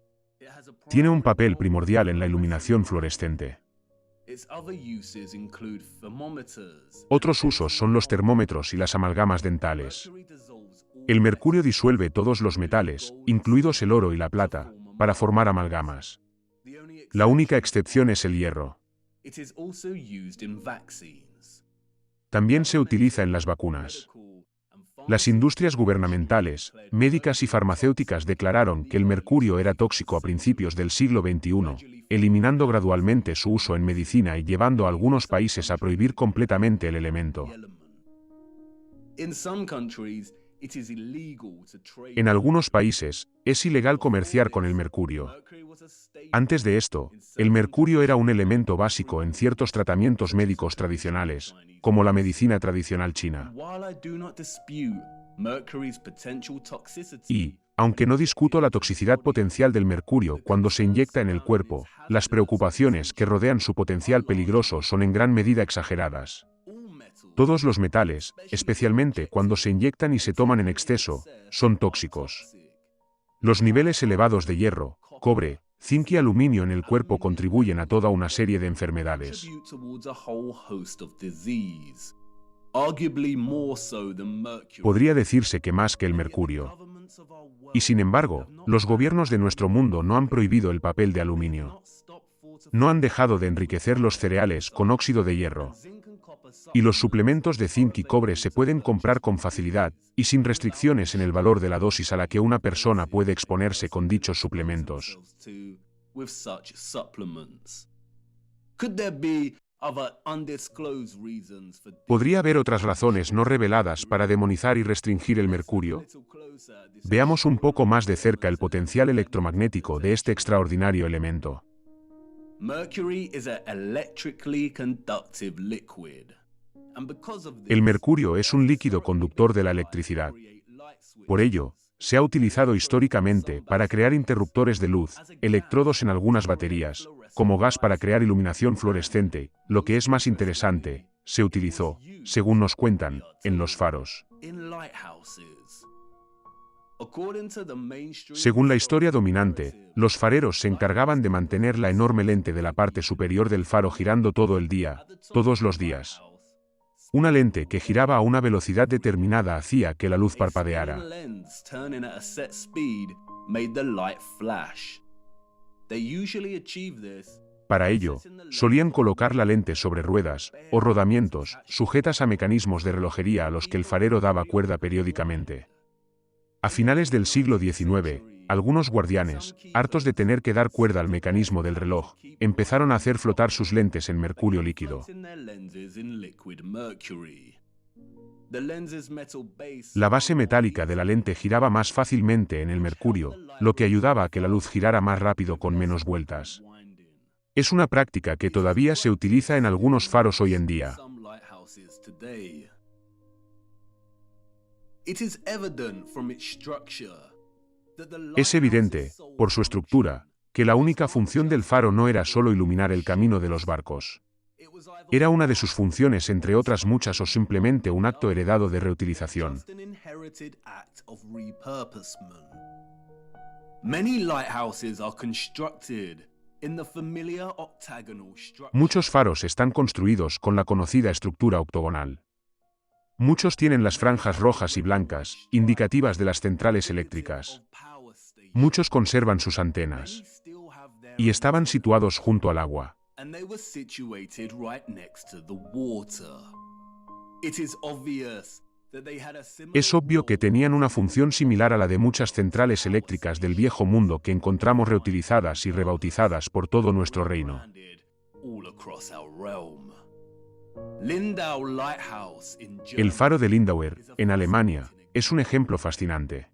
Tiene un papel primordial en la iluminación fluorescente. Otros usos son los termómetros y las amalgamas dentales. El mercurio disuelve todos los metales, incluidos el oro y la plata, para formar amalgamas. La única excepción es el hierro. También se utiliza en las vacunas. Las industrias gubernamentales, médicas y farmacéuticas declararon que el mercurio era tóxico a principios del siglo XXI, eliminando gradualmente su uso en medicina y llevando a algunos países a prohibir completamente el elemento. En algunos países, es ilegal comerciar con el mercurio. Antes de esto, el mercurio era un elemento básico en ciertos tratamientos médicos tradicionales, como la medicina tradicional china. Y, aunque no discuto la toxicidad potencial del mercurio cuando se inyecta en el cuerpo, las preocupaciones que rodean su potencial peligroso son en gran medida exageradas. Todos los metales, especialmente cuando se inyectan y se toman en exceso, son tóxicos. Los niveles elevados de hierro, cobre, zinc y aluminio en el cuerpo contribuyen a toda una serie de enfermedades. Podría decirse que más que el mercurio. Y sin embargo, los gobiernos de nuestro mundo no han prohibido el papel de aluminio. No han dejado de enriquecer los cereales con óxido de hierro. Y los suplementos de zinc y cobre se pueden comprar con facilidad, y sin restricciones en el valor de la dosis a la que una persona puede exponerse con dichos suplementos. ¿Podría haber otras razones no reveladas para demonizar y restringir el mercurio? Veamos un poco más de cerca el potencial electromagnético de este extraordinario elemento. El mercurio es un líquido conductor de la electricidad. Por ello, se ha utilizado históricamente para crear interruptores de luz, electrodos en algunas baterías, como gas para crear iluminación fluorescente. Lo que es más interesante, se utilizó, según nos cuentan, en los faros. Según la historia dominante, los fareros se encargaban de mantener la enorme lente de la parte superior del faro girando todo el día, todos los días. Una lente que giraba a una velocidad determinada hacía que la luz parpadeara. Para ello, solían colocar la lente sobre ruedas o rodamientos sujetas a mecanismos de relojería a los que el farero daba cuerda periódicamente. A finales del siglo XIX, algunos guardianes, hartos de tener que dar cuerda al mecanismo del reloj, empezaron a hacer flotar sus lentes en mercurio líquido. La base metálica de la lente giraba más fácilmente en el mercurio, lo que ayudaba a que la luz girara más rápido con menos vueltas. Es una práctica que todavía se utiliza en algunos faros hoy en día. Es evidente, por su estructura, que la única función del faro no era solo iluminar el camino de los barcos. Era una de sus funciones entre otras muchas o simplemente un acto heredado de reutilización. Muchos faros están construidos con la conocida estructura octogonal. Muchos tienen las franjas rojas y blancas, indicativas de las centrales eléctricas. Muchos conservan sus antenas. Y estaban situados junto al agua. Es obvio que tenían una función similar a la de muchas centrales eléctricas del Viejo Mundo que encontramos reutilizadas y rebautizadas por todo nuestro reino. El faro de Lindauer, en Alemania, es un ejemplo fascinante.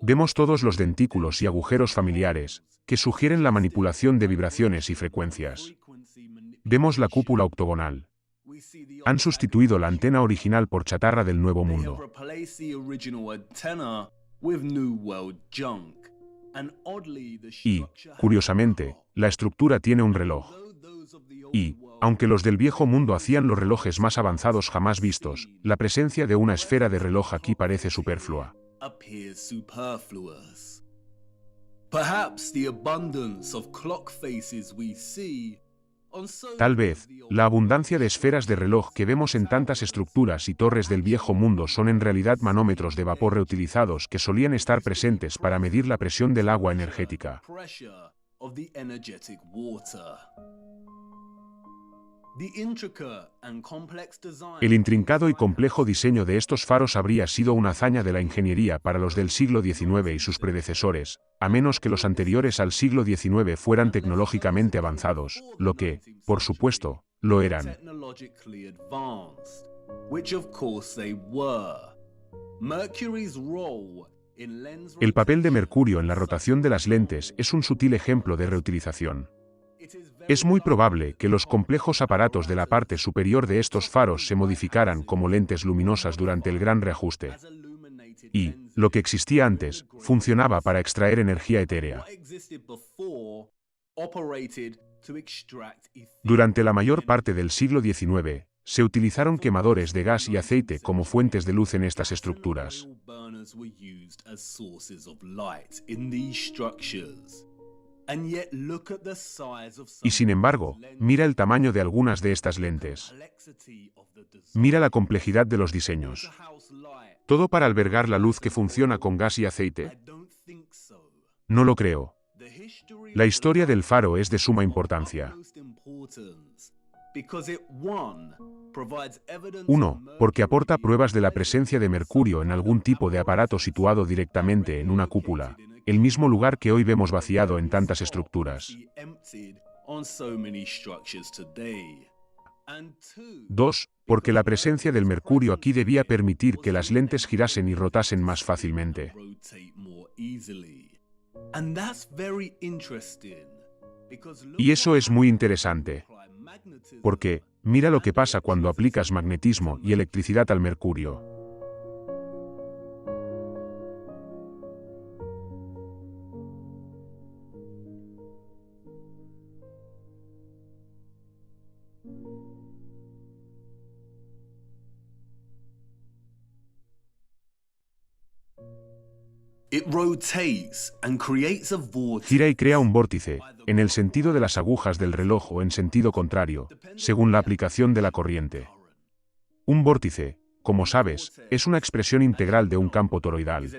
Vemos todos los dentículos y agujeros familiares, que sugieren la manipulación de vibraciones y frecuencias. Vemos la cúpula octogonal. Han sustituido la antena original por chatarra del Nuevo Mundo. Y, curiosamente, la estructura tiene un reloj. Y, aunque los del Viejo Mundo hacían los relojes más avanzados jamás vistos, la presencia de una esfera de reloj aquí parece superflua. Tal vez, la abundancia de esferas de reloj que vemos en tantas estructuras y torres del Viejo Mundo son en realidad manómetros de vapor reutilizados que solían estar presentes para medir la presión del agua energética. El intrincado y complejo diseño de estos faros habría sido una hazaña de la ingeniería para los del siglo XIX y sus predecesores, a menos que los anteriores al siglo XIX fueran tecnológicamente avanzados, lo que, por supuesto, lo eran. El papel de mercurio en la rotación de las lentes es un sutil ejemplo de reutilización. Es muy probable que los complejos aparatos de la parte superior de estos faros se modificaran como lentes luminosas durante el gran reajuste. Y, lo que existía antes, funcionaba para extraer energía etérea. Durante la mayor parte del siglo XIX, se utilizaron quemadores de gas y aceite como fuentes de luz en estas estructuras. Y sin embargo, mira el tamaño de algunas de estas lentes. Mira la complejidad de los diseños. ¿Todo para albergar la luz que funciona con gas y aceite? No lo creo. La historia del faro es de suma importancia. 1. Porque aporta pruebas de la presencia de mercurio en algún tipo de aparato situado directamente en una cúpula, el mismo lugar que hoy vemos vaciado en tantas estructuras. 2. Porque la presencia del mercurio aquí debía permitir que las lentes girasen y rotasen más fácilmente. Y eso es muy interesante. Porque, mira lo que pasa cuando aplicas magnetismo y electricidad al mercurio. Gira y crea un vórtice, en el sentido de las agujas del reloj o en sentido contrario, según la aplicación de la corriente. Un vórtice, como sabes, es una expresión integral de un campo toroidal.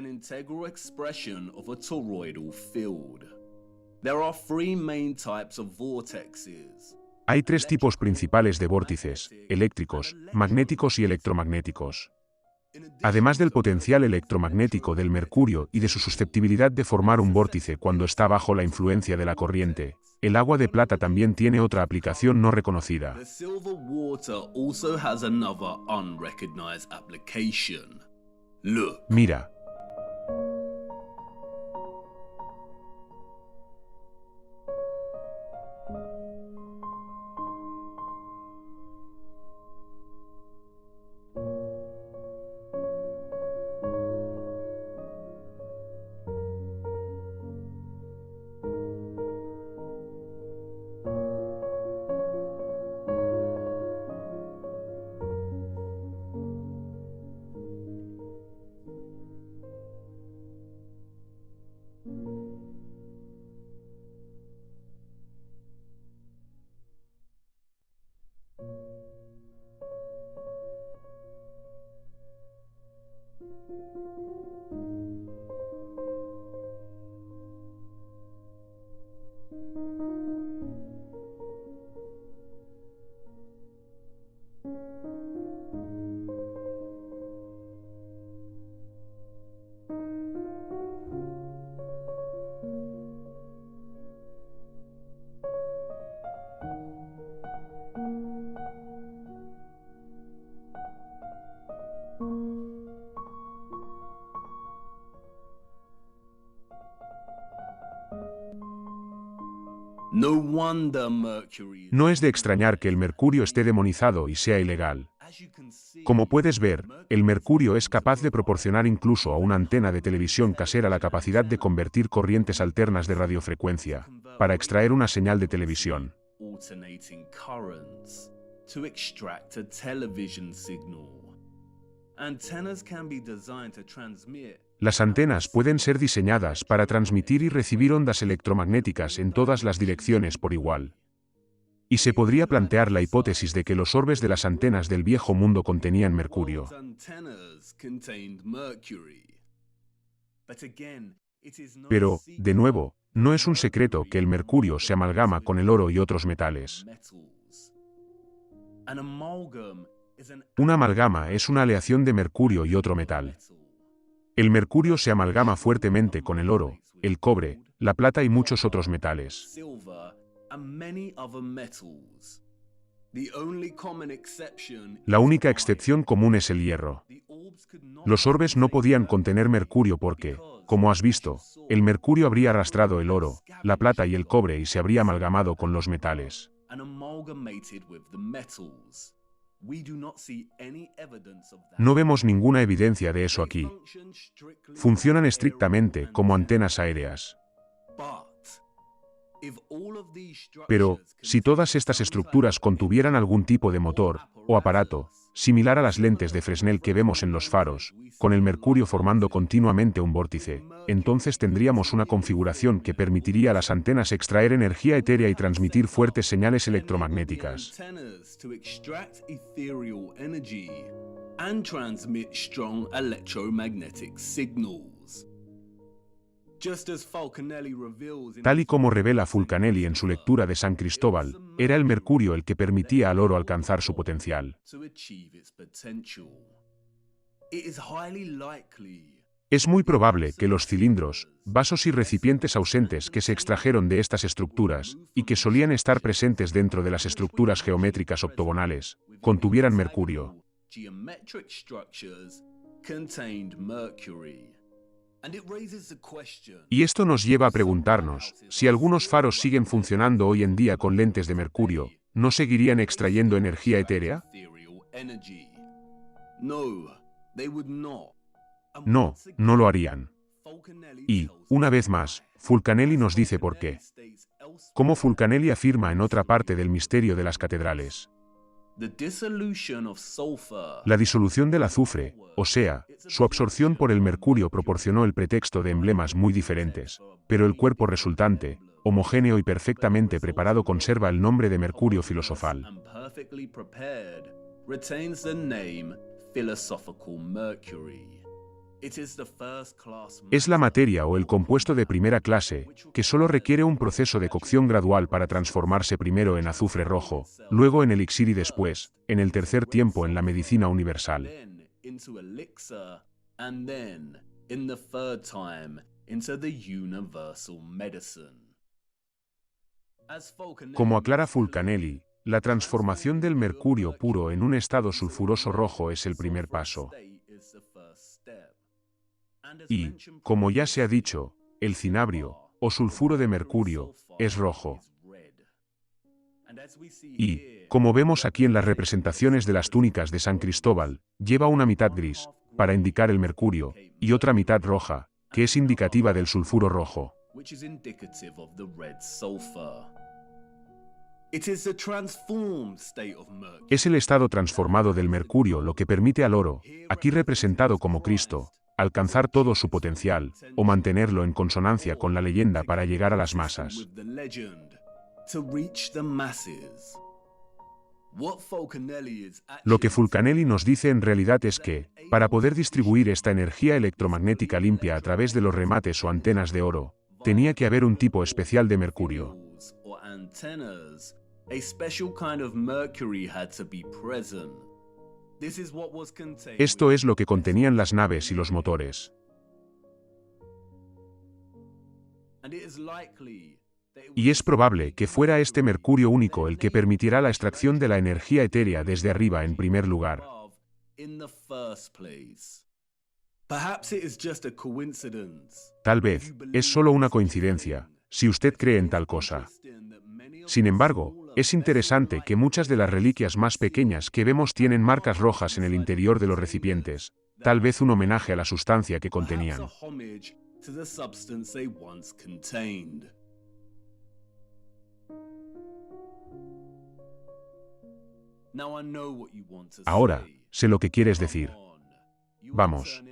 There are three main types of vortexes. Hay tres tipos principales de vórtices: eléctricos, magnéticos y electromagnéticos. Además del potencial electromagnético del mercurio y de su susceptibilidad de formar un vórtice cuando está bajo la influencia de la corriente, el agua de plata también tiene otra aplicación no reconocida. The silver water also has another unrecognized application. Look. Mira. No wonder Mercury is... No es de extrañar que el mercurio esté demonizado y sea ilegal. Como puedes ver, el mercurio es capaz de proporcionar incluso a una antena de televisión casera la capacidad de convertir corrientes alternas de radiofrecuencia, para extraer una señal de televisión. Alternating currents to extract a television signal. Antennas can be designed to transmit. Las antenas pueden ser diseñadas para transmitir y recibir ondas electromagnéticas en todas las direcciones por igual. Y se podría plantear la hipótesis de que los orbes de las antenas del viejo mundo contenían mercurio. Pero, de nuevo, no es un secreto que el mercurio se amalgama con el oro y otros metales. Una amalgama es una aleación de mercurio y otro metal. El mercurio se amalgama fuertemente con el oro, el cobre, la plata y muchos otros metales. La única excepción común es el hierro. Los orbes no podían contener mercurio porque, como has visto, el mercurio habría arrastrado el oro, la plata y el cobre y se habría amalgamado con los metales. No vemos ninguna evidencia de eso aquí. Funcionan estrictamente como antenas aéreas. Pero, si todas estas estructuras contuvieran algún tipo de motor, o aparato, similar a las lentes de Fresnel que vemos en los faros, con el mercurio formando continuamente un vórtice, entonces tendríamos una configuración que permitiría a las antenas extraer energía etérea y transmitir fuertes señales electromagnéticas. Tal y como revela Fulcanelli en su lectura de San Cristóbal, era el mercurio el que permitía al oro alcanzar su potencial. Es muy probable que los cilindros, vasos y recipientes ausentes que se extrajeron de estas estructuras, y que solían estar presentes dentro de las estructuras geométricas octogonales, contuvieran mercurio. Y esto nos lleva a preguntarnos, si algunos faros siguen funcionando hoy en día con lentes de mercurio, ¿no seguirían extrayendo energía etérea? No, no lo harían. Y, una vez más, Fulcanelli nos dice por qué. Como Fulcanelli afirma en otra parte del misterio de las catedrales. La disolución del azufre, o sea, su absorción por el mercurio proporcionó el pretexto de emblemas muy diferentes, pero el cuerpo resultante, homogéneo y perfectamente preparado conserva el nombre de mercurio filosofal. Es la materia o el compuesto de primera clase, que solo requiere un proceso de cocción gradual para transformarse primero en azufre rojo, luego en elixir y después, en el tercer tiempo en la medicina universal. Como aclara Fulcanelli, la transformación del mercurio puro en un estado sulfuroso rojo es el primer paso. Y, como ya se ha dicho, el cinabrio, o sulfuro de mercurio, es rojo. Y, como vemos aquí en las representaciones de las túnicas de San Cristóbal, lleva una mitad gris, para indicar el mercurio, y otra mitad roja, que es indicativa del sulfuro rojo. Es el estado transformado del mercurio lo que permite al oro, aquí representado como Cristo, alcanzar todo su potencial, o mantenerlo en consonancia con la leyenda para llegar a las masas. Lo que Fulcanelli nos dice en realidad es que, para poder distribuir esta energía electromagnética limpia a través de los remates o antenas de oro, tenía que haber un tipo especial de mercurio. Esto es lo que contenían las naves y los motores. Y es probable que fuera este mercurio único el que permitirá la extracción de la energía etérea desde arriba en primer lugar. Tal vez, es solo una coincidencia, si usted cree en tal cosa. Sin embargo, es interesante que muchas de las reliquias más pequeñas que vemos tienen marcas rojas en el interior de los recipientes, tal vez un homenaje a la sustancia que contenían. Ahora, sé lo que quieres decir. Vamos.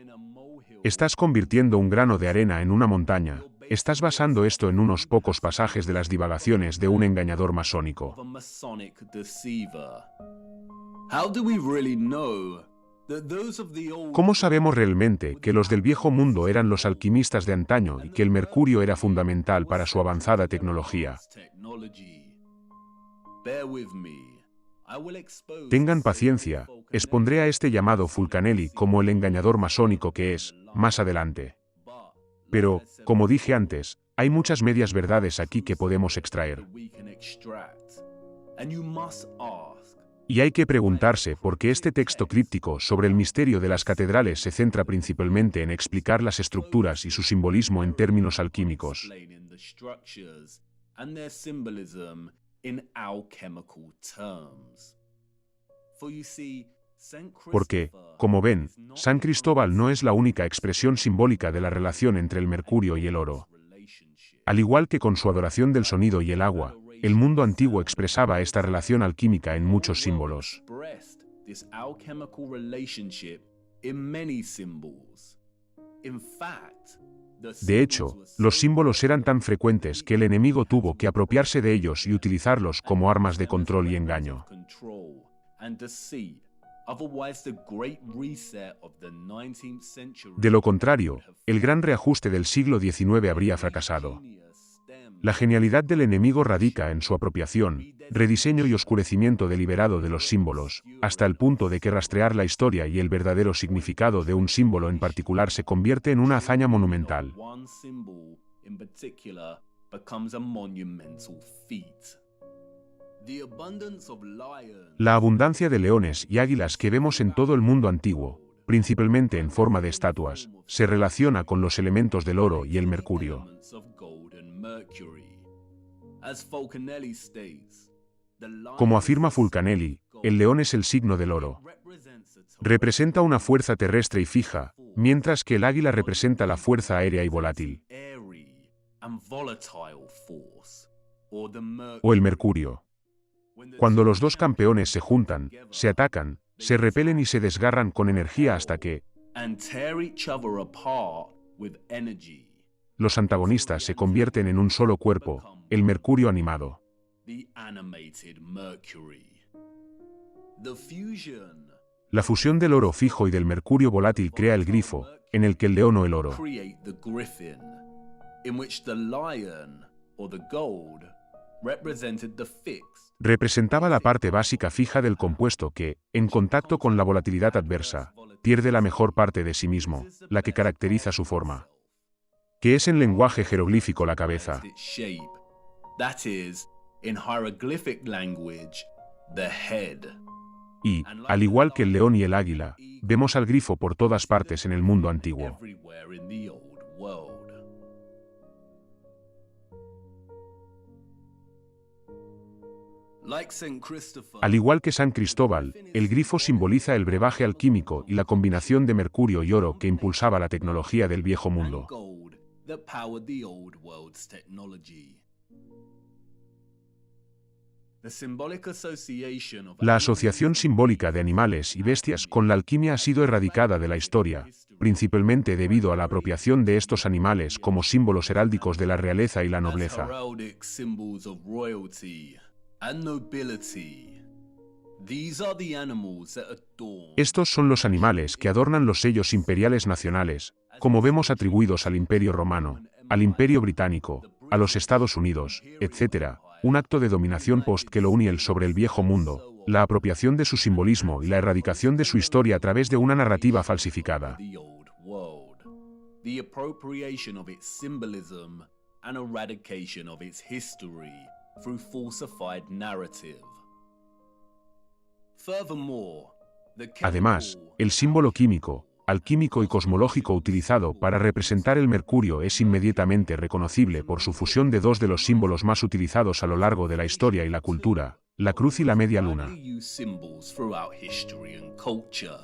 Estás convirtiendo un grano de arena en una montaña. Estás basando esto en unos pocos pasajes de las divagaciones de un engañador masónico. ¿Cómo sabemos realmente que los del viejo mundo eran los alquimistas de antaño y que el mercurio era fundamental para su avanzada tecnología? Tengan paciencia, expondré a este llamado Fulcanelli como el engañador masónico que es, más adelante. Pero, como dije antes, hay muchas medias verdades aquí que podemos extraer. Y hay que preguntarse por qué este texto críptico sobre el misterio de las catedrales se centra principalmente en explicar las estructuras y su simbolismo en términos alquímicos. Porque, como ven, San Cristóbal no es la única expresión simbólica de la relación entre el mercurio y el oro. Al igual que con su adoración del sonido y el agua, el mundo antiguo expresaba esta relación alquímica en muchos símbolos. De hecho, los símbolos eran tan frecuentes que el enemigo tuvo que apropiarse de ellos y utilizarlos como armas de control y engaño. De lo contrario, el gran reajuste del siglo XIX habría fracasado. La genialidad del enemigo radica en su apropiación, rediseño y oscurecimiento deliberado de los símbolos, hasta el punto de que rastrear la historia y el verdadero significado de un símbolo en particular se convierte en una hazaña monumental. La abundancia de leones y águilas que vemos en todo el mundo antiguo, principalmente en forma de estatuas, se relaciona con los elementos del oro y el mercurio. Como afirma Fulcanelli, el león es el signo del oro. Representa una fuerza terrestre y fija, mientras que el águila representa la fuerza aérea y volátil. O el mercurio. Cuando los dos campeones se juntan, se atacan, se repelen y se desgarran con energía hasta que los antagonistas se convierten en un solo cuerpo, el mercurio animado. La fusión del oro fijo y del mercurio volátil crea el grifo, en el que el león o el oro create the griffin, in which the lion or the gold represented the fixed. representaba la parte básica fija del compuesto que, en contacto con la volatilidad adversa, pierde la mejor parte de sí mismo, la que caracteriza su forma, que es en lenguaje jeroglífico la cabeza. Its shape, that is, in hieroglyphic language, the head. Y, al igual que el león y el águila, vemos al grifo por todas partes en el mundo antiguo. Everywhere in the old world. Like Saint Christopher, Al igual que San Cristóbal, el grifo simboliza el brebaje alquímico y la combinación de mercurio y oro que impulsaba la tecnología del viejo mundo. gold that powered the old world's technology. The symbolic association of La asociación simbólica de animales y bestias con la alquimia ha sido erradicada de la historia, principalmente debido a la apropiación de estos animales como símbolos heráldicos de la realeza y la nobleza. heraldic symbols of royalty and nobility. These are the animals that adorn. Estos son los animales que adornan los sellos imperiales nacionales, como vemos atribuidos al Imperio Romano, al Imperio Británico, a los Estados Unidos, etc., un acto de dominación post-colonial sobre el viejo mundo, la apropiación de su simbolismo y la erradicación de su historia a través de una narrativa falsificada. The old world. The appropriation of its symbolism and eradication of its history through falsified narrative. Furthermore, the Además, chemical el símbolo químico, alquímico y cosmológico utilizado para representar el mercurio es inmediatamente reconocible por su fusión de dos de los símbolos más utilizados a lo largo de la historia y la cultura, la cruz y la media luna. widely used symbols throughout history and culture.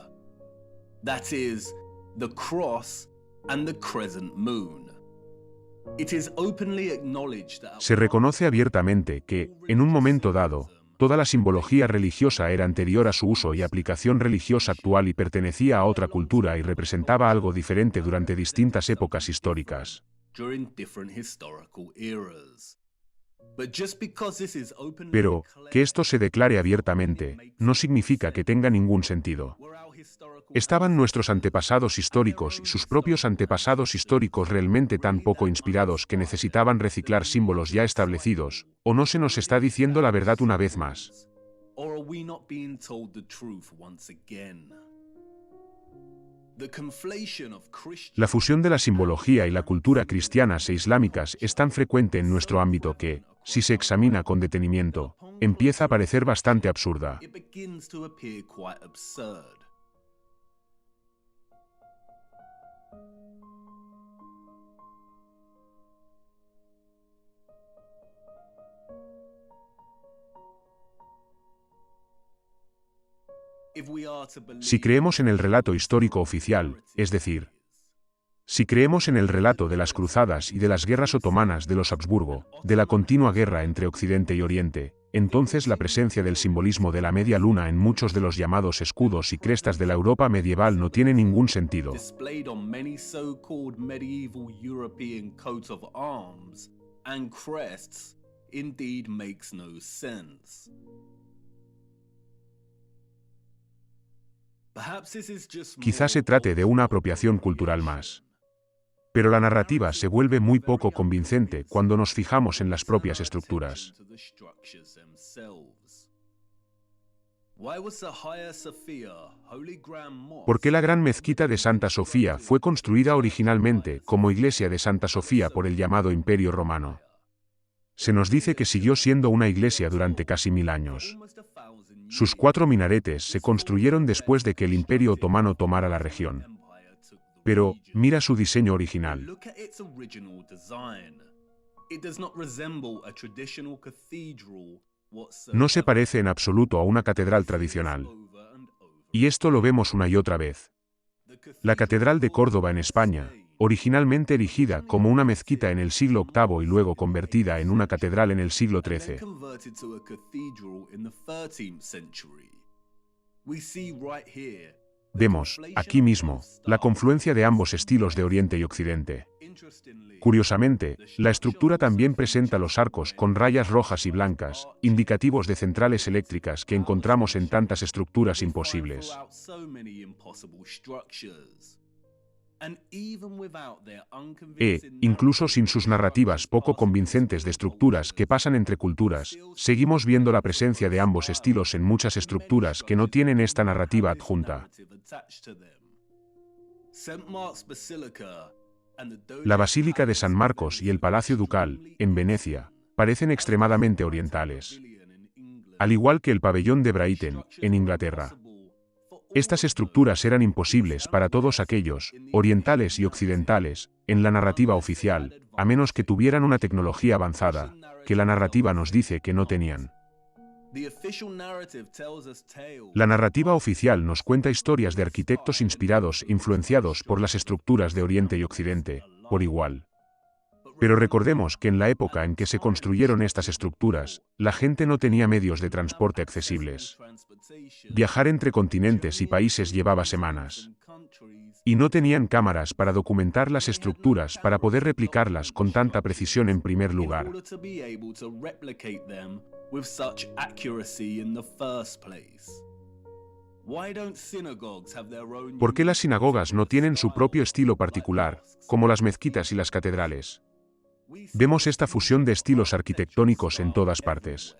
That is, the cross and the crescent moon. It is openly acknowledged that Se reconoce abiertamente que, en un momento dado, toda la simbología religiosa era anterior a su uso y aplicación religiosa actual y pertenecía a otra cultura y representaba algo diferente durante distintas épocas históricas. during different historical eras. But just because this is openly Pero, declared, que esto se declare abiertamente, no significa que tenga ningún sentido. were our historical ¿Estaban nuestros antepasados históricos y sus propios antepasados históricos realmente tan poco inspirados que necesitaban reciclar símbolos ya establecidos, o no se nos está diciendo la verdad una vez más? Or are we not being told the truth once again? The conflation of Christian La fusión de la simbología y la cultura cristianas e islámicas es tan frecuente en nuestro ámbito que, si se examina con detenimiento, empieza a parecer bastante absurda. it begins to appear quite absurd. If we are to believe Si creemos en el relato histórico oficial, es decir, si creemos en el relato de las cruzadas y de las guerras otomanas de los Habsburgo, de la continua guerra entre Occidente y Oriente, entonces la presencia del simbolismo de la media luna en muchos de los llamados escudos y crestas de la Europa medieval no tiene ningún sentido. displayed on many so-called medieval European coats of arms and crests indeed makes no sense. Perhaps this is just Quizá more se trate de una apropiación cultural más. Pero la narrativa se vuelve muy poco convincente cuando nos fijamos en las propias estructuras. to the structures themselves. Why was the Hagia Sophia Holy Grand Mosque ¿Por qué la gran mezquita de Santa Sofía fue construida originalmente como iglesia de Santa Sofía por el llamado Imperio Romano? Se nos dice que siguió siendo una iglesia durante casi 1000 años. almost 1,000 Sus 4 minaretes se construyeron después de que el Imperio Otomano tomara la región. empire took the Pero, mira su diseño original. Look at its original design. It does not resemble a traditional cathedral whatsoever. No se parece en absoluto a una catedral tradicional. Over and over. Y esto lo vemos una y otra vez. La Catedral de Córdoba en España, originalmente erigida como una mezquita en el siglo VIII y luego convertida en una catedral en el siglo Then XIII. converted to a cathedral in the 13th century. We see right here. Vemos, aquí mismo, la confluencia de ambos estilos de Oriente y Occidente. Interestingly, Curiosamente, la estructura también presenta los arcos con rayas rojas y blancas, indicativos de centrales eléctricas que encontramos en tantas estructuras imposibles. throughout so many impossible structures. Incluso sin sus narrativas poco convincentes de estructuras que pasan entre culturas, seguimos viendo la presencia de ambos estilos en muchas estructuras que no tienen esta narrativa adjunta. La Basílica de San Marcos y el Palacio Ducal, en Venecia, parecen extremadamente orientales. Al igual que el pabellón de Brighton, en Inglaterra. Estas estructuras eran imposibles para todos aquellos, orientales y occidentales, en la narrativa oficial, a menos que tuvieran una tecnología avanzada, que la narrativa nos dice que no tenían. La narrativa oficial nos cuenta historias de arquitectos inspirados e influenciados por las estructuras de Oriente y Occidente, por igual. Pero recordemos que en la época en que se construyeron estas estructuras, la gente no tenía medios de transporte accesibles. Viajar entre continentes y países llevaba semanas. Y no tenían cámaras para documentar las estructuras para poder replicarlas con tanta precisión en primer lugar. ¿Por qué las sinagogas no tienen su propio estilo particular, como las mezquitas y las catedrales? Vemos esta fusión de estilos arquitectónicos en todas partes.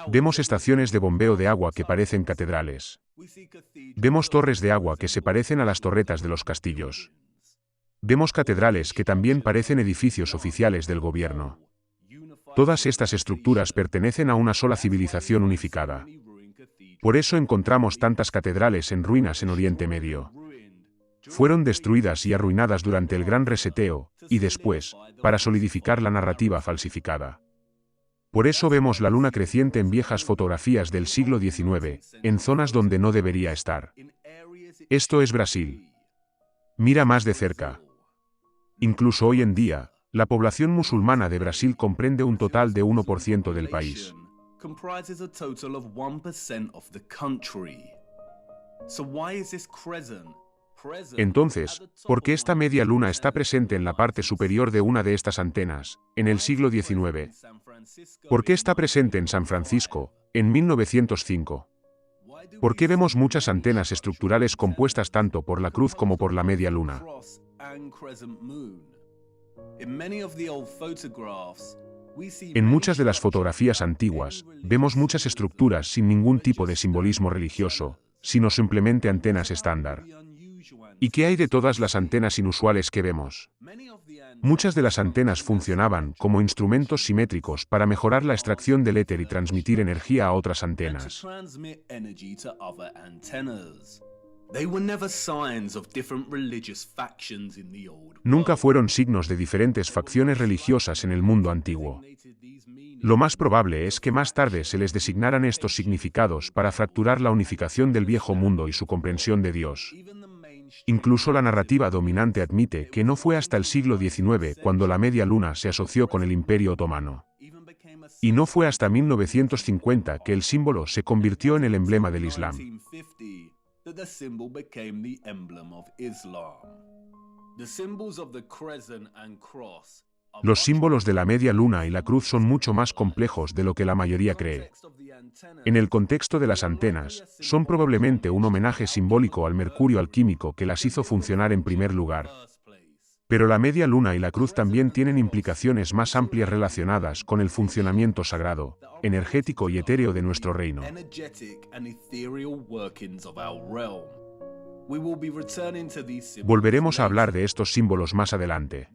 Vemos estaciones de bombeo de agua que parecen catedrales. Vemos torres de agua que se parecen a las torretas de los castillos. Vemos catedrales que también parecen edificios oficiales del gobierno. Todas estas estructuras pertenecen a una sola civilización unificada. Por eso encontramos tantas catedrales en ruinas en Oriente Medio. Fueron destruidas y arruinadas durante el Gran Reseteo, y después, para solidificar la narrativa falsificada. Por eso vemos la luna creciente en viejas fotografías del siglo XIX, en zonas donde no debería estar. Esto es Brasil. Mira más de cerca. Incluso hoy en día, la población musulmana de Brasil comprende un total de 1% del país. Entonces, ¿por qué esta media luna está presente en la parte superior de una de estas antenas, en el siglo XIX? ¿Por qué está presente en San Francisco, en 1905? ¿Por qué vemos muchas antenas estructurales compuestas tanto por la cruz como por la media luna? En muchas de las fotografías antiguas, vemos muchas estructuras sin ningún tipo de simbolismo religioso, sino simplemente antenas estándar. ¿Y qué hay de todas las antenas inusuales que vemos? Muchas de las antenas funcionaban como instrumentos simétricos para mejorar la extracción del éter y transmitir energía a otras antenas. Nunca fueron signos de diferentes facciones religiosas en el mundo antiguo. Lo más probable es que más tarde se les designaran estos significados para fracturar la unificación del viejo mundo y su comprensión de Dios. Incluso la narrativa dominante admite que no fue hasta el siglo XIX cuando la media luna se asoció con el Imperio Otomano. Y no fue hasta 1950 que el símbolo se convirtió en el emblema del Islam. Los símbolos de la media luna y la cruz son mucho más complejos de lo que la mayoría cree. En el contexto de las antenas, son probablemente un homenaje simbólico al mercurio alquímico que las hizo funcionar en primer lugar. Pero la media luna y la cruz también tienen implicaciones más amplias relacionadas con el funcionamiento sagrado, energético y etéreo de nuestro reino. Volveremos a hablar de estos símbolos más adelante.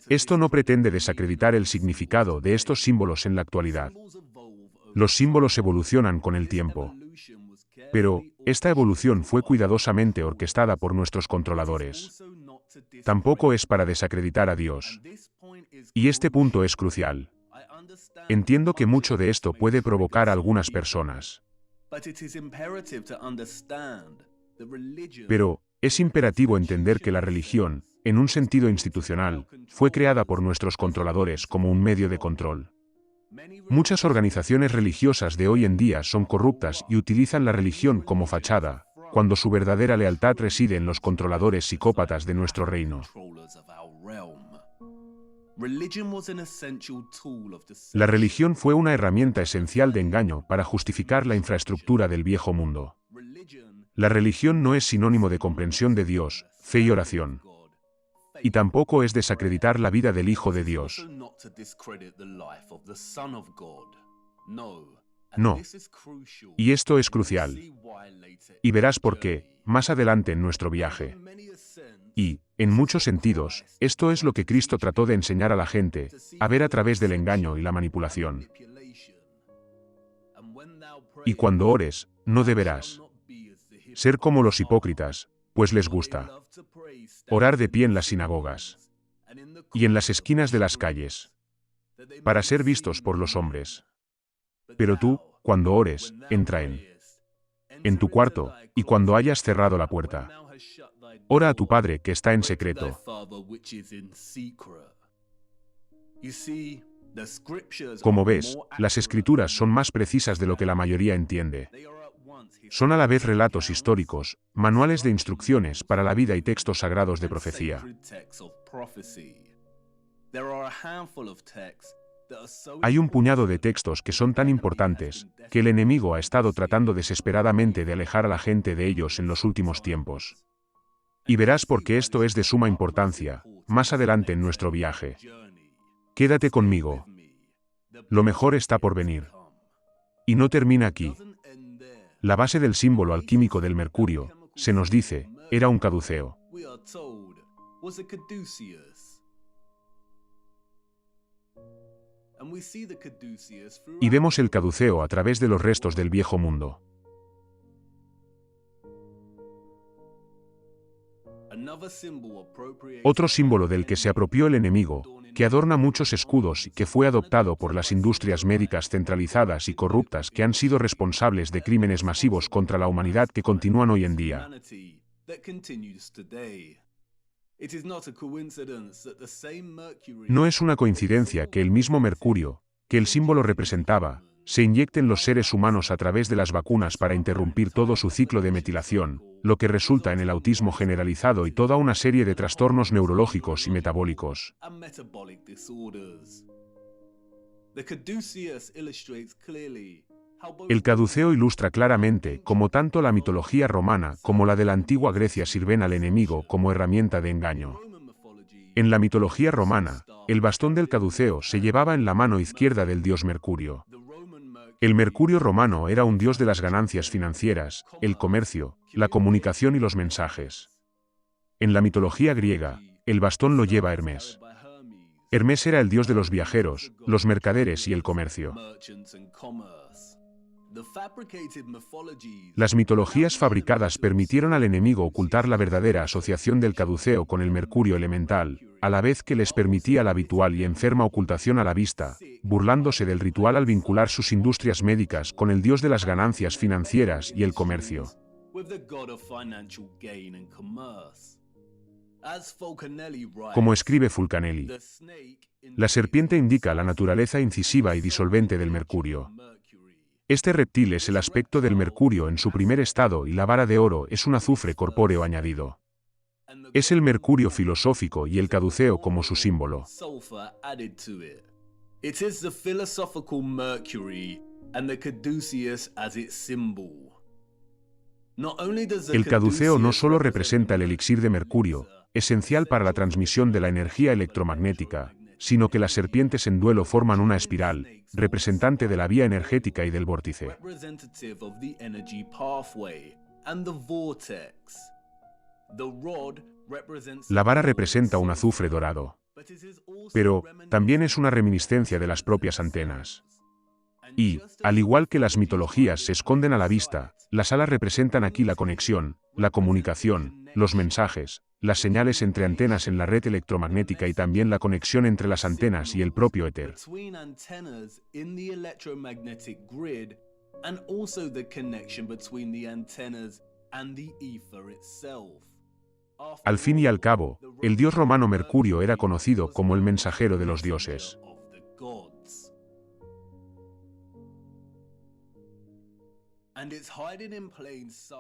Esto no pretende desacreditar el significado de estos símbolos en la actualidad. Los símbolos evolucionan con el tiempo. Pero, esta evolución fue cuidadosamente orquestada por nuestros controladores. Tampoco es para desacreditar a Dios. Y este punto es crucial. Entiendo que mucho de esto puede provocar a algunas personas. Pero, es imperativo entender que la religión, en un sentido institucional, fue creada por nuestros controladores como un medio de control. Muchas organizaciones religiosas de hoy en día son corruptas y utilizan la religión como fachada, cuando su verdadera lealtad reside en los controladores psicópatas de nuestro reino. La religión fue una herramienta esencial de engaño para justificar la infraestructura del viejo mundo. La religión no es sinónimo de comprensión de Dios, fe y oración. Y tampoco es desacreditar la vida del Hijo de Dios. No. Y esto es crucial. Y verás por qué, más adelante en nuestro viaje. Y, en muchos sentidos, esto es lo que Cristo trató de enseñar a la gente, a ver a través del engaño y la manipulación. Y cuando ores, no deberás ser como los hipócritas, pues les gusta orar de pie en las sinagogas y en las esquinas de las calles, para ser vistos por los hombres. Pero tú, cuando ores, entra en tu cuarto, y cuando hayas cerrado la puerta, ora a tu Padre que está en secreto. Como ves, las Escrituras son más precisas de lo que la mayoría entiende. Son a la vez relatos históricos, manuales de instrucciones para la vida y textos sagrados de profecía. Hay un puñado de textos que son tan importantes, que el enemigo ha estado tratando desesperadamente de alejar a la gente de ellos en los últimos tiempos. Y verás por qué esto es de suma importancia, más adelante en nuestro viaje. Quédate conmigo. Lo mejor está por venir. Y no termina aquí. La base del símbolo alquímico del mercurio, se nos dice, era un caduceo. Y vemos el caduceo a través de los restos del viejo mundo. Otro símbolo del que se apropió el enemigo, que adorna muchos escudos y que fue adoptado por las industrias médicas centralizadas y corruptas que han sido responsables de crímenes masivos contra la humanidad que continúan hoy en día. No es una coincidencia que el mismo mercurio, que el símbolo representaba, se inyecte en los seres humanos a través de las vacunas para interrumpir todo su ciclo de metilación, lo que resulta en el autismo generalizado y toda una serie de trastornos neurológicos y metabólicos. El caduceo ilustra claramente cómo tanto la mitología romana como la de la antigua Grecia sirven al enemigo como herramienta de engaño. En la mitología romana, el bastón del caduceo se llevaba en la mano izquierda del dios Mercurio. El Mercurio romano era un dios de las ganancias financieras, el comercio, la comunicación y los mensajes. En la mitología griega, el bastón lo lleva Hermes. Hermes era el dios de los viajeros, los mercaderes y el comercio. Las mitologías fabricadas permitieron al enemigo ocultar la verdadera asociación del caduceo con el mercurio elemental, a la vez que les permitía la habitual y enferma ocultación a la vista, burlándose del ritual al vincular sus industrias médicas con el dios de las ganancias financieras y el comercio. Como escribe Fulcanelli, la serpiente indica la naturaleza incisiva y disolvente del mercurio. Este reptil es el aspecto del mercurio en su primer estado y la vara de oro es un azufre corpóreo añadido. Es el mercurio filosófico y el caduceo como su símbolo. El caduceo no solo representa el elixir de mercurio, esencial para la transmisión de la energía electromagnética, sino que las serpientes en duelo forman una espiral, representante de la vía energética y del vórtice. La vara representa un azufre dorado. Pero, también es una reminiscencia de las propias antenas. Y, al igual que las mitologías se esconden a la vista, las alas representan aquí la conexión, la comunicación, los mensajes, las señales entre antenas en la red electromagnética y también la conexión entre las antenas y el propio éter. Al fin y al cabo, el dios romano Mercurio era conocido como el mensajero de los dioses.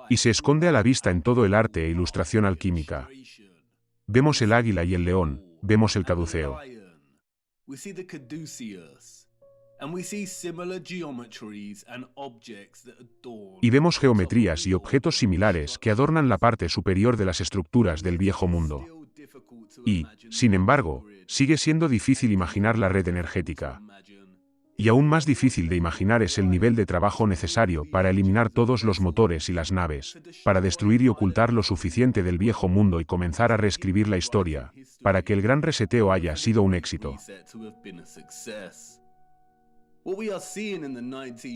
Y se esconde a la vista en todo el arte e ilustración alquímica. Vemos el águila y el león, vemos el caduceo. we see the caduceus, and we see similar geometries and objects that adorn. Y vemos geometrías y objetos similares que adornan la parte superior de las estructuras del viejo mundo. Y, sin embargo, sigue siendo difícil imaginar la red energética. Y aún más difícil de imaginar es el nivel de trabajo necesario para eliminar todos los motores y las naves, para destruir y ocultar lo suficiente del viejo mundo y comenzar a reescribir la historia, para que el gran reseteo haya sido un éxito.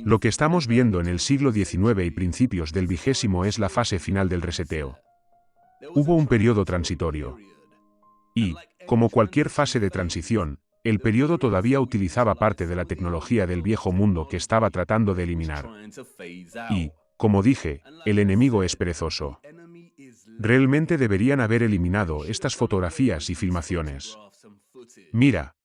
Lo que estamos viendo en el siglo XIX y principios del XX es la fase final del reseteo. Hubo un periodo transitorio. Y, como cualquier fase de transición, el periodo todavía utilizaba parte de la tecnología del viejo mundo que estaba tratando de eliminar. Y, como dije, el enemigo es perezoso. Realmente deberían haber eliminado estas fotografías y filmaciones. Mira.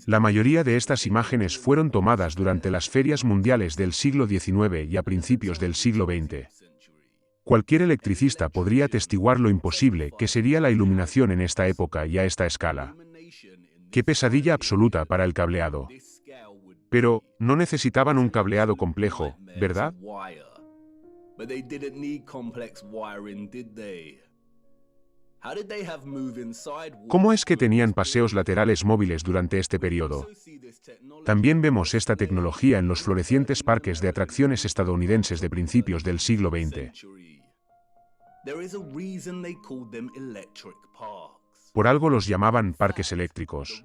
La mayoría de estas imágenes fueron tomadas durante las ferias mundiales del siglo XIX y a principios del siglo XX. Cualquier electricista podría atestiguar lo imposible que sería la iluminación en esta época y a esta escala. ¡Qué pesadilla absoluta para el cableado! Pero, no necesitaban un cableado complejo, ¿verdad? ¿Cómo es que tenían paseos laterales móviles durante este periodo? También vemos esta tecnología en los florecientes parques de atracciones estadounidenses de principios del siglo XX. Por algo los llamaban parques eléctricos.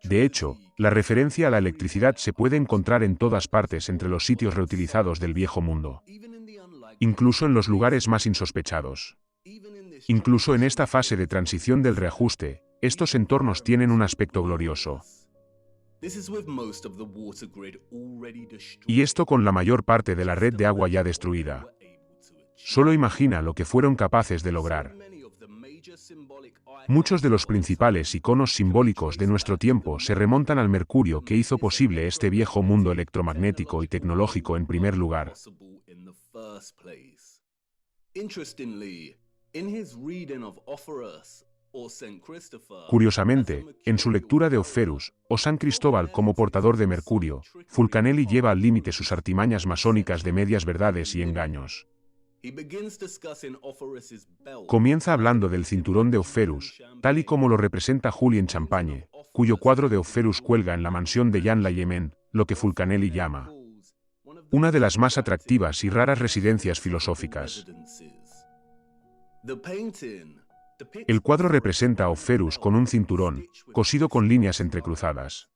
De hecho, la referencia a la electricidad se puede encontrar en todas partes entre los sitios reutilizados del Viejo Mundo. Incluso en los lugares más insospechados. Incluso en esta fase de transición del reajuste, estos entornos tienen un aspecto glorioso. Y esto con la mayor parte de la red de agua ya destruida. Solo imagina lo que fueron capaces de lograr. Muchos de los principales iconos simbólicos de nuestro tiempo se remontan al mercurio que hizo posible este viejo mundo electromagnético y tecnológico en primer lugar. Curiosamente, en su lectura de Offerus, o San Cristóbal como portador de mercurio, Fulcanelli lleva al límite sus artimañas masónicas de medias verdades y engaños. Comienza hablando del cinturón de Offerus, tal y como lo representa Julien Champagne, cuyo cuadro de Offerus cuelga en la mansión de Jean Layement, lo que Fulcanelli llama una de las más atractivas y raras residencias filosóficas. El cuadro representa a Offerus con un cinturón, cosido con líneas entrecruzadas.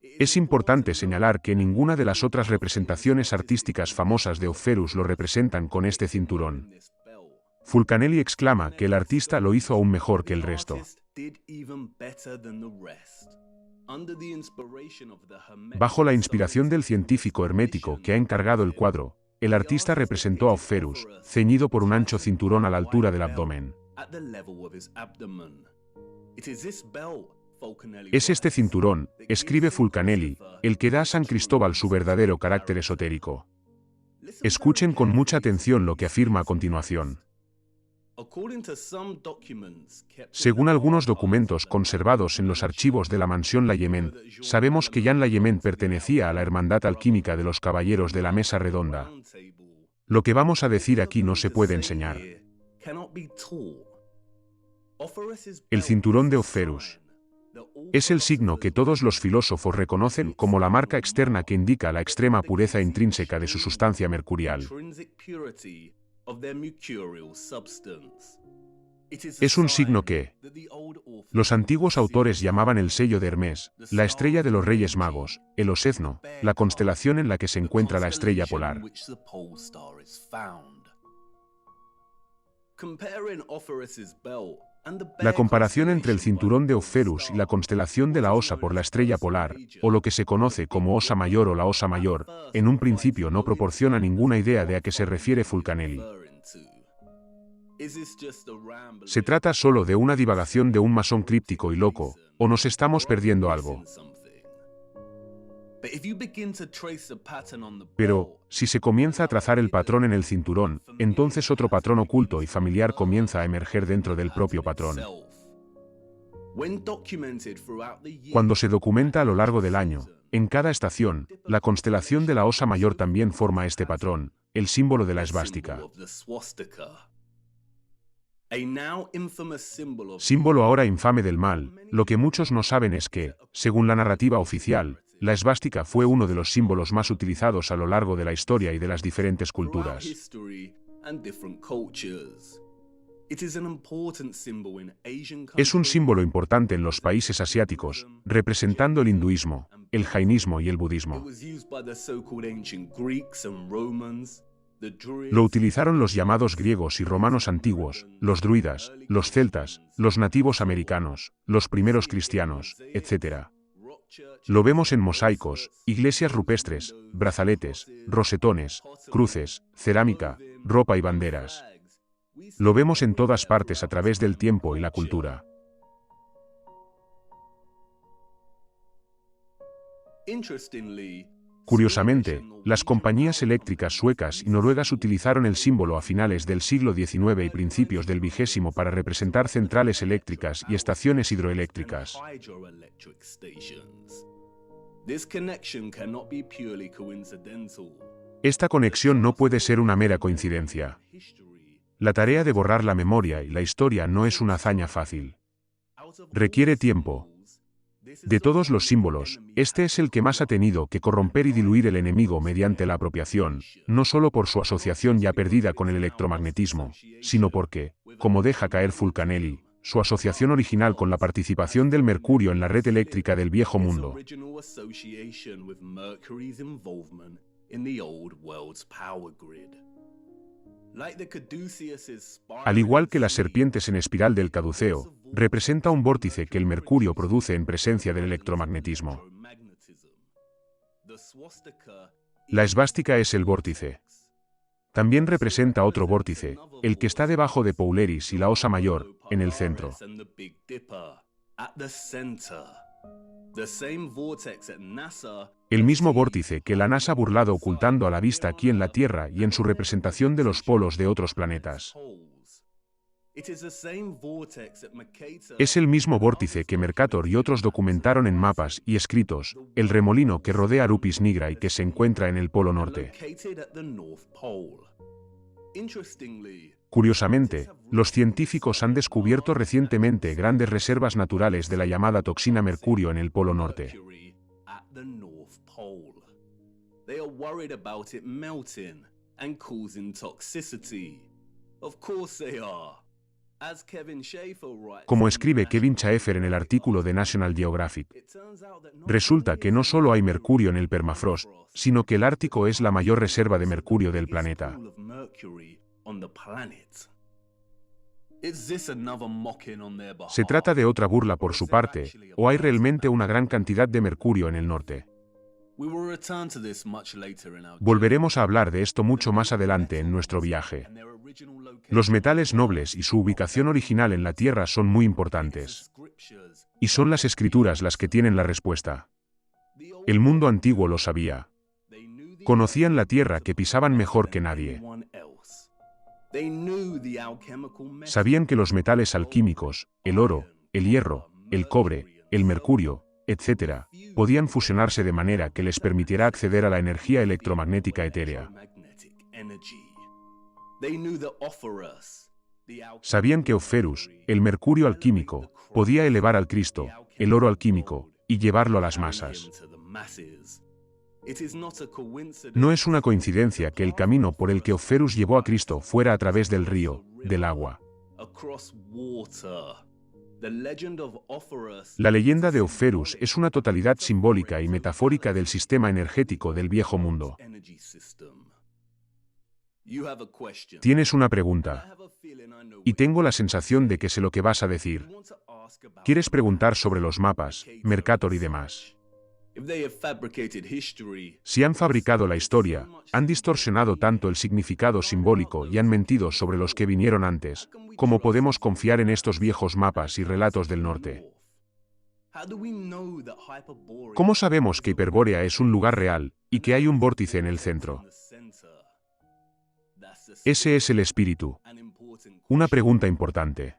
Es importante señalar que ninguna de las otras representaciones artísticas famosas de Offerus lo representan con este cinturón. Fulcanelli exclama que el artista lo hizo aún mejor que el resto. Bajo la inspiración del científico hermético que ha encargado el cuadro, el artista representó a Offerus, ceñido por un ancho cinturón a la altura del abdomen. Es este cinturón, escribe Fulcanelli, el que da a San Cristóbal su verdadero carácter esotérico. Escuchen con mucha atención lo que afirma a continuación. Según algunos documentos conservados en los archivos de la mansión Layement, sabemos que Jean Layement pertenecía a la hermandad alquímica de los caballeros de la mesa redonda. Lo que vamos a decir aquí no se puede enseñar. El cinturón de Offerus es el signo que todos los filósofos reconocen como la marca externa que indica la extrema pureza intrínseca de su sustancia mercurial. Es un signo que los antiguos autores llamaban el sello de Hermes, la estrella de los Reyes Magos, el osezno, la constelación en la que se encuentra la estrella polar. La comparación entre el cinturón de Offerus y la constelación de la Osa por la estrella polar, o lo que se conoce como Osa Mayor o la Osa Mayor, en un principio no proporciona ninguna idea de a qué se refiere Fulcanelli. ¿Se trata solo de una divagación de un masón críptico y loco, o nos estamos perdiendo algo? Pero, si se comienza a trazar el patrón en el cinturón, entonces otro patrón oculto y familiar comienza a emerger dentro del propio patrón. Cuando se documenta a lo largo del año, en cada estación, la constelación de la Osa Mayor también forma este patrón, el símbolo de la esvástica. Símbolo ahora infame del mal, lo que muchos no saben es que, según la narrativa oficial, la esvástica fue uno de los símbolos más utilizados a lo largo de la historia y de las diferentes culturas. Es un símbolo importante en los países asiáticos, representando el hinduismo, el jainismo y el budismo. Lo utilizaron los llamados griegos y romanos antiguos, los druidas, los celtas, los nativos americanos, los primeros cristianos, etc. Lo vemos en mosaicos, iglesias rupestres, brazaletes, rosetones, cruces, cerámica, ropa y banderas. Lo vemos en todas partes a través del tiempo y la cultura. Curiosamente, las compañías eléctricas suecas y noruegas utilizaron el símbolo a finales del siglo XIX y principios del XX para representar centrales eléctricas y estaciones hidroeléctricas. Esta conexión no puede ser una mera coincidencia. La tarea de borrar la memoria y la historia no es una hazaña fácil. Requiere tiempo. De todos los símbolos, este es el que más ha tenido que corromper y diluir el enemigo mediante la apropiación, no solo por su asociación ya perdida con el electromagnetismo, sino porque, como deja caer Fulcanelli, su asociación original con la participación del mercurio en la red eléctrica del viejo mundo. Al igual que las serpientes en espiral del caduceo, representa un vórtice que el mercurio produce en presencia del electromagnetismo. La esvástica es el vórtice. También representa otro vórtice, el que está debajo de Polaris y la Osa Mayor, en el centro. El mismo vórtice que la NASA ha burlado ocultando a la vista aquí en la Tierra y en su representación de los polos de otros planetas. Es el mismo vórtice que Mercator y otros documentaron en mapas y escritos, el remolino que rodea Rupis Nigra y que se encuentra en el Polo Norte. Curiosamente, los científicos han descubierto recientemente grandes reservas naturales de la llamada toxina mercurio en el Polo Norte. Como escribe Kevin Schaefer en el artículo de National Geographic, resulta que no solo hay mercurio en el permafrost, sino que el Ártico es la mayor reserva de mercurio del planeta. ¿Se trata de otra burla por su parte, o hay realmente una gran cantidad de mercurio en el norte? Volveremos a hablar de esto mucho más adelante en nuestro viaje. Los metales nobles y su ubicación original en la Tierra son muy importantes. Y son las escrituras las que tienen la respuesta. El mundo antiguo lo sabía. Conocían la Tierra que pisaban mejor que nadie. Sabían que los metales alquímicos, el oro, el hierro, el cobre, el mercurio, etc., podían fusionarse de manera que les permitiera acceder a la energía electromagnética etérea. Sabían que Opferus, el mercurio alquímico, podía elevar al Cristo, el oro alquímico, y llevarlo a las masas. No es una coincidencia que el camino por el que Opferus llevó a Cristo fuera a través del río, del agua. La leyenda de Opferus es una totalidad simbólica y metafórica del sistema energético del viejo mundo. Tienes una pregunta. Y tengo la sensación de que sé lo que vas a decir. ¿Quieres preguntar sobre los mapas, Mercator y demás? Si han fabricado la historia, han distorsionado tanto el significado simbólico y han mentido sobre los que vinieron antes, ¿cómo podemos confiar en estos viejos mapas y relatos del norte? ¿Cómo sabemos que Hiperbórea es un lugar real, y que hay un vórtice en el centro? Ese es el espíritu. Una pregunta importante.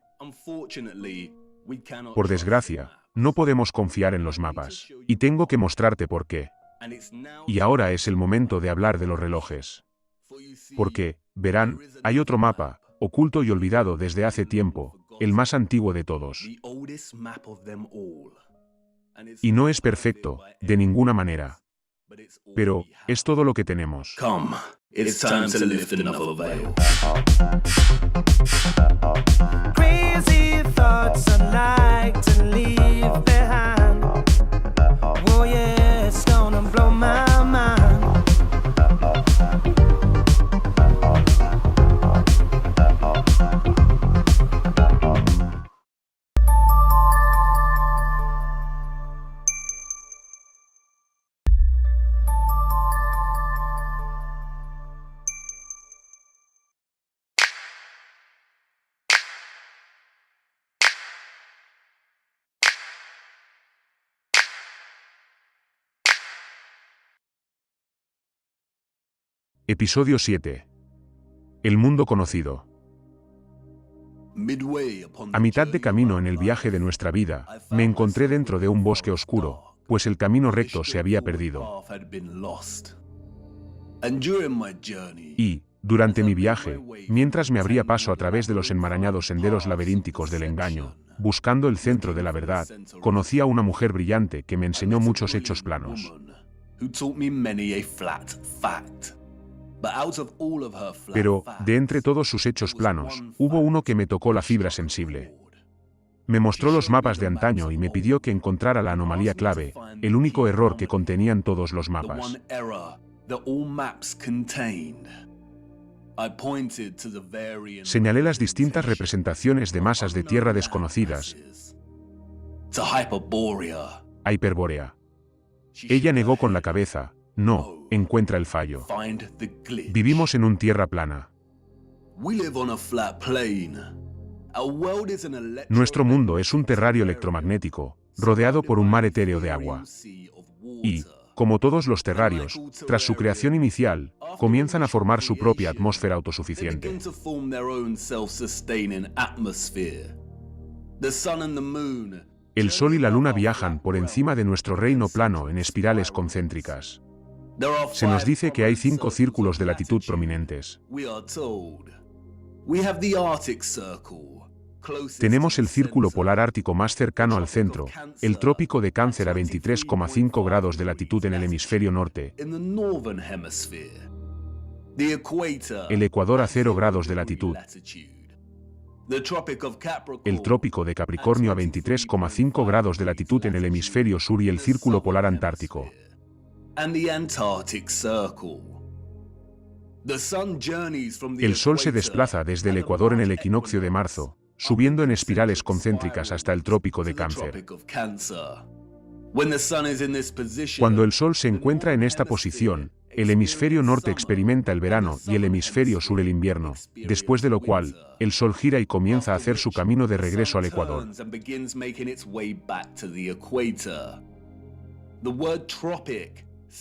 Por desgracia, no podemos confiar en los mapas, y tengo que mostrarte por qué. Y ahora es el momento de hablar de los relojes. Porque, verán, hay otro mapa, oculto y olvidado desde hace tiempo, el más antiguo de todos. Y no es perfecto, de ninguna manera. Pero, es todo lo que tenemos. Come, it's time to lift another veil. Crazy thoughts I'd like to leave behind. Oh yeah, it's gonna blow my Episodio 7. El mundo conocido. A mitad de camino en el viaje de nuestra vida, me encontré dentro de un bosque oscuro, pues el camino recto se había perdido. Y, durante mi viaje, mientras me abría paso a través de los enmarañados senderos laberínticos del engaño, buscando el centro de la verdad, conocí a una mujer brillante que me enseñó muchos hechos planos. Pero, de entre todos sus hechos planos, hubo uno que me tocó la fibra sensible. Me mostró los mapas de antaño y me pidió que encontrara la anomalía clave, el único error que contenían todos los mapas. Señalé las distintas representaciones de masas de tierra desconocidas a Hiperbórea. Ella negó con la cabeza. No, encuentra el fallo. Vivimos en un Tierra Plana. Nuestro mundo es un terrario electromagnético, rodeado por un mar etéreo de agua. Y, como todos los terrarios, tras su creación inicial, comienzan a formar su propia atmósfera autosuficiente. El Sol y la Luna viajan por encima de nuestro reino plano en espirales concéntricas. Se nos dice que hay 5 círculos de latitud prominentes. Tenemos el círculo polar ártico más cercano al centro, el trópico de Cáncer a 23,5 grados de latitud en el hemisferio norte, el Ecuador a 0 grados de latitud, el trópico de Capricornio a 23,5 grados de latitud en el hemisferio sur y el círculo polar antártico. El Sol se desplaza desde el Ecuador en el equinoccio de marzo, subiendo en espirales concéntricas hasta el trópico de Cáncer. Cuando el Sol se encuentra en esta posición, el hemisferio norte experimenta el verano y el hemisferio sur el invierno, después de lo cual, el Sol gira y comienza a hacer su camino de regreso al Ecuador.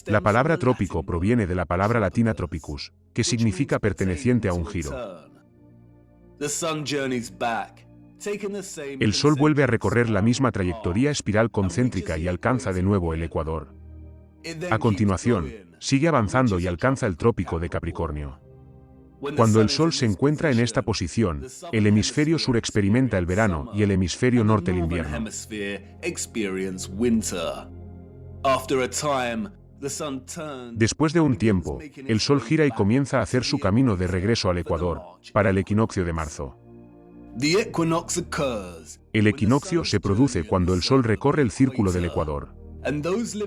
La palabra trópico proviene de la palabra latina tropicus, que significa perteneciente a un giro. El Sol vuelve a recorrer la misma trayectoria espiral concéntrica y alcanza de nuevo el Ecuador. A continuación, sigue avanzando y alcanza el trópico de Capricornio. Cuando el Sol se encuentra en esta posición, el hemisferio sur experimenta el verano y el hemisferio norte el invierno. Después de un tiempo, el Sol gira y comienza a hacer su camino de regreso al Ecuador, para el equinoccio de marzo. El equinoccio se produce cuando el Sol recorre el círculo del Ecuador.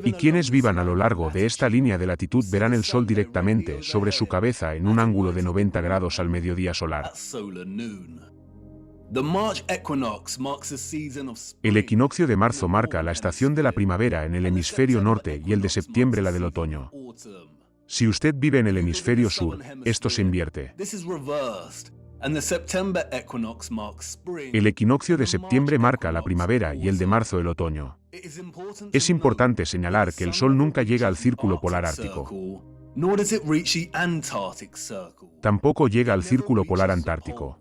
Y quienes vivan a lo largo de esta línea de latitud verán el Sol directamente sobre su cabeza en un ángulo de 90 grados al mediodía solar. El equinoccio de marzo marca la estación de la primavera en el hemisferio norte y el de septiembre la del otoño. Si usted vive en el hemisferio sur, esto se invierte. El equinoccio de septiembre marca la primavera y el de marzo el otoño. Es importante señalar que el Sol nunca llega al círculo polar ártico. Tampoco llega al círculo polar antártico.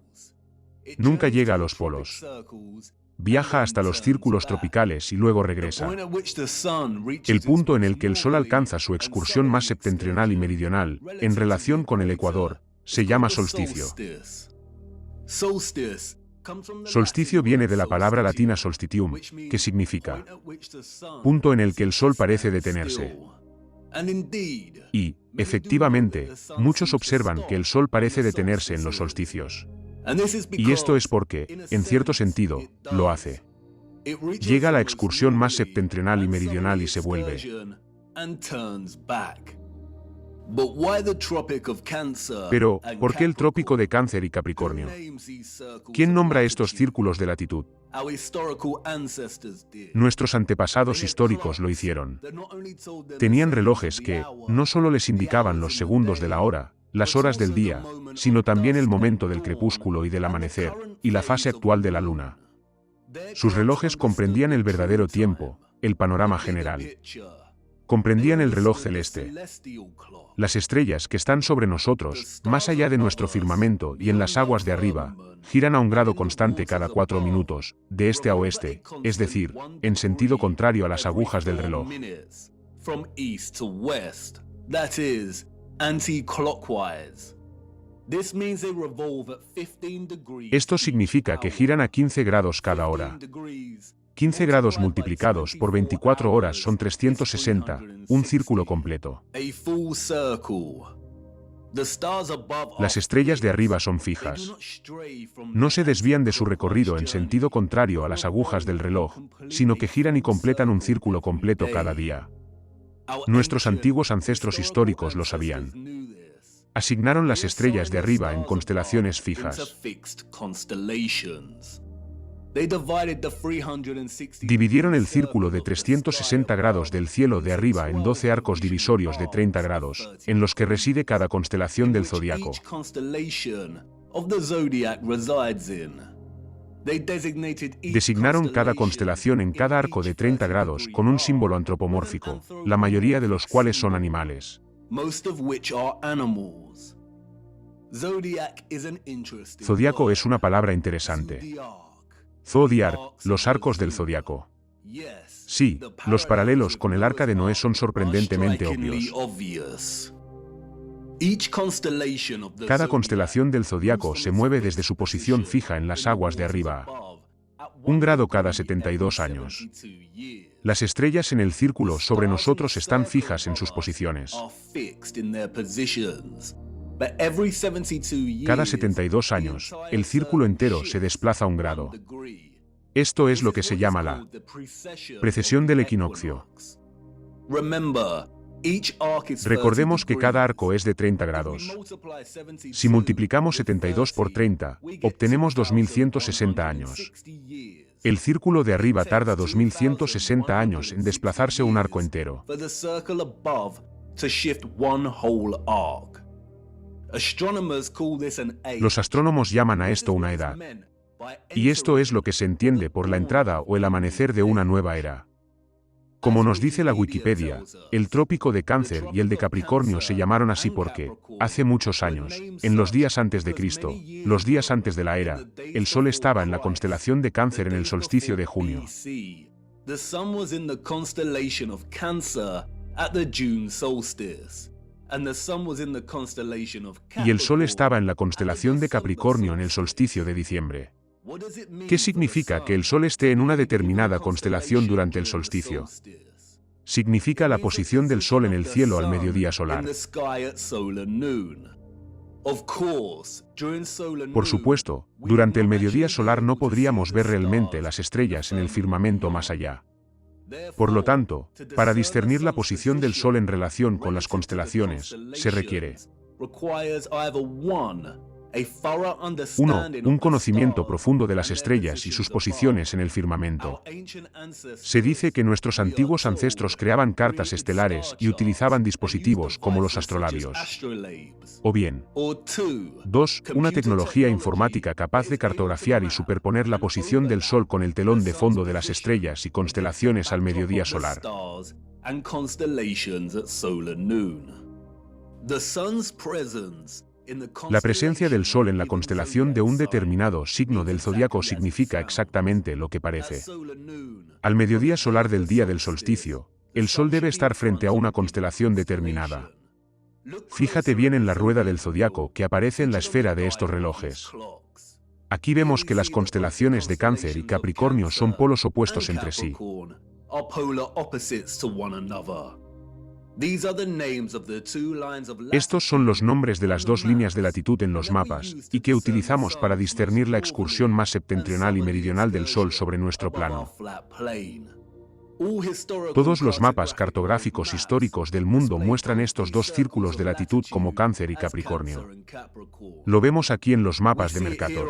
Nunca llega a los polos. Viaja hasta los círculos tropicales y luego regresa. El punto en el que el Sol alcanza su excursión más septentrional y meridional, en relación con el Ecuador, se llama solsticio. Solsticio viene de la palabra latina solstitium, que significa punto en el que el Sol parece detenerse. Y, efectivamente, muchos observan que el Sol parece detenerse en los solsticios. Y esto es porque, en cierto sentido, lo hace. Llega a la excursión más septentrional y meridional y se vuelve. Pero, ¿por qué el trópico de Cáncer y Capricornio? ¿Quién nombra estos círculos de latitud? Nuestros antepasados históricos lo hicieron. Tenían relojes que, no solo les indicaban los segundos de la hora, las horas del día, sino también el momento del crepúsculo y del amanecer, y la fase actual de la luna. Sus relojes comprendían el verdadero tiempo, el panorama general. comprendían el reloj celeste. Las estrellas que están sobre nosotros, más allá de nuestro firmamento y en las aguas de arriba, giran a un grado constante cada 4 minutos, de este a oeste, es decir, en sentido contrario a las agujas del reloj. Esto significa que giran a 15 grados cada hora. 15 grados multiplicados por 24 horas son 360, un círculo completo. Las estrellas de arriba son fijas. No se desvían de su recorrido en sentido contrario a las agujas del reloj, sino que giran y completan un círculo completo cada día. Nuestros antiguos ancestros históricos lo sabían. Asignaron las estrellas de arriba en constelaciones fijas. Dividieron el círculo de 360 grados del cielo de arriba en 12 arcos divisorios de 30 grados, en los que reside cada constelación del zodiaco. Designaron cada constelación en cada arco de 30 grados con un símbolo antropomórfico, la mayoría de los cuales son animales. Zodiaco es una palabra interesante. Zodiac, los arcos del zodiaco. Sí, los paralelos con el arca de Noé son sorprendentemente obvios. Cada constelación del zodiaco se mueve desde su posición fija en las aguas de arriba, un grado cada 72 años. Las estrellas en el círculo sobre nosotros están fijas en sus posiciones. Cada 72 años, el círculo entero se desplaza un grado. Esto es lo que se llama la precesión del equinoccio. Recordemos que cada arco es de 30 grados. Si multiplicamos 72 por 30, obtenemos 2160 años. El círculo de arriba tarda 2160 años en desplazarse un arco entero. Los astrónomos llaman a esto una edad. Y esto es lo que se entiende por la entrada o el amanecer de una nueva era. Como nos dice la Wikipedia, el trópico de Cáncer y el de Capricornio se llamaron así porque, hace muchos años, en los días antes de Cristo, los días antes de la era, el Sol estaba en la constelación de Cáncer en el solsticio de junio. Y el Sol estaba en la constelación de Capricornio en el solsticio de diciembre. ¿Qué significa que el Sol esté en una determinada constelación durante el solsticio? Significa la posición del Sol en el cielo al mediodía solar. Por supuesto, durante el mediodía solar no podríamos ver realmente las estrellas en el firmamento más allá. Por lo tanto, para discernir la posición del Sol en relación con las constelaciones, se requiere 1. Un conocimiento profundo de las estrellas y sus posiciones en el firmamento. Se dice que nuestros antiguos ancestros creaban cartas estelares y utilizaban dispositivos como los astrolabios. O bien, 2. Una tecnología informática capaz de cartografiar y superponer la posición del Sol con el telón de fondo de las estrellas y constelaciones al mediodía solar. La presencia del Sol en la constelación de un determinado signo del zodiaco significa exactamente lo que parece. Al mediodía solar del día del solsticio, el Sol debe estar frente a una constelación determinada. Fíjate bien en la rueda del zodiaco que aparece en la esfera de estos relojes. Aquí vemos que las constelaciones de Cáncer y Capricornio son polos opuestos entre sí. Estos son los nombres de las dos líneas de latitud en los mapas, y que utilizamos para discernir la excursión más septentrional y meridional del Sol sobre nuestro plano. Todos los mapas cartográficos históricos del mundo muestran estos dos círculos de latitud como Cáncer y Capricornio. Lo vemos aquí en los mapas de Mercator.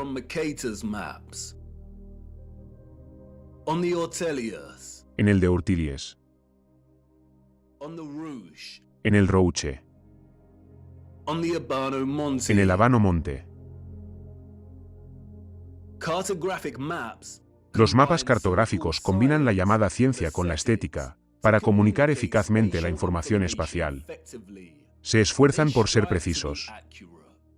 En el de Ortelius. En el Rouche. En el Habano Monte. Los mapas cartográficos combinan la llamada ciencia con la estética, para comunicar eficazmente la información espacial. Se esfuerzan por ser precisos.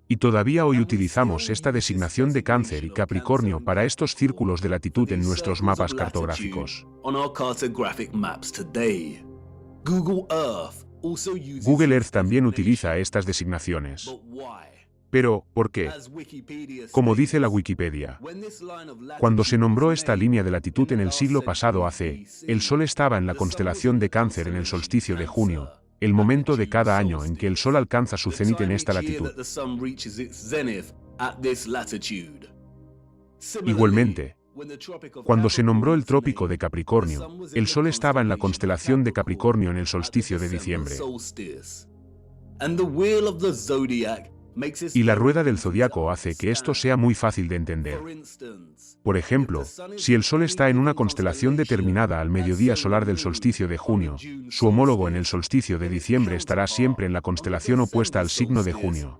Y todavía hoy utilizamos esta designación de Cáncer y Capricornio para estos círculos de latitud en nuestros mapas cartográficos. Google Earth también utiliza estas designaciones. Pero, ¿por qué? Como dice la Wikipedia, cuando se nombró esta línea de latitud en el siglo pasado AC, el Sol estaba en la constelación de Cáncer en el solsticio de junio, el momento de cada año en que el Sol alcanza su cenit en esta latitud. Igualmente, cuando se nombró el trópico de Capricornio, el Sol estaba en la constelación de Capricornio en el solsticio de diciembre. Y la rueda del zodiaco hace que esto sea muy fácil de entender. Por ejemplo, si el Sol está en una constelación determinada al mediodía solar del solsticio de junio, su homólogo en el solsticio de diciembre estará siempre en la constelación opuesta al signo de junio.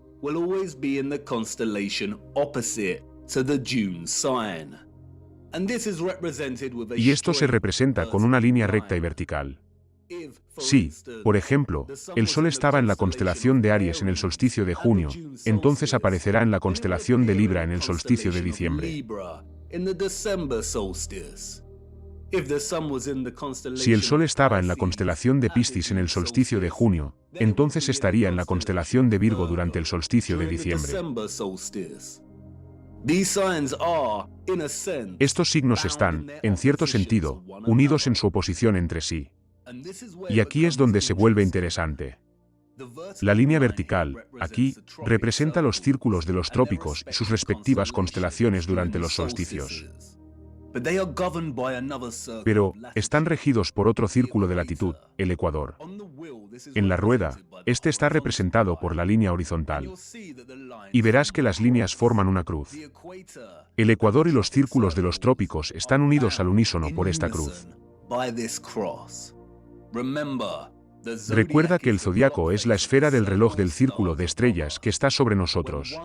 Y esto se representa con una línea recta y vertical. Si, por ejemplo, el Sol estaba en la constelación de Aries en el solsticio de junio, entonces aparecerá en la constelación de Libra en el solsticio de diciembre. Si el Sol estaba en la constelación de Piscis en el solsticio de junio, entonces estaría en la constelación de Virgo durante el solsticio de diciembre. Estos signos están, en cierto sentido, unidos en su oposición entre sí. Y aquí es donde se vuelve interesante. La línea vertical, aquí, representa los círculos de los trópicos y sus respectivas constelaciones durante los solsticios. Pero, están regidos por otro círculo de latitud, el ecuador. En la rueda, este está representado por la línea horizontal. Y verás que las líneas forman una cruz. El ecuador y los círculos de los trópicos están unidos al unísono por esta cruz. Recuerda que el zodiaco es la esfera del reloj del círculo de estrellas que está sobre nosotros.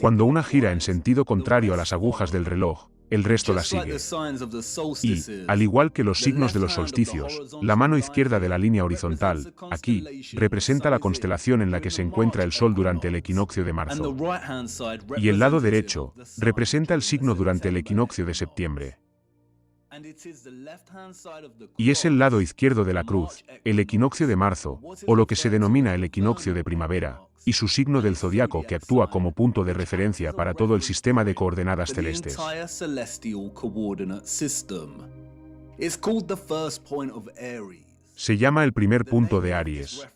Cuando una gira en sentido contrario a las agujas del reloj, el resto la sigue. Y, al igual que los signos de los solsticios, la mano izquierda de la línea horizontal, aquí, representa la constelación en la que se encuentra el Sol durante el equinoccio de marzo. Y el lado derecho, representa el signo durante el equinoccio de septiembre. Y es el lado izquierdo de la cruz, el equinoccio de marzo, o lo que se denomina el equinoccio de primavera, y su signo del zodiaco que actúa como punto de referencia para todo el sistema de coordenadas celestes. Se llama el primer punto de Aries.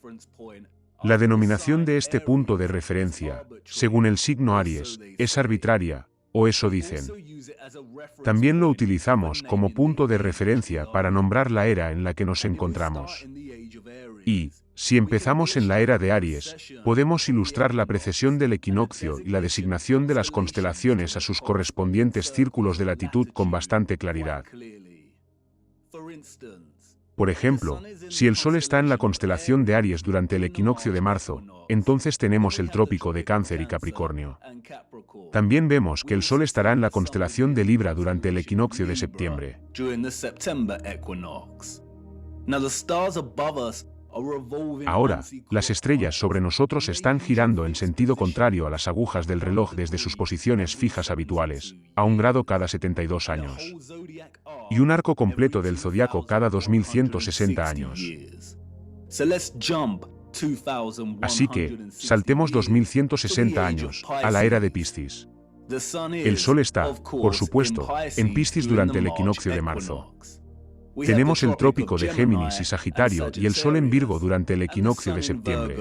La denominación de este punto de referencia, según el signo Aries, es arbitraria, o eso dicen. También lo utilizamos como punto de referencia para nombrar la era en la que nos encontramos. Y, si empezamos en la era de Aries, podemos ilustrar la precesión del equinoccio y la designación de las constelaciones a sus correspondientes círculos de latitud con bastante claridad. Por ejemplo, si el Sol está en la constelación de Aries durante el equinoccio de marzo, entonces tenemos el trópico de Cáncer y Capricornio. También vemos que el Sol estará en la constelación de Libra durante el equinoccio de septiembre. Ahora, las estrellas sobre nosotros están girando en sentido contrario a las agujas del reloj desde sus posiciones fijas habituales, a 1 grado cada 72 años. Y un arco completo del zodiaco cada 2160 años. Así que, saltemos 2160 años, a la era de Piscis. El Sol está, por supuesto, en Piscis durante el equinoccio de marzo. Tenemos el trópico de Géminis y Sagitario y el Sol en Virgo durante el equinoccio de septiembre.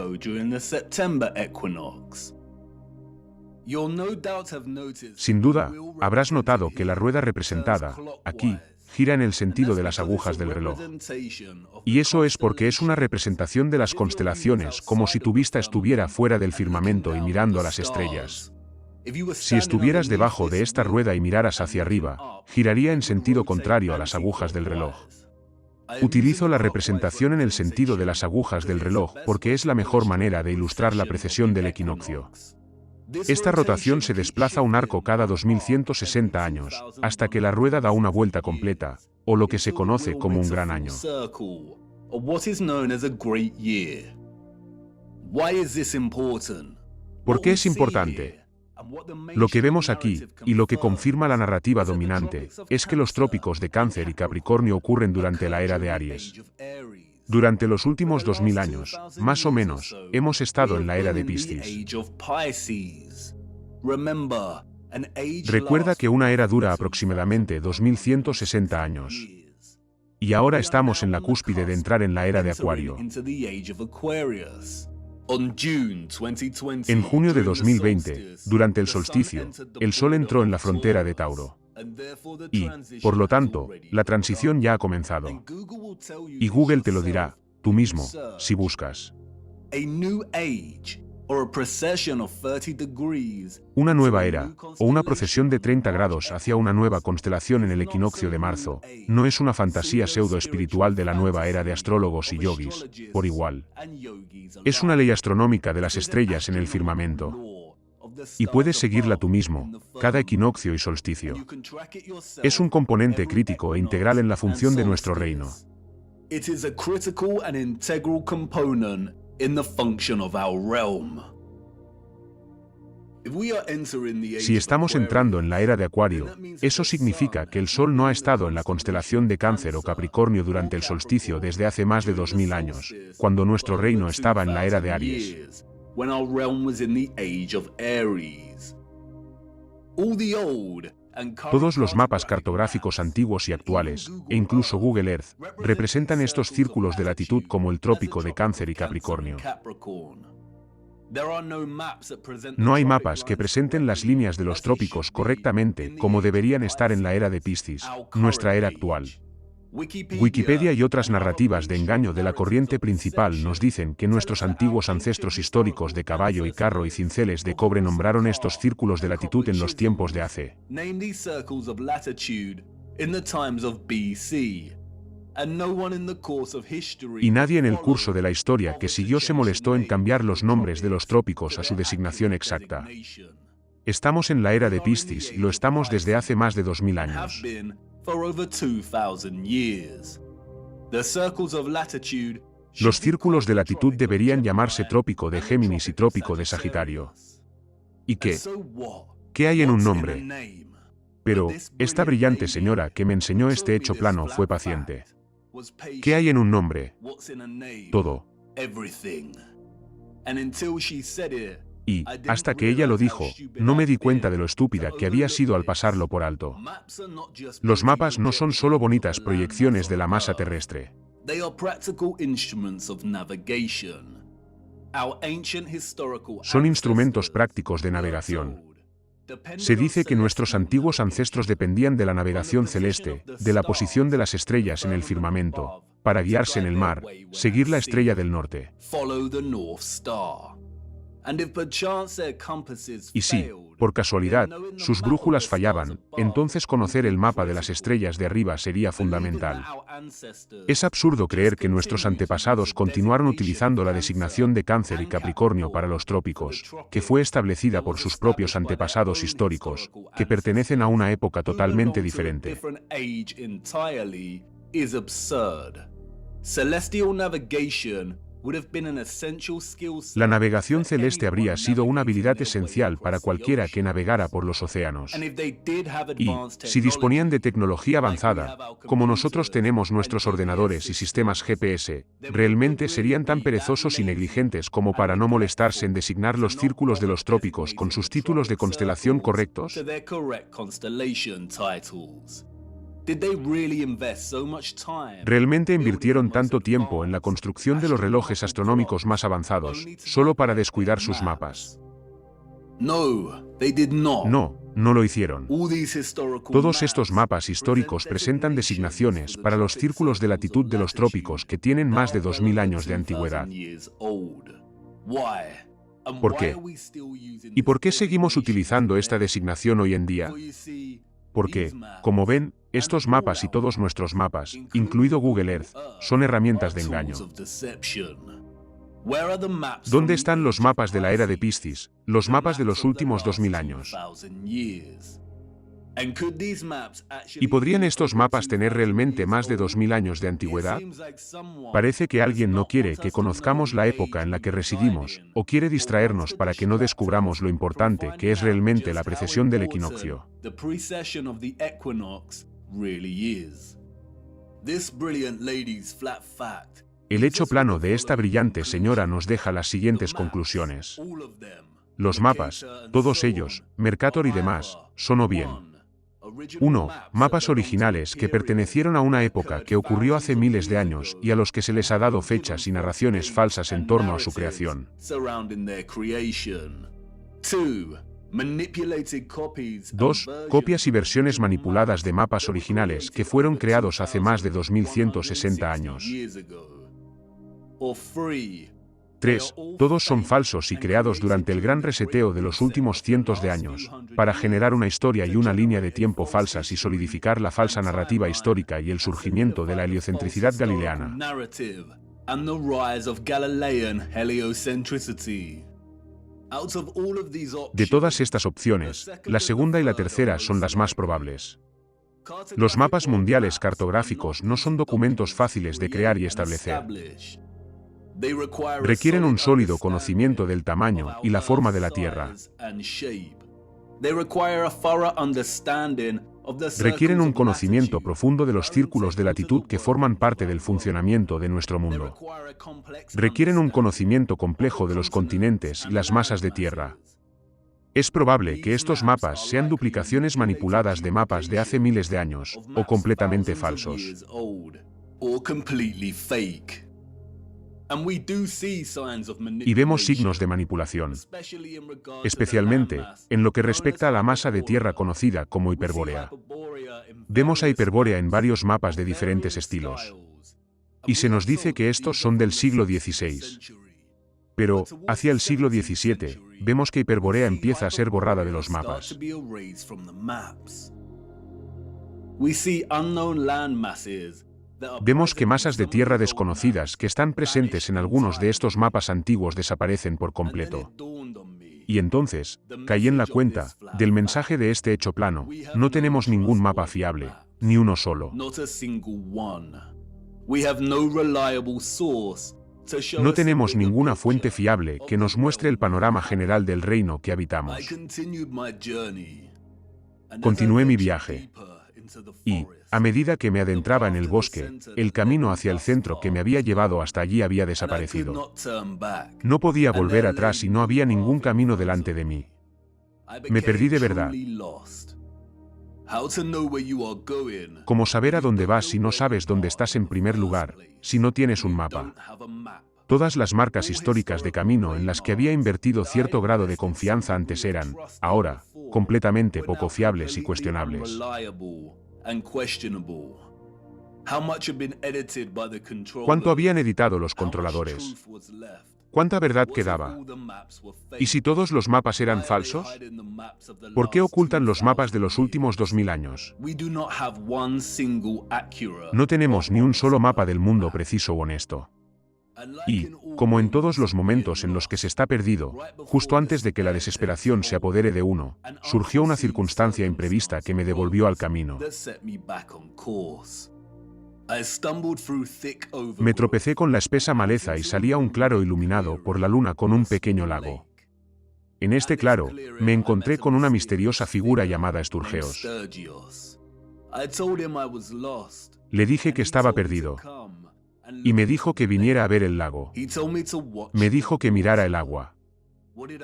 Sin duda, habrás notado que la rueda representada, aquí, gira en el sentido de las agujas del reloj. Y eso es porque es una representación de las constelaciones, como si tu vista estuviera fuera del firmamento y mirando a las estrellas. Si estuvieras debajo de esta rueda y miraras hacia arriba, giraría en sentido contrario a las agujas del reloj. Utilizo la representación en el sentido de las agujas del reloj porque es la mejor manera de ilustrar la precesión del equinoccio. Esta rotación se desplaza un arco cada 2160 años, hasta que la rueda da una vuelta completa, o lo que se conoce como un gran año. ¿Por qué es importante? Lo que vemos aquí, y lo que confirma la narrativa dominante, es que los trópicos de Cáncer y Capricornio ocurren durante la era de Aries. Durante los últimos 2000 años, más o menos, hemos estado en la era de Piscis. Recuerda que una era dura aproximadamente 2160 años. Y ahora estamos en la cúspide de entrar en la era de Acuario. En junio de 2020, durante el solsticio, el Sol entró en la frontera de Tauro. Y, por lo tanto, la transición ya ha comenzado. Y Google te lo dirá, tú mismo, si buscas. Una nueva era, o una procesión de 30 grados hacia una nueva constelación en el equinoccio de marzo, no es una fantasía pseudo-espiritual de la nueva era de astrólogos y yogis, por igual. Es una ley astronómica de las estrellas en el firmamento. Y puedes seguirla tú mismo, cada equinoccio y solsticio. Es un componente crítico e integral en la función de nuestro reino. Si estamos entrando en la era de Acuario, eso significa que el Sol no ha estado en la constelación de Cáncer o Capricornio durante el solsticio desde hace más de 2000 años, cuando nuestro reino estaba en la era de Aries. Todos los mapas cartográficos antiguos y actuales, e incluso Google Earth, representan estos círculos de latitud como el trópico de Cáncer y Capricornio. No hay mapas que presenten las líneas de los trópicos correctamente como deberían estar en la era de Piscis, nuestra era actual. Wikipedia y otras narrativas de engaño de la corriente principal nos dicen que nuestros antiguos ancestros históricos de caballo y carro y cinceles de cobre nombraron estos círculos de latitud en los tiempos de AC. Y nadie en el curso de la historia que siguió se molestó en cambiar los nombres de los trópicos a su designación exacta. Estamos en la era de Piscis y lo estamos desde hace más de 2000 años. Los círculos de latitud deberían llamarse trópico de Géminis y trópico de Sagitario. ¿Y qué? ¿Qué hay en un nombre? Pero, esta brillante señora que me enseñó este hecho plano fue paciente. ¿Qué hay en un nombre? Todo. Y, hasta que ella lo dijo, no me di cuenta de lo estúpida que había sido al pasarlo por alto. Los mapas no son solo bonitas proyecciones de la masa terrestre. Son instrumentos prácticos de navegación. Se dice que nuestros antiguos ancestros dependían de la navegación celeste, de la posición de las estrellas en el firmamento, para guiarse en el mar, seguir la estrella del norte. Y si, por casualidad, sus brújulas fallaban, entonces conocer el mapa de las estrellas de arriba sería fundamental. Es absurdo creer que nuestros antepasados continuaron utilizando la designación de Cáncer y Capricornio para los trópicos, que fue establecida por sus propios antepasados históricos, que pertenecen a una época totalmente diferente. La navegación celeste habría sido una habilidad esencial para cualquiera que navegara por los océanos. Y, si disponían de tecnología avanzada, como nosotros tenemos nuestros ordenadores y sistemas GPS, realmente serían tan perezosos y negligentes como para no molestarse en designar los círculos de los trópicos con sus títulos de constelación correctos. ¿Realmente invirtieron tanto tiempo en la construcción de los relojes astronómicos más avanzados, solo para descuidar sus mapas? No, no lo hicieron. Todos estos mapas históricos presentan designaciones para los círculos de latitud de los trópicos que tienen más de 2000 años de antigüedad. ¿Por qué? ¿Y por qué seguimos utilizando esta designación hoy en día? Porque, como ven, estos mapas y todos nuestros mapas, incluido Google Earth, son herramientas de engaño. ¿Dónde están los mapas de la era de Piscis, los mapas de los últimos 2000 años? ¿Y podrían estos mapas tener realmente más de 2000 años de antigüedad? Parece que alguien no quiere que conozcamos la época en la que residimos, o quiere distraernos para que no descubramos lo importante que es realmente la precesión del equinoccio. El hecho plano de esta brillante señora nos deja las siguientes conclusiones. Los mapas, todos ellos, Mercator y demás, son o bien 1. Mapas originales que pertenecieron a una época que ocurrió hace miles de años y a los que se les ha dado fechas y narraciones falsas en torno a su creación. 2. Copias y versiones manipuladas de mapas originales que fueron creados hace más de 2160 años. 3. Todos son falsos y creados durante el gran reseteo de los últimos cientos de años, para generar una historia y una línea de tiempo falsas y solidificar la falsa narrativa histórica y el surgimiento de la heliocentricidad galileana. De todas estas opciones, la segunda y la tercera son las más probables. Los mapas mundiales cartográficos no son documentos fáciles de crear y establecer. Requieren un sólido conocimiento del tamaño y la forma de la Tierra. Requieren un conocimiento profundo de los círculos de latitud que forman parte del funcionamiento de nuestro mundo. Requieren un conocimiento complejo de los continentes y las masas de tierra. Es probable que estos mapas sean duplicaciones manipuladas de mapas de hace miles de años, o completamente falsos. Y vemos signos de manipulación, especialmente en lo que respecta a la masa de tierra conocida como hiperbórea. Vemos a hiperbórea en varios mapas de diferentes estilos. Y se nos dice que estos son del siglo XVI. Pero, hacia el siglo XVII, vemos que hiperbórea empieza a ser borrada de los mapas. Vemos que masas de tierra desconocidas que están presentes en algunos de estos mapas antiguos desaparecen por completo. Y entonces, caí en la cuenta del mensaje de este hecho plano: no tenemos ningún mapa fiable, ni uno solo. No tenemos ninguna fuente fiable que nos muestre el panorama general del reino que habitamos. Continué mi viaje. Y, a medida que me adentraba en el bosque, el camino hacia el centro que me había llevado hasta allí había desaparecido. No podía volver atrás y no había ningún camino delante de mí. Me perdí de verdad. ¿Cómo saber a dónde vas si no sabes dónde estás en primer lugar, si no tienes un mapa? Todas las marcas históricas de camino en las que había invertido cierto grado de confianza antes eran, ahora, completamente poco fiables y cuestionables. ¿Cuánto habían editado los controladores? ¿Cuánta verdad quedaba? ¿Y si todos los mapas eran falsos? ¿Por qué ocultan los mapas de los últimos 2000 años? No tenemos ni un solo mapa del mundo preciso o honesto. Y, como en todos los momentos en los que se está perdido, justo antes de que la desesperación se apodere de uno, surgió una circunstancia imprevista que me devolvió al camino. Me tropecé con la espesa maleza y salí a un claro iluminado por la luna con un pequeño lago. En este claro, me encontré con una misteriosa figura llamada Esturgeos. Le dije que estaba perdido. Y me dijo que viniera a ver el lago. Me dijo que mirara el agua.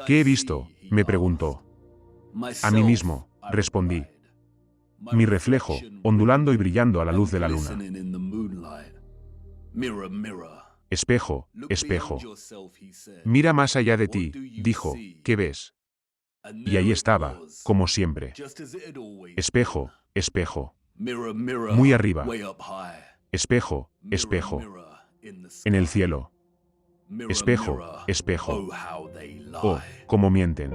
¿Qué he visto?, me preguntó. A mí mismo, respondí. Mi reflejo, ondulando y brillando a la luz de la luna. Espejo, espejo. Mira más allá de ti, dijo, ¿qué ves? Y ahí estaba, como siempre. Espejo, espejo. Muy arriba. Espejo, espejo. En el cielo. Espejo, espejo. Oh, cómo mienten.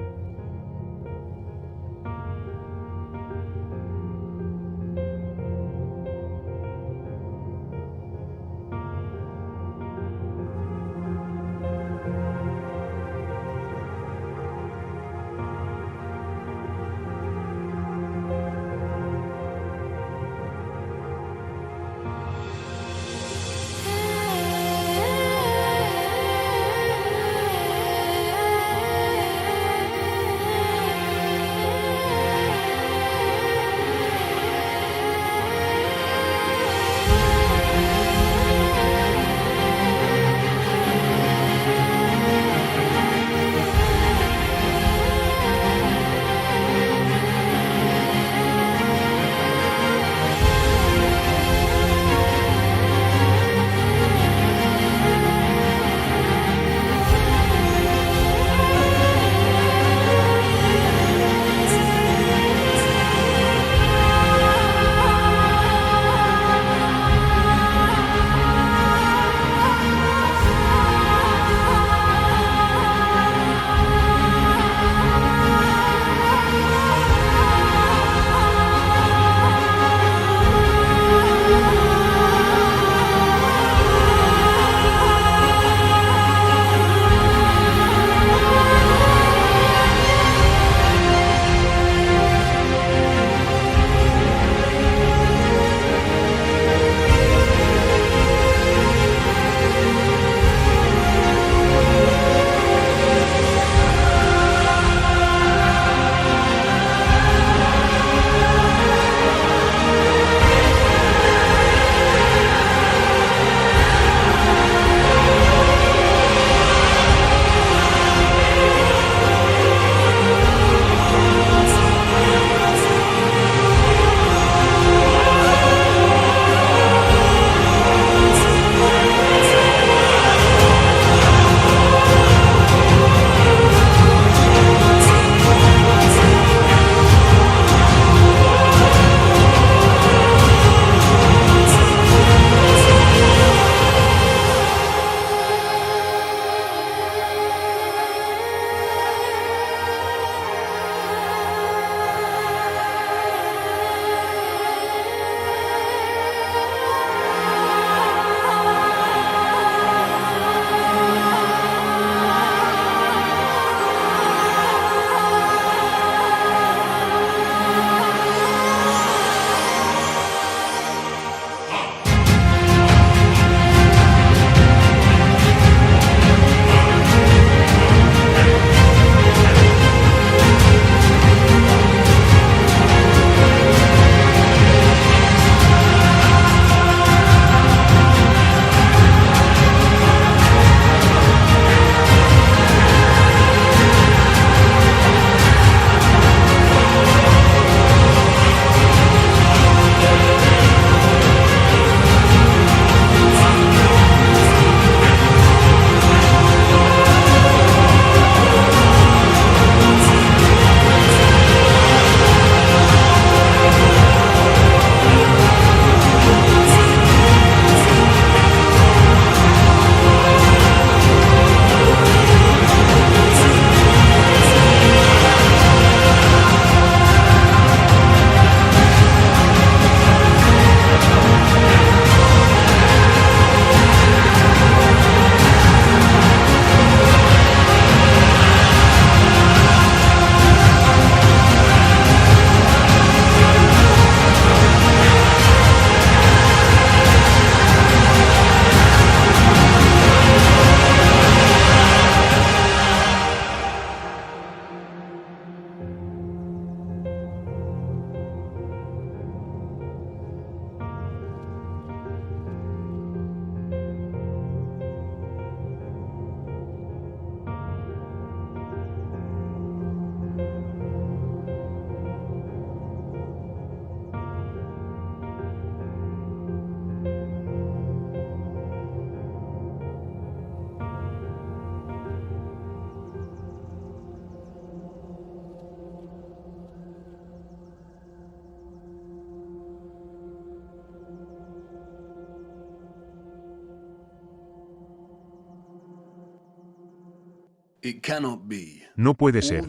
No puede ser.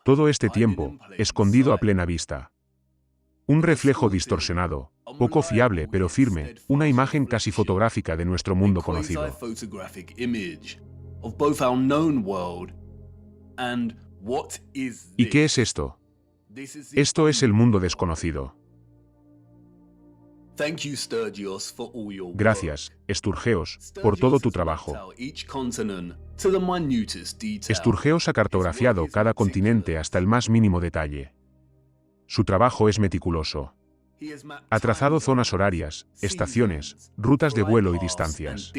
Todo este tiempo, escondido a plena vista. Un reflejo distorsionado, poco fiable pero firme, una imagen casi fotográfica de nuestro mundo conocido. ¿Y qué es esto? Esto es el mundo desconocido. Gracias, Esturgeos, por todo tu trabajo. Esturgeos ha cartografiado cada continente hasta el más mínimo detalle. Su trabajo es meticuloso. Ha trazado zonas horarias, estaciones, rutas de vuelo y distancias.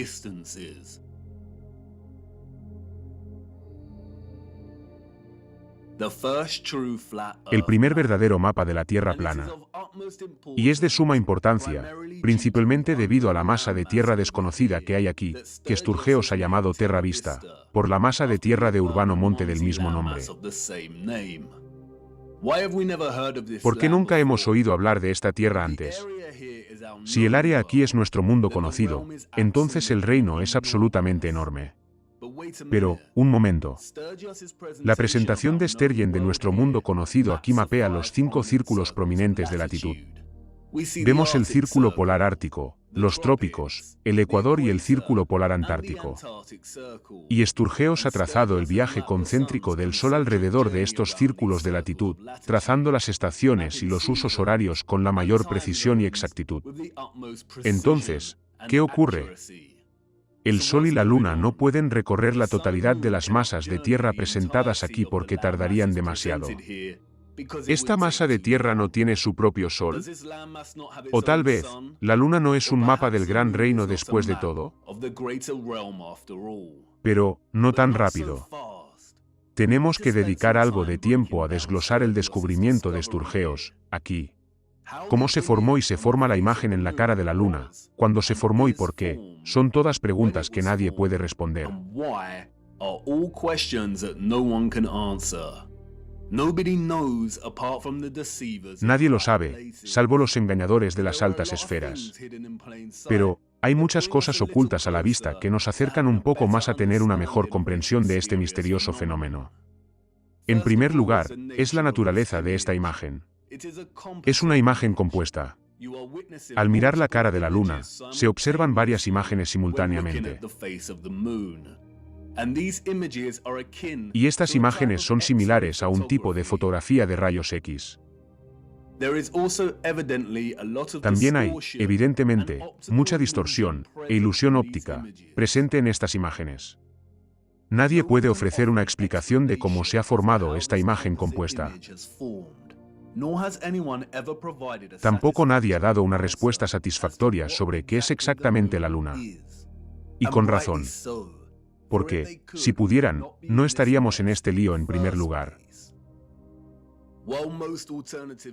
El primer verdadero mapa de la Tierra plana. Y es de suma importancia, principalmente debido a la masa de tierra desconocida que hay aquí, que Esturgeos ha llamado Terra Vista, por la masa de tierra de urbano monte del mismo nombre. ¿Por qué nunca hemos oído hablar de esta tierra antes? Si el área aquí es nuestro mundo conocido, entonces el reino es absolutamente enorme. Pero, un momento. La presentación de Sturgeon de nuestro mundo conocido aquí mapea los 5 círculos prominentes de latitud. Vemos el círculo polar ártico, los trópicos, el ecuador y el círculo polar antártico. Y Esturgeos ha trazado el viaje concéntrico del Sol alrededor de estos círculos de latitud, trazando las estaciones y los usos horarios con la mayor precisión y exactitud. Entonces, ¿qué ocurre? El Sol y la Luna no pueden recorrer la totalidad de las masas de tierra presentadas aquí porque tardarían demasiado. ¿Esta masa de tierra no tiene su propio Sol? O tal vez, la Luna no es un mapa del gran reino después de todo. Pero, no tan rápido. Tenemos que dedicar algo de tiempo a desglosar el descubrimiento de Esturgeos, aquí. ¿Cómo se formó y se forma la imagen en la cara de la Luna? ¿Cuándo se formó y por qué? Son todas preguntas que nadie puede responder. Nadie lo sabe, salvo los engañadores de las altas esferas. Pero, hay muchas cosas ocultas a la vista que nos acercan un poco más a tener una mejor comprensión de este misterioso fenómeno. En primer lugar, es la naturaleza de esta imagen. Es una imagen compuesta. Al mirar la cara de la Luna, se observan varias imágenes simultáneamente. Y estas imágenes son similares a un tipo de fotografía de rayos X. También hay, evidentemente, mucha distorsión e ilusión óptica presente en estas imágenes. Nadie puede ofrecer una explicación de cómo se ha formado esta imagen compuesta. Tampoco nadie ha dado una respuesta satisfactoria sobre qué es exactamente la Luna. Y con razón. Porque, si pudieran, no estaríamos en este lío en primer lugar.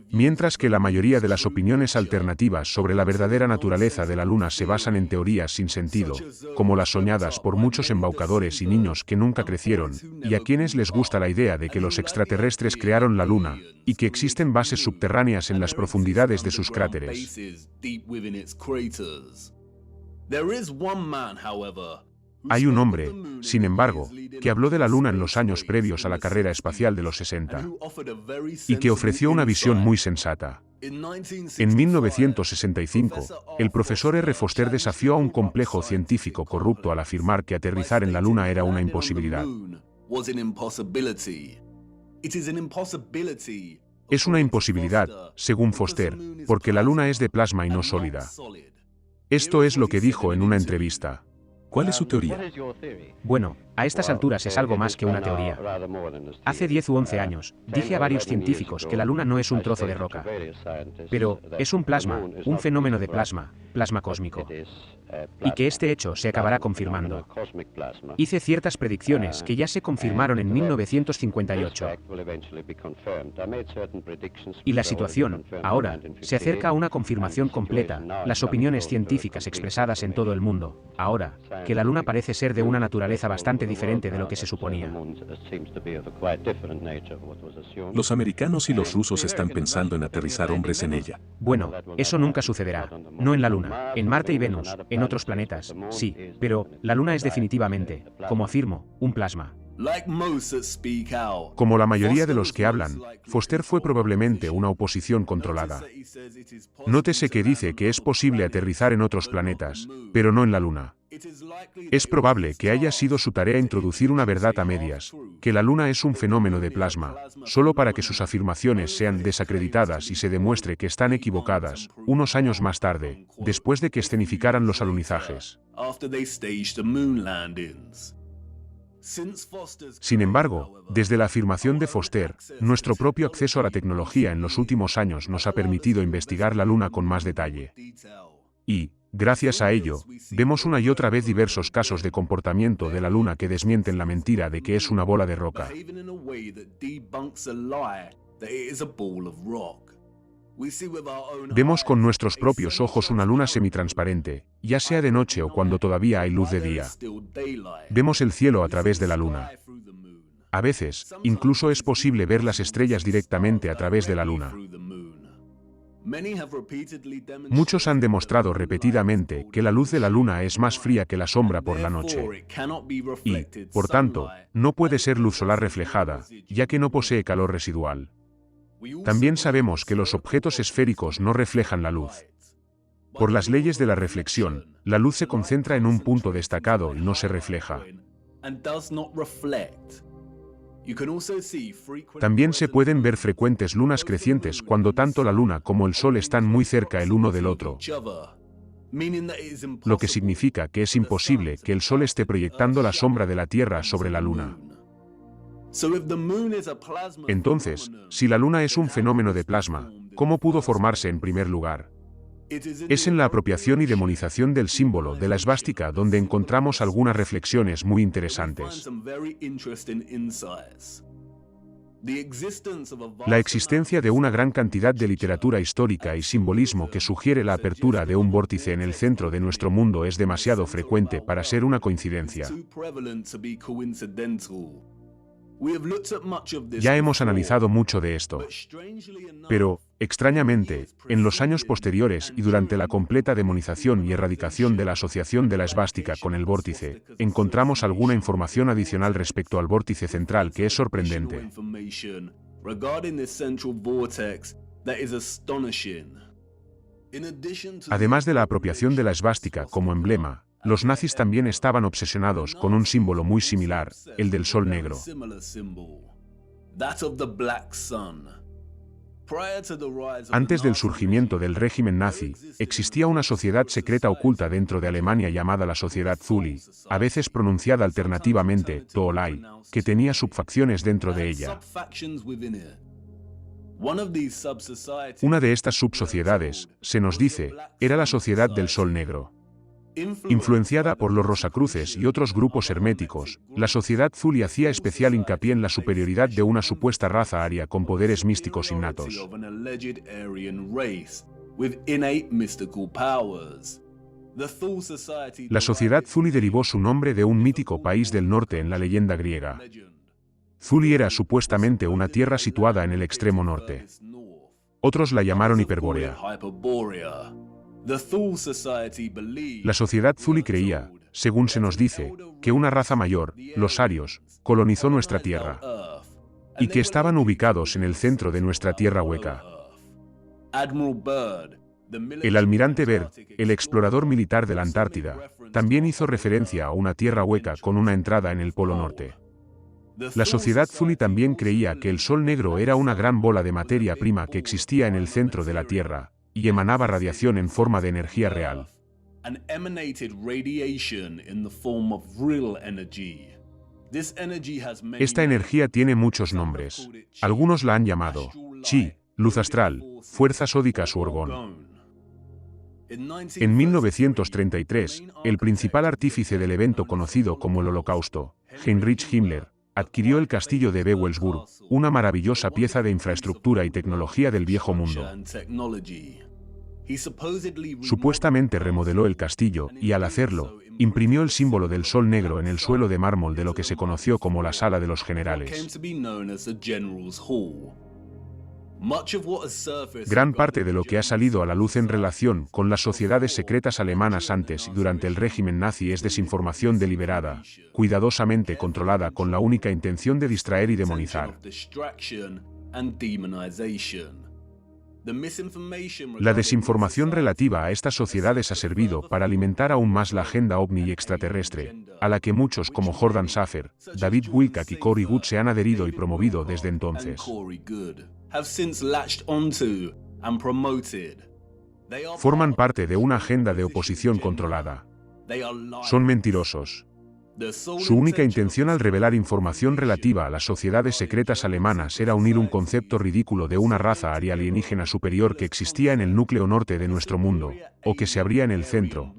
Mientras que la mayoría de las opiniones alternativas sobre la verdadera naturaleza de la Luna se basan en teorías sin sentido, como las soñadas por muchos embaucadores y niños que nunca crecieron, y a quienes les gusta la idea de que los extraterrestres crearon la Luna, y que existen bases subterráneas en las profundidades de sus cráteres. Hay un hombre, sin embargo, que habló de la Luna en los años previos a la carrera espacial de los 60, y que ofreció una visión muy sensata. En 1965, el profesor R. Foster desafió a un complejo científico corrupto al afirmar que aterrizar en la Luna era una imposibilidad. Es una imposibilidad, según Foster, porque la Luna es de plasma y no sólida. Esto es lo que dijo en una entrevista. ¿Cuál es su teoría? Bueno, a estas alturas es algo más que una teoría. Hace 10 u 11 años, dije a varios científicos que la Luna no es un trozo de roca. Pero, es un plasma, un fenómeno de plasma, plasma cósmico. Y que este hecho se acabará confirmando. Hice ciertas predicciones que ya se confirmaron en 1958. Y la situación, ahora, se acerca a una confirmación completa, las opiniones científicas expresadas en todo el mundo, ahora, que la Luna parece ser de una naturaleza bastante diferente de lo que se suponía. Los americanos y los rusos están pensando en aterrizar hombres en ella. Bueno, eso nunca sucederá. No en la Luna, en Marte y Venus, en otros planetas, sí, pero la Luna es definitivamente, como afirmo, un plasma. Como la mayoría de los que hablan, Foster fue probablemente una oposición controlada. Nótese que dice que es posible aterrizar en otros planetas, pero no en la Luna. Es probable que haya sido su tarea introducir una verdad a medias, que la Luna es un fenómeno de plasma, solo para que sus afirmaciones sean desacreditadas y se demuestre que están equivocadas, unos años más tarde, después de que escenificaran los alunizajes. Sin embargo, desde la afirmación de Foster, nuestro propio acceso a la tecnología en los últimos años nos ha permitido investigar la Luna con más detalle. Y, gracias a ello, vemos una y otra vez diversos casos de comportamiento de la Luna que desmienten la mentira de que es una bola de roca. Vemos con nuestros propios ojos una luna semitransparente, ya sea de noche o cuando todavía hay luz de día. Vemos el cielo a través de la luna. A veces, incluso es posible ver las estrellas directamente a través de la luna. Muchos han demostrado repetidamente que la luz de la luna es más fría que la sombra por la noche. Y, por tanto, no puede ser luz solar reflejada, ya que no posee calor residual. También sabemos que los objetos esféricos no reflejan la luz. Por las leyes de la reflexión, la luz se concentra en un punto destacado y no se refleja. También se pueden ver frecuentes lunas crecientes cuando tanto la luna como el sol están muy cerca el uno del otro, lo que significa que es imposible que el sol esté proyectando la sombra de la Tierra sobre la luna. Entonces, si la luna es un fenómeno de plasma, ¿cómo pudo formarse en primer lugar? Es en la apropiación y demonización del símbolo de la esvástica donde encontramos algunas reflexiones muy interesantes. La existencia de una gran cantidad de literatura histórica y simbolismo que sugiere la apertura de un vórtice en el centro de nuestro mundo es demasiado frecuente para ser una coincidencia. Ya hemos analizado mucho de esto. Pero, extrañamente, en los años posteriores y durante la completa demonización y erradicación de la asociación de la esvástica con el vórtice, encontramos alguna información adicional respecto al vórtice central que es sorprendente. Además de la apropiación de la esvástica como emblema, los nazis también estaban obsesionados con un símbolo muy similar, el del sol negro. Antes del surgimiento del régimen nazi, existía una sociedad secreta oculta dentro de Alemania llamada la Sociedad Thule, a veces pronunciada alternativamente Tholai, que tenía subfacciones dentro de ella. Una de estas subsociedades, se nos dice, era la Sociedad del Sol Negro. Influenciada por los Rosacruces y otros grupos herméticos, la sociedad Thule hacía especial hincapié en la superioridad de una supuesta raza aria con poderes místicos innatos. La sociedad Thule derivó su nombre de un mítico país del norte en la leyenda griega. Thule era supuestamente una tierra situada en el extremo norte. Otros la llamaron Hiperbórea. La sociedad Thule creía, según se nos dice, que una raza mayor, los arios, colonizó nuestra tierra, y que estaban ubicados en el centro de nuestra tierra hueca. El almirante Byrd, el explorador militar de la Antártida, también hizo referencia a una tierra hueca con una entrada en el Polo Norte. La sociedad Thule también creía que el Sol Negro era una gran bola de materia prima que existía en el centro de la Tierra, y emanaba radiación en forma de energía real. Esta energía tiene muchos nombres. Algunos la han llamado chi, luz astral, fuerza sódica u orgón. En 1933, el principal artífice del evento conocido como el Holocausto, Heinrich Himmler, adquirió el castillo de Wewelsburg, una maravillosa pieza de infraestructura y tecnología del viejo mundo. Supuestamente remodeló el castillo y, al hacerlo, imprimió el símbolo del sol negro en el suelo de mármol de lo que se conoció como la Sala de los Generales. Gran parte de lo que ha salido a la luz en relación con las sociedades secretas alemanas antes y durante el régimen nazi es desinformación deliberada, cuidadosamente controlada con la única intención de distraer y demonizar. La desinformación relativa a estas sociedades ha servido para alimentar aún más la agenda ovni y extraterrestre, a la que muchos como Jordan Saffer, David Wilcock y Corey Goode se han adherido y promovido desde entonces. Forman parte de una agenda de oposición controlada. Son mentirosos. Su única intención al revelar información relativa a las sociedades secretas alemanas era unir un concepto ridículo de una raza aria alienígena superior que existía en el núcleo norte de nuestro mundo, o que se abría en el centro,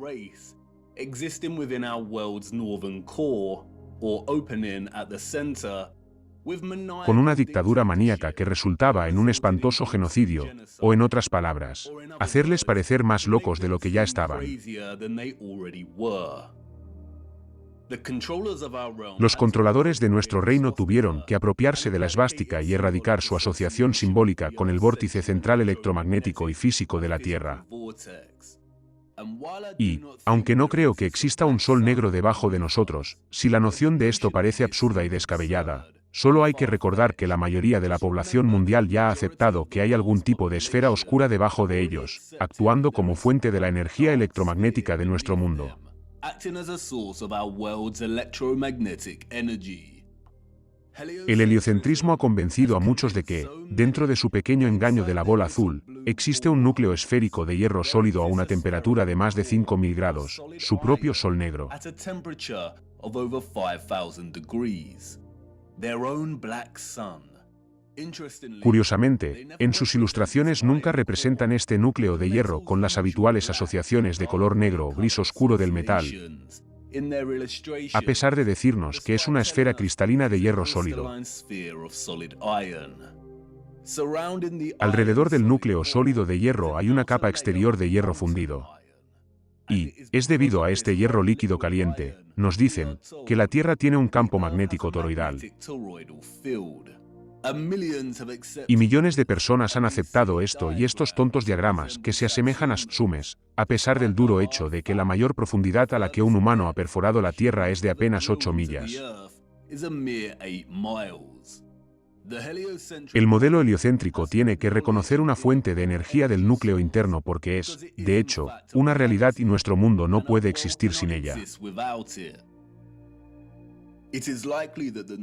con una dictadura maníaca que resultaba en un espantoso genocidio, o en otras palabras, hacerles parecer más locos de lo que ya estaban. Los controladores de nuestro reino tuvieron que apropiarse de la esvástica y erradicar su asociación simbólica con el vórtice central electromagnético y físico de la Tierra. Y, aunque no creo que exista un sol negro debajo de nosotros, si la noción de esto parece absurda y descabellada, solo hay que recordar que la mayoría de la población mundial ya ha aceptado que hay algún tipo de esfera oscura debajo de ellos, actuando como fuente de la energía electromagnética de nuestro mundo. El heliocentrismo ha convencido a muchos de que, dentro de su pequeño engaño de la bola azul, existe un núcleo esférico de hierro sólido a una temperatura de más de 5000 grados, su propio sol negro. Curiosamente, en sus ilustraciones nunca representan este núcleo de hierro con las habituales asociaciones de color negro o gris oscuro del metal, a pesar de decirnos que es una esfera cristalina de hierro sólido. Alrededor del núcleo sólido de hierro hay una capa exterior de hierro fundido. Y, es debido a este hierro líquido caliente, nos dicen, que la Tierra tiene un campo magnético toroidal. Y millones de personas han aceptado esto y estos tontos diagramas que se asemejan a sumes, a pesar del duro hecho de que la mayor profundidad a la que un humano ha perforado la Tierra es de apenas 8 millas. El modelo heliocéntrico tiene que reconocer una fuente de energía del núcleo interno porque es, de hecho, una realidad y nuestro mundo no puede existir sin ella.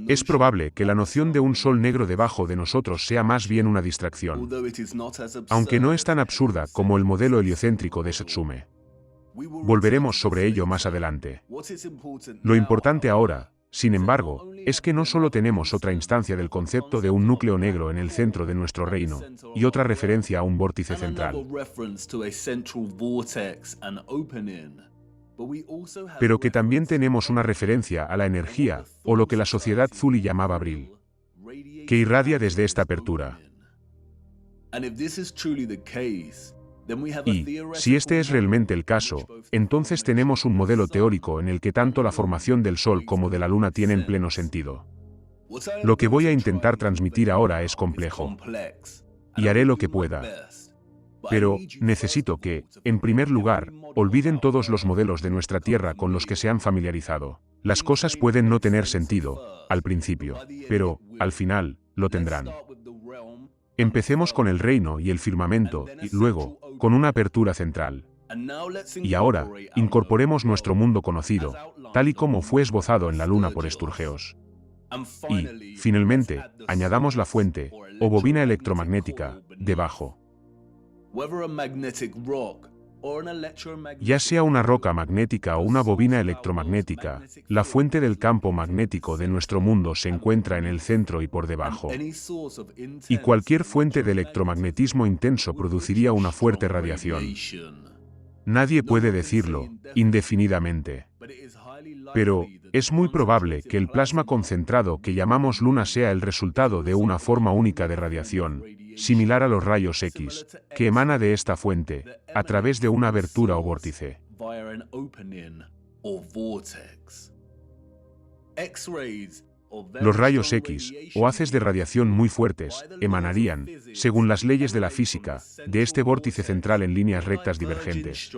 Es probable que la noción de un sol negro debajo de nosotros sea más bien una distracción, aunque no es tan absurda como el modelo heliocéntrico de Setsume. Volveremos sobre ello más adelante. Lo importante ahora, sin embargo, es que no solo tenemos otra instancia del concepto de un núcleo negro en el centro de nuestro reino, y otra referencia a un vórtice central, pero que también tenemos una referencia a la energía, o lo que la sociedad Zuli llamaba Bril, que irradia desde esta apertura. Y, si este es realmente el caso, entonces tenemos un modelo teórico en el que tanto la formación del Sol como de la Luna tienen pleno sentido. Lo que voy a intentar transmitir ahora es complejo, y haré lo que pueda. Pero, necesito que, en primer lugar, olviden todos los modelos de nuestra Tierra con los que se han familiarizado. Las cosas pueden no tener sentido, al principio, pero, al final, lo tendrán. Empecemos con el reino y el firmamento, y luego, con una apertura central. Y ahora, incorporemos nuestro mundo conocido, tal y como fue esbozado en la Luna por Sturgeos. Y, finalmente, añadamos la fuente, o bobina electromagnética, debajo. Ya sea una roca magnética o una bobina electromagnética, la fuente del campo magnético de nuestro mundo se encuentra en el centro y por debajo. Y cualquier fuente de electromagnetismo intenso produciría una fuerte radiación. Nadie puede decirlo, indefinidamente. Pero, es muy probable que el plasma concentrado que llamamos luna sea el resultado de una forma única de radiación, similar a los rayos X, que emana de esta fuente, a través de una abertura o vórtice. Los rayos X, o haces de radiación muy fuertes, emanarían, según las leyes de la física, de este vórtice central en líneas rectas divergentes.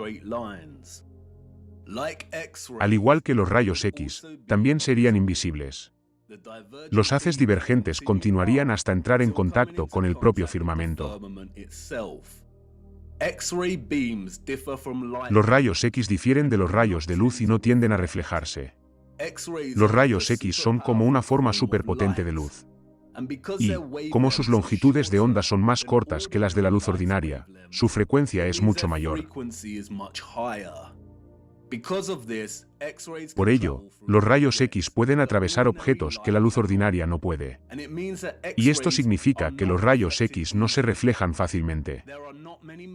Al igual que los rayos X, también serían invisibles. Los haces divergentes continuarían hasta entrar en contacto con el propio firmamento. Los rayos X difieren de los rayos de luz y no tienden a reflejarse. Los rayos X son como una forma superpotente de luz. Y, como sus longitudes de onda son más cortas que las de la luz ordinaria, su frecuencia es mucho mayor. Por ello, los rayos X pueden atravesar objetos que la luz ordinaria no puede. Y esto significa que los rayos X no se reflejan fácilmente.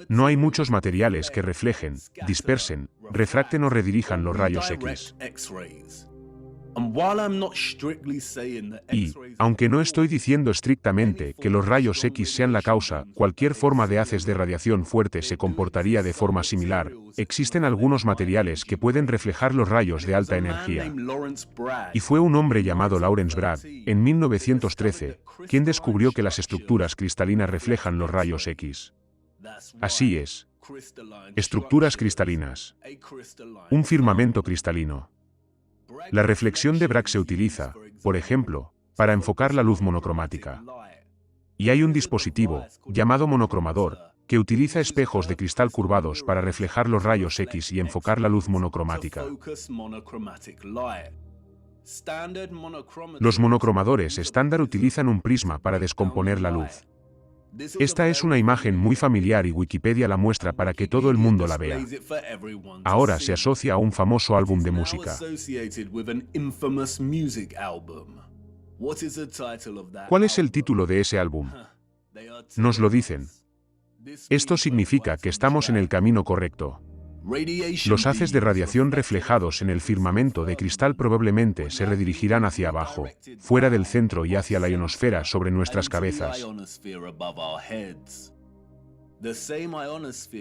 No hay muchos materiales que reflejen, dispersen, refracten o redirijan los rayos X. Y, aunque no estoy diciendo estrictamente que los rayos X sean la causa, cualquier forma de haces de radiación fuerte se comportaría de forma similar. Existen algunos materiales que pueden reflejar los rayos de alta energía. Y fue un hombre llamado Lawrence Bragg, en 1913, quien descubrió que las estructuras cristalinas reflejan los rayos X. Así es. Estructuras cristalinas. Un firmamento cristalino. La reflexión de Bragg se utiliza, por ejemplo, para enfocar la luz monocromática. Y hay un dispositivo, llamado monocromador, que utiliza espejos de cristal curvados para reflejar los rayos X y enfocar la luz monocromática. Los monocromadores estándar utilizan un prisma para descomponer la luz. Esta es una imagen muy familiar y Wikipedia la muestra para que todo el mundo la vea. Ahora se asocia a un famoso álbum de música. ¿Cuál es el título de ese álbum? Nos lo dicen. Esto significa que estamos en el camino correcto. Los haces de radiación reflejados en el firmamento de cristal probablemente se redirigirán hacia abajo, fuera del centro y hacia la ionosfera sobre nuestras cabezas.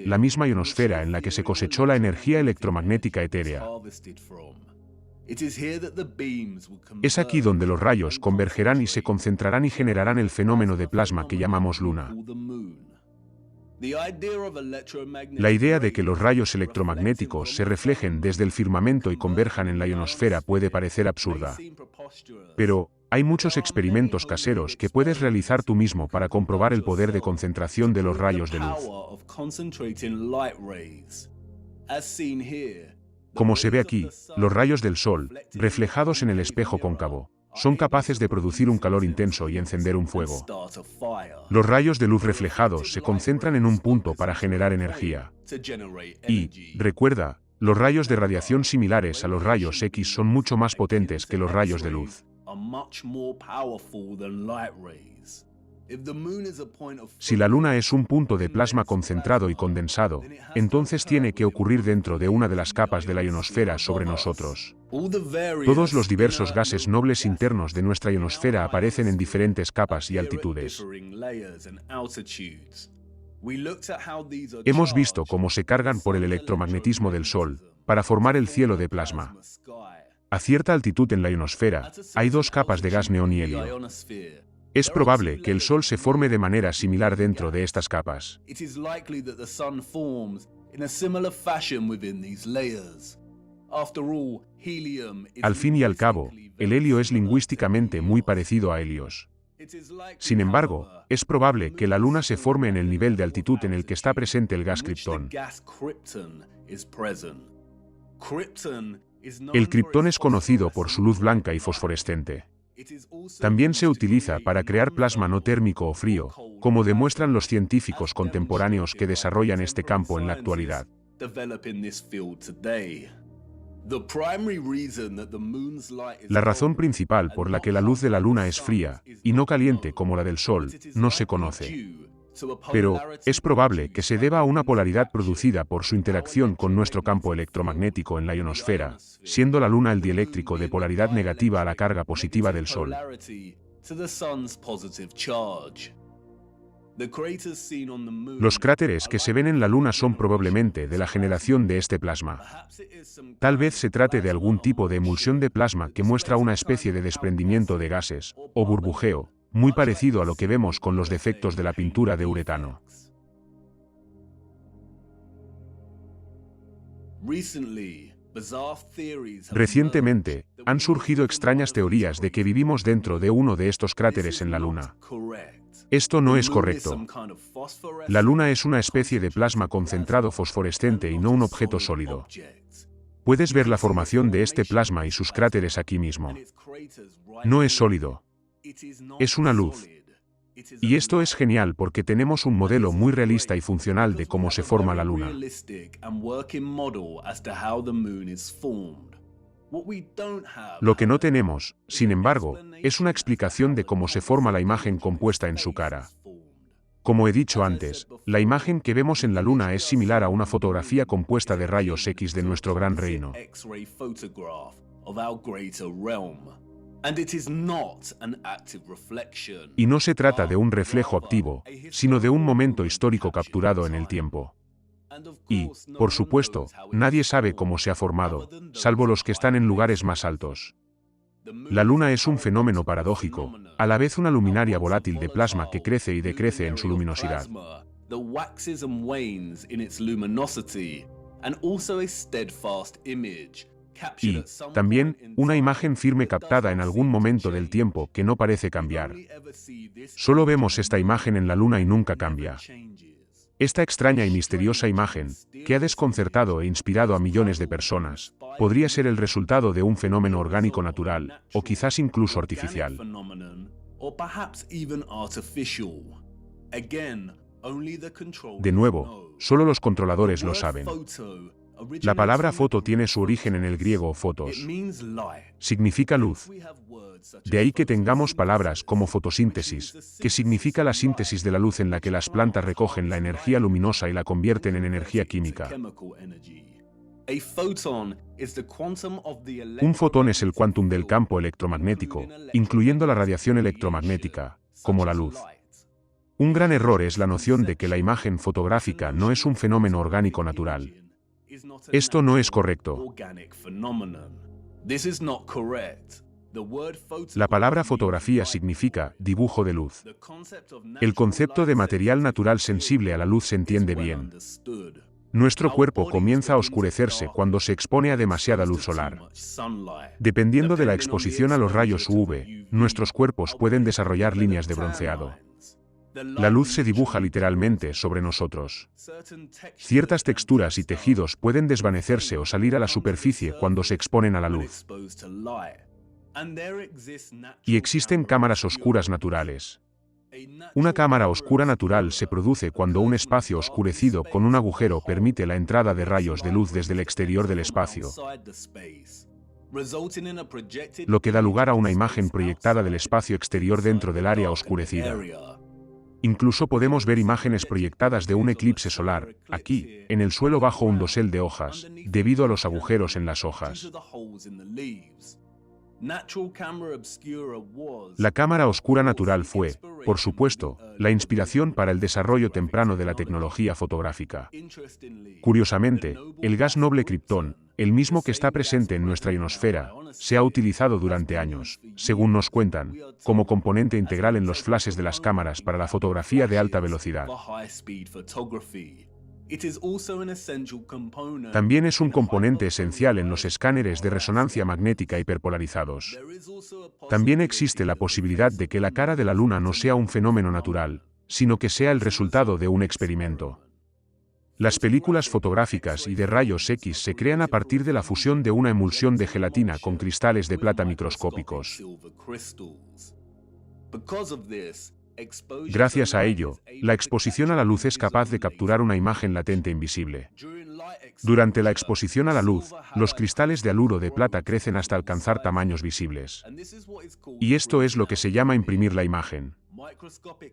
La misma ionosfera en la que se cosechó la energía electromagnética etérea. Es aquí donde los rayos convergerán y se concentrarán y generarán el fenómeno de plasma que llamamos luna. La idea de que los rayos electromagnéticos se reflejen desde el firmamento y converjan en la ionosfera puede parecer absurda. Pero, hay muchos experimentos caseros que puedes realizar tú mismo para comprobar el poder de concentración de los rayos de luz. Como se ve aquí, los rayos del sol, reflejados en el espejo cóncavo, son capaces de producir un calor intenso y encender un fuego. Los rayos de luz reflejados se concentran en un punto para generar energía. Y, recuerda, los rayos de radiación similares a los rayos X son mucho más potentes que los rayos de luz. Si la luna es un punto de plasma concentrado y condensado, entonces tiene que ocurrir dentro de una de las capas de la ionosfera sobre nosotros. Todos los diversos gases nobles internos de nuestra ionosfera aparecen en diferentes capas y altitudes. Hemos visto cómo se cargan por el electromagnetismo del Sol, para formar el cielo de plasma. A cierta altitud en la ionosfera, hay dos capas de gas neón y helio. Es probable que el Sol se forme de manera similar dentro de estas capas. Al fin y al cabo, el helio es lingüísticamente muy parecido a helios. Sin embargo, es probable que la Luna se forme en el nivel de altitud en el que está presente el gas kriptón. El kriptón es conocido por su luz blanca y fosforescente. También se utiliza para crear plasma no térmico o frío, como demuestran los científicos contemporáneos que desarrollan este campo en la actualidad. La razón principal por la que la luz de la Luna es fría, y no caliente como la del Sol, no se conoce. Pero, es probable que se deba a una polaridad producida por su interacción con nuestro campo electromagnético en la ionosfera, siendo la Luna el dieléctrico de polaridad negativa a la carga positiva del Sol. Los cráteres que se ven en la Luna son probablemente de la generación de este plasma. Tal vez se trate de algún tipo de emulsión de plasma que muestra una especie de desprendimiento de gases, o burbujeo, muy parecido a lo que vemos con los defectos de la pintura de uretano. Recientemente, han surgido extrañas teorías de que vivimos dentro de uno de estos cráteres en la Luna. Esto no es correcto. La Luna es una especie de plasma concentrado fosforescente y no un objeto sólido. Puedes ver la formación de este plasma y sus cráteres aquí mismo. No es sólido. Es una luz. Y esto es genial porque tenemos un modelo muy realista y funcional de cómo se forma la Luna. Lo que no tenemos, sin embargo, es una explicación de cómo se forma la imagen compuesta en su cara. Como he dicho antes, la imagen que vemos en la Luna es similar a una fotografía compuesta de rayos X de nuestro gran reino. Y no se trata de un reflejo activo, sino de un momento histórico capturado en el tiempo. Y, por supuesto, nadie sabe cómo se ha formado, salvo los que están en lugares más altos. La Luna es un fenómeno paradójico, a la vez una luminaria volátil de plasma que crece y decrece en su luminosidad. Y, también, una imagen firme captada en algún momento del tiempo que no parece cambiar. Solo vemos esta imagen en la Luna y nunca cambia. Esta extraña y misteriosa imagen, que ha desconcertado e inspirado a millones de personas, podría ser el resultado de un fenómeno orgánico natural, o quizás incluso artificial. De nuevo, solo los controladores lo saben. La palabra foto tiene su origen en el griego fotos. Significa luz. De ahí que tengamos palabras como fotosíntesis, que significa la síntesis de la luz en la que las plantas recogen la energía luminosa y la convierten en energía química. Un fotón es el quantum del campo electromagnético, incluyendo la radiación electromagnética, como la luz. Un gran error es la noción de que la imagen fotográfica no es un fenómeno orgánico natural. Esto no es correcto. La palabra fotografía significa dibujo de luz. El concepto de material natural sensible a la luz se entiende bien. Nuestro cuerpo comienza a oscurecerse cuando se expone a demasiada luz solar. Dependiendo de la exposición a los rayos UV, nuestros cuerpos pueden desarrollar líneas de bronceado. La luz se dibuja literalmente sobre nosotros. Ciertas texturas y tejidos pueden desvanecerse o salir a la superficie cuando se exponen a la luz. Y existen cámaras oscuras naturales. Una cámara oscura natural se produce cuando un espacio oscurecido con un agujero permite la entrada de rayos de luz desde el exterior del espacio, lo que da lugar a una imagen proyectada del espacio exterior dentro del área oscurecida. Incluso podemos ver imágenes proyectadas de un eclipse solar, aquí, en el suelo bajo un dosel de hojas, debido a los agujeros en las hojas. La cámara oscura natural fue, por supuesto, la inspiración para el desarrollo temprano de la tecnología fotográfica. Curiosamente, el gas noble kriptón, el mismo que está presente en nuestra ionosfera, se ha utilizado durante años, según nos cuentan, como componente integral en los flashes de las cámaras para la fotografía de alta velocidad. También es un componente esencial en los escáneres de resonancia magnética hiperpolarizados. También existe la posibilidad de que la cara de la Luna no sea un fenómeno natural, sino que sea el resultado de un experimento. Las películas fotográficas y de rayos X se crean a partir de la fusión de una emulsión de gelatina con cristales de plata microscópicos. Gracias a ello, la exposición a la luz es capaz de capturar una imagen latente invisible. Durante la exposición a la luz, los cristales de haluro de plata crecen hasta alcanzar tamaños visibles. Y esto es lo que se llama imprimir la imagen.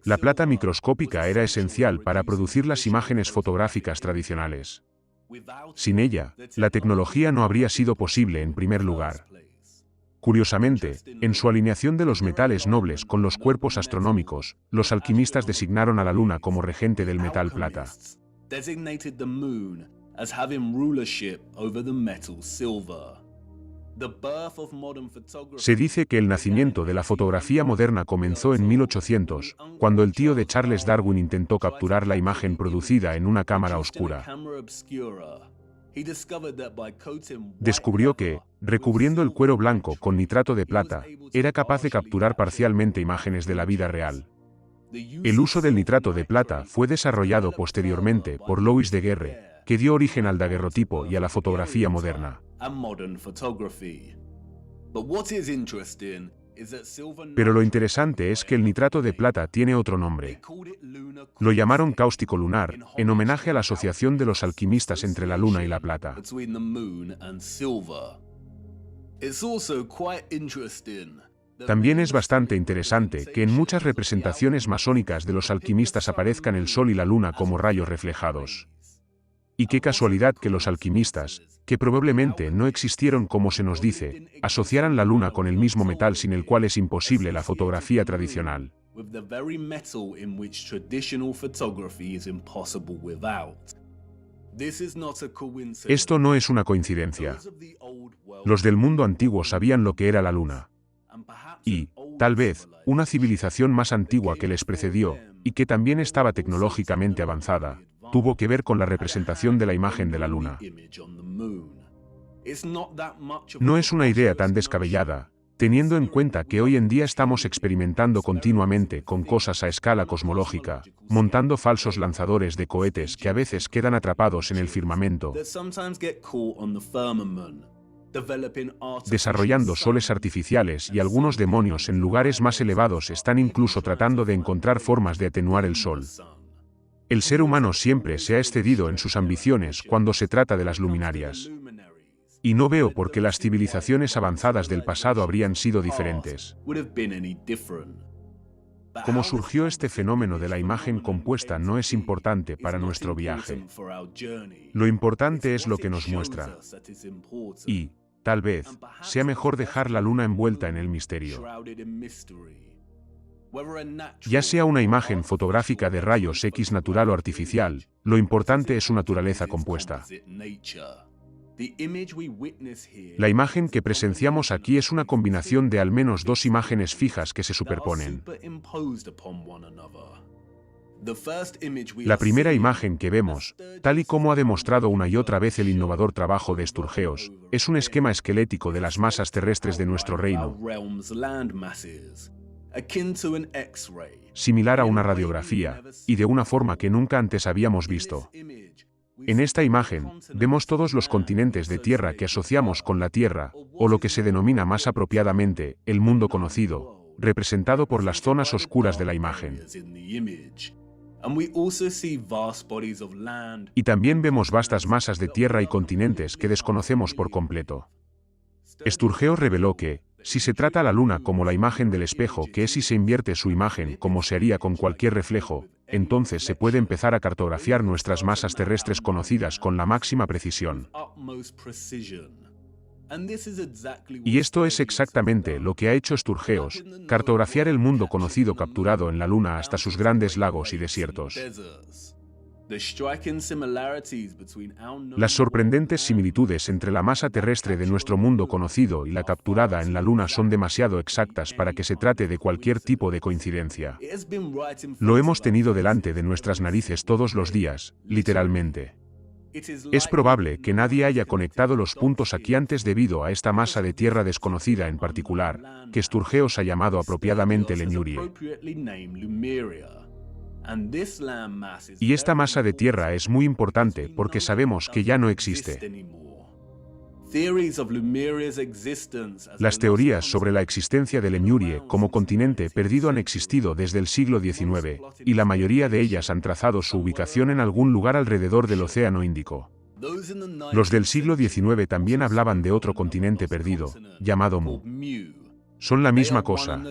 La plata microscópica era esencial para producir las imágenes fotográficas tradicionales. Sin ella, la tecnología no habría sido posible en primer lugar. Curiosamente, en su alineación de los metales nobles con los cuerpos astronómicos, los alquimistas designaron a la luna como regente del metal plata. Se dice que el nacimiento de la fotografía moderna comenzó en 1800, cuando el tío de Charles Darwin intentó capturar la imagen producida en una cámara oscura. Descubrió que, recubriendo el cuero blanco con nitrato de plata, era capaz de capturar parcialmente imágenes de la vida real. El uso del nitrato de plata fue desarrollado posteriormente por Louis Daguerre, que dio origen al daguerrotipo y a la fotografía moderna. Pero lo interesante es que el nitrato de plata tiene otro nombre. Lo llamaron cáustico lunar, en homenaje a la asociación de los alquimistas entre la luna y la plata. También es bastante interesante que en muchas representaciones masónicas de los alquimistas aparezcan el sol y la luna como rayos reflejados. Y qué casualidad que los alquimistas, que probablemente no existieron como se nos dice, asociaran la luna con el mismo metal sin el cual es imposible la fotografía tradicional. Esto no es una coincidencia. Los del mundo antiguo sabían lo que era la luna. Y, tal vez, una civilización más antigua que les precedió, y que también estaba tecnológicamente avanzada, tuvo que ver con la representación de la imagen de la luna. No es una idea tan descabellada, teniendo en cuenta que hoy en día estamos experimentando continuamente con cosas a escala cosmológica, montando falsos lanzadores de cohetes que a veces quedan atrapados en el firmamento, desarrollando soles artificiales y algunos demonios en lugares más elevados están incluso tratando de encontrar formas de atenuar el sol. El ser humano siempre se ha excedido en sus ambiciones cuando se trata de las luminarias. Y no veo por qué las civilizaciones avanzadas del pasado habrían sido diferentes. Cómo surgió este fenómeno de la imagen compuesta no es importante para nuestro viaje. Lo importante es lo que nos muestra. Y, tal vez, sea mejor dejar la luna envuelta en el misterio. Ya sea una imagen fotográfica de rayos X natural o artificial, lo importante es su naturaleza compuesta. La imagen que presenciamos aquí es una combinación de al menos dos imágenes fijas que se superponen. La primera imagen que vemos, tal y como ha demostrado una y otra vez el innovador trabajo de Sturgeos, es un esquema esquelético de las masas terrestres de nuestro reino, similar a una radiografía, y de una forma que nunca antes habíamos visto. En esta imagen, vemos todos los continentes de tierra que asociamos con la Tierra, o lo que se denomina más apropiadamente, el mundo conocido, representado por las zonas oscuras de la imagen. Y también vemos vastas masas de tierra y continentes que desconocemos por completo. Sturgeos reveló que, si se trata a la luna como la imagen del espejo que es y se invierte su imagen como se haría con cualquier reflejo, entonces se puede empezar a cartografiar nuestras masas terrestres conocidas con la máxima precisión. Y esto es exactamente lo que ha hecho Sturgeos, cartografiar el mundo conocido capturado en la luna hasta sus grandes lagos y desiertos. Las sorprendentes similitudes entre la masa terrestre de nuestro mundo conocido y la capturada en la luna son demasiado exactas para que se trate de cualquier tipo de coincidencia. Lo hemos tenido delante de nuestras narices todos los días, literalmente. Es probable que nadie haya conectado los puntos aquí antes debido a esta masa de tierra desconocida en particular, que Sturgeos ha llamado apropiadamente Lemurie. Y esta masa de tierra es muy importante porque sabemos que ya no existe. Las teorías sobre la existencia de Lemurie como continente perdido han existido desde el siglo XIX, y la mayoría de ellas han trazado su ubicación en algún lugar alrededor del Océano Índico. Los del siglo XIX también hablaban de otro continente perdido, llamado Mu. Son la misma cosa.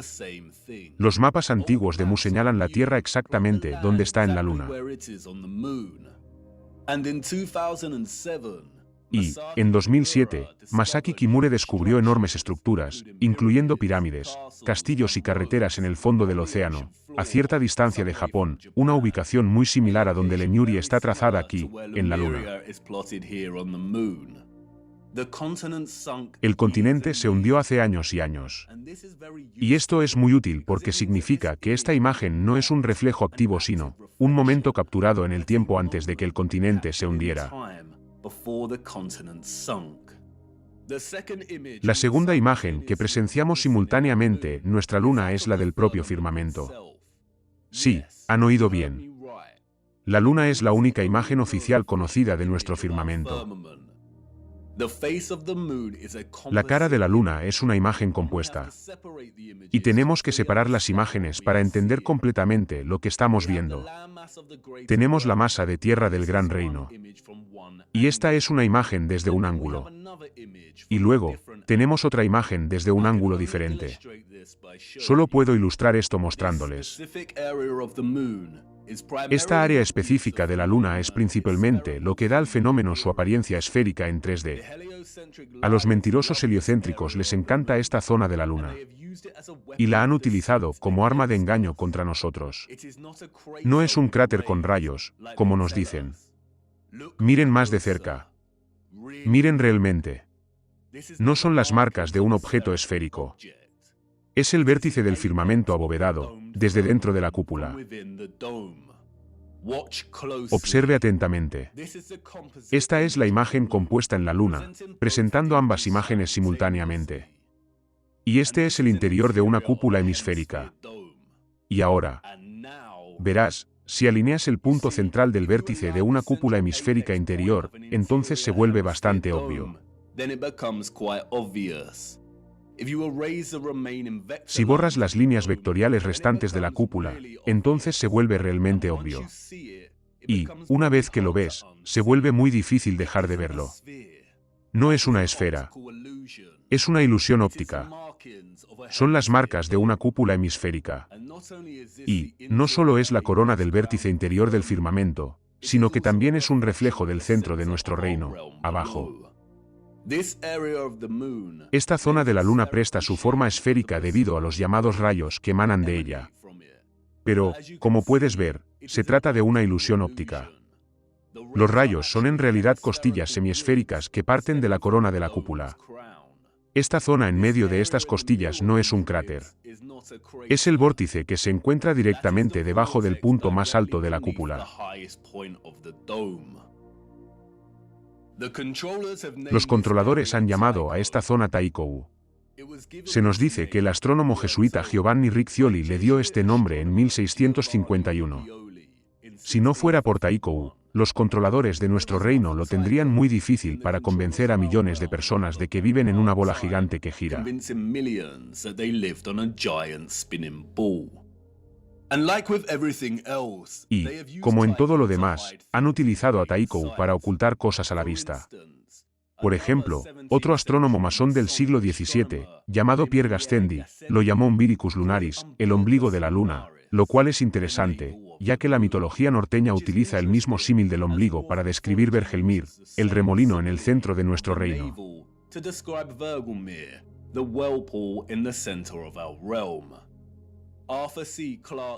Los mapas antiguos de Mu señalan la Tierra exactamente donde está en la Luna. Y, en 2007, Masaki Kimure descubrió enormes estructuras, incluyendo pirámides, castillos y carreteras en el fondo del océano, a cierta distancia de Japón, una ubicación muy similar a donde Lemuria está trazada aquí, en la Luna. El continente se hundió hace años y años. Y esto es muy útil porque significa que esta imagen no es un reflejo activo sino un momento capturado en el tiempo antes de que el continente se hundiera. La segunda imagen que presenciamos simultáneamente en nuestra luna es la del propio firmamento. Sí, han oído bien. La luna es la única imagen oficial conocida de nuestro firmamento. La cara de la luna es una imagen compuesta. Y tenemos que separar las imágenes para entender completamente lo que estamos viendo. Tenemos la masa de tierra del Gran Reino. Y esta es una imagen desde un ángulo. Y luego, tenemos otra imagen desde un ángulo diferente. Solo puedo ilustrar esto mostrándoles. Esta área específica de la Luna es principalmente lo que da al fenómeno su apariencia esférica en 3D. A los mentirosos heliocéntricos les encanta esta zona de la Luna. Y la han utilizado como arma de engaño contra nosotros. No es un cráter con rayos, como nos dicen. Miren más de cerca. Miren realmente. No son las marcas de un objeto esférico. Es el vértice del firmamento abovedado, desde dentro de la cúpula. Observe atentamente. Esta es la imagen compuesta en la Luna, presentando ambas imágenes simultáneamente. Y este es el interior de una cúpula hemisférica. Y ahora, verás, si alineas el punto central del vértice de una cúpula hemisférica interior, entonces se vuelve bastante obvio. Si borras las líneas vectoriales restantes de la cúpula, entonces se vuelve realmente obvio. Y, una vez que lo ves, se vuelve muy difícil dejar de verlo. No es una esfera. Es una ilusión óptica. Son las marcas de una cúpula hemisférica. Y, no solo es la corona del vértice interior del firmamento, sino que también es un reflejo del centro de nuestro reino, abajo. Esta zona de la Luna presta su forma esférica debido a los llamados rayos que emanan de ella. Pero, como puedes ver, se trata de una ilusión óptica. Los rayos son en realidad costillas semiesféricas que parten de la corona de la cúpula. Esta zona en medio de estas costillas no es un cráter. Es el vórtice que se encuentra directamente debajo del punto más alto de la cúpula. Los controladores han llamado a esta zona Taikou. Se nos dice que el astrónomo jesuita Giovanni Riccioli le dio este nombre en 1651. Si no fuera por Taikou, los controladores de nuestro reino lo tendrían muy difícil para convencer a millones de personas de que viven en una bola gigante que gira. Y, como en todo lo demás, han utilizado a Taikou para ocultar cosas a la vista. Por ejemplo, otro astrónomo masón del siglo XVII, llamado Pierre Gassendi, lo llamó Umbilicus lunaris, el ombligo de la luna, lo cual es interesante, ya que la mitología norteña utiliza el mismo símil del ombligo para describir Vergelmir, el remolino en el centro de nuestro reino.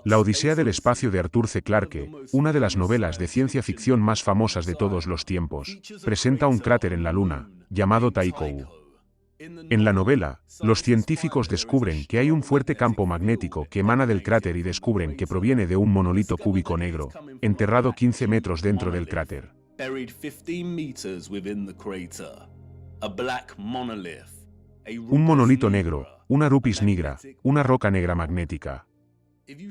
La Odisea del espacio de Arthur C. Clarke, una de las novelas de ciencia ficción más famosas de todos los tiempos, presenta un cráter en la Luna, llamado Taikou. En la novela, los científicos descubren que hay un fuerte campo magnético que emana del cráter y descubren que proviene de un monolito cúbico negro, enterrado 15 metros dentro del cráter. Un monolito negro, una rupis nigra, una roca negra magnética.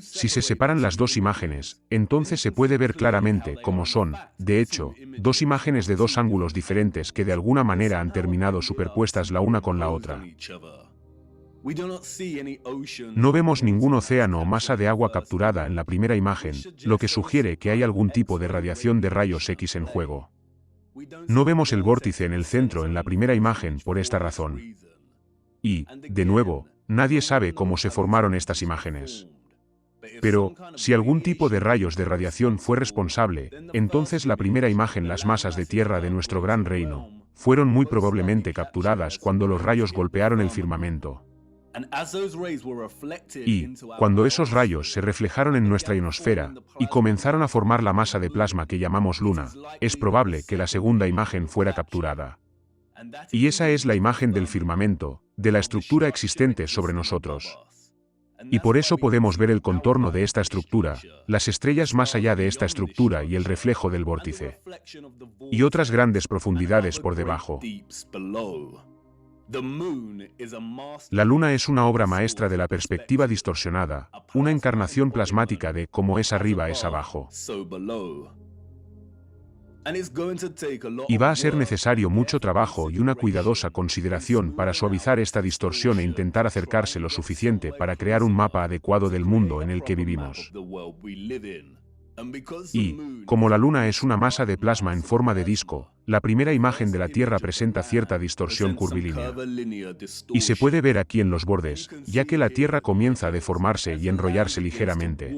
Si se separan las dos imágenes, entonces se puede ver claramente cómo son, de hecho, dos imágenes de dos ángulos diferentes que de alguna manera han terminado superpuestas la una con la otra. No vemos ningún océano o masa de agua capturada en la primera imagen, lo que sugiere que hay algún tipo de radiación de rayos X en juego. No vemos el vórtice en el centro en la primera imagen por esta razón. Y, de nuevo, nadie sabe cómo se formaron estas imágenes. Pero, si algún tipo de rayos de radiación fue responsable, entonces la primera imagen, las masas de tierra de nuestro gran reino, fueron muy probablemente capturadas cuando los rayos golpearon el firmamento. Y, cuando esos rayos se reflejaron en nuestra ionosfera, y comenzaron a formar la masa de plasma que llamamos luna, es probable que la segunda imagen fuera capturada. Y esa es la imagen del firmamento, de la estructura existente sobre nosotros. Y por eso podemos ver el contorno de esta estructura, las estrellas más allá de esta estructura y el reflejo del vórtice. Y otras grandes profundidades por debajo. La luna es una obra maestra de la perspectiva distorsionada, una encarnación plasmática de como es arriba es abajo. Y va a ser necesario mucho trabajo y una cuidadosa consideración para suavizar esta distorsión e intentar acercarse lo suficiente para crear un mapa adecuado del mundo en el que vivimos. Y, como la luna es una masa de plasma en forma de disco, la primera imagen de la Tierra presenta cierta distorsión curvilínea. Y se puede ver aquí en los bordes, ya que la Tierra comienza a deformarse y enrollarse ligeramente.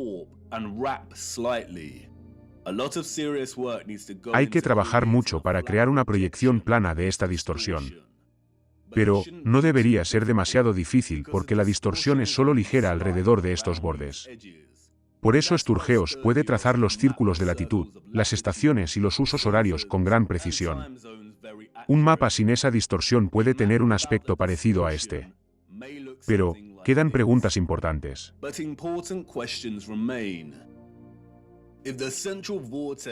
Hay que trabajar mucho para crear una proyección plana de esta distorsión. Pero, no debería ser demasiado difícil porque la distorsión es solo ligera alrededor de estos bordes. Por eso Sturgeos puede trazar los círculos de latitud, las estaciones y los usos horarios con gran precisión. Un mapa sin esa distorsión puede tener un aspecto parecido a este. Pero, quedan preguntas importantes.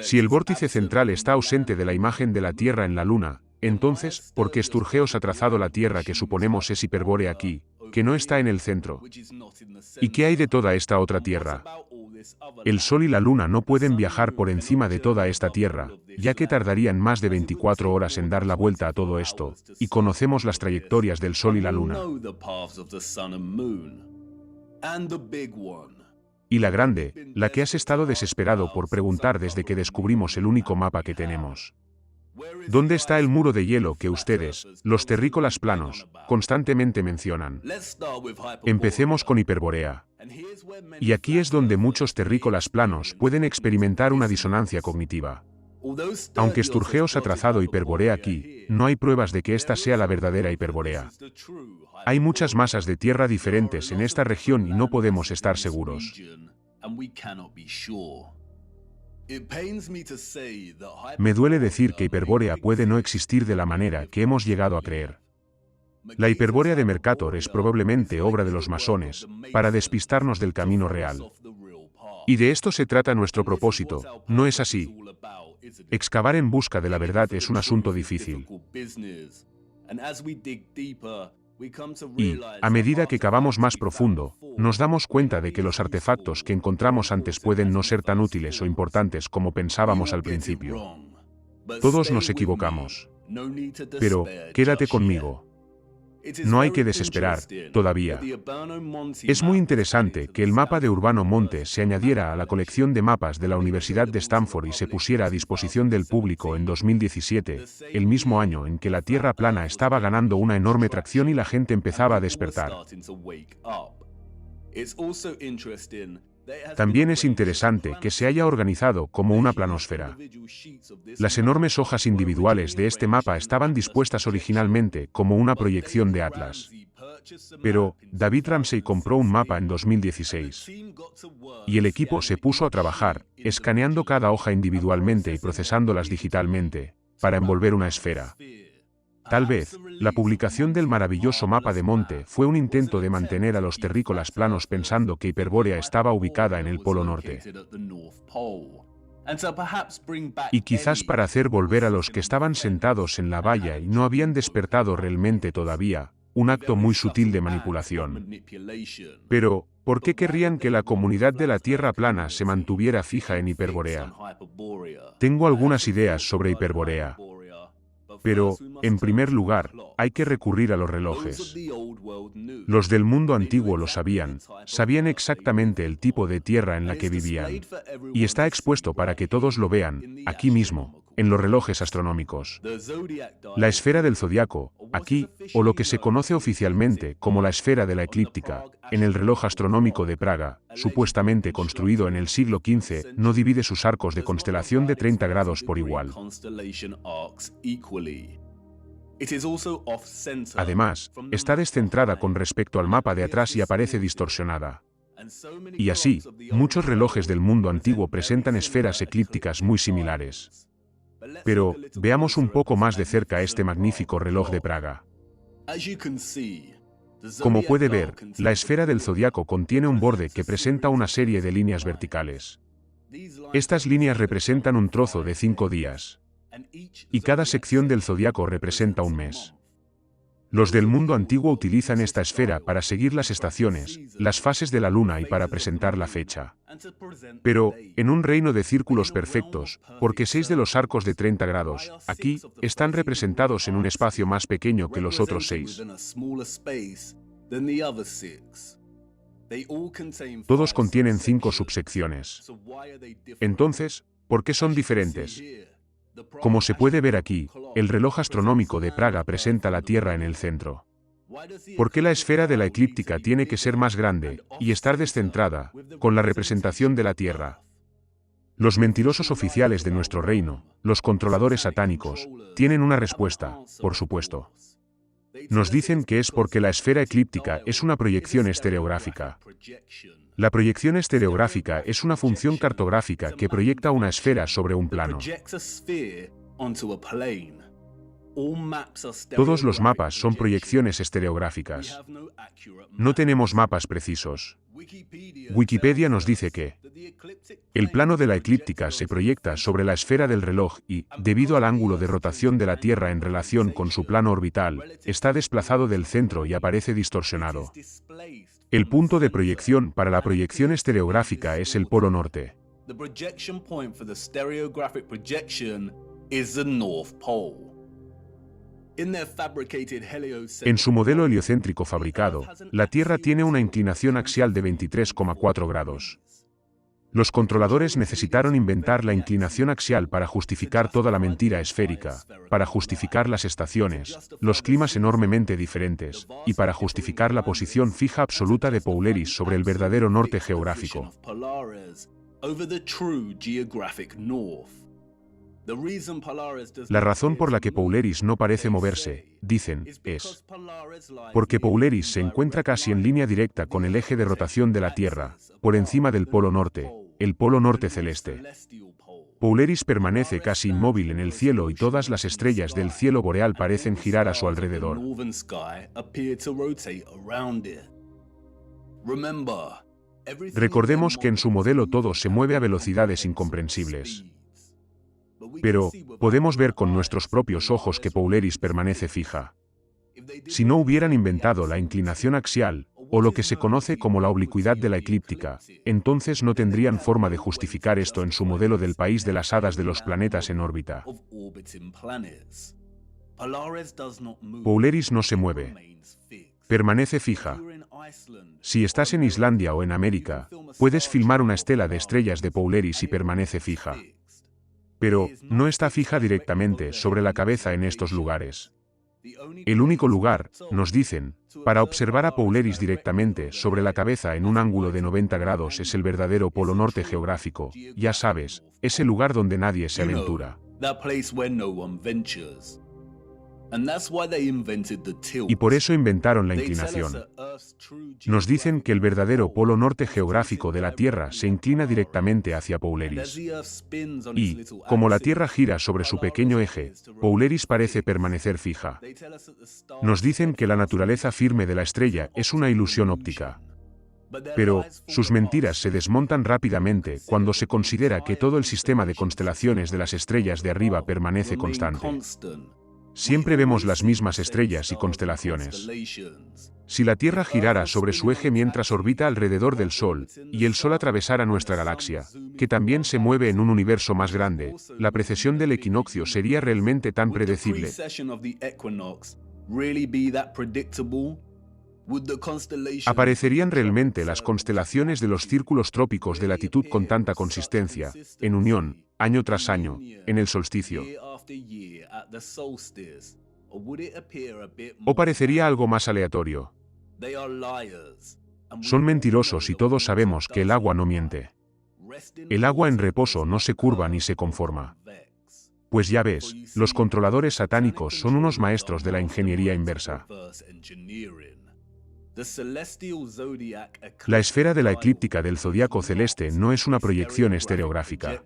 Si el vórtice central está ausente de la imagen de la Tierra en la Luna, entonces, ¿por qué Sturgeos ha trazado la Tierra que suponemos es hiperbórea aquí, que no está en el centro? ¿Y qué hay de toda esta otra Tierra? El Sol y la Luna no pueden viajar por encima de toda esta Tierra, ya que tardarían más de 24 horas en dar la vuelta a todo esto, y conocemos las trayectorias del Sol y la Luna. Y la grande, la que has estado desesperado por preguntar desde que descubrimos el único mapa que tenemos. ¿Dónde está el muro de hielo que ustedes, los terrícolas planos, constantemente mencionan? Empecemos con Hiperbórea. Y aquí es donde muchos terrícolas planos pueden experimentar una disonancia cognitiva. Aunque Sturgeos ha trazado Hiperbórea aquí, no hay pruebas de que esta sea la verdadera Hiperbórea. Hay muchas masas de tierra diferentes en esta región y no podemos estar seguros. Me duele decir que Hiperbórea puede no existir de la manera que hemos llegado a creer. La Hiperbórea de Mercator es probablemente obra de los masones, para despistarnos del camino real. Y de esto se trata nuestro propósito, ¿no es así? Excavar en busca de la verdad es un asunto difícil. Y, a medida que cavamos más profundo, nos damos cuenta de que los artefactos que encontramos antes pueden no ser tan útiles o importantes como pensábamos al principio. Todos nos equivocamos. Pero, quédate conmigo. No hay que desesperar, todavía. Es muy interesante que el mapa de Urbano Monte se añadiera a la colección de mapas de la Universidad de Stanford y se pusiera a disposición del público en 2017, el mismo año en que la Tierra plana estaba ganando una enorme tracción y la gente empezaba a despertar. También es interesante que se haya organizado como una planosfera. Las enormes hojas individuales de este mapa estaban dispuestas originalmente como una proyección de Atlas. Pero, David Ramsey compró un mapa en 2016. Y el equipo se puso a trabajar, escaneando cada hoja individualmente y procesándolas digitalmente, para envolver una esfera. Tal vez, la publicación del maravilloso mapa de Monte fue un intento de mantener a los terrícolas planos pensando que Hiperbórea estaba ubicada en el Polo Norte. Y quizás para hacer volver a los que estaban sentados en la valla y no habían despertado realmente todavía, un acto muy sutil de manipulación. Pero, ¿por qué querrían que la comunidad de la Tierra plana se mantuviera fija en Hiperbórea? Tengo algunas ideas sobre Hiperbórea. Pero, en primer lugar, hay que recurrir a los relojes. Los del mundo antiguo lo sabían exactamente el tipo de tierra en la que vivían. Y está expuesto para que todos lo vean, aquí mismo, en los relojes astronómicos. La esfera del zodiaco, aquí, o lo que se conoce oficialmente como la esfera de la eclíptica, en el reloj astronómico de Praga, supuestamente construido en el siglo XV, no divide sus arcos de constelación de 30 grados por igual. Además, está descentrada con respecto al mapa de atrás y aparece distorsionada. Y así, muchos relojes del mundo antiguo presentan esferas eclípticas muy similares. Pero, veamos un poco más de cerca este magnífico reloj de Praga. Como puede ver, la esfera del zodiaco contiene un borde que presenta una serie de líneas verticales. Estas líneas representan un trozo de 5 días. Y cada sección del zodiaco representa un mes. Los del mundo antiguo utilizan esta esfera para seguir las estaciones, las fases de la luna y para presentar la fecha. Pero, en un reino de círculos perfectos, porque 6 de los arcos de 30 grados, aquí, están representados en un espacio más pequeño que los otros 6. Todos contienen 5 subsecciones. Entonces, ¿por qué son diferentes? Como se puede ver aquí, el reloj astronómico de Praga presenta la Tierra en el centro. ¿Por qué la esfera de la eclíptica tiene que ser más grande y estar descentrada, con la representación de la Tierra? Los mentirosos oficiales de nuestro reino, los controladores satánicos, tienen una respuesta, por supuesto. Nos dicen que es porque la esfera eclíptica es una proyección estereográfica. La proyección estereográfica es una función cartográfica que proyecta una esfera sobre un plano. Todos los mapas son proyecciones estereográficas. No tenemos mapas precisos. Wikipedia nos dice que el plano de la eclíptica se proyecta sobre la esfera del reloj y, debido al ángulo de rotación de la Tierra en relación con su plano orbital, está desplazado del centro y aparece distorsionado. El punto de proyección para la proyección estereográfica es el polo norte. En su modelo heliocéntrico fabricado, la Tierra tiene una inclinación axial de 23,4 grados. Los controladores necesitaron inventar la inclinación axial para justificar toda la mentira esférica, para justificar las estaciones, los climas enormemente diferentes, y para justificar la posición fija absoluta de Polaris sobre el verdadero norte geográfico. La razón por la que Polaris no parece moverse, dicen, es porque Polaris se encuentra casi en línea directa con el eje de rotación de la Tierra, por encima del polo norte, el polo norte celeste. Polaris permanece casi inmóvil en el cielo y todas las estrellas del cielo boreal parecen girar a su alrededor. Recordemos que en su modelo todo se mueve a velocidades incomprensibles. Pero, podemos ver con nuestros propios ojos que Polaris permanece fija. Si no hubieran inventado la inclinación axial, o lo que se conoce como la oblicuidad de la eclíptica, entonces no tendrían forma de justificar esto en su modelo del país de las hadas de los planetas en órbita. Polaris no se mueve. Permanece fija. Si estás en Islandia o en América, puedes filmar una estela de estrellas de Polaris y permanece fija. Pero, no está fija directamente sobre la cabeza en estos lugares. El único lugar, nos dicen, para observar a Polaris directamente sobre la cabeza en un ángulo de 90 grados es el verdadero polo norte geográfico, ya sabes, ese lugar donde nadie se aventura. Y por eso inventaron la inclinación. Nos dicen que el verdadero polo norte geográfico de la Tierra se inclina directamente hacia Polaris. Y, como la Tierra gira sobre su pequeño eje, Polaris parece permanecer fija. Nos dicen que la naturaleza firme de la estrella es una ilusión óptica. Pero, sus mentiras se desmontan rápidamente cuando se considera que todo el sistema de constelaciones de las estrellas de arriba permanece constante. Siempre vemos las mismas estrellas y constelaciones. Si la Tierra girara sobre su eje mientras orbita alrededor del Sol, y el Sol atravesara nuestra galaxia, que también se mueve en un universo más grande, la precesión del equinoccio sería realmente tan predecible. ¿Aparecerían realmente las constelaciones de los círculos trópicos de latitud con tanta consistencia, en unión, año tras año, en el solsticio? ¿O parecería algo más aleatorio? Son mentirosos y todos sabemos que el agua no miente. El agua en reposo no se curva ni se conforma. Pues ya ves, los controladores satánicos son unos maestros de la ingeniería inversa. La esfera de la eclíptica del zodiaco celeste no es una proyección estereográfica.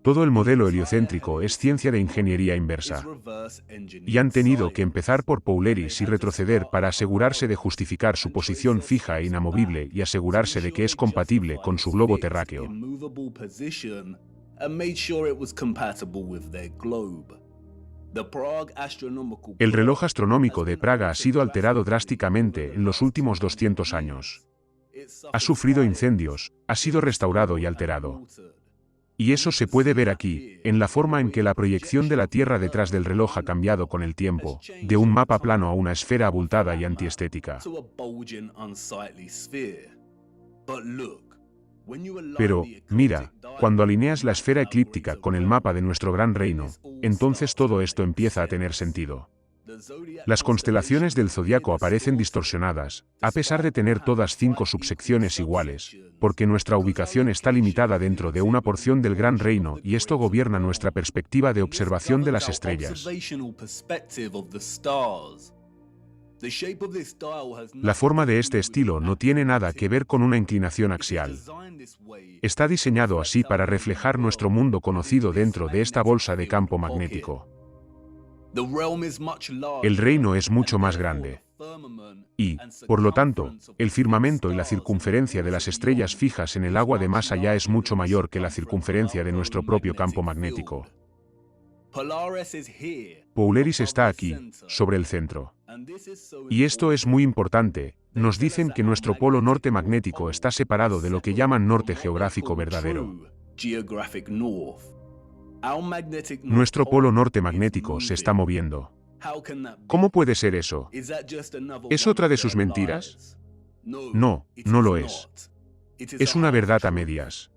Todo el modelo heliocéntrico es ciencia de ingeniería inversa. Y han tenido que empezar por Pouleris y retroceder para asegurarse de justificar su posición fija e inamovible y asegurarse de que es compatible con su globo terráqueo. El reloj astronómico de Praga ha sido alterado drásticamente en los últimos 200 años. Ha sufrido incendios, ha sido restaurado y alterado. Y eso se puede ver aquí, en la forma en que la proyección de la Tierra detrás del reloj ha cambiado con el tiempo, de un mapa plano a una esfera abultada y antiestética. Pero, mira, cuando alineas la esfera eclíptica con el mapa de nuestro gran reino, entonces todo esto empieza a tener sentido. Las constelaciones del zodiaco aparecen distorsionadas, a pesar de tener todas 5 subsecciones iguales, porque nuestra ubicación está limitada dentro de una porción del gran reino y esto gobierna nuestra perspectiva de observación de las estrellas. La forma de este estilo no tiene nada que ver con una inclinación axial. Está diseñado así para reflejar nuestro mundo conocido dentro de esta bolsa de campo magnético. El reino es mucho más grande. Y, por lo tanto, el firmamento y la circunferencia de las estrellas fijas en el agua de más allá es mucho mayor que la circunferencia de nuestro propio campo magnético. Pouleris está aquí, sobre el centro. Y esto es muy importante, nos dicen que nuestro polo norte magnético está separado de lo que llaman norte geográfico verdadero. Nuestro polo norte magnético se está moviendo. ¿Cómo puede ser eso? ¿Es otra de sus mentiras? No, no lo es. Es una verdad a medias.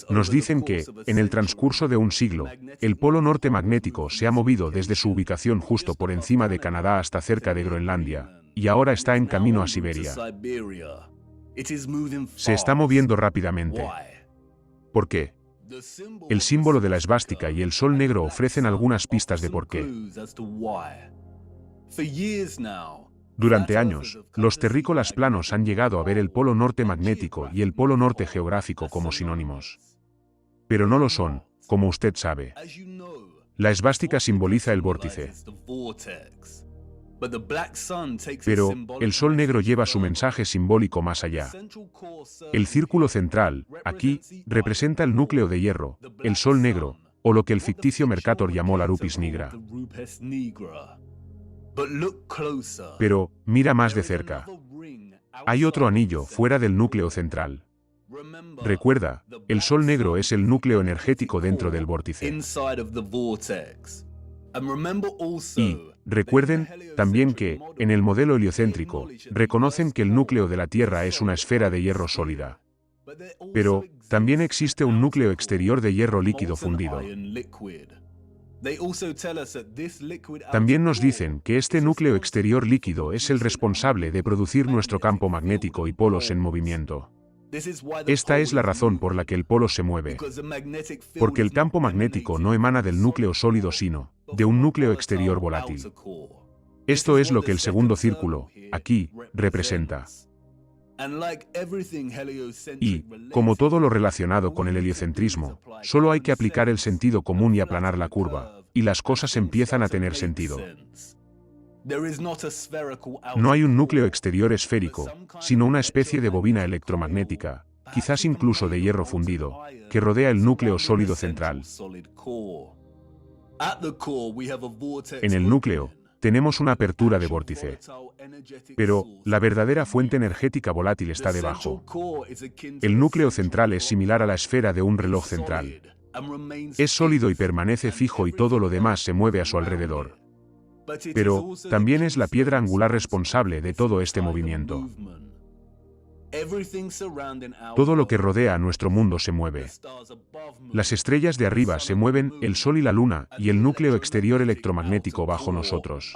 Nos dicen que, en el transcurso de un siglo, el polo norte magnético se ha movido desde su ubicación justo por encima de Canadá hasta cerca de Groenlandia, y ahora está en camino a Siberia. Se está moviendo rápidamente. ¿Por qué? El símbolo de la esvástica y el sol negro ofrecen algunas pistas de por qué. Durante años, los terrícolas planos han llegado a ver el polo norte magnético y el polo norte geográfico como sinónimos. Pero no lo son, como usted sabe. La esvástica simboliza el vórtice. Pero, el sol negro lleva su mensaje simbólico más allá. El círculo central, aquí, representa el núcleo de hierro, el sol negro, o lo que el ficticio Mercator llamó la rupes nigra. Pero, mira más de cerca. Hay otro anillo fuera del núcleo central. Recuerda, el sol negro es el núcleo energético dentro del vórtice. Y, recuerden, también que, en el modelo heliocéntrico, reconocen que el núcleo de la Tierra es una esfera de hierro sólida. Pero, también existe un núcleo exterior de hierro líquido fundido. También nos dicen que este núcleo exterior líquido es el responsable de producir nuestro campo magnético y polos en movimiento. Esta es la razón por la que el polo se mueve. Porque el campo magnético no emana del núcleo sólido sino, de un núcleo exterior volátil. Esto es lo que el segundo círculo, aquí, representa. Y, como todo lo relacionado con el heliocentrismo, solo hay que aplicar el sentido común y aplanar la curva, y las cosas empiezan a tener sentido. No hay un núcleo exterior esférico, sino una especie de bobina electromagnética, quizás incluso de hierro fundido, que rodea el núcleo sólido central. En el núcleo, tenemos una apertura de vórtice. Pero, la verdadera fuente energética volátil está debajo. El núcleo central es similar a la esfera de un reloj central. Es sólido y permanece fijo y todo lo demás se mueve a su alrededor. Pero, también es la piedra angular responsable de todo este movimiento. Todo lo que rodea a nuestro mundo se mueve. Las estrellas de arriba se mueven, el Sol y la Luna, y el núcleo exterior electromagnético bajo nosotros.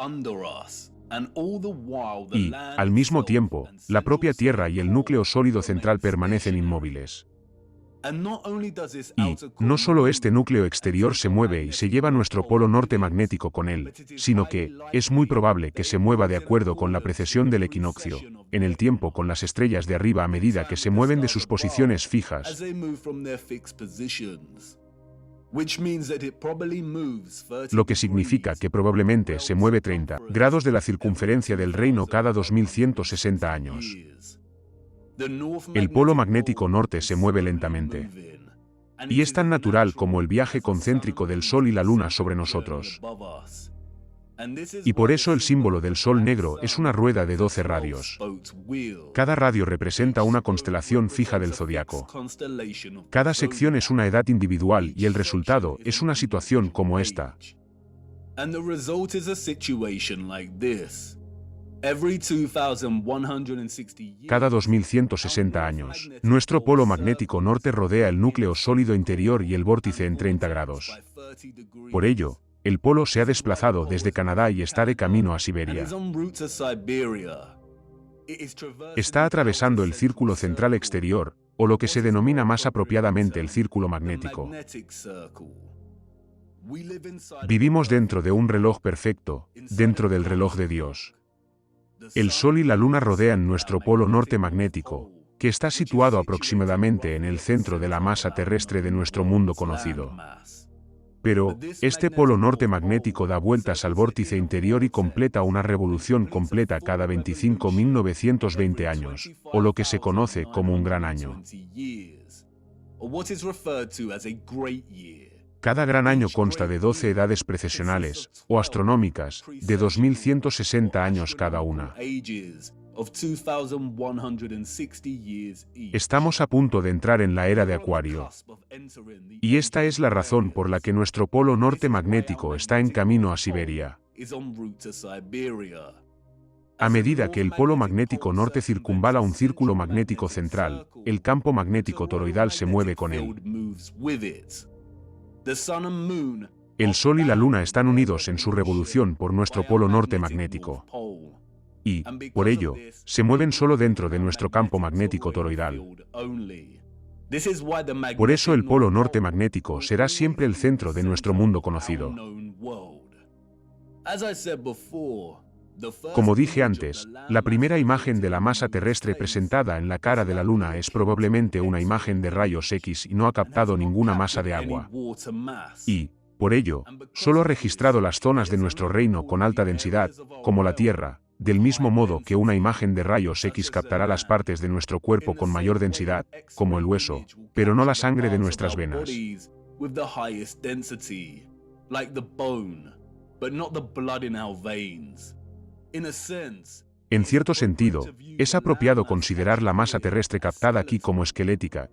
Y, al mismo tiempo, la propia Tierra y el núcleo sólido central permanecen inmóviles. Y no solo este núcleo exterior se mueve y se lleva nuestro polo norte magnético con él, sino que es muy probable que se mueva de acuerdo con la precesión del equinoccio, en el tiempo con las estrellas de arriba a medida que se mueven de sus posiciones fijas. Lo que significa que probablemente se mueve 30 grados de la circunferencia del reino cada 2160 años. El polo magnético norte se mueve lentamente. Y es tan natural como el viaje concéntrico del Sol y la Luna sobre nosotros. Y por eso el símbolo del Sol negro es una rueda de 12 radios. Cada radio representa una constelación fija del zodiaco. Cada sección es una edad individual y el resultado es una situación como esta. Cada 2160 años, nuestro polo magnético norte rodea el núcleo sólido interior y el vórtice en 30 grados. Por ello, el polo se ha desplazado desde Canadá y está de camino a Siberia. Está atravesando el círculo central exterior, o lo que se denomina más apropiadamente el círculo magnético. Vivimos dentro de un reloj perfecto, dentro del reloj de Dios. El Sol y la Luna rodean nuestro polo norte magnético, que está situado aproximadamente en el centro de la masa terrestre de nuestro mundo conocido. Pero, este polo norte magnético da vueltas al vórtice interior y completa una revolución completa cada 25.920 años, o lo que se conoce como un gran año. Cada gran año consta de 12 edades precesionales, o astronómicas, de 2160 años cada una. Estamos a punto de entrar en la era de Acuario. Y esta es la razón por la que nuestro polo norte magnético está en camino a Siberia. A medida que el polo magnético norte circunvala un círculo magnético central, el campo magnético toroidal se mueve con él. El Sol y la Luna están unidos en su revolución por nuestro polo norte magnético. Y, por ello, se mueven solo dentro de nuestro campo magnético toroidal. Por eso el polo norte magnético será siempre el centro de nuestro mundo conocido. Como dije antes, la primera imagen de la masa terrestre presentada en la cara de la Luna es probablemente una imagen de rayos X y no ha captado ninguna masa de agua. Y, por ello, solo ha registrado las zonas de nuestro reino con alta densidad, como la Tierra, del mismo modo que una imagen de rayos X captará las partes de nuestro cuerpo con mayor densidad, como el hueso, pero no la sangre de nuestras venas. En cierto sentido, es apropiado considerar la masa terrestre captada aquí como esquelética.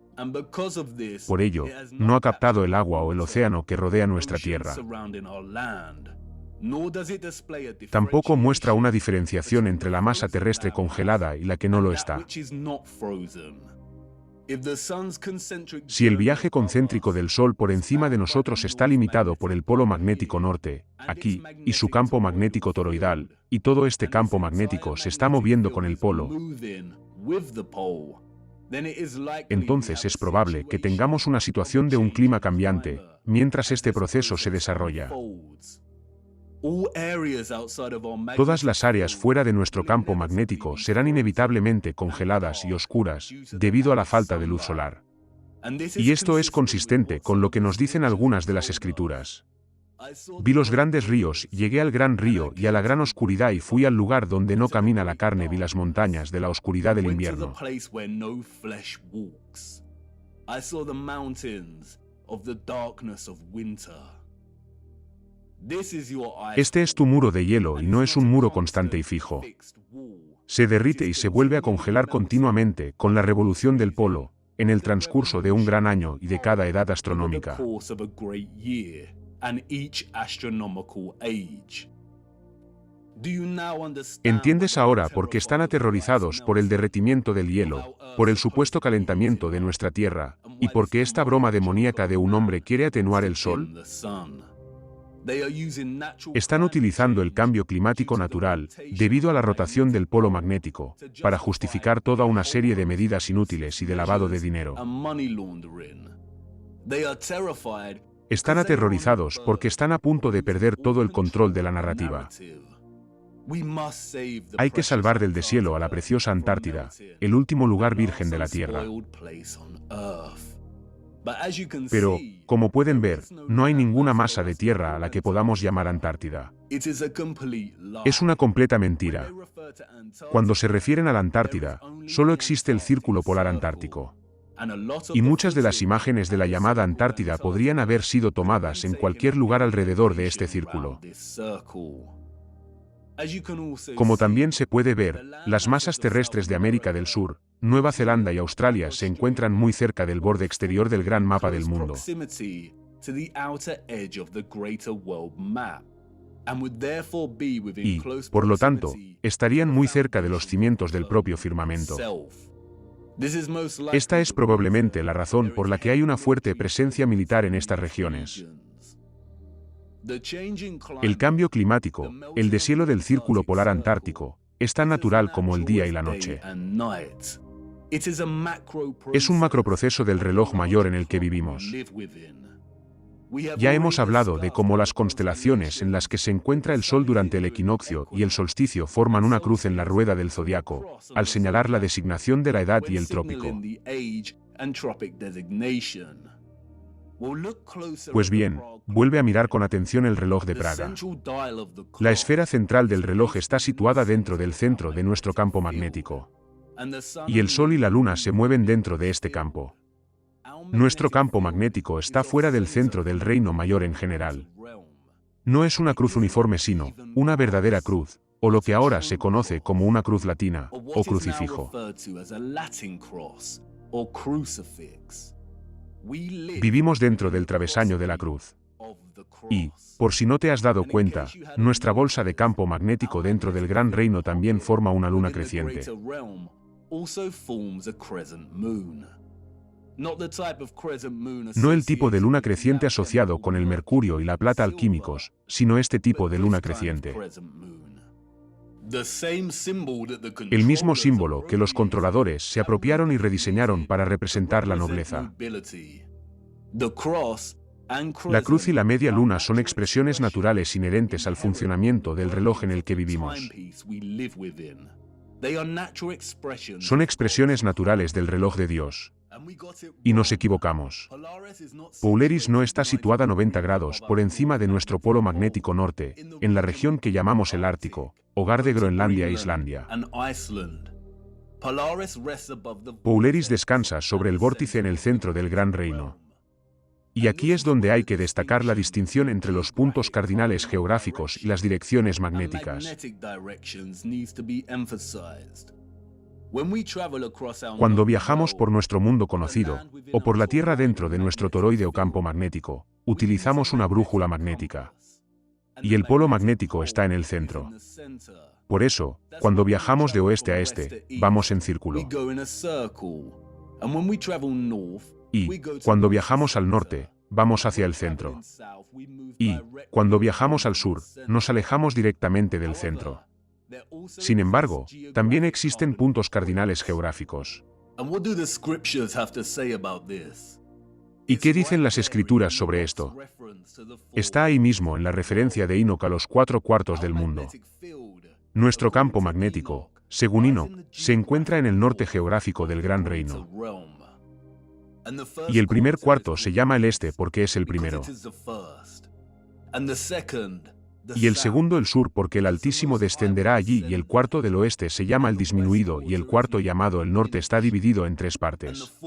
Por ello, no ha captado el agua o el océano que rodea nuestra Tierra. Tampoco muestra una diferenciación entre la masa terrestre congelada y la que no lo está. Si el viaje concéntrico del Sol por encima de nosotros está limitado por el polo magnético norte, aquí, y su campo magnético toroidal, y todo este campo magnético se está moviendo con el polo, entonces es probable que tengamos una situación de un clima cambiante, mientras este proceso se desarrolla. Todas las áreas fuera de nuestro campo magnético serán inevitablemente congeladas y oscuras, debido a la falta de luz solar. Y esto es consistente con lo que nos dicen algunas de las escrituras. Vi los grandes ríos, llegué al gran río y a la gran oscuridad y fui al lugar donde no camina la carne, vi las montañas de la oscuridad del invierno. Este es tu muro de hielo y no es un muro constante y fijo. Se derrite y se vuelve a congelar continuamente con la revolución del polo, en el transcurso de un gran año y de cada edad astronómica. ¿Entiendes ahora por qué están aterrorizados por el derretimiento del hielo, por el supuesto calentamiento de nuestra Tierra, y por qué esta broma demoníaca de un hombre quiere atenuar el Sol? Están utilizando el cambio climático natural, debido a la rotación del polo magnético, para justificar toda una serie de medidas inútiles y de lavado de dinero. Están aterrorizados porque están a punto de perder todo el control de la narrativa. Hay que salvar del deshielo a la preciosa Antártida, el último lugar virgen de la Tierra. Pero, como pueden ver, no hay ninguna masa de tierra a la que podamos llamar Antártida. Es una completa mentira. Cuando se refieren a la Antártida, solo existe el círculo polar antártico. Y muchas de las imágenes de la llamada Antártida podrían haber sido tomadas en cualquier lugar alrededor de este círculo. Como también se puede ver, las masas terrestres de América del Sur, Nueva Zelanda y Australia se encuentran muy cerca del borde exterior del gran mapa del mundo. Y, por lo tanto, estarían muy cerca de los cimientos del propio firmamento. Esta es probablemente la razón por la que hay una fuerte presencia militar en estas regiones. El cambio climático, el deshielo del círculo polar antártico, es tan natural como el día y la noche. Es un macroproceso del reloj mayor en el que vivimos. Ya hemos hablado de cómo las constelaciones en las que se encuentra el Sol durante el equinoccio y el solsticio forman una cruz en la rueda del zodiaco, al señalar la designación de la edad y el trópico. Pues bien, vuelve a mirar con atención el reloj de Praga. La esfera central del reloj está situada dentro del centro de nuestro campo magnético. Y el Sol y la Luna se mueven dentro de este campo. Nuestro campo magnético está fuera del centro del reino mayor en general. No es una cruz uniforme sino una verdadera cruz, o lo que ahora se conoce como una cruz latina, o crucifijo. Vivimos dentro del travesaño de la cruz. Y, por si no te has dado cuenta, nuestra bolsa de campo magnético dentro del gran reino también forma una luna creciente. No el tipo de luna creciente asociado con el mercurio y la plata alquímicos, sino este tipo de luna creciente. El mismo símbolo que los controladores se apropiaron y rediseñaron para representar la nobleza. La cruz y la media luna son expresiones naturales inherentes al funcionamiento del reloj en el que vivimos. Son expresiones naturales del reloj de Dios. Y nos equivocamos. Polaris no está situada 90 grados por encima de nuestro polo magnético norte, en la región que llamamos el Ártico, hogar de Groenlandia e Islandia. Polaris descansa sobre el vórtice en el centro del gran reino. Y aquí es donde hay que destacar la distinción entre los puntos cardinales geográficos y las direcciones magnéticas. Cuando viajamos por nuestro mundo conocido, o por la Tierra dentro de nuestro toroide o campo magnético, utilizamos una brújula magnética. Y el polo magnético está en el centro. Por eso, cuando viajamos de oeste a este, vamos en círculo. Y, cuando viajamos al norte, vamos hacia el centro. Y, cuando viajamos al sur, nos alejamos directamente del centro. Sin embargo, también existen puntos cardinales geográficos. ¿Y qué dicen las escrituras sobre esto? Está ahí mismo en la referencia de Enoch a los 4/4 del mundo. Nuestro campo magnético, según Enoch, se encuentra en el norte geográfico del gran reino. Y el primer cuarto se llama el este porque es el primero. Y el segundo el sur porque el Altísimo descenderá allí y el cuarto del oeste se llama el disminuido y el cuarto llamado el norte está dividido en 3 partes.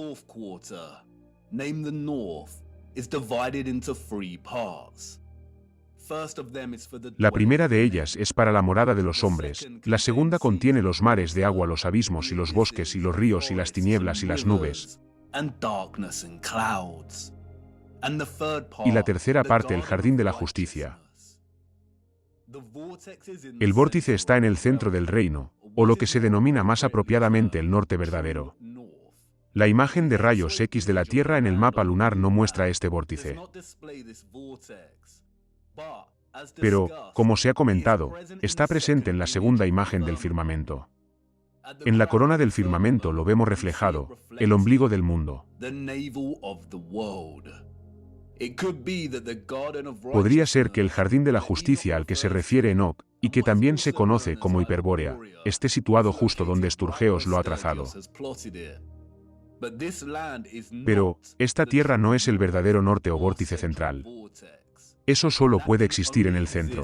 La primera de ellas es para la morada de los hombres, la segunda contiene los mares de agua, los abismos y los bosques y los ríos y las tinieblas y las nubes. Y la tercera parte el jardín de la justicia. El vórtice está en el centro del reino, o lo que se denomina más apropiadamente el norte verdadero. La imagen de rayos X de la Tierra en el mapa lunar no muestra este vórtice. Pero, como se ha comentado, está presente en la segunda imagen del firmamento. En la corona del firmamento lo vemos reflejado, el ombligo del mundo. Podría ser que el jardín de la justicia al que se refiere Enoc, y que también se conoce como Hiperbórea, esté situado justo donde Sturgeos lo ha trazado. Pero, esta tierra no es el verdadero norte o vórtice central. Eso solo puede existir en el centro.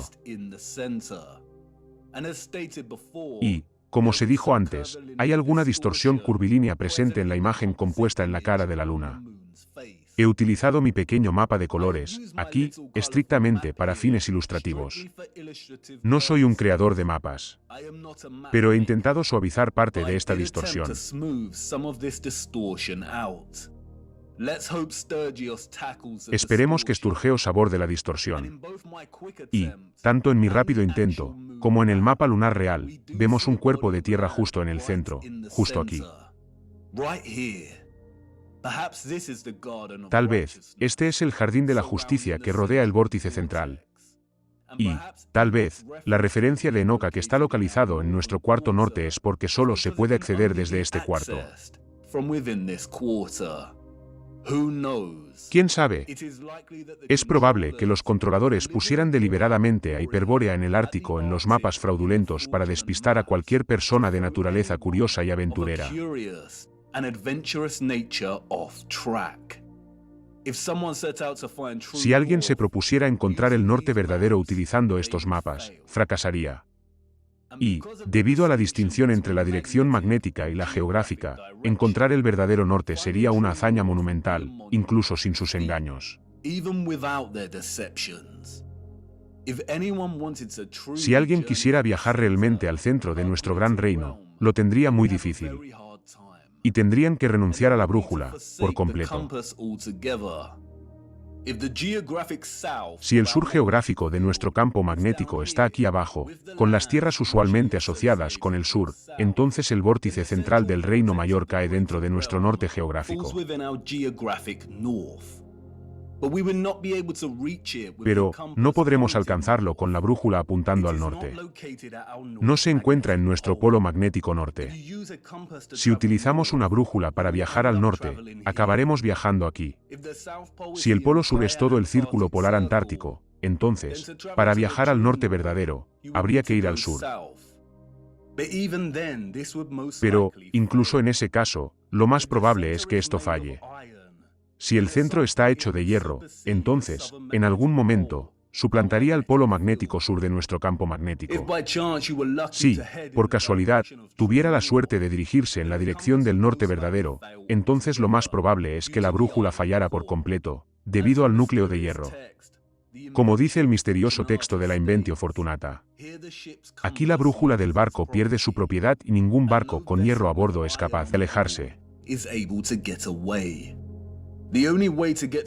Y, como se dijo antes, hay alguna distorsión curvilínea presente en la imagen compuesta en la cara de la luna. He utilizado mi pequeño mapa de colores, aquí, estrictamente para fines ilustrativos. No soy un creador de mapas, pero he intentado suavizar parte de esta distorsión. Esperemos que Sturgeos aborde la distorsión. Y, tanto en mi rápido intento, como en el mapa lunar real, vemos un cuerpo de tierra justo en el centro, justo aquí. Tal vez, este es el jardín de la justicia que rodea el vórtice central. Y, tal vez, la referencia de Enoc que está localizado en nuestro cuarto norte es porque solo se puede acceder desde este cuarto. ¿Quién sabe? Es probable que los controladores pusieran deliberadamente a Hiperbórea en el Ártico en los mapas fraudulentos para despistar a cualquier persona de naturaleza curiosa y aventurera. Si alguien se propusiera encontrar el norte verdadero utilizando estos mapas, fracasaría. Y, debido a la distinción entre la dirección magnética y la geográfica, encontrar el verdadero norte sería una hazaña monumental, incluso sin sus engaños. Si alguien quisiera viajar realmente al centro de nuestro gran reino, lo tendría muy difícil. Y tendrían que renunciar a la brújula, por completo. Si el sur geográfico de nuestro campo magnético está aquí abajo, con las tierras usualmente asociadas con el sur, entonces el vórtice central del reino mayor cae dentro de nuestro norte geográfico. Pero, no podremos alcanzarlo con la brújula apuntando al norte. No se encuentra en nuestro polo magnético norte. Si utilizamos una brújula para viajar al norte, acabaremos viajando aquí. Si el polo sur es todo el círculo polar antártico, entonces, para viajar al norte verdadero, habría que ir al sur. Pero, incluso en ese caso, lo más probable es que esto falle. Si el centro está hecho de hierro, entonces, en algún momento, suplantaría el polo magnético sur de nuestro campo magnético. Si, por casualidad, tuviera la suerte de dirigirse en la dirección del norte verdadero, entonces lo más probable es que la brújula fallara por completo, debido al núcleo de hierro. Como dice el misterioso texto de la Inventio Fortunata. Aquí la brújula del barco pierde su propiedad y ningún barco con hierro a bordo es capaz de alejarse.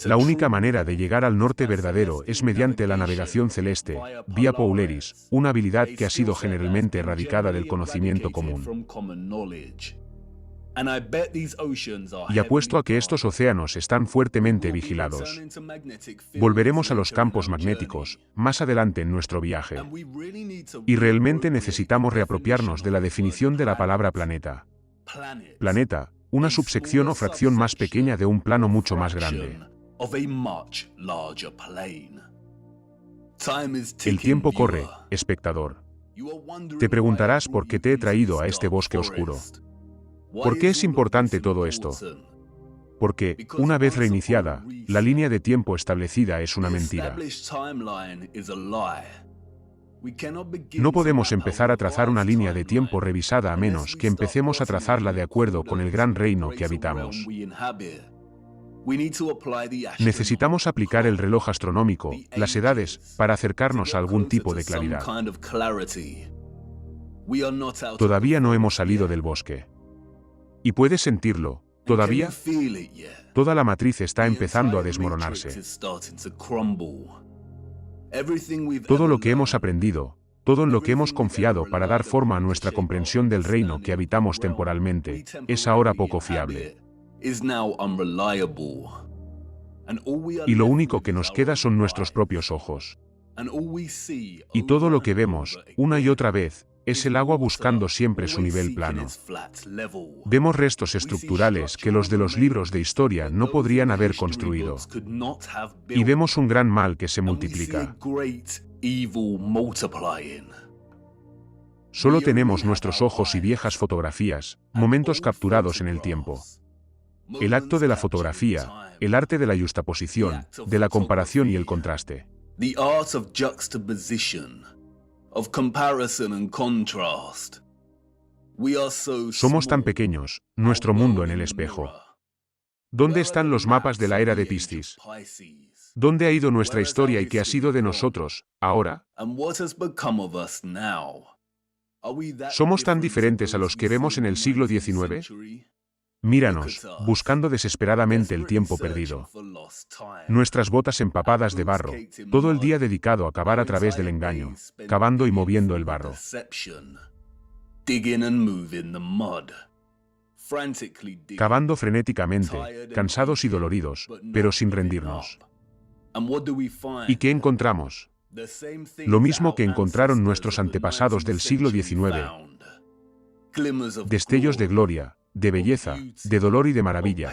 La única manera de llegar al norte verdadero es mediante la navegación celeste, vía Pouleris, una habilidad que ha sido generalmente erradicada del conocimiento común. Y apuesto a que estos océanos están fuertemente vigilados. Volveremos a los campos magnéticos, más adelante en nuestro viaje. Y realmente necesitamos reapropiarnos de la definición de la palabra planeta. Planeta, una subsección o fracción más pequeña de un plano mucho más grande. El tiempo corre, espectador. Te preguntarás por qué te he traído a este bosque oscuro. ¿Por qué es importante todo esto? Porque, una vez reiniciada, la línea de tiempo establecida es una mentira. No podemos empezar a trazar una línea de tiempo revisada a menos que empecemos a trazarla de acuerdo con el gran reino que habitamos. Necesitamos aplicar el reloj astronómico, las edades, para acercarnos a algún tipo de claridad. Todavía no hemos salido del bosque. Y puedes sentirlo, ¿todavía? Toda la matriz está empezando a desmoronarse. Todo lo que hemos aprendido, todo en lo que hemos confiado para dar forma a nuestra comprensión del reino que habitamos temporalmente, es ahora poco fiable. Y lo único que nos queda son nuestros propios ojos. Y todo lo que vemos, una y otra vez, es el agua buscando siempre su nivel plano. Vemos restos estructurales que los de los libros de historia no podrían haber construido. Y vemos un gran mal que se multiplica. Solo tenemos nuestros ojos y viejas fotografías, momentos capturados en el tiempo. El acto de la fotografía, el arte de la yuxtaposición, de la comparación y el contraste. The art of juxtaposition, of comparison and contrast. Somos tan pequeños, nuestro mundo en el espejo. ¿Dónde están los mapas de la era de Piscis? ¿Dónde ha ido nuestra historia y qué ha sido de nosotros, ahora? ¿Somos tan diferentes a los que vemos en el siglo XIX? Míranos, buscando desesperadamente el tiempo perdido. Nuestras botas empapadas de barro, todo el día dedicado a cavar a través del engaño, cavando y moviendo el barro. Cavando frenéticamente, cansados y doloridos, pero sin rendirnos. ¿Y qué encontramos? Lo mismo que encontraron nuestros antepasados del siglo XIX. Destellos de gloria, de belleza, de dolor y de maravilla,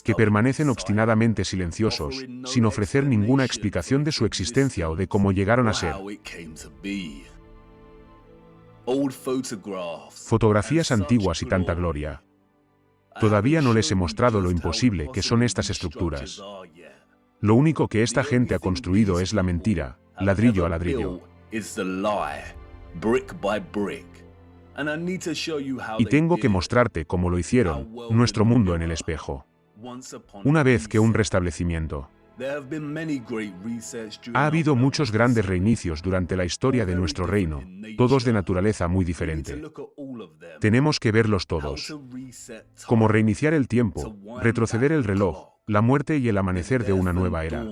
que permanecen obstinadamente silenciosos, sin ofrecer ninguna explicación de su existencia o de cómo llegaron a ser. Fotografías antiguas y tanta gloria. Todavía no les he mostrado lo imposible que son estas estructuras. Lo único que esta gente ha construido es la mentira, ladrillo a ladrillo. Y tengo que mostrarte cómo lo hicieron, nuestro mundo en el espejo. Una vez que un restablecimiento. Ha habido muchos grandes reinicios durante la historia de nuestro reino, todos de naturaleza muy diferente. Tenemos que verlos todos. Como reiniciar el tiempo, retroceder el reloj, la muerte y el amanecer de una nueva era.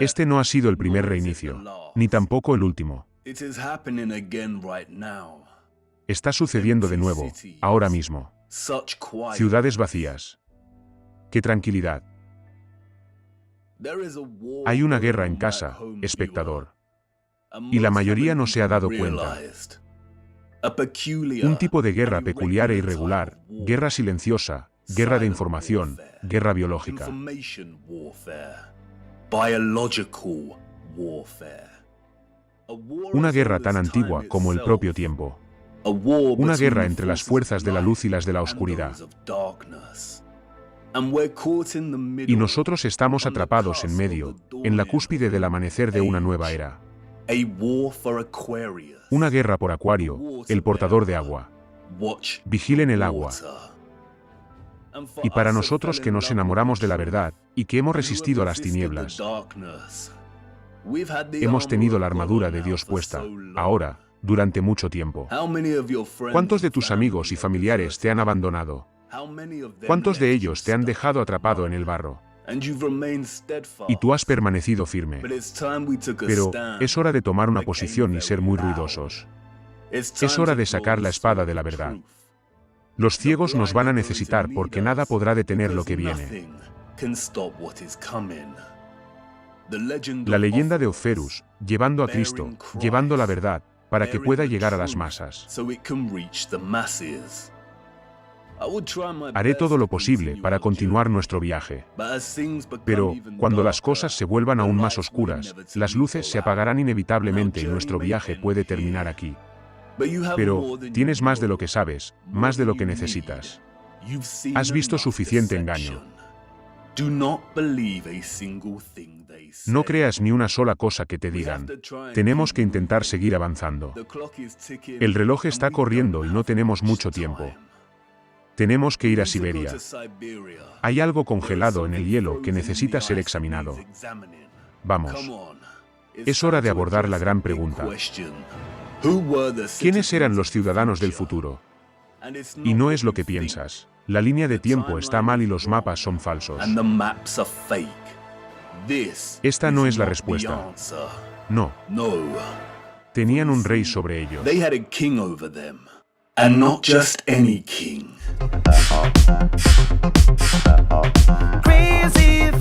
Este no ha sido el primer reinicio, ni tampoco el último. Está sucediendo de nuevo, ahora mismo. Ciudades vacías. ¡Qué tranquilidad! Hay una guerra en casa, espectador. Y la mayoría no se ha dado cuenta. Un tipo de guerra peculiar e irregular, guerra silenciosa, guerra de información, guerra biológica. Una guerra tan antigua como el propio tiempo. Una guerra entre las fuerzas de la luz y las de la oscuridad. Y nosotros estamos atrapados en medio, en la cúspide del amanecer de una nueva era. Una guerra por Acuario, el portador de agua. Vigilen el agua. Y para nosotros que nos enamoramos de la verdad, y que hemos resistido a las tinieblas, hemos tenido la armadura de Dios puesta, ahora, durante mucho tiempo. ¿Cuántos de tus amigos y familiares te han abandonado? ¿Cuántos de ellos te han dejado atrapado en el barro? Y tú has permanecido firme. Pero es hora de tomar una posición y ser muy ruidosos. Es hora de sacar la espada de la verdad. Los ciegos nos van a necesitar porque nada podrá detener lo que viene. La leyenda de Oferus, llevando a Cristo, llevando la verdad, para que pueda llegar a las masas. Haré todo lo posible para continuar nuestro viaje. Pero, cuando las cosas se vuelvan aún más oscuras, las luces se apagarán inevitablemente y nuestro viaje puede terminar aquí. Pero, tienes más de lo que sabes, más de lo que necesitas. Has visto suficiente engaño. No creas ni una sola cosa que te digan. Tenemos que intentar seguir avanzando. El reloj está corriendo y no tenemos mucho tiempo. Tenemos que ir a Siberia. Hay algo congelado en el hielo que necesita ser examinado. Vamos. Es hora de abordar la gran pregunta. ¿Quiénes eran los ciudadanos del futuro? Y no es lo que piensas. La línea de tiempo está mal y los mapas son falsos. Esta no es la respuesta. No. Tenían un rey sobre ellos. And not just any king. Crazy